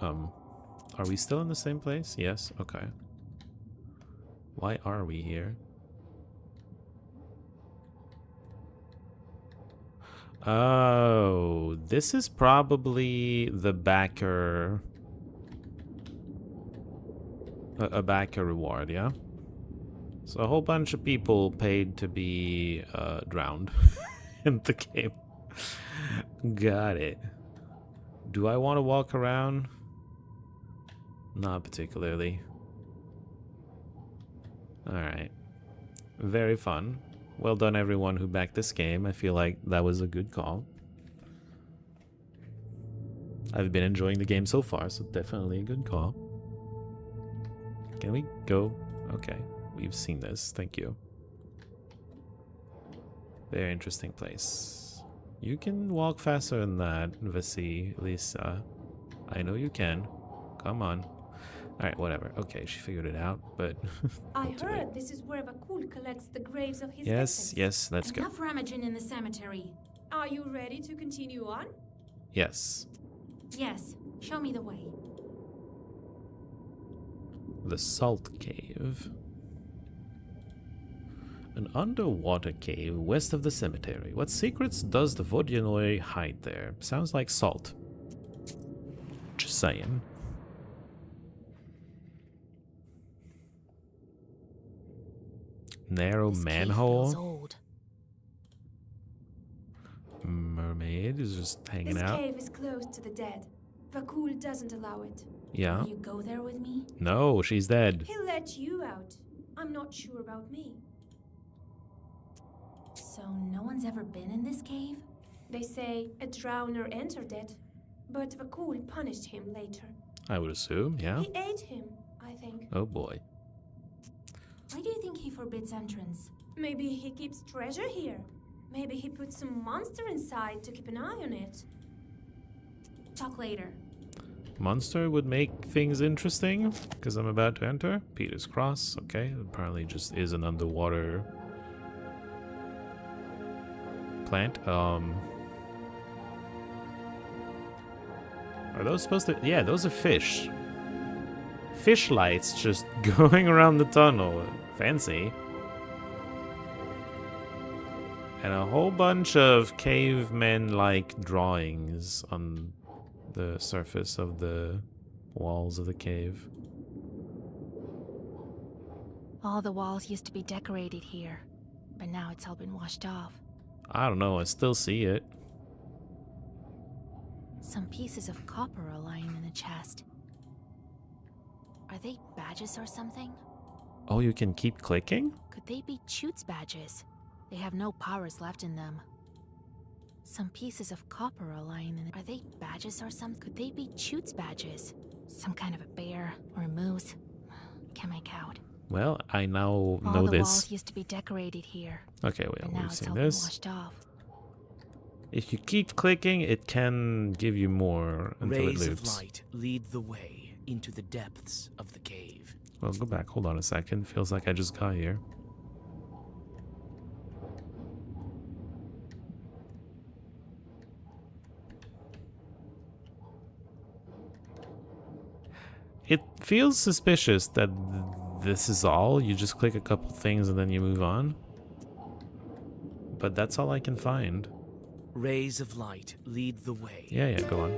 Are we still in the same place? Yes, okay. Why are we here? Oh, this is probably the backer... a backer reward, yeah? So a whole bunch of people paid to be drowned in the game. Got it. Do I want to walk around? Not particularly. Alright. Very fun. Well done everyone who backed this game. I feel like that was a good call. I've been enjoying the game so far, so definitely a good call. Can we go? Okay. We've seen this. Thank you. Very interesting place. You can walk faster than that, Vasilisa. I know you can. Come on. Alright, whatever. Okay, she figured it out, but... I we'll do it. heard this is where Vakul collects the graves of his Yes, victims. yes, let's go. Enough rummaging in the cemetery. Are you ready to continue on? Yes. Yes, show me the way. The Salt Cave. An underwater cave west of the cemetery. What secrets does the Vodyanoi hide there? Sounds like salt. Just saying. Narrow This cave manhole. feels old. Mermaid is just hanging This out. cave is closed to the dead. Vakul doesn't allow it. Yeah. Will you go there with me? No, she's dead. He'll let you out. I'm not sure about me. So no one's ever been in this cave? They say a drowner entered it, but Vakul punished him later. I would assume, yeah. He ate him, I think. Oh boy. Why do you think he forbids entrance? Maybe he keeps treasure here. Maybe he put some monster inside to keep an eye on it. Talk later. Monster would make things interesting, because I'm about to enter. Peter's Cross, okay. Apparently just is an underwater plant. Are those supposed to... Yeah, those are fish. Fish lights just going around the tunnel. Fancy. And a whole bunch of cavemen-like drawings on the surface of the walls of the cave. All the walls used to be decorated here, but now it's all been washed off. I don't know, I still see it. Some pieces of copper are lying in a chest. Are they badges or something? Oh, you can keep clicking? Could they be Chutes badges? They have no powers left in them. Some pieces of copper are lying in. Are they badges or something? Could they be Chutes badges? Some kind of a bear or a moose? Can't make out. Well, I now All know the this. walls used to be decorated here, Okay, but well, now we've it's seen all this. been washed off. If you keep clicking, it can give you more until Rays it of loops. light lead the way into the depths of the cave. Well, go back. Hold on a second. Feels like I just got here. It feels suspicious that this is all. You just click a couple things and then you move on. But that's all I can find. Rays of light lead the way. Yeah, go on.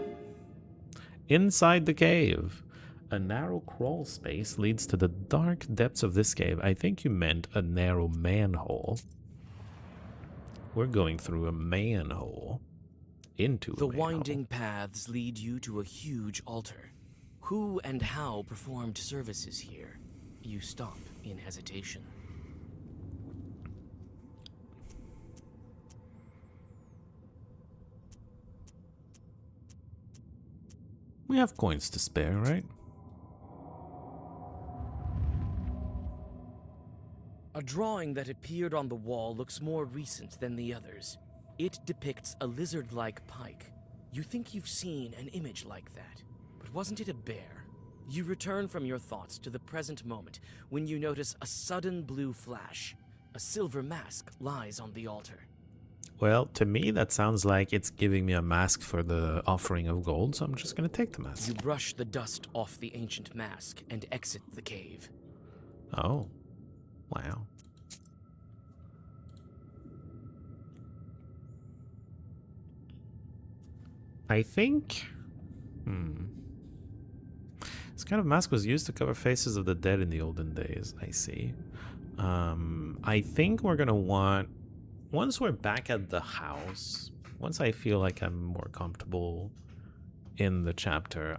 Inside the cave. A narrow crawl space leads to the dark depths of this cave. I think you meant a narrow manhole. We're going through a manhole. Into The a manhole. winding paths lead you to a huge altar. Who and how performed services here? You stop in hesitation. We have coins to spare, right? A drawing that appeared on the wall looks more recent than the others. It depicts a lizard-like pike. You think you've seen an image like that, but wasn't it a bear? You return from your thoughts to the present moment when you notice a sudden blue flash. A silver mask lies on the altar. Well, to me, that sounds like it's giving me a mask for the offering of gold, so I'm just gonna take the mask. You brush the dust off the ancient mask and exit the cave. Oh. Wow. I think... This kind of mask was used to cover faces of the dead in the olden days, I see. I think we're gonna want... Once we're back at the house, once I feel like I'm more comfortable in the chapter,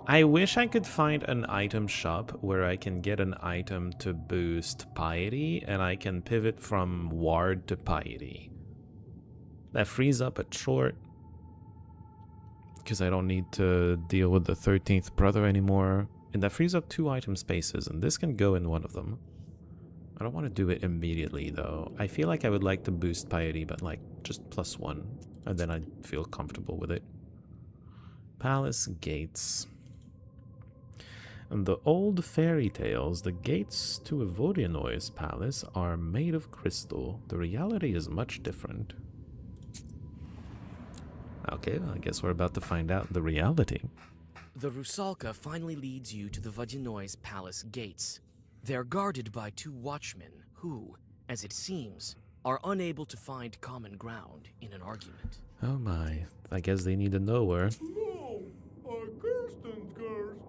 I wish I could find an item shop where I can get an item to boost piety, and I can pivot from ward to piety. That frees up a short, because I don't need to deal with the 13th brother anymore, and that frees up 2 item spaces, and this can go in one of them. I don't want to do it immediately, though. I feel like I would like to boost piety, but like just +1, and then I'd feel comfortable with it. Palace gates. In the old fairy tales, the gates to Evodinoi's palace are made of crystal. The reality is much different. Okay, well, I guess we're about to find out the reality. The Rusalka finally leads you to the Vodinoi's palace gates. They're guarded by 2 watchmen who, as it seems, are unable to find common ground in an argument. Oh my, I guess they need to know where. No, I cursed and cursed.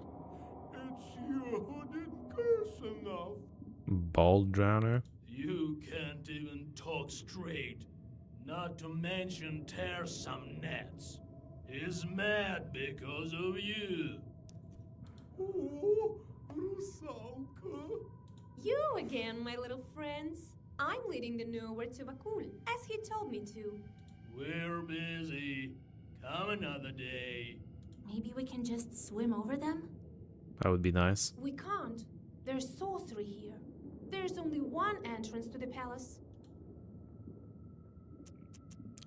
It's you who didn't curse enough. Bald drowner. You can't even talk straight, not to mention tear some nets. He's mad because of you. Oh, Rusalka. You again, my little friends. I'm leading the Nowhere to Vakul, as he told me to. We're busy. Come another day. Maybe we can just swim over them? That would be nice. We can't. There's sorcery here. There's only one entrance to the palace.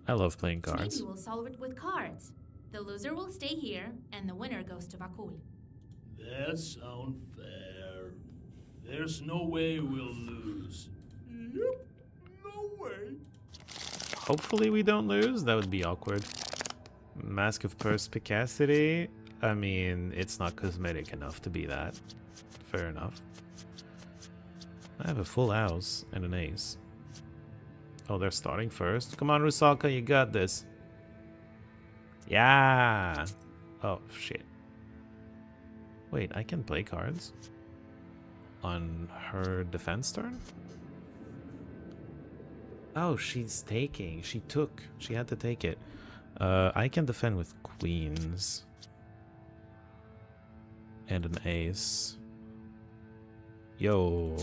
I love playing cards. Maybe we'll solve it with cards. The loser will stay here, and the winner goes to Vakul. That sounds fair. There's no way we'll lose. Yep, no way. Hopefully we don't lose. That would be awkward. Mask of Perspicacity. I mean, it's not cosmetic enough to be that. Fair enough. I have a full house and an ace. Oh, they're starting first. Come on, Rusalka, you got this. Yeah. Oh, shit. Wait, I can play cards on her defense turn? Oh, she's taking. She took. She had to take it. I can defend with queens. And an ace. Yo.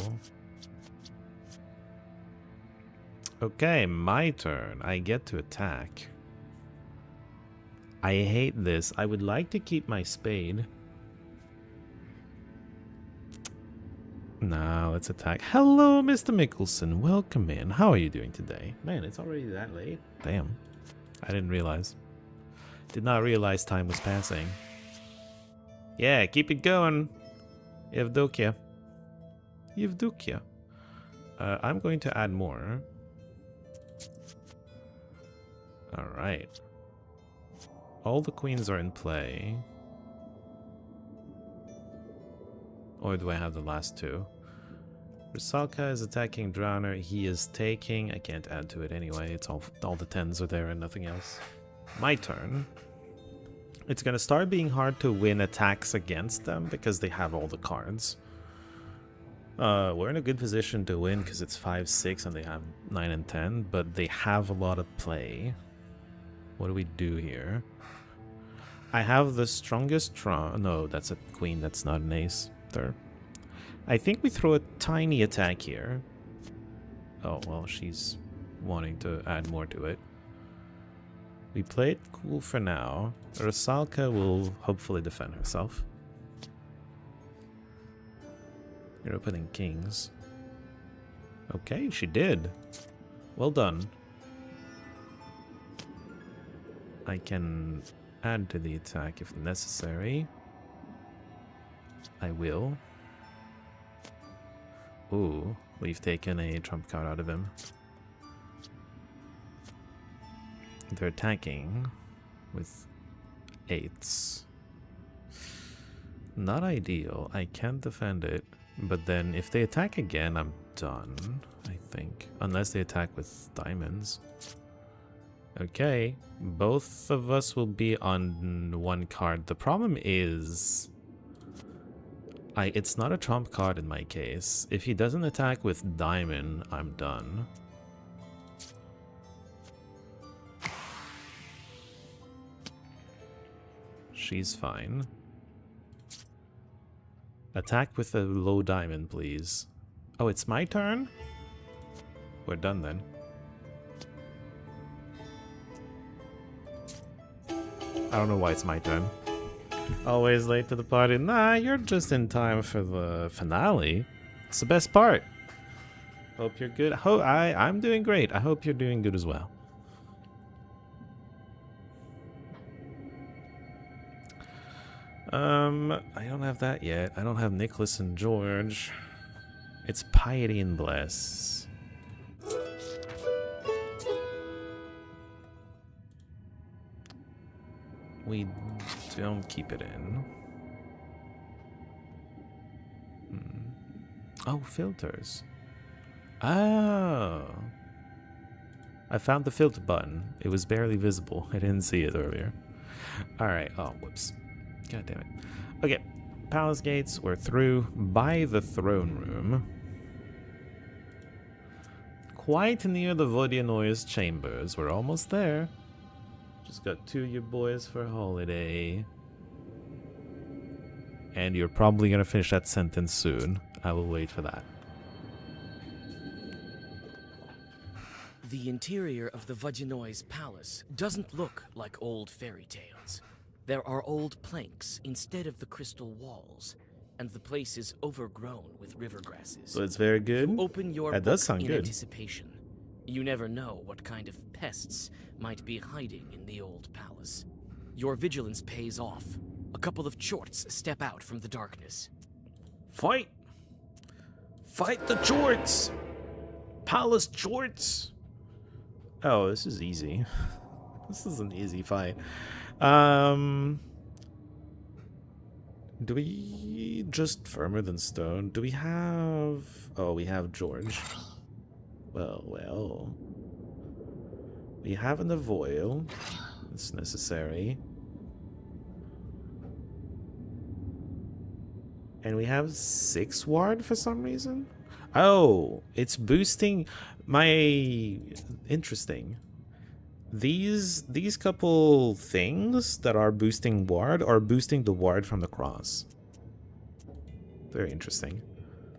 Okay, my turn. I get to attack. I hate this. I would like to keep my spade. Now let's attack. Hello, Mr. Mickelson. Welcome in. How are you doing today? Man, it's already that late. Damn. I didn't realize. Did not realize time was passing. Yeah, keep it going. Evdokia. Evdokia. I'm going to add more. Alright. All the queens are in play. Or do I have the last 2? Rusalka is attacking Drowner. He is taking. I can't add to it anyway. It's all the 10s are there and nothing else. My turn. It's gonna start being hard to win attacks against them because they have all the cards. We're in a good position to win because it's 5, 6 and they have 9 and 10, but they have a lot of play. What do we do here? I have the strongest no, that's a queen, that's not an ace. There. I think we throw a tiny attack here. Oh, well, she's wanting to add more to it. We play it cool for now. Rusalka will hopefully defend herself. You're opening kings. Okay, she did. Well done. I can add to the attack if necessary. I will. Ooh, we've taken a trump card out of him. They're attacking with 8s. Not ideal. I can't defend it. But then if they attack again, I'm done, I think. Unless they attack with diamonds. Okay, both of us will be on 1 card. The problem is... it's not a trump card in my case. If he doesn't attack with diamond, I'm done. She's fine. Attack with a low diamond, please. Oh, it's my turn? We're done then. I don't know why it's my turn. Always late to the party. Nah, you're just in time for the finale. It's the best part. Hope you're good. I'm doing great. I hope you're doing good as well. I don't have that yet. I don't have Nicholas and George. It's Piety and Bless. We don't keep it in. Oh, filters. Oh. I found the filter button. It was barely visible. I didn't see it earlier. Alright. Oh, whoops. God damn it. Okay. Palace gates. We're through. By the throne room. Quite near the Vodinois chambers. We're almost there. Just got 2 of you boys for holiday. And you're probably gonna finish that sentence soon. I will wait for that. The interior of the Vodinois palace doesn't look like old fairy tales. There are old planks instead of the crystal walls, and the place is overgrown with river grasses. So it's very good. You open your That book does sound in good. anticipation. You never know what kind of pests might be hiding in the old palace. Your vigilance pays off. A couple of chorts step out from the darkness. Fight! Fight the jorts! Palace jorts! Oh, this is easy. This is an easy fight. Do we just firmer than stone? Do we have... Oh, we have George. Well. We have an Avoil. It's necessary. And we have 6 ward for some reason? Oh, it's boosting my... Interesting. These couple things that are boosting ward are boosting the ward from the cross. Very interesting.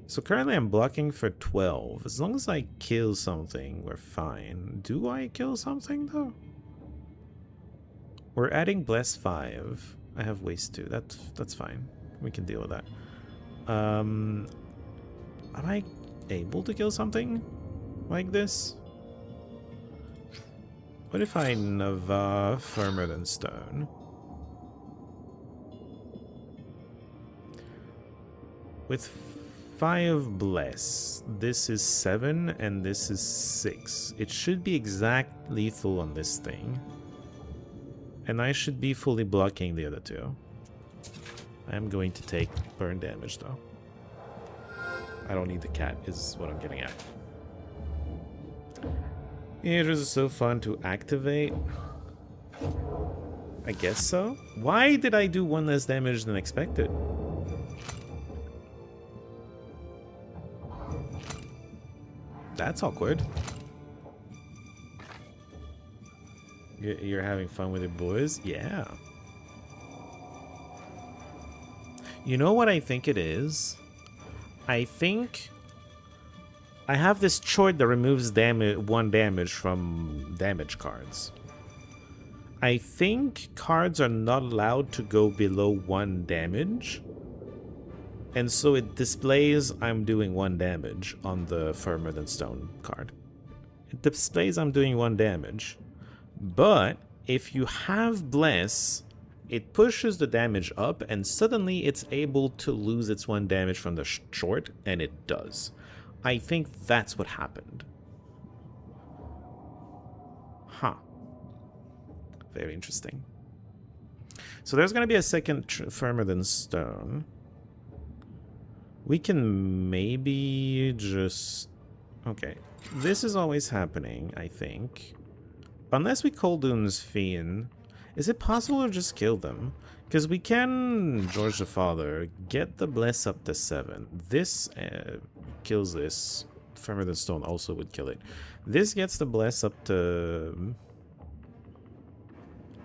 So currently I'm blocking for 12. As long as I kill something, we're fine. Do I kill something though? We're adding Bless 5. I have Waste 2. That's fine. We can deal with that. Am I able to kill something like this? What if I Nava firmer than stone? With 5 Bless, this is 7 and this is 6. It should be exact lethal on this thing. And I should be fully blocking the other 2. I am going to take burn damage though. I don't need the cat is what I'm getting at. It was so fun to activate. I guess so. Why did I do 1 less damage than expected? That's awkward. You're having fun with your boys? Yeah. You know what I think it is? I think I have this chord that removes 1 damage from damage cards. I think cards are not allowed to go below 1 damage. And so it displays I'm doing 1 damage on the Firmer Than Stone card. It displays I'm doing 1 damage. But if you have Bless, it pushes the damage up and suddenly it's able to lose its 1 damage from the short, and it does. I think that's what happened. Huh. Very interesting. So there's going to be a second Firmer Than Stone. We can maybe just... Okay. This is always happening, I think. Unless we Coldoon's Fiend, is it possible to just kill them? Because we can, George the Father, get the Bless up to 7. This kills this. Firmer Than Stone also would kill it. This gets the Bless up to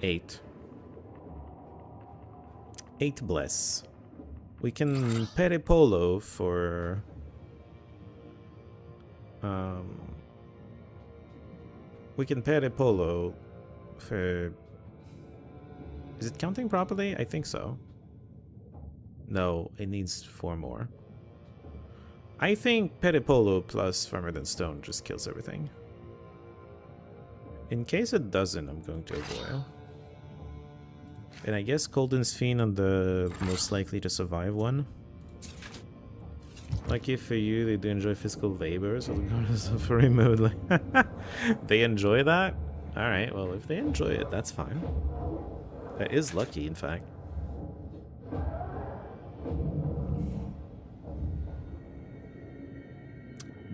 8. 8 Bless. We can Peripolo for... we can Peripolo for... Is it counting properly? I think so. No, it needs 4 more. I think Peripolo plus Firmer Than Stone just kills everything. In case it doesn't, I'm going to avoid. And I guess Golden's Fiend on the most likely to survive one. Lucky for you, they do enjoy physical labor, so they're going to suffer remotely. They enjoy that? Alright, well, if they enjoy it, that's fine. That is lucky, in fact.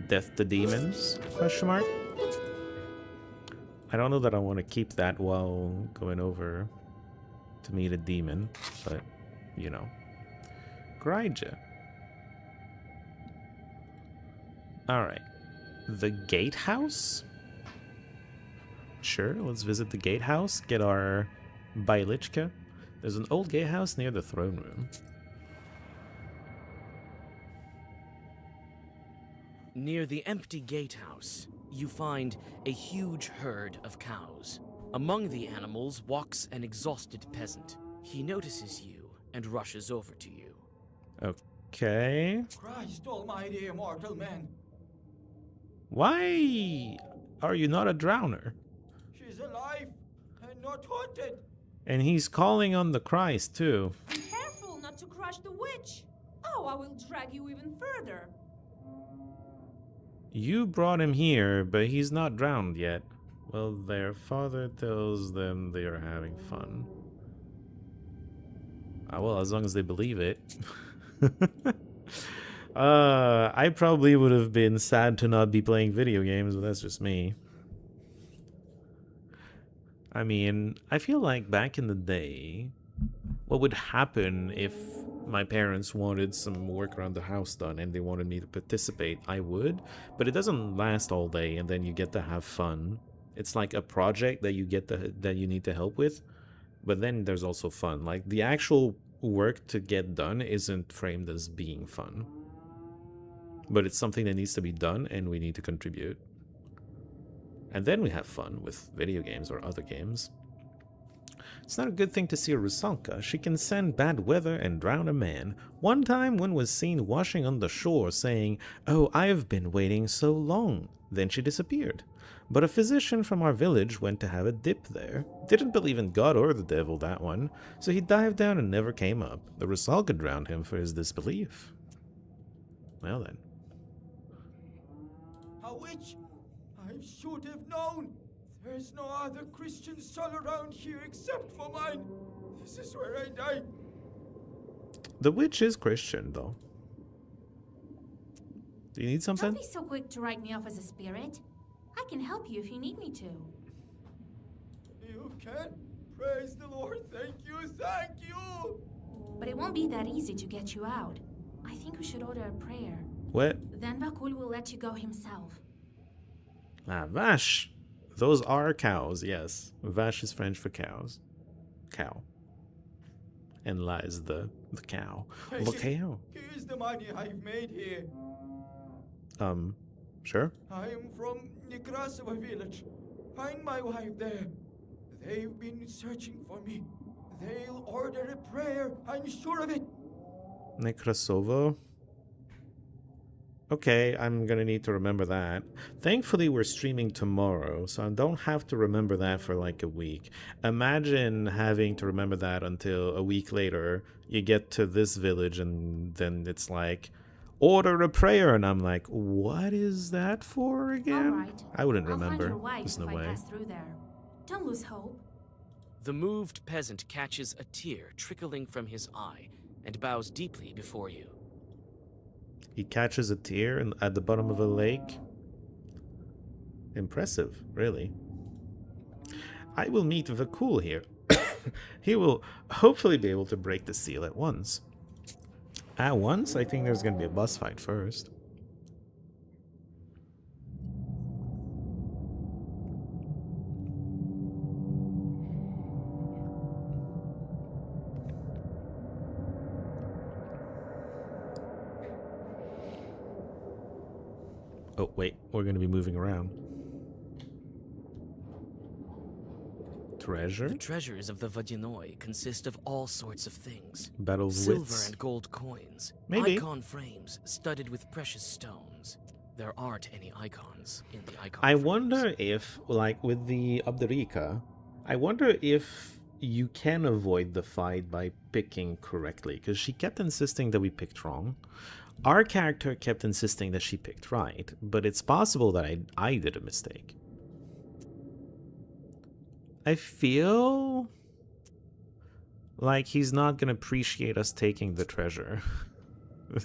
Death to demons? Question mark? I don't know that I want to keep that while going over to meet a demon, but, you know. Grija. Alright. The gatehouse? Sure, let's visit the gatehouse, get our Bailichka. There's an old gatehouse near the throne room. Near the empty gatehouse, you find a huge herd of cows. Among the animals walks an exhausted peasant. He notices you and rushes over to you. Okay. Christ almighty, immortal man. Why are you not a drowner? She's alive and not haunted. And he's calling on the Christ, too. Be careful not to crush the witch. Oh, I will drag you even further. You brought him here, but he's not drowned yet. Well, their father tells them they are having fun. Ah, well, as long as they believe it. I probably would have been sad to not be playing video games, but that's just me. I mean, I feel like back in the day, what would happen if my parents wanted some work around the house done and they wanted me to participate? I would, but it doesn't last all day and then you get to have fun. It's like a project that you get that you need to help with, but then there's also fun. Like the actual work to get done isn't framed as being fun, but it's something that needs to be done and we need to contribute. And then we have fun with video games or other games. It's not a good thing to see a Rusalka. She can send bad weather and drown a man. One time one was seen washing on the shore saying, "Oh, I've been waiting so long." Then she disappeared. But a physician from our village went to have a dip there. Didn't believe in God or the devil, that one. So he dived down and never came up. The Rusalka drowned him for his disbelief. Well then. A witch? I should have known. There's no other Christian soul around here except for mine. This is where I die. The witch is Christian, though. Do you need something? Don't be so quick to write me off as a spirit. I can help you if you need me to. You can? Praise the Lord. Thank you. Thank you. But it won't be that easy to get you out. I think we should order a prayer. What? Then Vakul will let you go himself. Ah, vache. Those are cows, yes. Vache is French for cows. Cow. And la is the cow. The cow. Here's the money I've made here. Sure. I am from Nekrasova village. Find my wife there. They've been searching for me. They'll order a prayer, I'm sure of it. Nekrasova. Okay, I'm gonna need to remember that. Thankfully, we're streaming tomorrow, so I don't have to remember that for like a week. Imagine having to remember that until a week later, you get to this village and then it's like, order a prayer, and I'm like, what is that for again? All right. I wouldn't I'll remember. find your wife There's no if I way. pass through there. Don't lose hope. The moved peasant catches a tear trickling from his eye and bows deeply before you. He catches a tear at the bottom of a lake. Impressive, really. I will meet Vakul here. He will hopefully be able to break the seal at once. At once? I think there's going to be a boss fight first. Oh, wait. We're going to be moving around. Treasure? The treasures of the Vadinoi consist of all sorts of things. Battle of Silver wits. and gold coins. Maybe. Icon frames studded with precious stones. There aren't any icons in the icon I frames. wonder if, like with the Abderika, I wonder if you can avoid the fight by picking correctly, because she kept insisting that we picked wrong. Our character kept insisting that she picked right, but it's possible that I did a mistake. I feel like he's not going to appreciate us taking the treasure.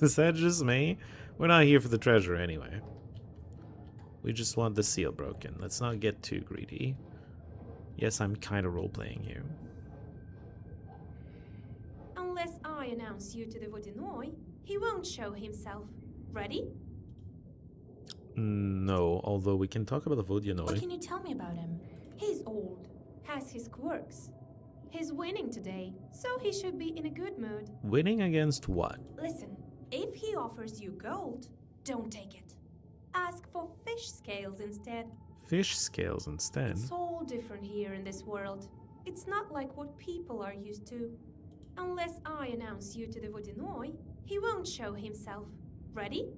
Is that just me? We're not here for the treasure anyway. We just want the seal broken. Let's not get too greedy. Yes, I'm kind of role-playing here. Unless I announce you to the Vodinoy, he won't show himself. Ready? No, although we can talk about the What Vodinoy. can you tell me about him? He's old, has his quirks. He's winning today, so he should be in a good mood. Winning against what? Listen, if he offers you gold, don't take it. Ask for fish scales instead. Fish scales instead. It's all different here in this world. It's not like what people are used to. Unless I announce you to the Vodinoy, he won't show himself. Ready?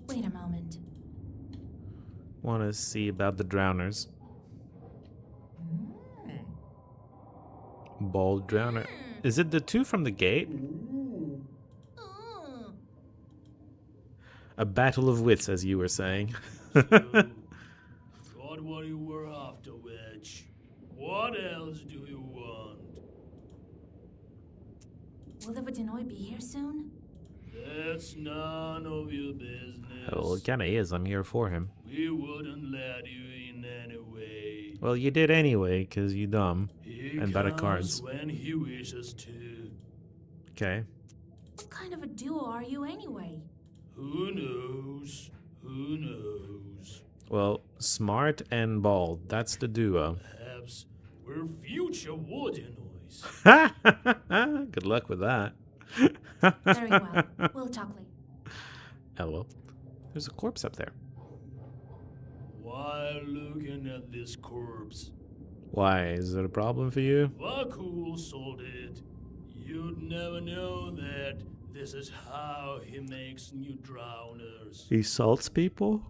Wait a moment. Want to see about the drowners. Bald drowner. Is it the two from the gate? A battle of wits, as you were saying. Got what you were after, Wedge. What else do you want? Will the Vodinoy be here soon? That's none of your business. Well, it kind of is. I'm here for him. We wouldn't let you in anyway. Well, you did anyway, because you dumb. He And bad at comes cards. when he wishes to. Okay. What kind of a duo are you anyway? Who knows? Who knows? Well, smart and bald. That's the duo. Perhaps we're future Vodinoys. Good luck with that. Very well. We'll talk later. Hello. There's a corpse up there. While looking at this corpse, Why? Is it a problem for you? Vakul sold it. You'd never know that this is how he makes new drowners. He salts people?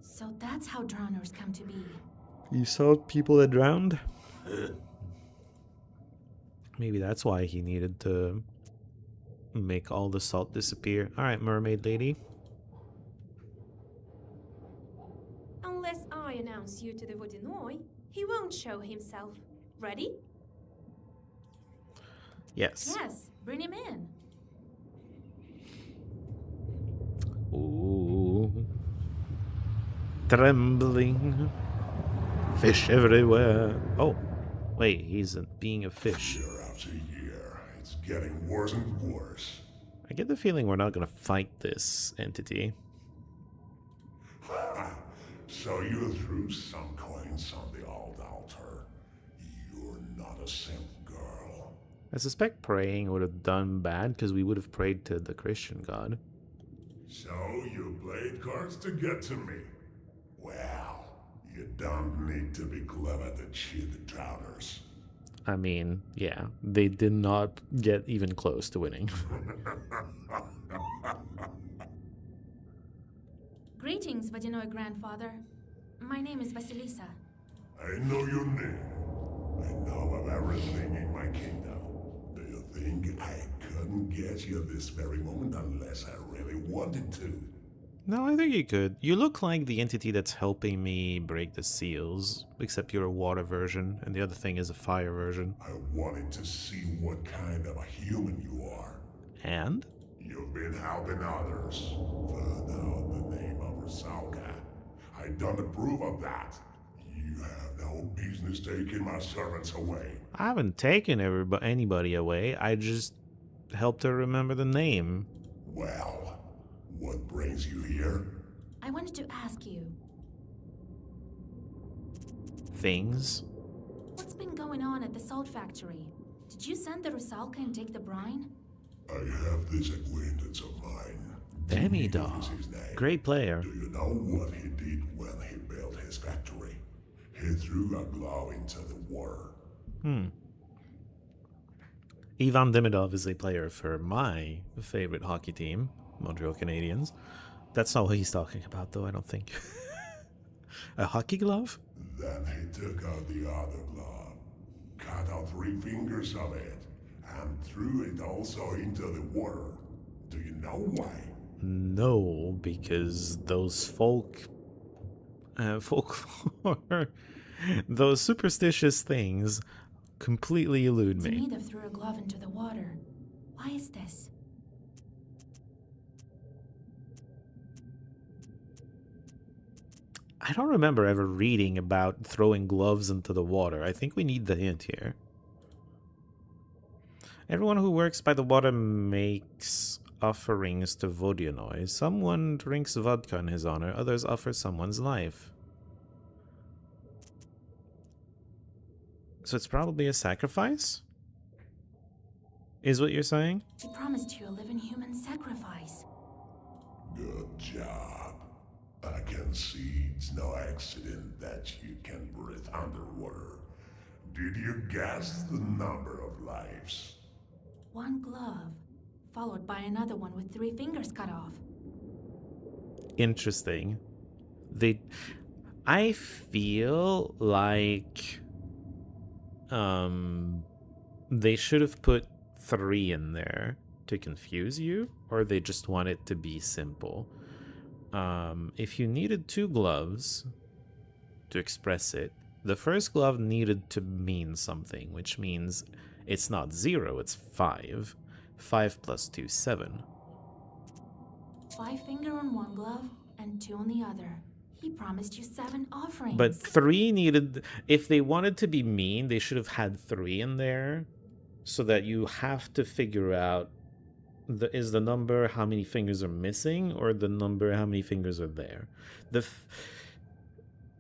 So that's how drowners come to be. He salt people that drowned? Maybe that's why he needed to make all the salt disappear. Alright, mermaid lady. Unless I announce you to the Vodinoy, he won't show himself. Ready? Yes. Yes, bring him in. Ooh. Trembling. Fish everywhere. Oh, wait, he's being a fish. Year after year, it's getting worse and worse. I get the feeling we're not gonna fight this entity. So you threw some coins on the old altar. You're not a simp, girl. I suspect praying would have done bad because we would have prayed to the Christian god. So you played cards to get to me. Well, you don't need to be clever to cheat the drowners. I mean, yeah, they did not get even close to winning. Greetings, Vodinoy grandfather. My name is Vasilisa. I know your name. I know of everything in my kingdom. Do you think I couldn't get you this very moment unless I really wanted to? No, I think you could. You look like the entity that's helping me break the seals, except you're a water version, and the other thing is a fire version. I wanted to see what kind of a human you are. And? You've been helping others. Found out the name of Rusalka. I don't approve of that. You have no business taking my servants away. I haven't taken anybody away. I just helped her remember the name. Well, what brings you here? I wanted to ask you, Things. what's been going on at the salt factory? Did you send the Rusalka and take the brine? I have this acquaintance of mine. Demidog. Is his name. Great player. Do you know what he did when he built his factory? He threw a glove into the water. Ivan Demidov is a player for my favorite hockey team, Montreal Canadiens. That's not what he's talking about, though, I don't think. A hockey glove? Then he took out the other glove cut out 3 fingers of it and threw it also into the water. Do you know why? No, because those folklore, those superstitious things completely elude me. Demida threw a glove into the water. Why is this? I don't remember ever reading about throwing gloves into the water. I think we need the hint here. Everyone who works by the water makes offerings to Vodyanoi. Someone drinks vodka in his honor, others offer someone's life. So it's probably a sacrifice? Is what you're saying? He promised you a living human sacrifice. Good job. I can see it's no accident that you can breathe underwater. Did you guess the number of lives? 1 glove, followed by another one with 3 fingers cut off. Interesting. I feel like they should have put 3 in there to confuse you, or they just want it to be simple. If you needed 2 gloves to express it, the first glove needed to mean something, which means it's not 0, it's 5. 5 plus 2, 7. 5 finger on 1 glove and 2 on the other. He promised you 7 offerings. But 3 needed... If they wanted to be mean, they should have had 3 in there, so that you have to figure out is the number how many fingers are missing, or the number how many fingers are there.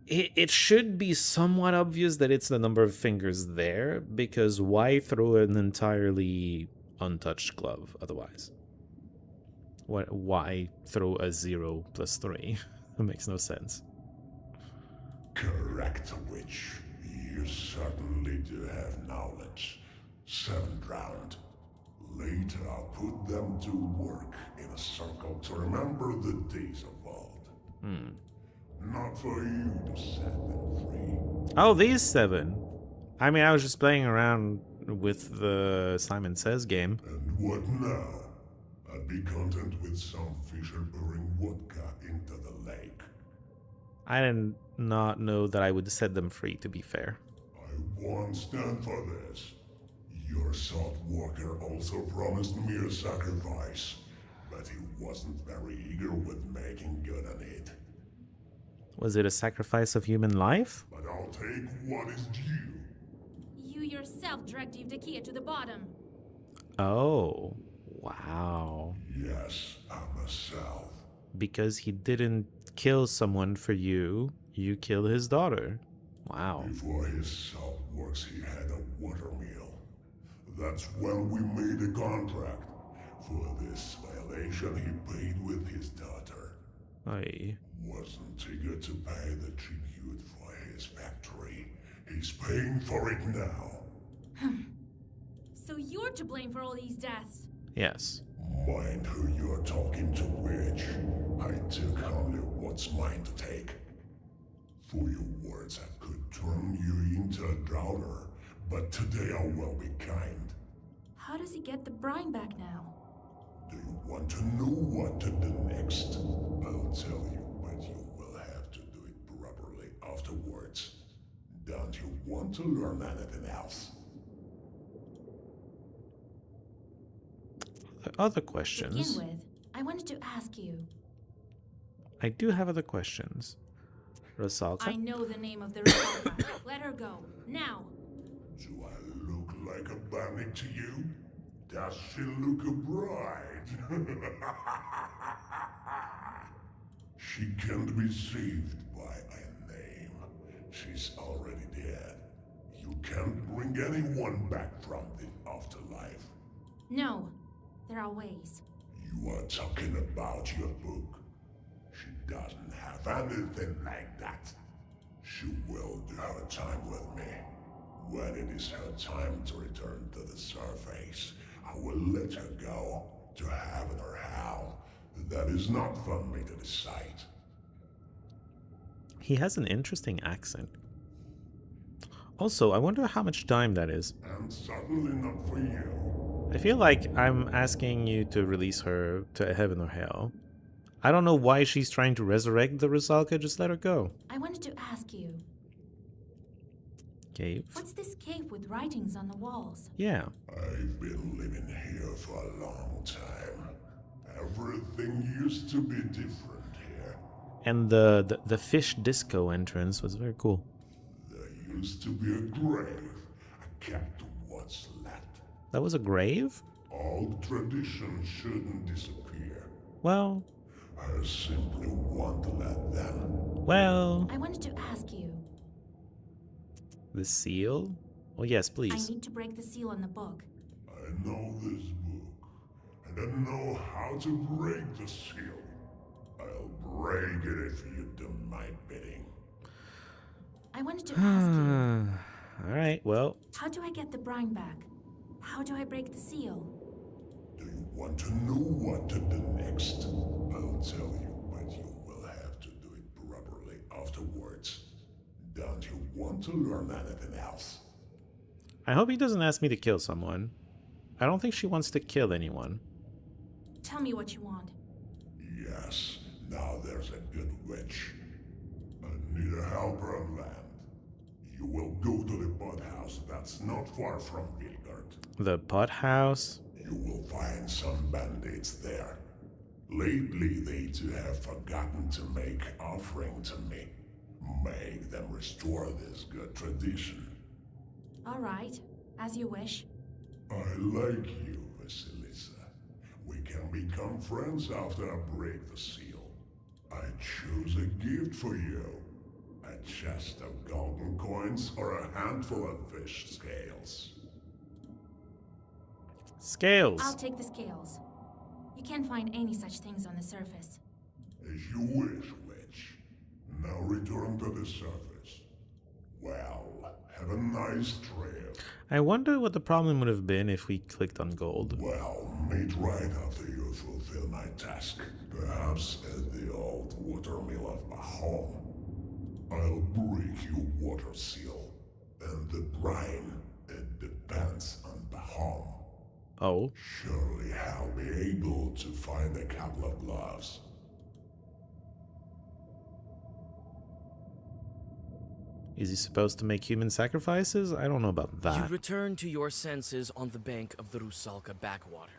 It should be somewhat obvious that it's the number of fingers there, because why throw an entirely untouched glove otherwise? Why throw a 0 plus 3? That makes no sense. Correct, witch. You certainly do have knowledge. 7 drowned. Later I'll put them to work in a circle to remember the days of old. Not for you to set them free. Oh, these 7. I mean, I was just playing around with the Simon Says game. And what now? I'd be content with some fisher pouring vodka into the lake. I did not know that I would set them free, to be fair. I won't stand for this. Your salt walker also promised me a sacrifice, but he wasn't very eager with making good on it. Was it a sacrifice of human life? But I'll take what is due. You yourself dragged Evdokia to the bottom. Oh, wow. Yes, I myself. Because he didn't kill someone for you, you killed his daughter. Wow. Before his salt works, he had a water meal. That's when we made a contract. For this violation, he paid with his daughter. Aye. Wasn't eager to pay the tribute for his factory. He's paying for it now. So you're to blame for all these deaths. Yes. Mind who you're talking to, witch. I took only what's mine to take. For your words, I could turn you into a drowner, but today I will be kind. How does he get the brine back now? Do you want to know what to do next? I'll tell you, but you will have to do it properly afterwards. Don't you want to learn anything else? Other questions? To begin with, I wanted to ask you. I do have other questions. Rosalka? I know the name of the Rosalka. Let her go. Now. Do I look like a bandit to you? Does she look a bride? She can't be saved by a name. She's already dead. You can't bring anyone back from the afterlife. No, there are ways. You are talking about your book. She doesn't have anything like that. She will do her time with me. When it is her time to return to the surface, I will let her go, to heaven or hell. That is not for me to decide. He has an interesting accent. Also, I wonder how much time that is. And certainly not for you. I feel like I'm asking you to release her to heaven or hell. I don't know why she's trying to resurrect the Rusalka, just let her go. I wanted to ask you, Cave. what's this cave with writings on the walls? Yeah. I've been living here for a long time. Everything used to be different here. And the fish disco entrance was very cool. There used to be a grave. I kept what's left. That was a grave? Old traditions shouldn't disappear. Well... I simply want to let them. Well... I wanted to ask you. The seal? Oh yes, please. I need to break the seal on the book. I know this book, and I know how to break the seal. I'll break it if you do my bidding. I wanted to ask you. Alright, well... How do I get the brine back? How do I break the seal? Do you want to know what to do next? I'll tell you, but you will have to do it properly afterwards. Don't you want to learn anything else? I hope he doesn't ask me to kill someone. I don't think she wants to kill anyone. Tell me what you want. Yes, now there's a good witch. I need a helper on land. You will go to the pot house that's not far from Vilgard. The pot house? You will find some bandits there. Lately, they too have forgotten to make offering to me. Make them restore this good tradition. All right, as you wish. I like you, Vasilisa. We can become friends after I break the seal. I choose a gift for you. A chest of golden coins or a handful of fish scales. Scales. I'll take the scales. You can't find any such things on the surface. As you wish, witch. Now return to the surface. Well, have a nice trail. I wonder what the problem would have been if we clicked on gold. Well, meet right after you fulfill my task. Perhaps at the old watermill of Bahom. I'll break your water seal. And the brine, it depends on Bahom. Oh. Surely I'll be able to find a couple of gloves. Is he supposed to make human sacrifices? I don't know about You that. return to your senses on the bank of the Rusalka backwater.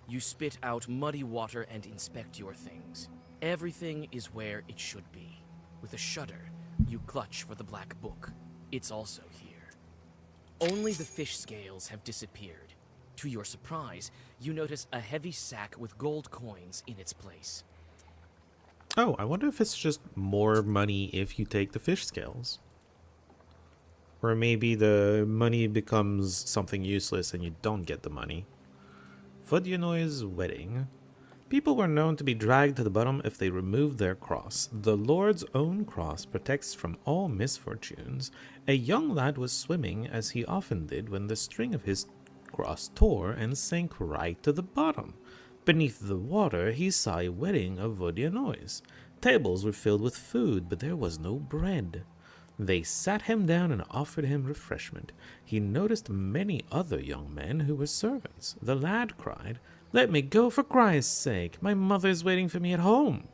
You spit out muddy water and inspect your things. Everything is where it should be. With a shudder, you clutch for the black book. It's also here. Only the fish scales have disappeared. To your surprise, you notice a heavy sack with gold coins in its place. Oh, I wonder if it's just more money if you take the fish scales. Or maybe the money becomes something useless and you don't get the money. Vodyanov's wedding. People were known to be dragged to the bottom if they removed their cross. The Lord's own cross protects from all misfortunes. A young lad was swimming, as he often did, when the string of his cross tore and sank right to the bottom. Beneath the water, he saw a wedding of Vodyanov's. Tables were filled with food, but there was no bread. They sat him down and offered him refreshment. He noticed many other young men who were servants. The lad cried, "Let me go for Christ's sake! My mother is waiting for me at home!"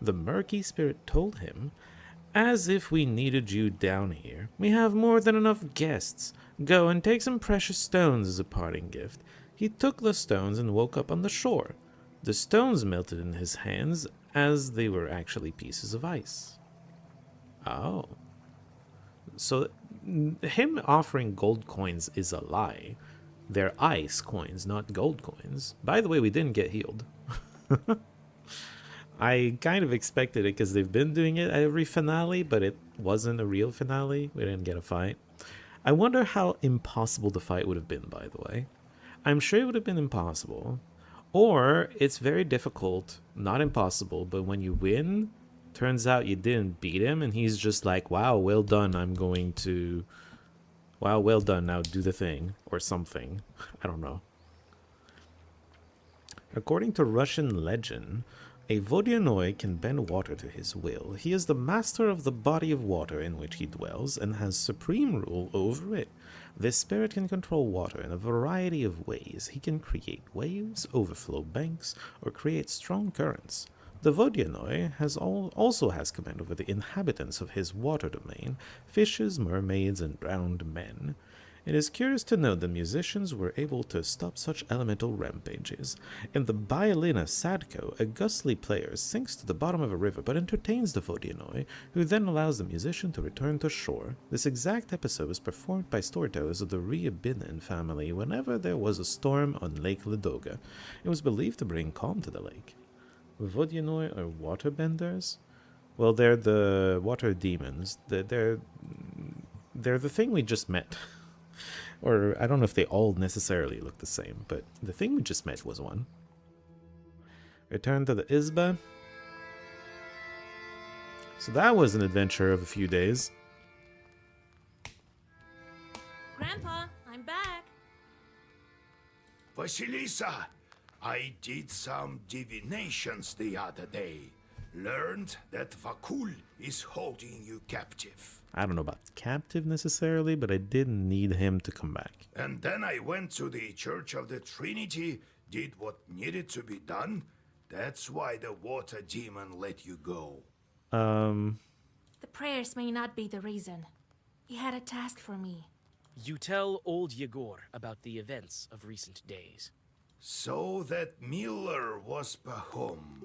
The murky spirit told him, "As if we needed you down here. We have more than enough guests. Go and take some precious stones as a parting gift." He took the stones and woke up on the shore. The stones melted in his hands as they were actually pieces of ice. Oh. So him offering gold coins is a lie. They're ice coins, not gold coins. By the way, we didn't get healed. I kind of expected it because they've been doing it at every finale, but it wasn't a real finale. We didn't get a fight. I wonder how impossible the fight would have been, by the way. I'm sure it would have been impossible. Or it's very difficult, not impossible, but when you win, turns out you didn't beat him and he's just like, wow, well done, I'm going to... Wow, well done, now do the thing. Or something. I don't know. According to Russian legend, A Vodyanoi can bend water to his will. He is the master of the body of water in which he dwells and has supreme rule over it. This spirit can control water in a variety of ways. He can create waves, overflow banks, or create strong currents. The Vodyanoi also has command over the inhabitants of his water domain, fishes, mermaids, and drowned men. It is curious to note that musicians were able to stop such elemental rampages. In the Biolina Sadko, a gustly player sinks to the bottom of a river but entertains the Vodyanoi, who then allows the musician to return to shore. This exact episode was performed by storytellers of the Riabinin family whenever there was a storm on Lake Ladoga. It was believed to bring calm to the lake. Vodyanoi are waterbenders? Well, they're the water demons. They're the thing we just met. Or, I don't know if they all necessarily look the same, but the thing we just met was one. Return to the Isba. So that was an adventure of a few days. Grandpa, I'm back. Vasilisa, I did some divinations the other day. Learned that Vakul is holding you captive. I don't know about captive necessarily, but I didn't need him to come back. And then I went to the Church of the Trinity, did what needed to be done. That's why the water demon let you go. The prayers may not be the reason. He had a task for me. You tell old Yegor about the events of recent days. So that Miller was Pahom.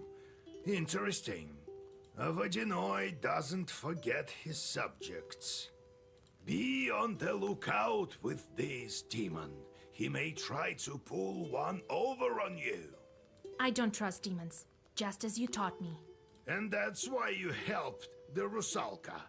Interesting. A Vodyanoi doesn't forget his subjects. Be on the lookout with this demon. He may try to pull one over on you. I don't trust demons, just as you taught me. And that's why you helped the Rusalka.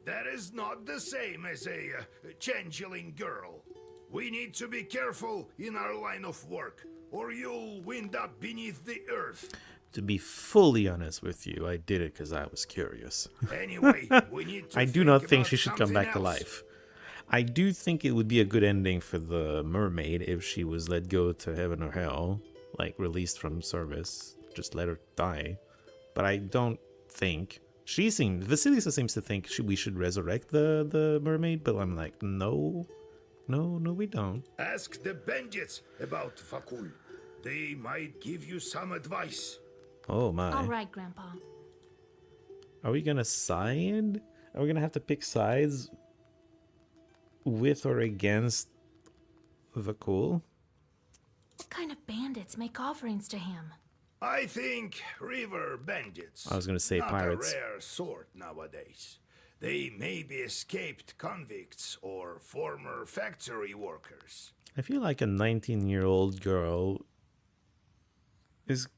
That is not the same as a changeling girl. We need to be careful in our line of work, or you'll wind up beneath the earth. To be fully honest with you, I did it because I was curious. Anyway, we need to I do not think about she should come back to something else. life. I do think it would be a good ending for the mermaid if she was let go to heaven or hell, like released from service. Just let her die. But I don't think Vasilisa seems to think we should resurrect the mermaid, but I'm like, no, we don't. Ask the bandits about Vakul. They might give you some advice. Oh my. All right, Grandpa. Are we gonna side? Are we gonna have to pick sides with or against Vakul? What kind of bandits make offerings to him? I think river bandits. I was gonna say not pirates. a rare sort nowadays. They may be escaped convicts or former factory workers. I feel like a 19-year-old girl is...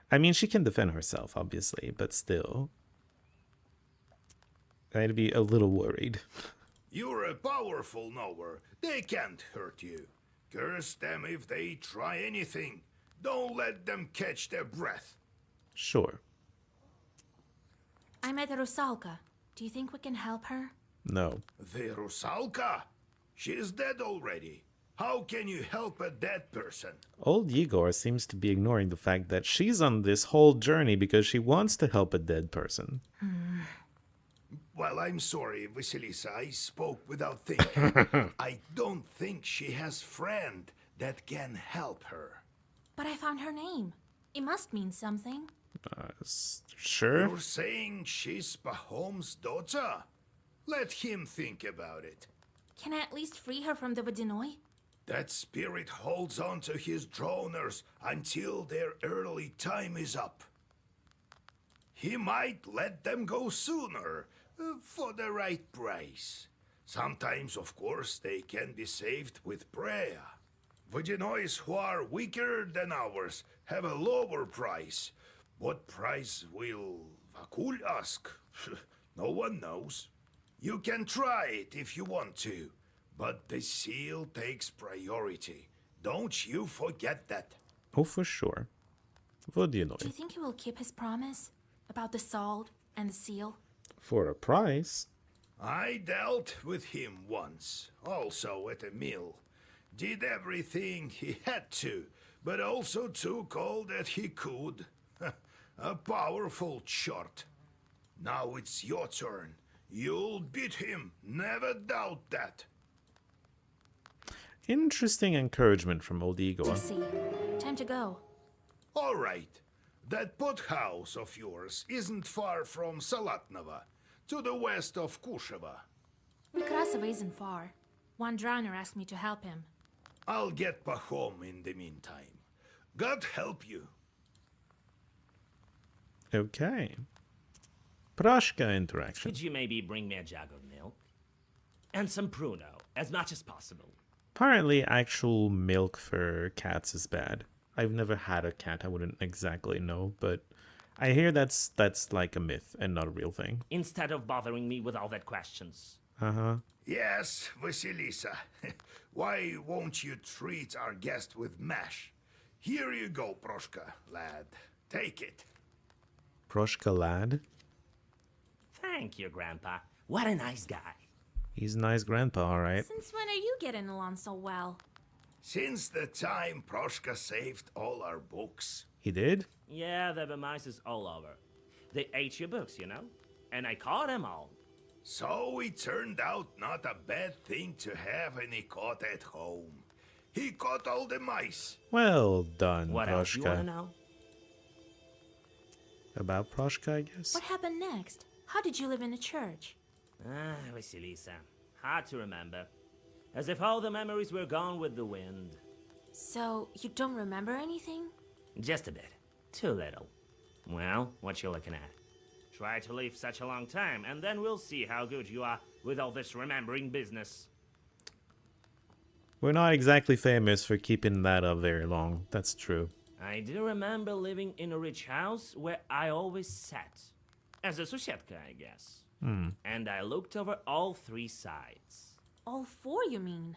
I mean, she can defend herself, obviously, but still. I'd be a little worried. You're a powerful knower. They can't hurt you. Curse them if they try anything. Don't let them catch their breath. Sure. I met Rusalka. Do you think we can help her? No. The Rusalka? She's dead already. How can you help a dead person? Old Igor seems to be ignoring the fact that she's on this whole journey because she wants to help a dead person. Well, I'm sorry, Vasilisa. I spoke without thinking. I don't think she has friend that can help her. But I found her name. It must mean something. Sure. You're saying she's Pahom's daughter? Let him think about it. Can I at least free her from the Vodyanoi? That spirit holds on to his droners until their early time is up. He might let them go sooner, for the right price. Sometimes, of course, they can be saved with prayer. Vodyanois who are weaker than ours have a lower price. What price will Vakul ask? No one knows. You can try it if you want to. But the seal takes priority. Don't you forget that. Oh, for sure. Vodyanoi. Do you think he will keep his promise about the salt and the seal? For a price. I dealt with him once, also at a mill. Did everything he had to, but also took all that he could. A powerful shot. Now it's your turn. You'll beat him, never doubt that. Interesting encouragement from old Igor. See, time to go. All right. That pot house of yours isn't far from Salatnova, to the west of Kusheva. Nekrasova isn't far. One drowner asked me to help him. I'll get Pahom in the meantime. God help you. Okay. Proshka interaction. Could you maybe bring me a jug of milk? And some pruno, as much as possible. Apparently, actual milk for cats is bad. I've never had a cat, I wouldn't exactly know, but I hear that's like a myth and not a real thing. Instead of bothering me with all that questions. Uh-huh. Yes, Vasilisa. Why won't you treat our guest with mash? Here you go, Proshka, lad. Take it. Proshka lad? Thank you, Grandpa. What a nice guy. He's a nice grandpa, alright. Since when are you getting along so well? Since the time Proshka saved all our books. He did? Yeah, there were mice all over. They ate your books, you know? And I caught them all. So it turned out not a bad thing to have any caught at home. He caught all the mice. Well done, What else you want to Proshka. know? About Proshka, I guess? What happened next? How did you live in a church? Ah, Vasilisa. Hard to remember. As if all the memories were gone with the wind. So, you don't remember anything? Just a bit. Too little. Well, what you looking at? Try to live such a long time, and then we'll see how good you are with all this remembering business. We're not exactly famous for keeping that up very long. That's true. I do remember living in a rich house where I always sat. As a susietka, I guess. And I looked over all three sides. All four, you mean?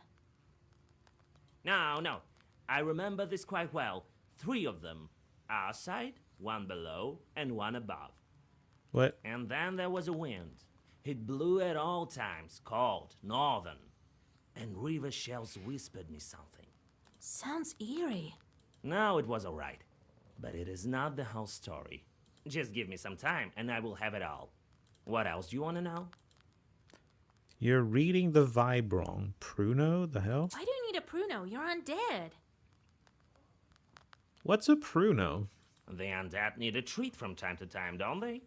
No. I remember this quite well. Three of them. Our side, one below, and one above. What? And then there was a wind. It blew at all times, cold, northern. And river shells whispered me something. Sounds eerie. No, it was all right. But it is not the whole story. Just give me some time, and I will have it all. What else do you want to know? You're reading the vibe wrong. Pruno? The hell? Why do you need a pruno? You're undead. What's a pruno? The undead need a treat from time to time, don't they?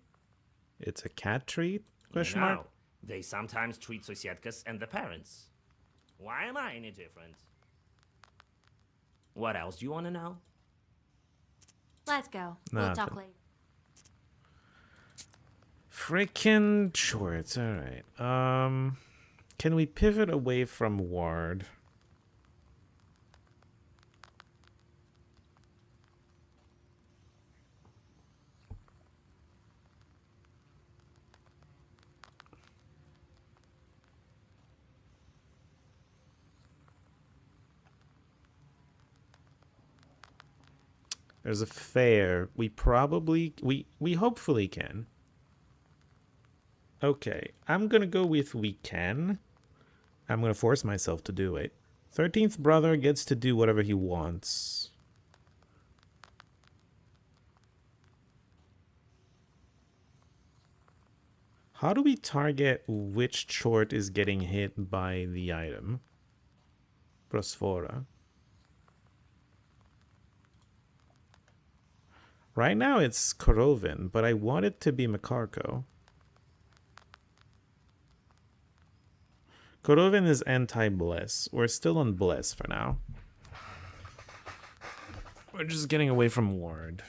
It's a cat treat? Question No, mark? they sometimes treat Sosietkas and the parents. Why am I any different? What else do you want to know? Let's go. We'll talk Nothing. later. Frickin' shorts, alright. Can we pivot away from Ward? There's a fair. We hopefully can. Okay, I'm gonna go with we can. I'm gonna force myself to do it. 13th brother gets to do whatever he wants. How do we target which short is getting hit by the item? Prosphora. Right now it's Korovin, but I want it to be Makarko. Korovin is anti-bless. We're still on bless for now. We're just getting away from Ward.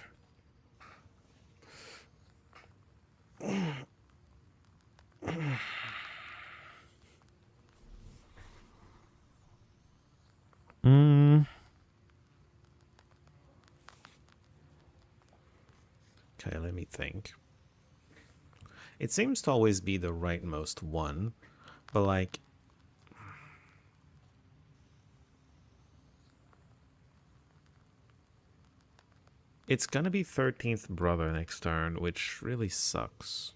Okay, let me think. It seems to always be the rightmost one, but like... It's gonna be 13th brother next turn, which really sucks.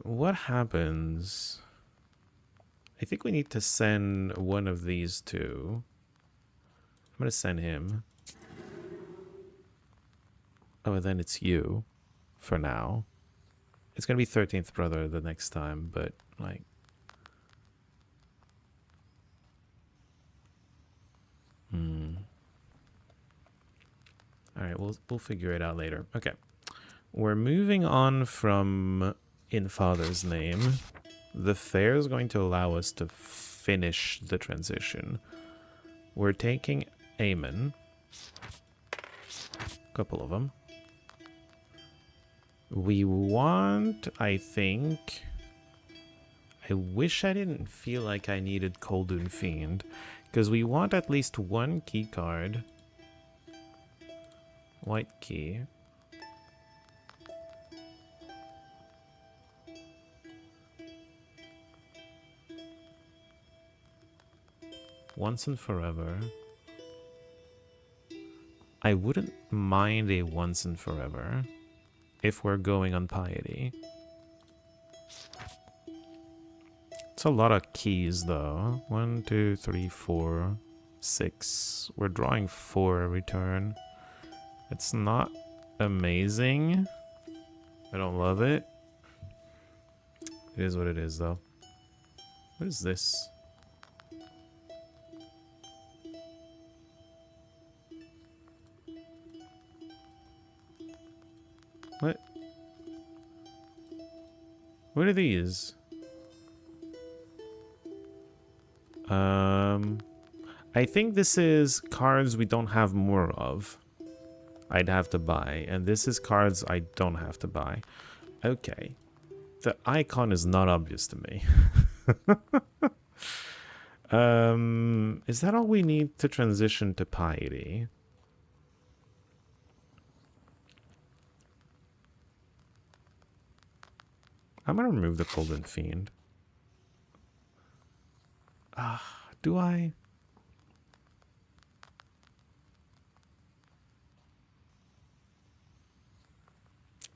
What happens? I think we need to send one of these two. I'm gonna send him. Oh, and then it's you for now. It's gonna be 13th brother the next time, but like Alright, we'll figure it out later. Okay. We're moving on from In Father's Name. The fair is going to allow us to finish the transition. We're taking Aemon. A couple of them. We want, I think... I wish I didn't feel like I needed Koldun Fiend. Because we want at least one key card. White key. Once and forever. I wouldn't mind a once and forever if we're going on piety. It's a lot of keys though. 1, 2, 3, 4, 6. We're drawing 4 every turn. It's not amazing. I don't love it. It is what it is though. What is this? What? What are these? I think this is cards we don't have more of. I'd have to buy. And this is cards I don't have to buy. Okay. The icon is not obvious to me. Is that all we need to transition to piety? I'm gonna remove the Koldun Fiend. Do I?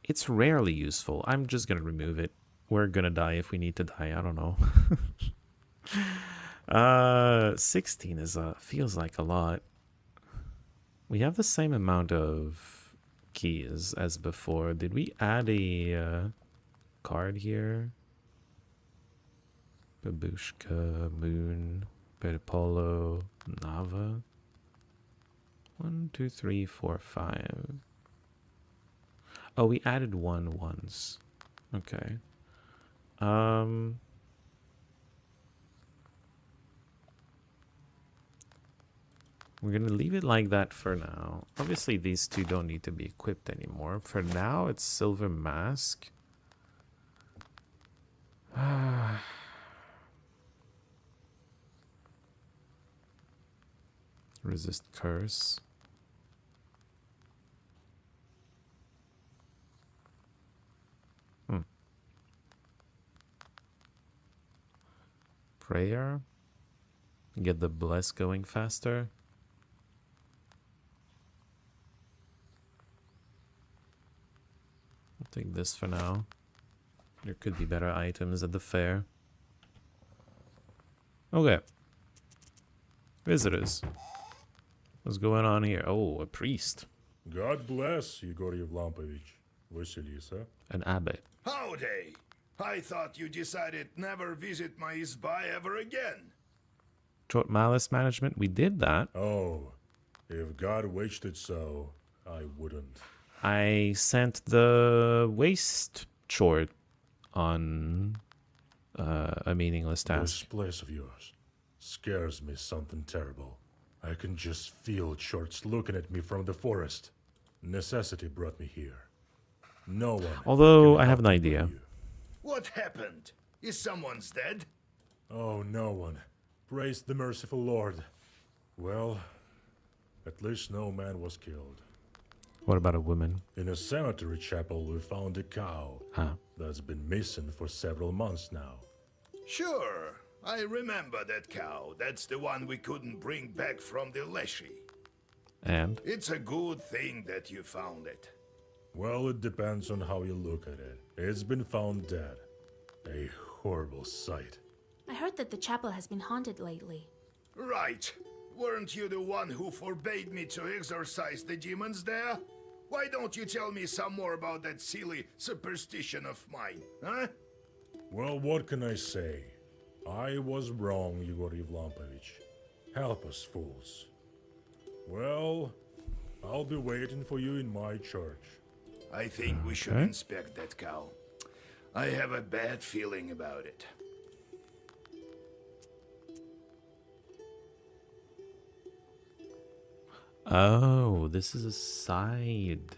It's rarely useful. I'm just gonna remove it. We're gonna die if we need to die. I don't know. 16 is feels like a lot. We have the same amount of keys as before. Did we add a card here? Babushka, Moon, Pedipolo, Nava. 1, 2, 3, 4, 5. Oh, we added one once. Okay. We're gonna leave it like that for now. Obviously, these two don't need to be equipped anymore. For now, it's Silver Mask. Resist Curse. Prayer. Get the Bless going faster. I'll take this for now. There could be better items at the fair. Okay. Visitors. What's going on here? Oh, a priest. God bless Igor Yevlampovich. Vasilisa. An abbot. Howdy! I thought you decided never visit my izba ever again. Short malice management, we did that. Oh, if God wished it so, I wouldn't. I sent the waste short on a meaningless task. This place of yours scares me something terrible. I can just feel shorts looking at me from the forest. Necessity brought me here. No one. Although I have an idea. What happened? Is someone's dead? Oh, no one. Praise the merciful Lord. Well, at least no man was killed. What about a woman? In a cemetery chapel, we found a cow that's been missing for several months now. Sure, I remember that cow. That's the one we couldn't bring back from the Leshy. And? It's a good thing that you found it. Well, it depends on how you look at it. It's been found dead. A horrible sight. I heard that the chapel has been haunted lately. Right. Weren't you the one who forbade me to exorcise the demons there? Why don't you tell me some more about that silly superstition of mine, huh? Well, what can I say? I was wrong, Igor Yevlampovich. Help us, fools. Well, I'll be waiting for you in my church. I think we should inspect that cow. I have a bad feeling about it. Oh, this is a side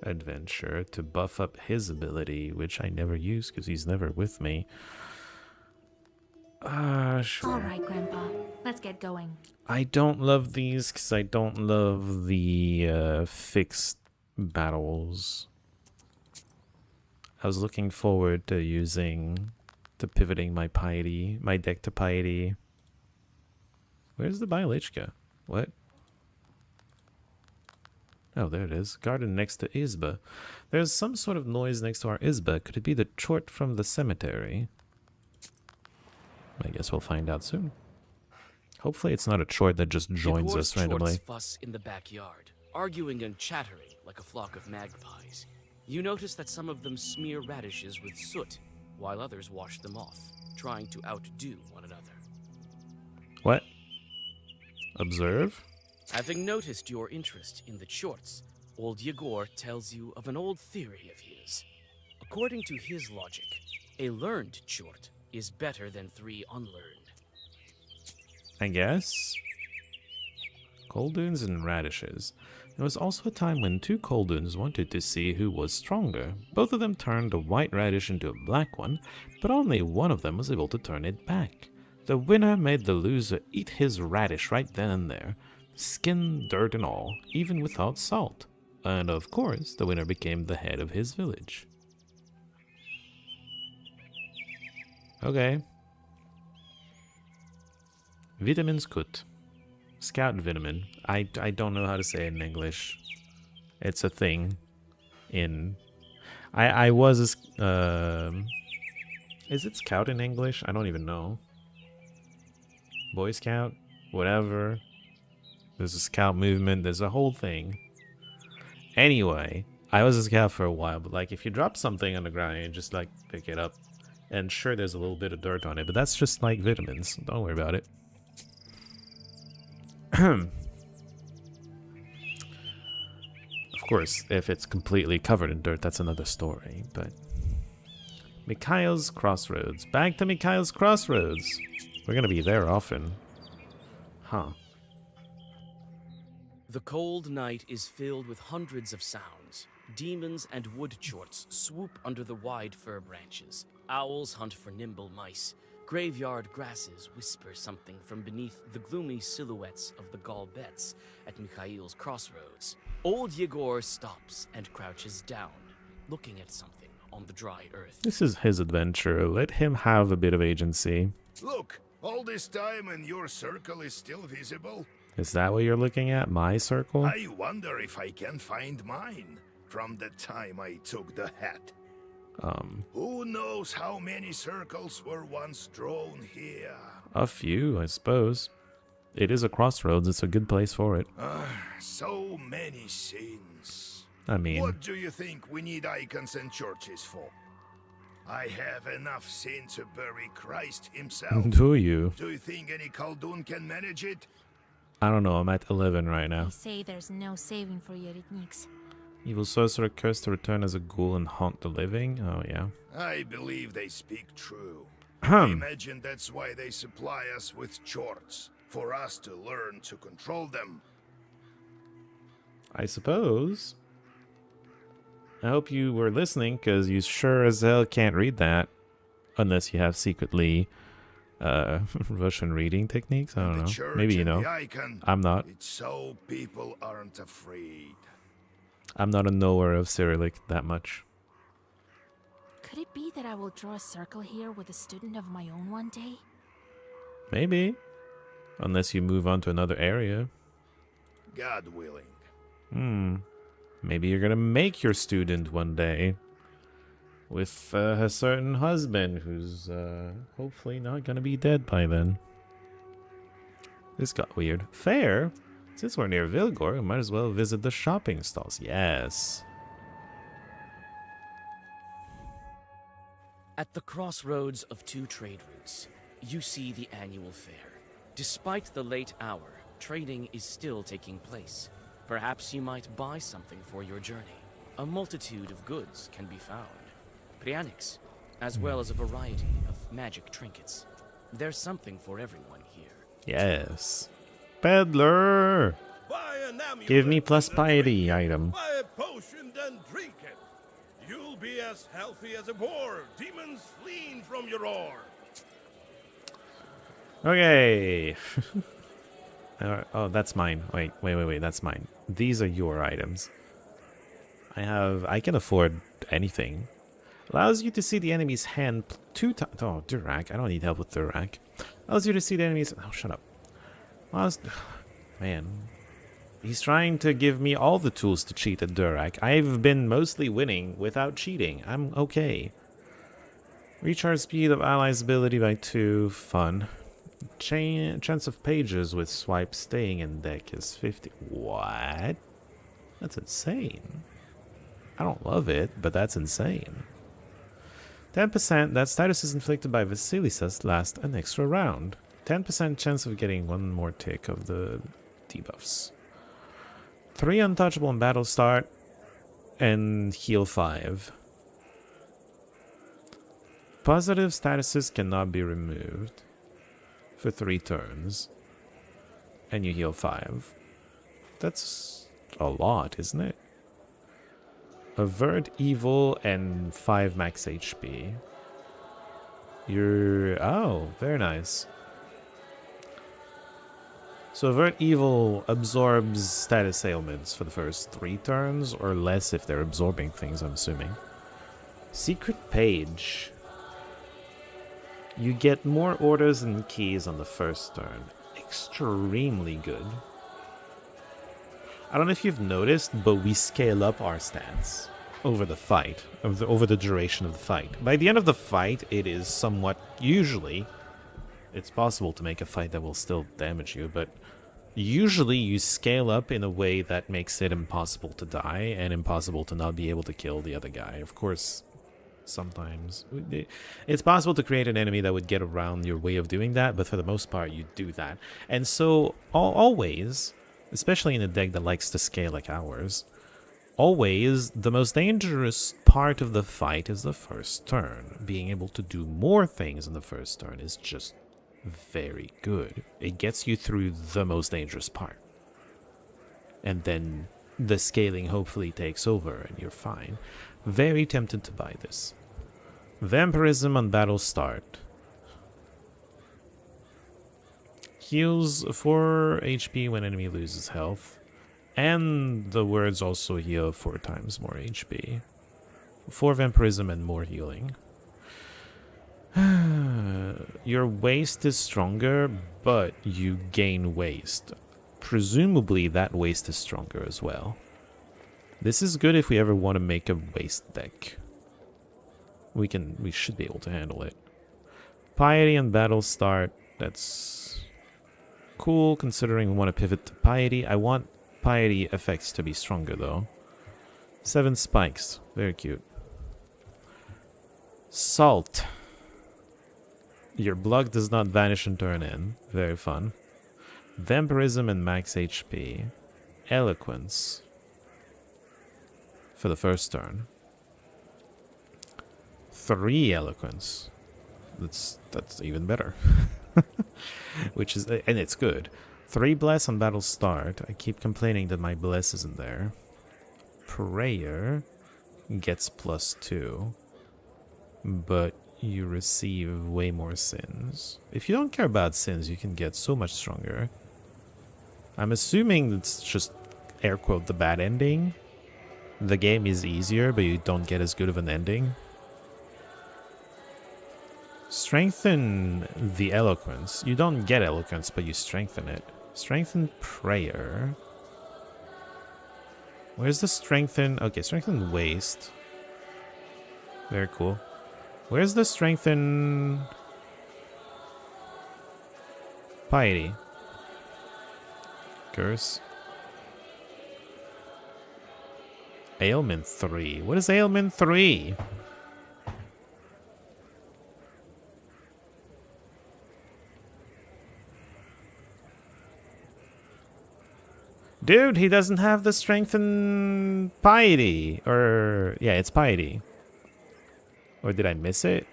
adventure to buff up his ability, which I never use because he's never with me. Sure. Alright, Grandpa. Let's get going. I don't love these because I don't love the fixed battles. I was looking forward to pivoting my piety, my deck to piety. Where's the Bialichka? What? Oh, there it is. Garden next to Izba. There's some sort of noise next to our Izba. Could it be the chort from the cemetery? I guess we'll find out soon. Hopefully it's not a chort that just joins us randomly. Fuss in the backyard, arguing and chattering like a flock of magpies. You notice that some of them smear radishes with soot, while others wash them off, trying to outdo one another. What? Observe? Having noticed your interest in the chorts, old Yegor tells you of an old theory of his. According to his logic, a learned chort is better than 3 unlearned. I guess. Coldunes and radishes. There was also a time when 2 Coldunes wanted to see who was stronger. Both of them turned a white radish into a black one, but only one of them was able to turn it back. The winner made the loser eat his radish right then and there. Skin, dirt and all, even without salt. And of course, the winner became the head of his village. Okay. Vitamins gut. Scout vitamin. I don't know how to say it in English. It's a thing. I was is it scout in English? I don't even know. Boy Scout? Whatever. There's a scout movement. There's a whole thing. Anyway, I was a scout for a while, but like if you drop something on the ground, you just like pick it up. And sure, there's a little bit of dirt on it, but that's just like vitamins. Don't worry about it. Of course, if it's completely covered in dirt, that's another story, but... Mikhail's Crossroads. Back to Mikhail's Crossroads. We're gonna be there often. Huh. The cold night is filled with hundreds of sounds. Demons and wood chorts swoop under the wide fir branches. Owls hunt for nimble mice. Graveyard grasses whisper something from beneath the gloomy silhouettes of the Galbets at Mikhail's Crossroads. Old Yegor stops and crouches down, looking at something on the dry earth. This is his adventure. Let him have a bit of agency. Look, all this time and your circle is still visible. Is that what you're looking at? My circle? I wonder if I can find mine from the time I took the hat. Who knows how many circles were once drawn here? A few, I suppose. It is a crossroads. It's a good place for it. So many sins. I mean... What do you think we need icons and churches for? I have enough sin to bury Christ himself. Do you? Do you think any Khaldun can manage it? I don't know. I'm at 11 right now. They say there's no saving for Yeritniks. Evil sorcerer cursed to return as a ghoul and haunt the living? Oh, yeah. I believe they speak true. I imagine that's why they supply us with chorts, for us to learn to control them. I suppose. I hope you were listening, because you sure as hell can't read that. Unless you have secretly Russian reading techniques? I don't know. Maybe you know. I'm not. It's so people aren't afraid. I'm not a knower of Cyrillic that much. Could it be that I will draw a circle here with a student of my own one day? Maybe. Unless you move on to another area. God willing. Maybe you're gonna make your student one day. with her certain husband, who's hopefully not gonna be dead by then. This got weird. Fair? Since we're near Vilgor, we might as well visit the shopping stalls. Yes. At the crossroads of two trade routes, you see the annual fair. Despite the late hour, trading is still taking place. Perhaps you might buy something for your journey. A multitude of goods can be found. Prianics, as well as a variety of magic trinkets. There's something for everyone here. Yes. Peddler! Give me plus piety item. Buy a potion, then drink it. You'll be as healthy as a boar. Demons fleeing from your roar. Okay. Oh, that's mine. Wait, that's mine. These are your items. I can afford anything. Allows you to see the enemy's hand 2 times. Oh, Durak. I don't need help with Durak. Allows you to see the enemy's. Oh, shut up. Man. He's trying to give me all the tools to cheat at Durak. I've been mostly winning without cheating. I'm okay. Recharge speed of allies' ability by 2. Fun. Chance of pages with swipe staying in deck is 50. What? That's insane. I don't love it, but that's insane. 10%. That status is inflicted by Vasilisas last an extra round. 10% chance of getting one more tick of the debuffs. 3 untouchable in battle start and heal 5. Positive statuses cannot be removed for 3 turns. And you heal 5. That's a lot, isn't it? Avert evil and 5 max HP. Oh, very nice. So Avert Evil absorbs status ailments for the first 3 turns, or less if they're absorbing things, I'm assuming. Secret Page. You get more orders and keys on the first turn. Extremely good. I don't know if you've noticed, but we scale up our stats over the fight, over the duration of the fight. By the end of the fight, it is somewhat, usually, it's possible to make a fight that will still damage you, but usually you scale up in a way that makes it impossible to die and impossible to not be able to kill the other guy. Of course, sometimes it's possible to create an enemy that would get around your way of doing that, but for the most part, you do that. And so, always, especially in a deck that likes to scale like ours, always the most dangerous part of the fight is the first turn. Being able to do more things in the first turn is just very good. It gets you through the most dangerous part. And then the scaling hopefully takes over and you're fine. Very tempted to buy this. Vampirism on battle start. Heals 4 HP when enemy loses health. And the words also heal 4 times more HP. 4 vampirism and more healing. Your waste is stronger, but you gain waste. Presumably that waste is stronger as well. This is good if we ever want to make a waste deck. We should be able to handle it. Piety and battle start. That's cool considering we want to pivot to piety. I want piety effects to be stronger though. 7 spikes. Very cute. Salt. Your block does not vanish and turn in. Very fun. Vampirism and max HP. Eloquence. For the first turn. 3 eloquence. That's even better. Which is, and it's good. 3 bless on battle start. I keep complaining that my bless isn't there. Prayer gets +2. But you receive way more sins. If you don't care about sins, you can get so much stronger. I'm assuming it's just, air quote, the bad ending. The game is easier, but you don't get as good of an ending. Strengthen the eloquence. You don't get eloquence, but you strengthen it. Strengthen prayer. Where's the strengthen? Okay, strengthen waste. Very cool. Where's the strength in piety? Curse. Ailment 3. What is ailment 3? Dude, he doesn't have the strength in piety. Or, yeah, it's piety. Or did I miss it?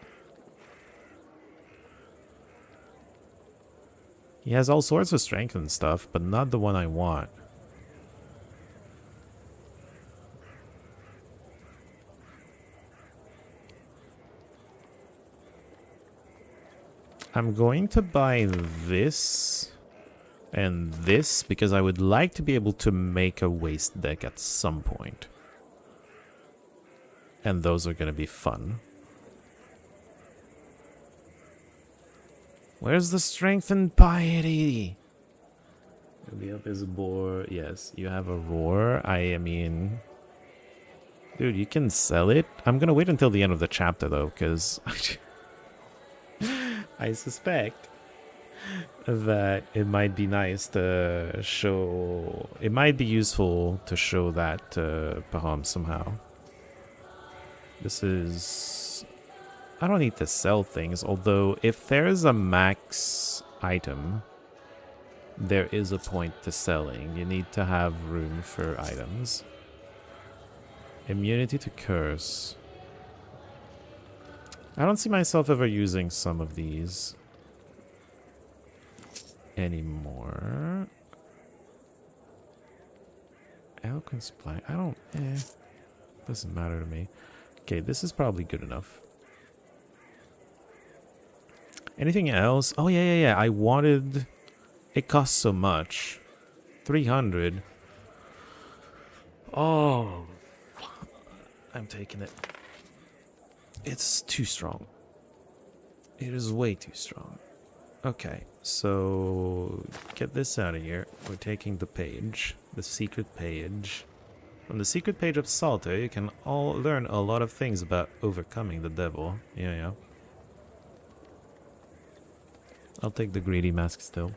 He has all sorts of strength and stuff, but not the one I want. I'm going to buy this and this because I would like to be able to make a waste deck at some point. And those are going to be fun. Where's the strength and piety? The up is a boar. Yes, you have a roar. I mean... Dude, you can sell it. I'm going to wait until the end of the chapter, though, because... I suspect that it might be nice to show... It might be useful to show that to Pahom somehow. This is... I don't need to sell things, although if there is a max item, there is a point to selling. You need to have room for items. Immunity to curse. I don't see myself ever using some of these anymore. Eloquence Blight. I don't... Doesn't matter to me. Okay, this is probably good enough. Anything else? Oh, yeah. I wanted... It costs so much. 300. Oh. I'm taking it. It's too strong. It is way too strong. Okay, so... Get this out of here. We're taking the page. The secret page. From the secret page of Psalter, you can all learn a lot of things about overcoming the devil. Yeah. I'll take the greedy mask still.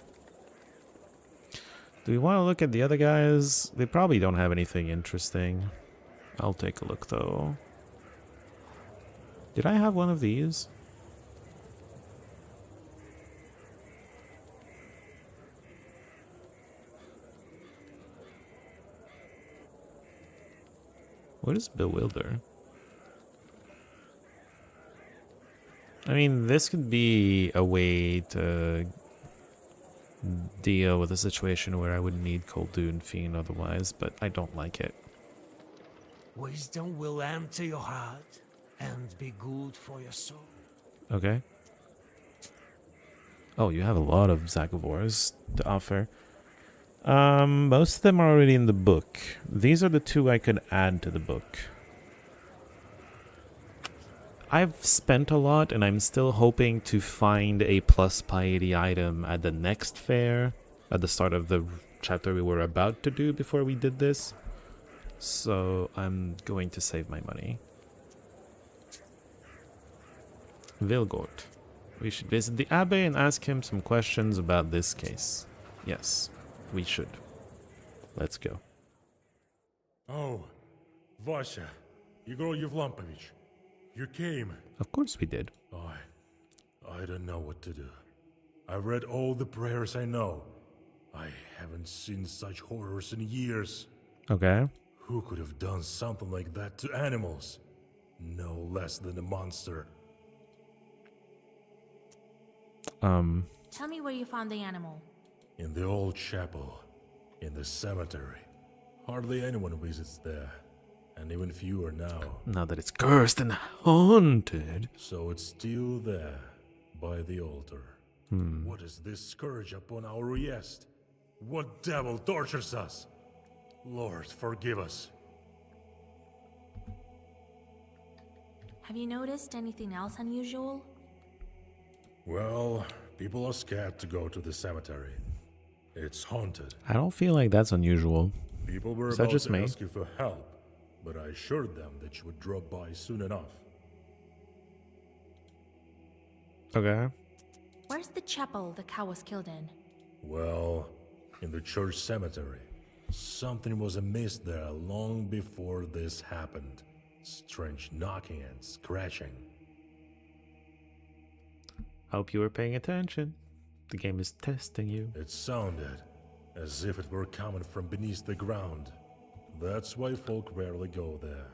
Do we want to look at the other guys? They probably don't have anything interesting. I'll take a look though. Did I have one of these? What is Bewilder? I mean, this could be a way to deal with a situation where I would need Koldun Fiend otherwise, but I don't like it. Wisdom will enter your heart and be good for your soul. Okay. Oh, you have a lot of Zagavors to offer. Most of them are already in the book. These are the two I could add to the book. I've spent a lot, and I'm still hoping to find a plus piety item at the next fair, at the start of the chapter we were about to do before we did this. So I'm going to save my money. Vilgort. We should visit the Abbé and ask him some questions about this case. Yes, we should. Let's go. Oh, Vasya, Igor Yevlampovich. You came. Of course we did. I don't know what to do. I've read all the prayers I know. I haven't seen such horrors in years. Okay. Who could have done something like that to animals? No less than a monster. Tell me where you found the animal. In the old chapel. In the cemetery. Hardly anyone visits there. And even fewer now. Now that it's cursed and haunted. So it's still there, by the altar. What is this scourge upon our Riest? What devil tortures us? Lord, forgive us. Have you noticed anything else unusual? Well, people are scared to go to the cemetery. It's haunted. I don't feel like that's unusual. People were Is that about just to me? ask you for help, but I assured them that you would drop by soon enough. Okay. Where's the chapel the cow was killed in? Well, in the church cemetery. Something was amiss there long before this happened. Strange knocking and scratching. Hope you were paying attention. The game is testing you. It sounded as if it were coming from beneath the ground. That's why folk rarely go there.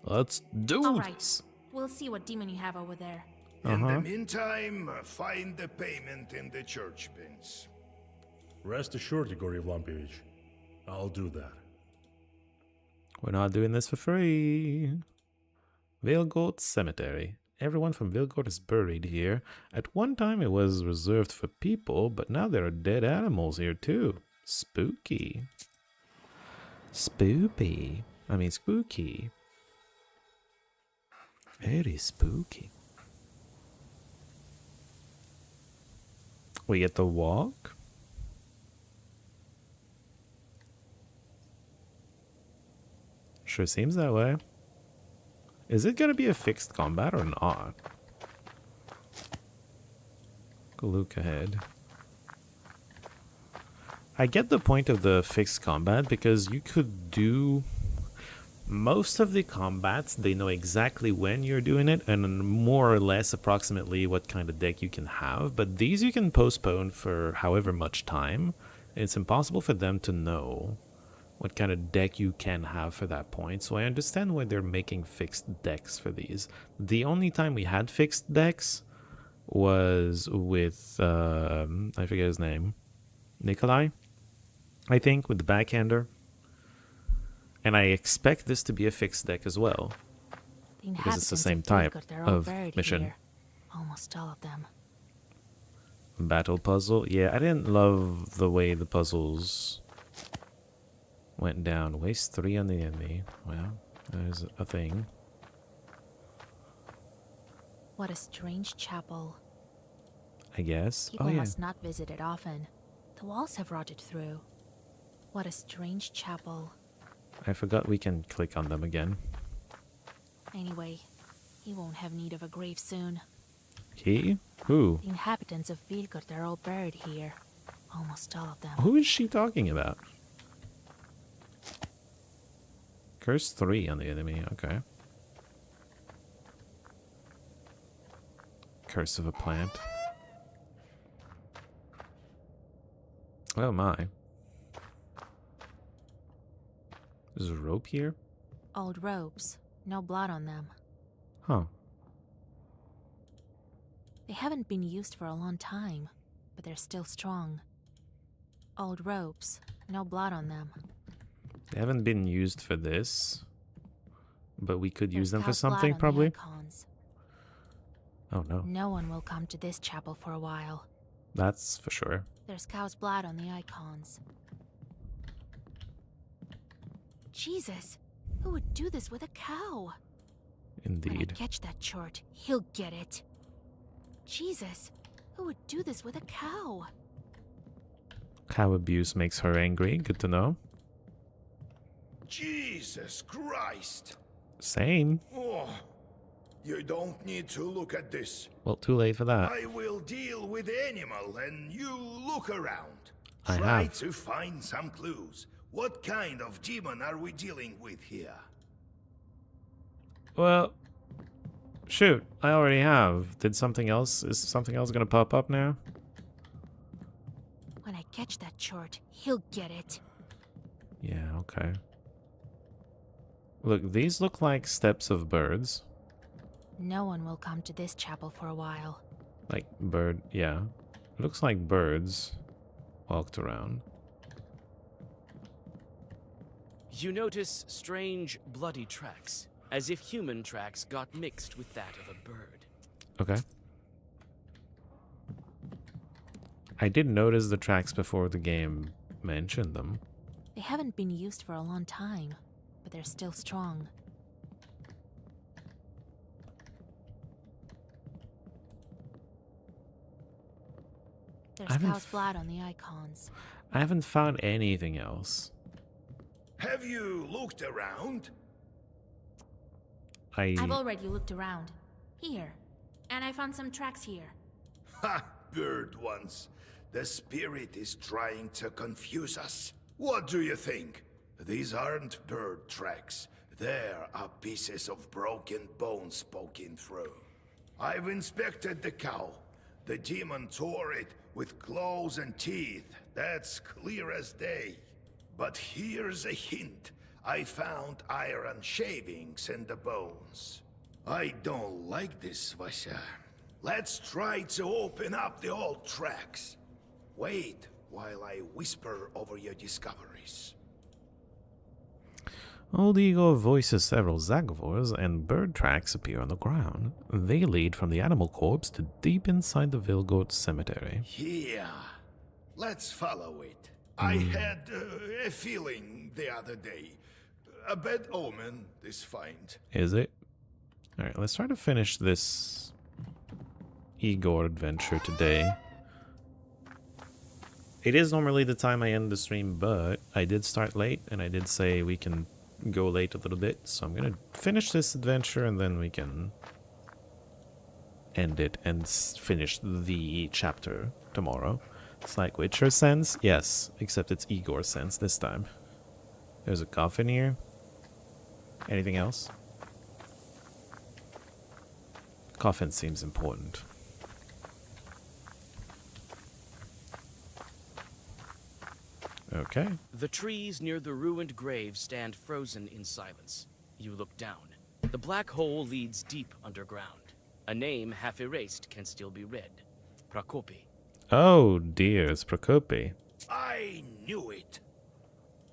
Let's do All this. right. We'll see what demon you have over there. In the meantime, find the payment in the church bins. Rest assured, Igor Ivlampevich. I'll do that. We're not doing this for free. Vilgort Cemetery. Everyone from Vilgort is buried here. At one time it was reserved for people, but now there are dead animals here too. Spooky. Spooky. I mean spooky. Very spooky. We get to walk. Sure seems that way. Is it gonna be a fixed combat or not? Go look ahead. I get the point of the fixed combat because you could do most of the combats, they know exactly when you're doing it and more or less approximately what kind of deck you can have, but these you can postpone for however much time. It's impossible for them to know what kind of deck you can have for that point, so I understand why they're making fixed decks for these. The only time we had fixed decks was with, I forget his name, Nikolai, I think, with the backhander. And I expect this to be a fixed deck as well, because it's the same type of mission. Here. Almost all of them. Battle puzzle? Yeah, I didn't love the way the puzzles went down. Waste 3 on the enemy. Well, there's a thing. What a strange chapel. I guess. People Oh yeah. must not visit it often. The walls have rotted through. What a strange chapel. I forgot we can click on them again. Anyway, he won't have need of a grave soon. He? Who? The inhabitants of Vilgort are all buried here. Almost all of them. Who is she talking about? Curse 3 on the enemy, okay. Curse of a plant. Oh my. There's a rope here? Old ropes. No blood on them. Huh. They haven't been used for a long time, but they're still strong. Old ropes. No blood on them. They haven't been used for this, but we could use There's them for cow's blood something on the probably. icons. Oh no. No one will come to this chapel for a while. That's for sure. There's cow's blood on the icons. Jesus, who would do this with a cow? When I Indeed. catch that chort, he'll get it. Jesus, who would do this with a cow? Cow abuse makes her angry. Good to know. Jesus Christ! Same. Oh, you don't need to look at this. Well, too late for that. I will deal with the animal and you look around. I Try have. to find some clues. What kind of demon are we dealing with here? Well, shoot. I already have. Did something else? Is something else gonna pop up now? When I catch that chort, he'll get it. Yeah, okay. Look, these look like steps of birds. No one will come to this chapel for a while. Like bird, yeah. Looks like birds walked around. You notice strange, bloody tracks, as if human tracks got mixed with that of a bird. Okay. I did notice the tracks before the game mentioned them. They haven't been used for a long time, but they're still strong. There's I haven't cow's blood on the icons. I haven't found anything else. Have you looked around? I've already looked around. Here. And I found some tracks here. Ha! Bird ones. The spirit is trying to confuse us. What do you think? These aren't bird tracks. There are pieces of broken bones poking through. I've inspected the cow. The demon tore it with claws and teeth. That's clear as day. But here's a hint. I found iron shavings in the bones. I don't like this, Vasya. Let's try to open up the old tracks. Wait while I whisper over your discoveries. Old Igor voices several Zagovors, and bird tracks appear on the ground. They lead from the animal corpse to deep inside the Vilgort cemetery. Yeah, let's follow it. I had a feeling the other day. A bad omen, this find. Is it? Alright, let's try to finish this Igor adventure today. It is normally the time I end the stream, but I did start late, and I did say we can go late a little bit, so I'm gonna finish this adventure and then we can end it and finish the chapter tomorrow. It's like Witcher sense? Yes, except it's Igor sense this time. There's a coffin here. Anything else? Coffin seems important. Okay. The trees near the ruined grave stand frozen in silence. You look down. The black hole leads deep underground. A name half erased can still be read. Prokopy. Oh dear, it's Prokopy. I knew it.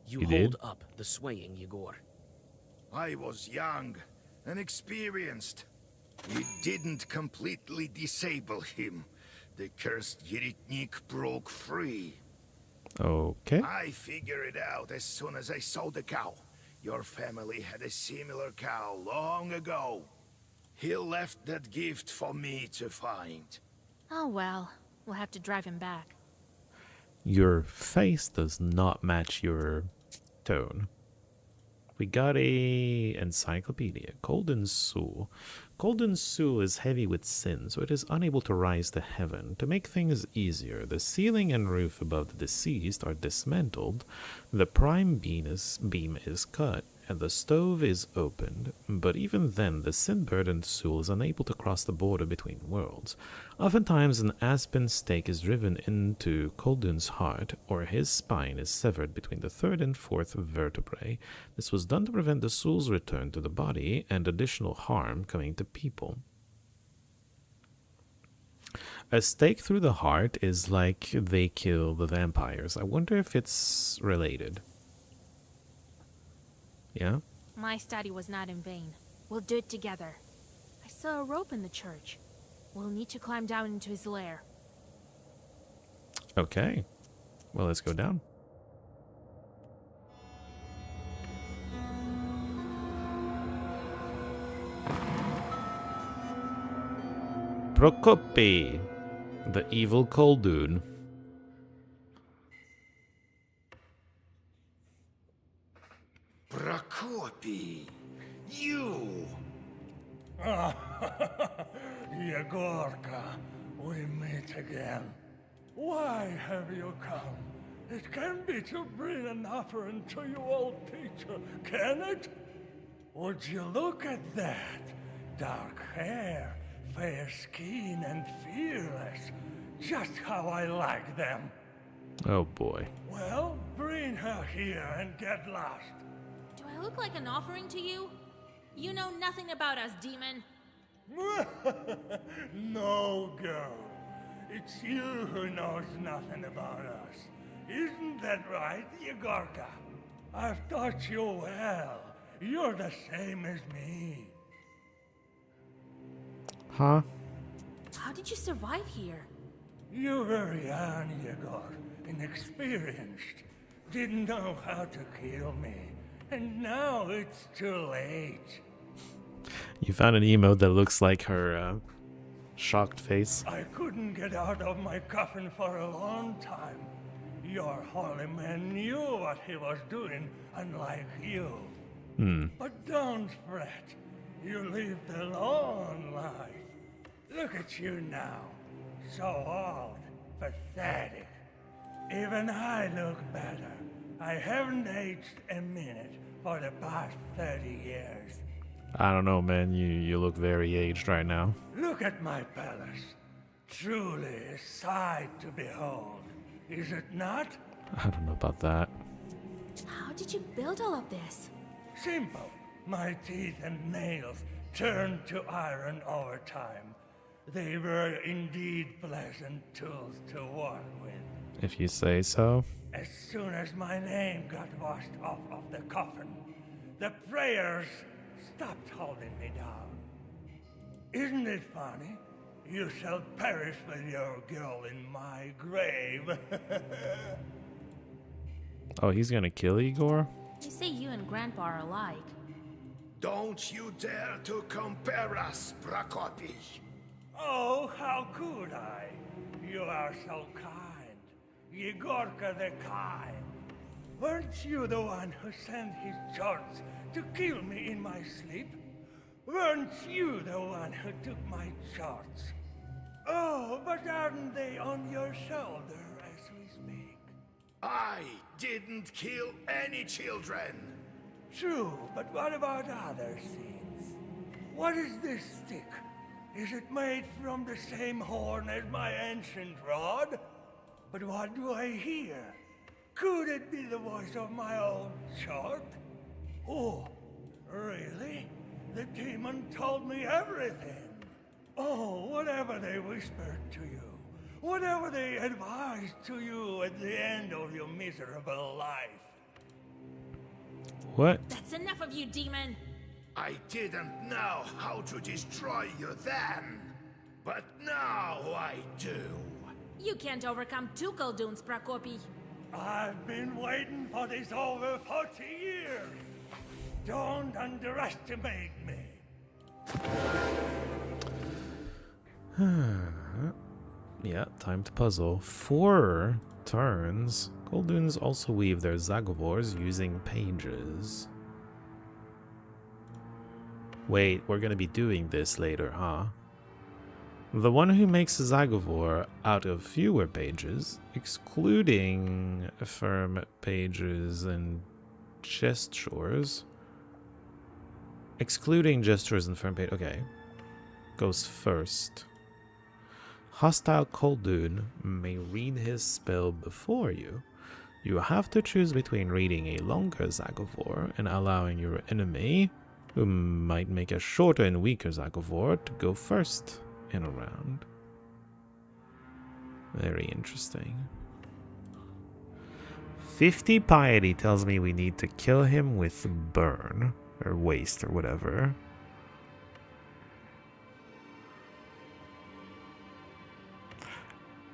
You You hold did? up the swaying Yegor. I was young and experienced. We didn't completely disable him. The cursed Yeritnik broke free. Okay. I figured it out as soon as I saw the cow. Your family had a similar cow long ago. He left that gift for me to find. Oh well, we'll have to drive him back. Your face does not match your tone. We got a encyclopedia. Golden Soul. Golden Soul is heavy with sin, so it is unable to rise to heaven. To make things easier, the ceiling and roof above the deceased are dismantled, the prime beam is cut, and the stove is opened. But even then, the sin-burdened soul is unable to cross the border between worlds. Oftentimes, an aspen stake is driven into Koldun's heart, or his spine is severed between the third and fourth vertebrae. This was done to prevent the soul's return to the body and additional harm coming to people. A stake through the heart is like they kill the vampires. I wonder if it's related. Yeah? My study was not in vain. We'll do it together. I saw a rope in the church. We'll need to climb down into his lair. Okay. Well, let's go down. Prokopy, the evil Koldun. Prokopy, you! Yegorka, we meet again. Why have you come? It can be to bring an offering to your old teacher, can it? Would you look at that? Dark hair, fair skin, and fearless. Just how I like them. Oh boy. Well, bring her here and get lost. Do I look like an offering to you? You know nothing about us, demon. No, girl. It's you who knows nothing about us. Isn't that right, Yegorka? I've taught you well. You're the same as me. Huh? How did you survive here? You were young, Yegor, inexperienced. Didn't know how to kill me. And now it's too late. You found an emote that looks like her shocked face. I couldn't get out of my coffin for a long time. Your holy man knew what he was doing, unlike you. But don't fret. You lived a long life. Look at you now. So old, pathetic. Even I look better. I haven't aged a minute for the past 30 years. I don't know, man. You look very aged right now. Look at my palace. Truly a sight to behold. Is it not? I don't know about that. How did you build all of this? Simple. My teeth and nails turned to iron over time. They were indeed pleasant tools to work with. If you say so. As soon as my name got washed off of the coffin, the prayers stopped holding me down. Isn't it funny? You shall perish with your girl in my grave. Oh, he's gonna kill Igor? You say you and Grandpa are alike. Don't you dare to compare us, Prokopy. Oh, how could I? You are so kind. Yegorka the kind. Weren't you the one who sent his charts to kill me in my sleep? Weren't you the one who took my charts? Oh, but aren't they on your shoulder as we speak? I didn't kill any children. True, but what about other things? What is this stick? Is it made from the same horn as my ancient rod? But what do I hear? Could it be the voice of my old chart? Oh, really? The demon told me everything. Oh, whatever they whispered to you, whatever they advised to you at the end of your miserable life. What? That's enough of you, demon! I didn't know how to destroy you then, but now I do. You can't overcome two Kolduns, Prokopy. I've been waiting for this over 40 years. Don't underestimate me. Yeah, time to puzzle. 4 turns. Kolduns also weave their Zagovors using pages. Wait, we're gonna be doing this later, huh? The one who makes a Zagovor out of fewer pages, excluding firm pages and gestures. Excluding gestures and firm pages, okay. Goes first. Hostile Koldun may read his spell before you. You have to choose between reading a longer Zagovor and allowing your enemy, who might make a shorter and weaker Zagovor, to go first in a round. Very interesting. 50 piety tells me we need to kill him with burn, or waste, or whatever.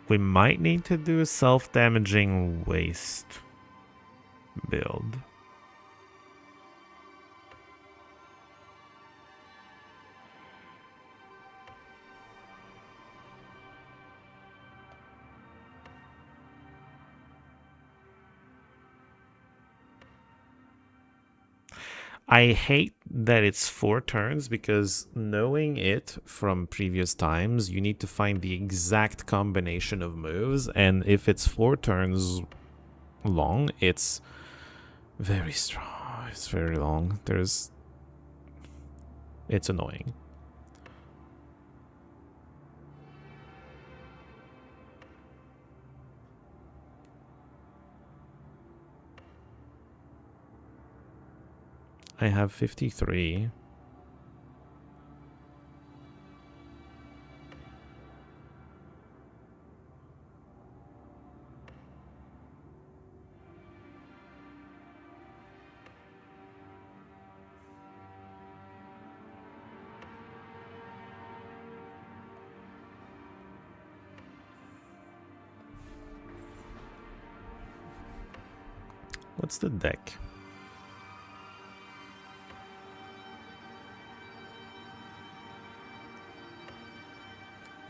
We might need to do a self-damaging waste build. I hate that it's 4 turns because knowing it from previous times, you need to find the exact combination of moves, and if it's 4 turns long, it's very strong. It's very long. It's annoying. I have 53. What's the deck?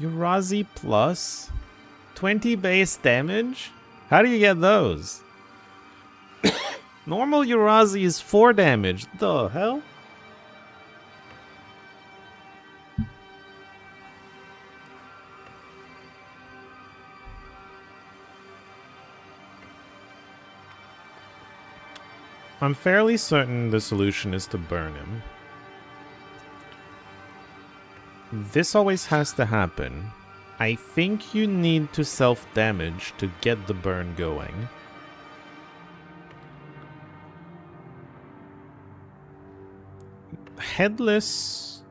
Urazi plus 20 base damage? How do you get those? Normal Urazi is 4 damage. The hell? I'm fairly certain the solution is to burn him. This always has to happen. I think you need to self-damage to get the burn going. Headless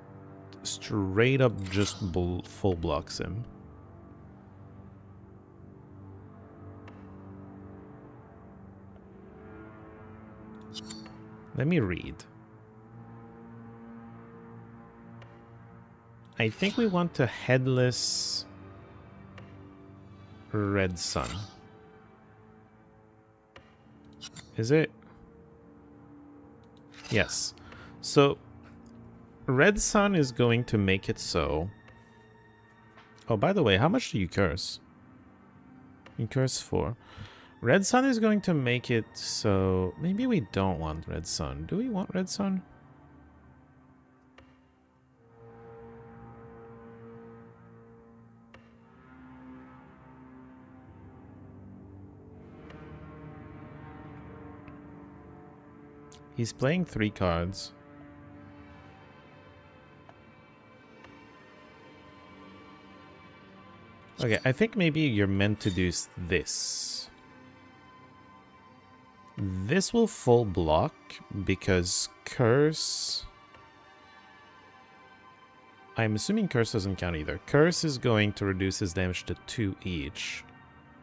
straight up just full blocks him. Let me read. I think we want a headless Red Sun. Is it? Yes. So Red Sun is going to make it so. Oh, by the way, how much do you curse? You curse 4. Red Sun is going to make it so... Maybe we don't want Red Sun. Do we want Red Sun? He's playing 3 cards. Okay, I think maybe you're meant to do this. This will full block because Curse... I'm assuming Curse doesn't count either. Curse is going to reduce his damage to 2 each.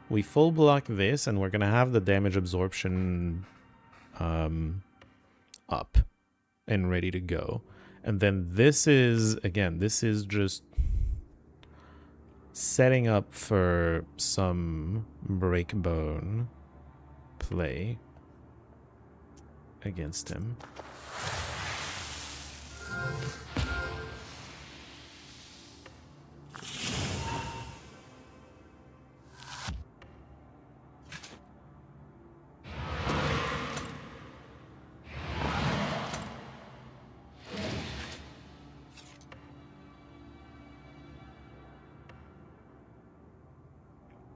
We full block this and we're going to have the damage absorption up and ready to go. And then this is, again, this is just setting up for some Breakbone play against him.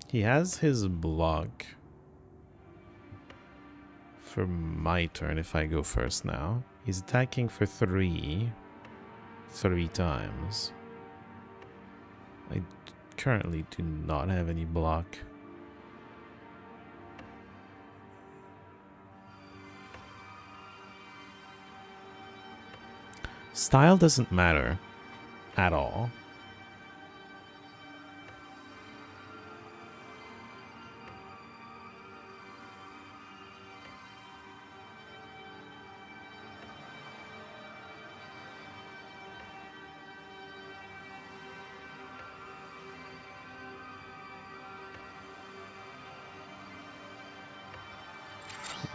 He has his block for my turn if I go first now. He's attacking for 3 times. I currently do not have any block. Style doesn't matter at all.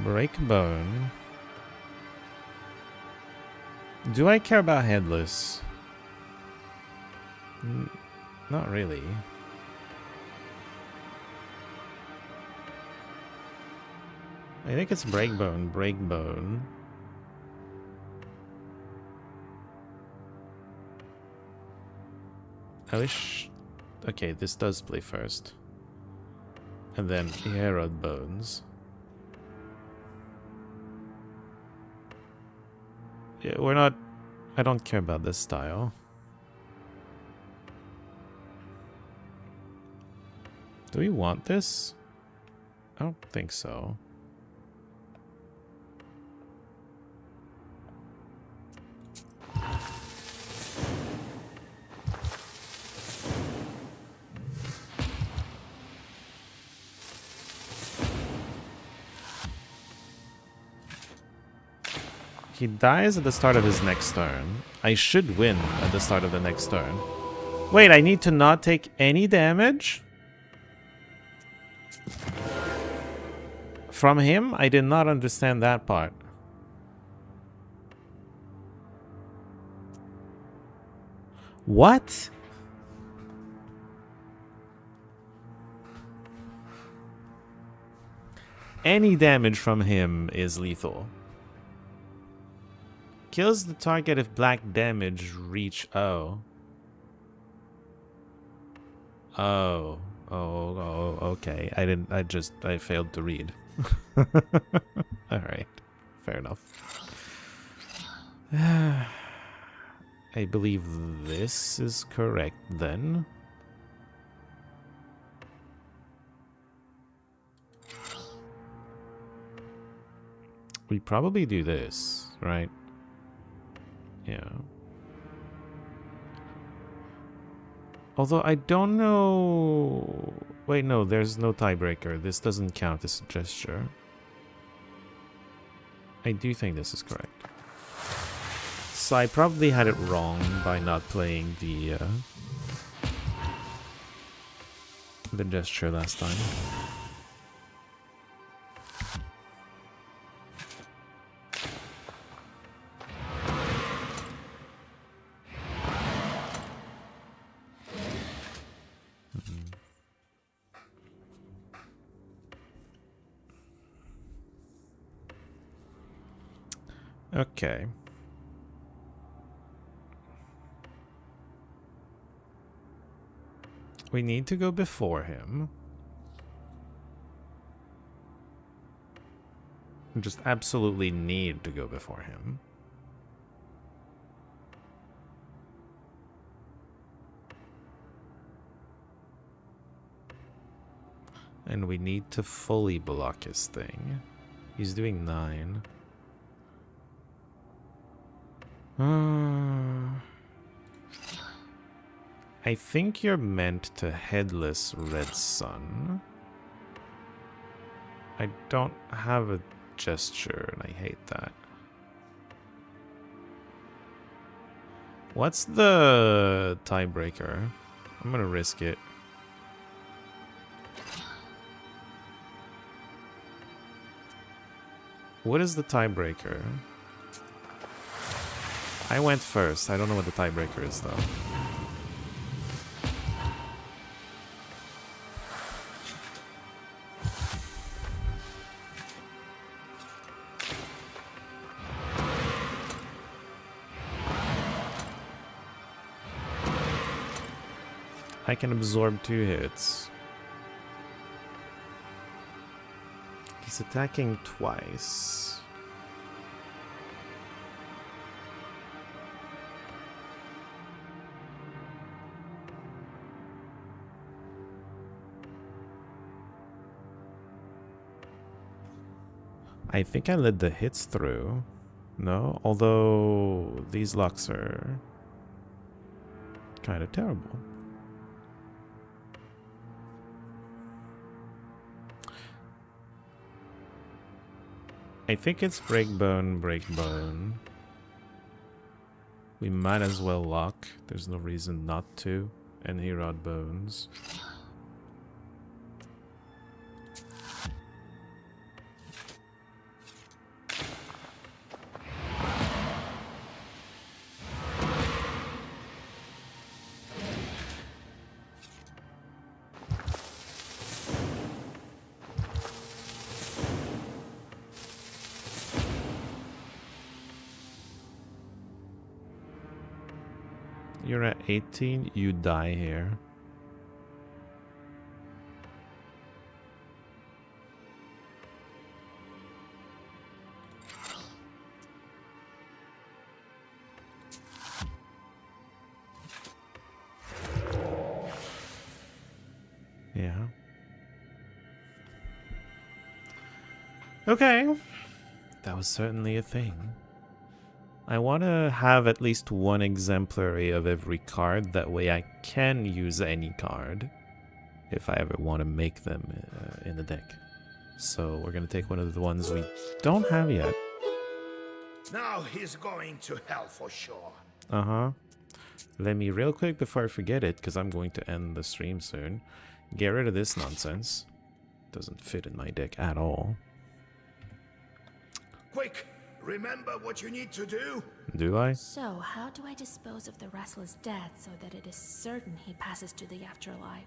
Breakbone. Do I care about Headless? Not really. I think it's Breakbone. Breakbone. I wish... Okay, this does play first. And then Herod Bones. Yeah, we're not... I don't care about this style. Do we want this? I don't think so. He dies at the start of his next turn. I should win at the start of the next turn. Wait, I need to not take any damage? From him? I did not understand that part. What? Any damage from him is lethal. Kills the target if black damage reach... Oh, okay. I failed to read. Alright. Fair enough. I believe this is correct then. We probably do this, right? Yeah. Although I don't know... Wait, no, there's no tiebreaker. This doesn't count as a gesture. I do think this is correct. So I probably had it wrong by not playing the gesture last time. Okay. We need to go before him. We just absolutely need to go before him. And we need to fully block his thing. He's doing 9. I think you're meant to Headless Red Sun. I don't have a gesture, and I hate that. What's the tiebreaker? I'm gonna risk it. What is the tiebreaker? I went first. I don't know what the tiebreaker is, though. I can absorb 2 hits. He's attacking twice. I think I led the hits through. No? Although these locks are kind of terrible. I think it's break bone, break bone. We might as well lock. There's no reason not to. And he rod bones. You're at 18, you die here. Yeah. Okay. That was certainly a thing. I want to have at least one exemplary of every card, that way I can use any card if I ever want to make them in the deck. So we're going to take one of the ones we don't have yet. Now he's going to hell for sure. Uh-huh. Let me real quick before I forget it, because I'm going to end the stream soon. Get rid of this nonsense. Doesn't fit in my deck at all. Quick! Remember what you need to do? Do I? So, how do I dispose of the restless dead so that it is certain he passes to the afterlife?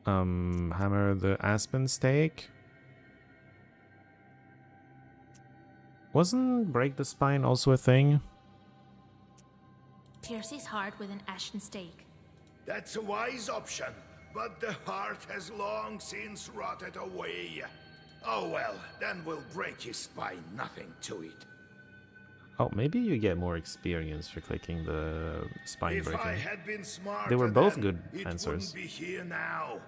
Hammer the Aspen Stake? Wasn't Break the Spine also a thing? Pierce his heart with an ashen stake. That's a wise option, but the heart has long since rotted away. Oh well, then we'll break his spine, nothing to it. Oh, maybe you get more experience for clicking the spine If breaking. I had been smarter, They were both then good it answers. wouldn't be here now.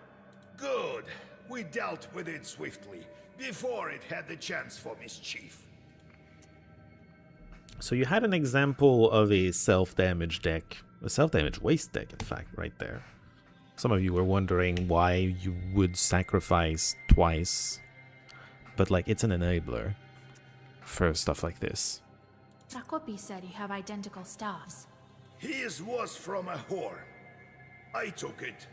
Good. We dealt with it swiftly, before it had the chance for mischief. So you had an example of a self-damage deck, a self-damage waste deck, in fact, right there. Some of you were wondering why you would sacrifice twice, but like it's an enabler for stuff like this. Prakopi said you have identical staffs. His was from a whore. I took it,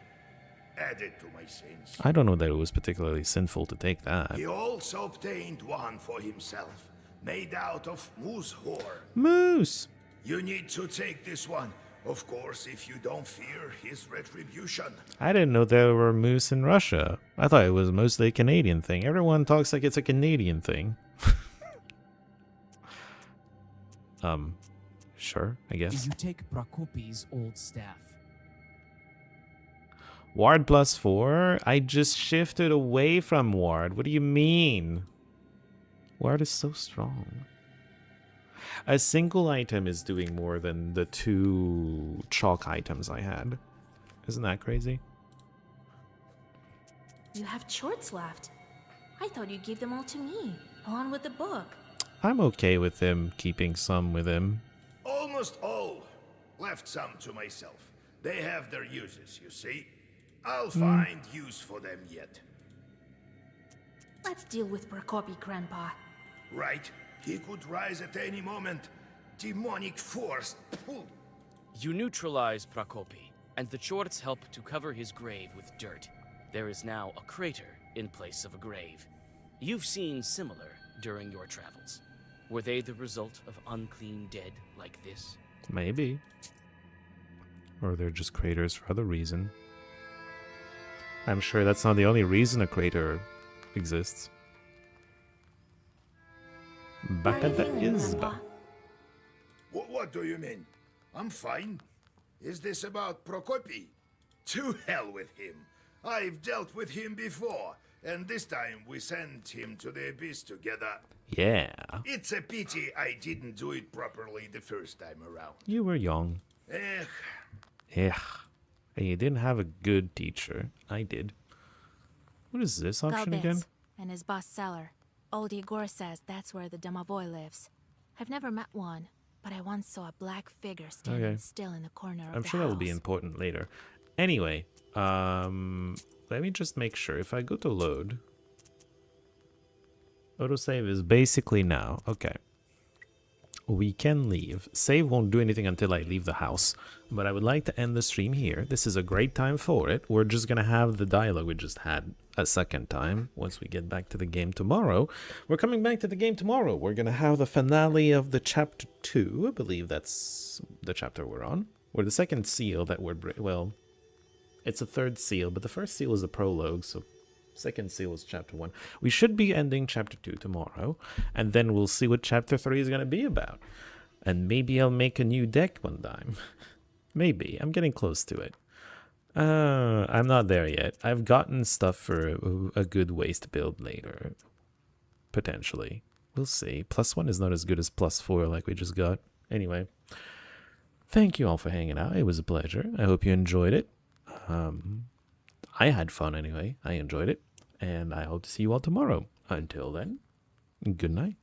added to my sins. I don't know that it was particularly sinful to take that. He also obtained one for himself, made out of moose horn. Moose! You need to take this one, of course, if you don't fear his retribution. I didn't know there were moose in Russia. I thought it was mostly a Canadian thing. Everyone talks like it's a Canadian thing. Sure, I guess. You take Prakopi's old staff. Ward +4? I just shifted away from Ward. What do you mean? Ward is so strong. A single item is doing more than the 2 chalk items I had. Isn't that crazy? You have shorts left. I thought you gave them all to me, along with the book. I'm okay with him keeping some with him. Almost all. Left some to myself. They have their uses, you see. I'll find use for them yet. Let's deal with Prakopi, Grandpa. Right? He could rise at any moment. Demonic force. Pooh. You neutralize Prakopi, and the Chorts help to cover his grave with dirt. There is now a crater in place of a grave. You've seen similar during your travels. Were they the result of unclean dead like this? Maybe. Or they're just craters for other reason. I'm sure that's not the only reason a crater exists. Back at the Isba. What do you mean? I'm fine. Is this about Prokopi? To hell with him. I've dealt with him before, and this time we sent him to the abyss together. Yeah. It's a pity I didn't do it properly the first time around. You were young. Eh, Yeah. And you didn't have a good teacher. I did. What is this option again? Galbitz and his boss cellar. Old Igor says that's where the Domovoy lives. I've never met one, but I once saw a black figure standing Okay. still in the corner of I'm the sure that will be house. important later. Anyway, let me just make sure. If I go to load, autosave is basically now. Okay. We can leave. Save won't do anything until I leave the house, but I would like to end the stream here. This is a great time for it. We're just going to have the dialogue we just had a second time once we get back to the game tomorrow. We're coming back to the game tomorrow. We're going to have the finale of the chapter 2. I believe that's the chapter we're on. Or the second seal that we're... Well, it's a third seal, but the first seal is the prologue, so... Second seal is chapter 1. We should be ending chapter 2 tomorrow, and then we'll see what chapter 3 is going to be about. And maybe I'll make a new deck one time. Maybe. I'm getting close to it. I'm not there yet. I've gotten stuff for a good waste build later. Potentially. We'll see. +1 is not as good as +4 like we just got. Anyway. Thank you all for hanging out. It was a pleasure. I hope you enjoyed it. I had fun anyway. I enjoyed it. And I hope to see you all tomorrow. Until then, good night.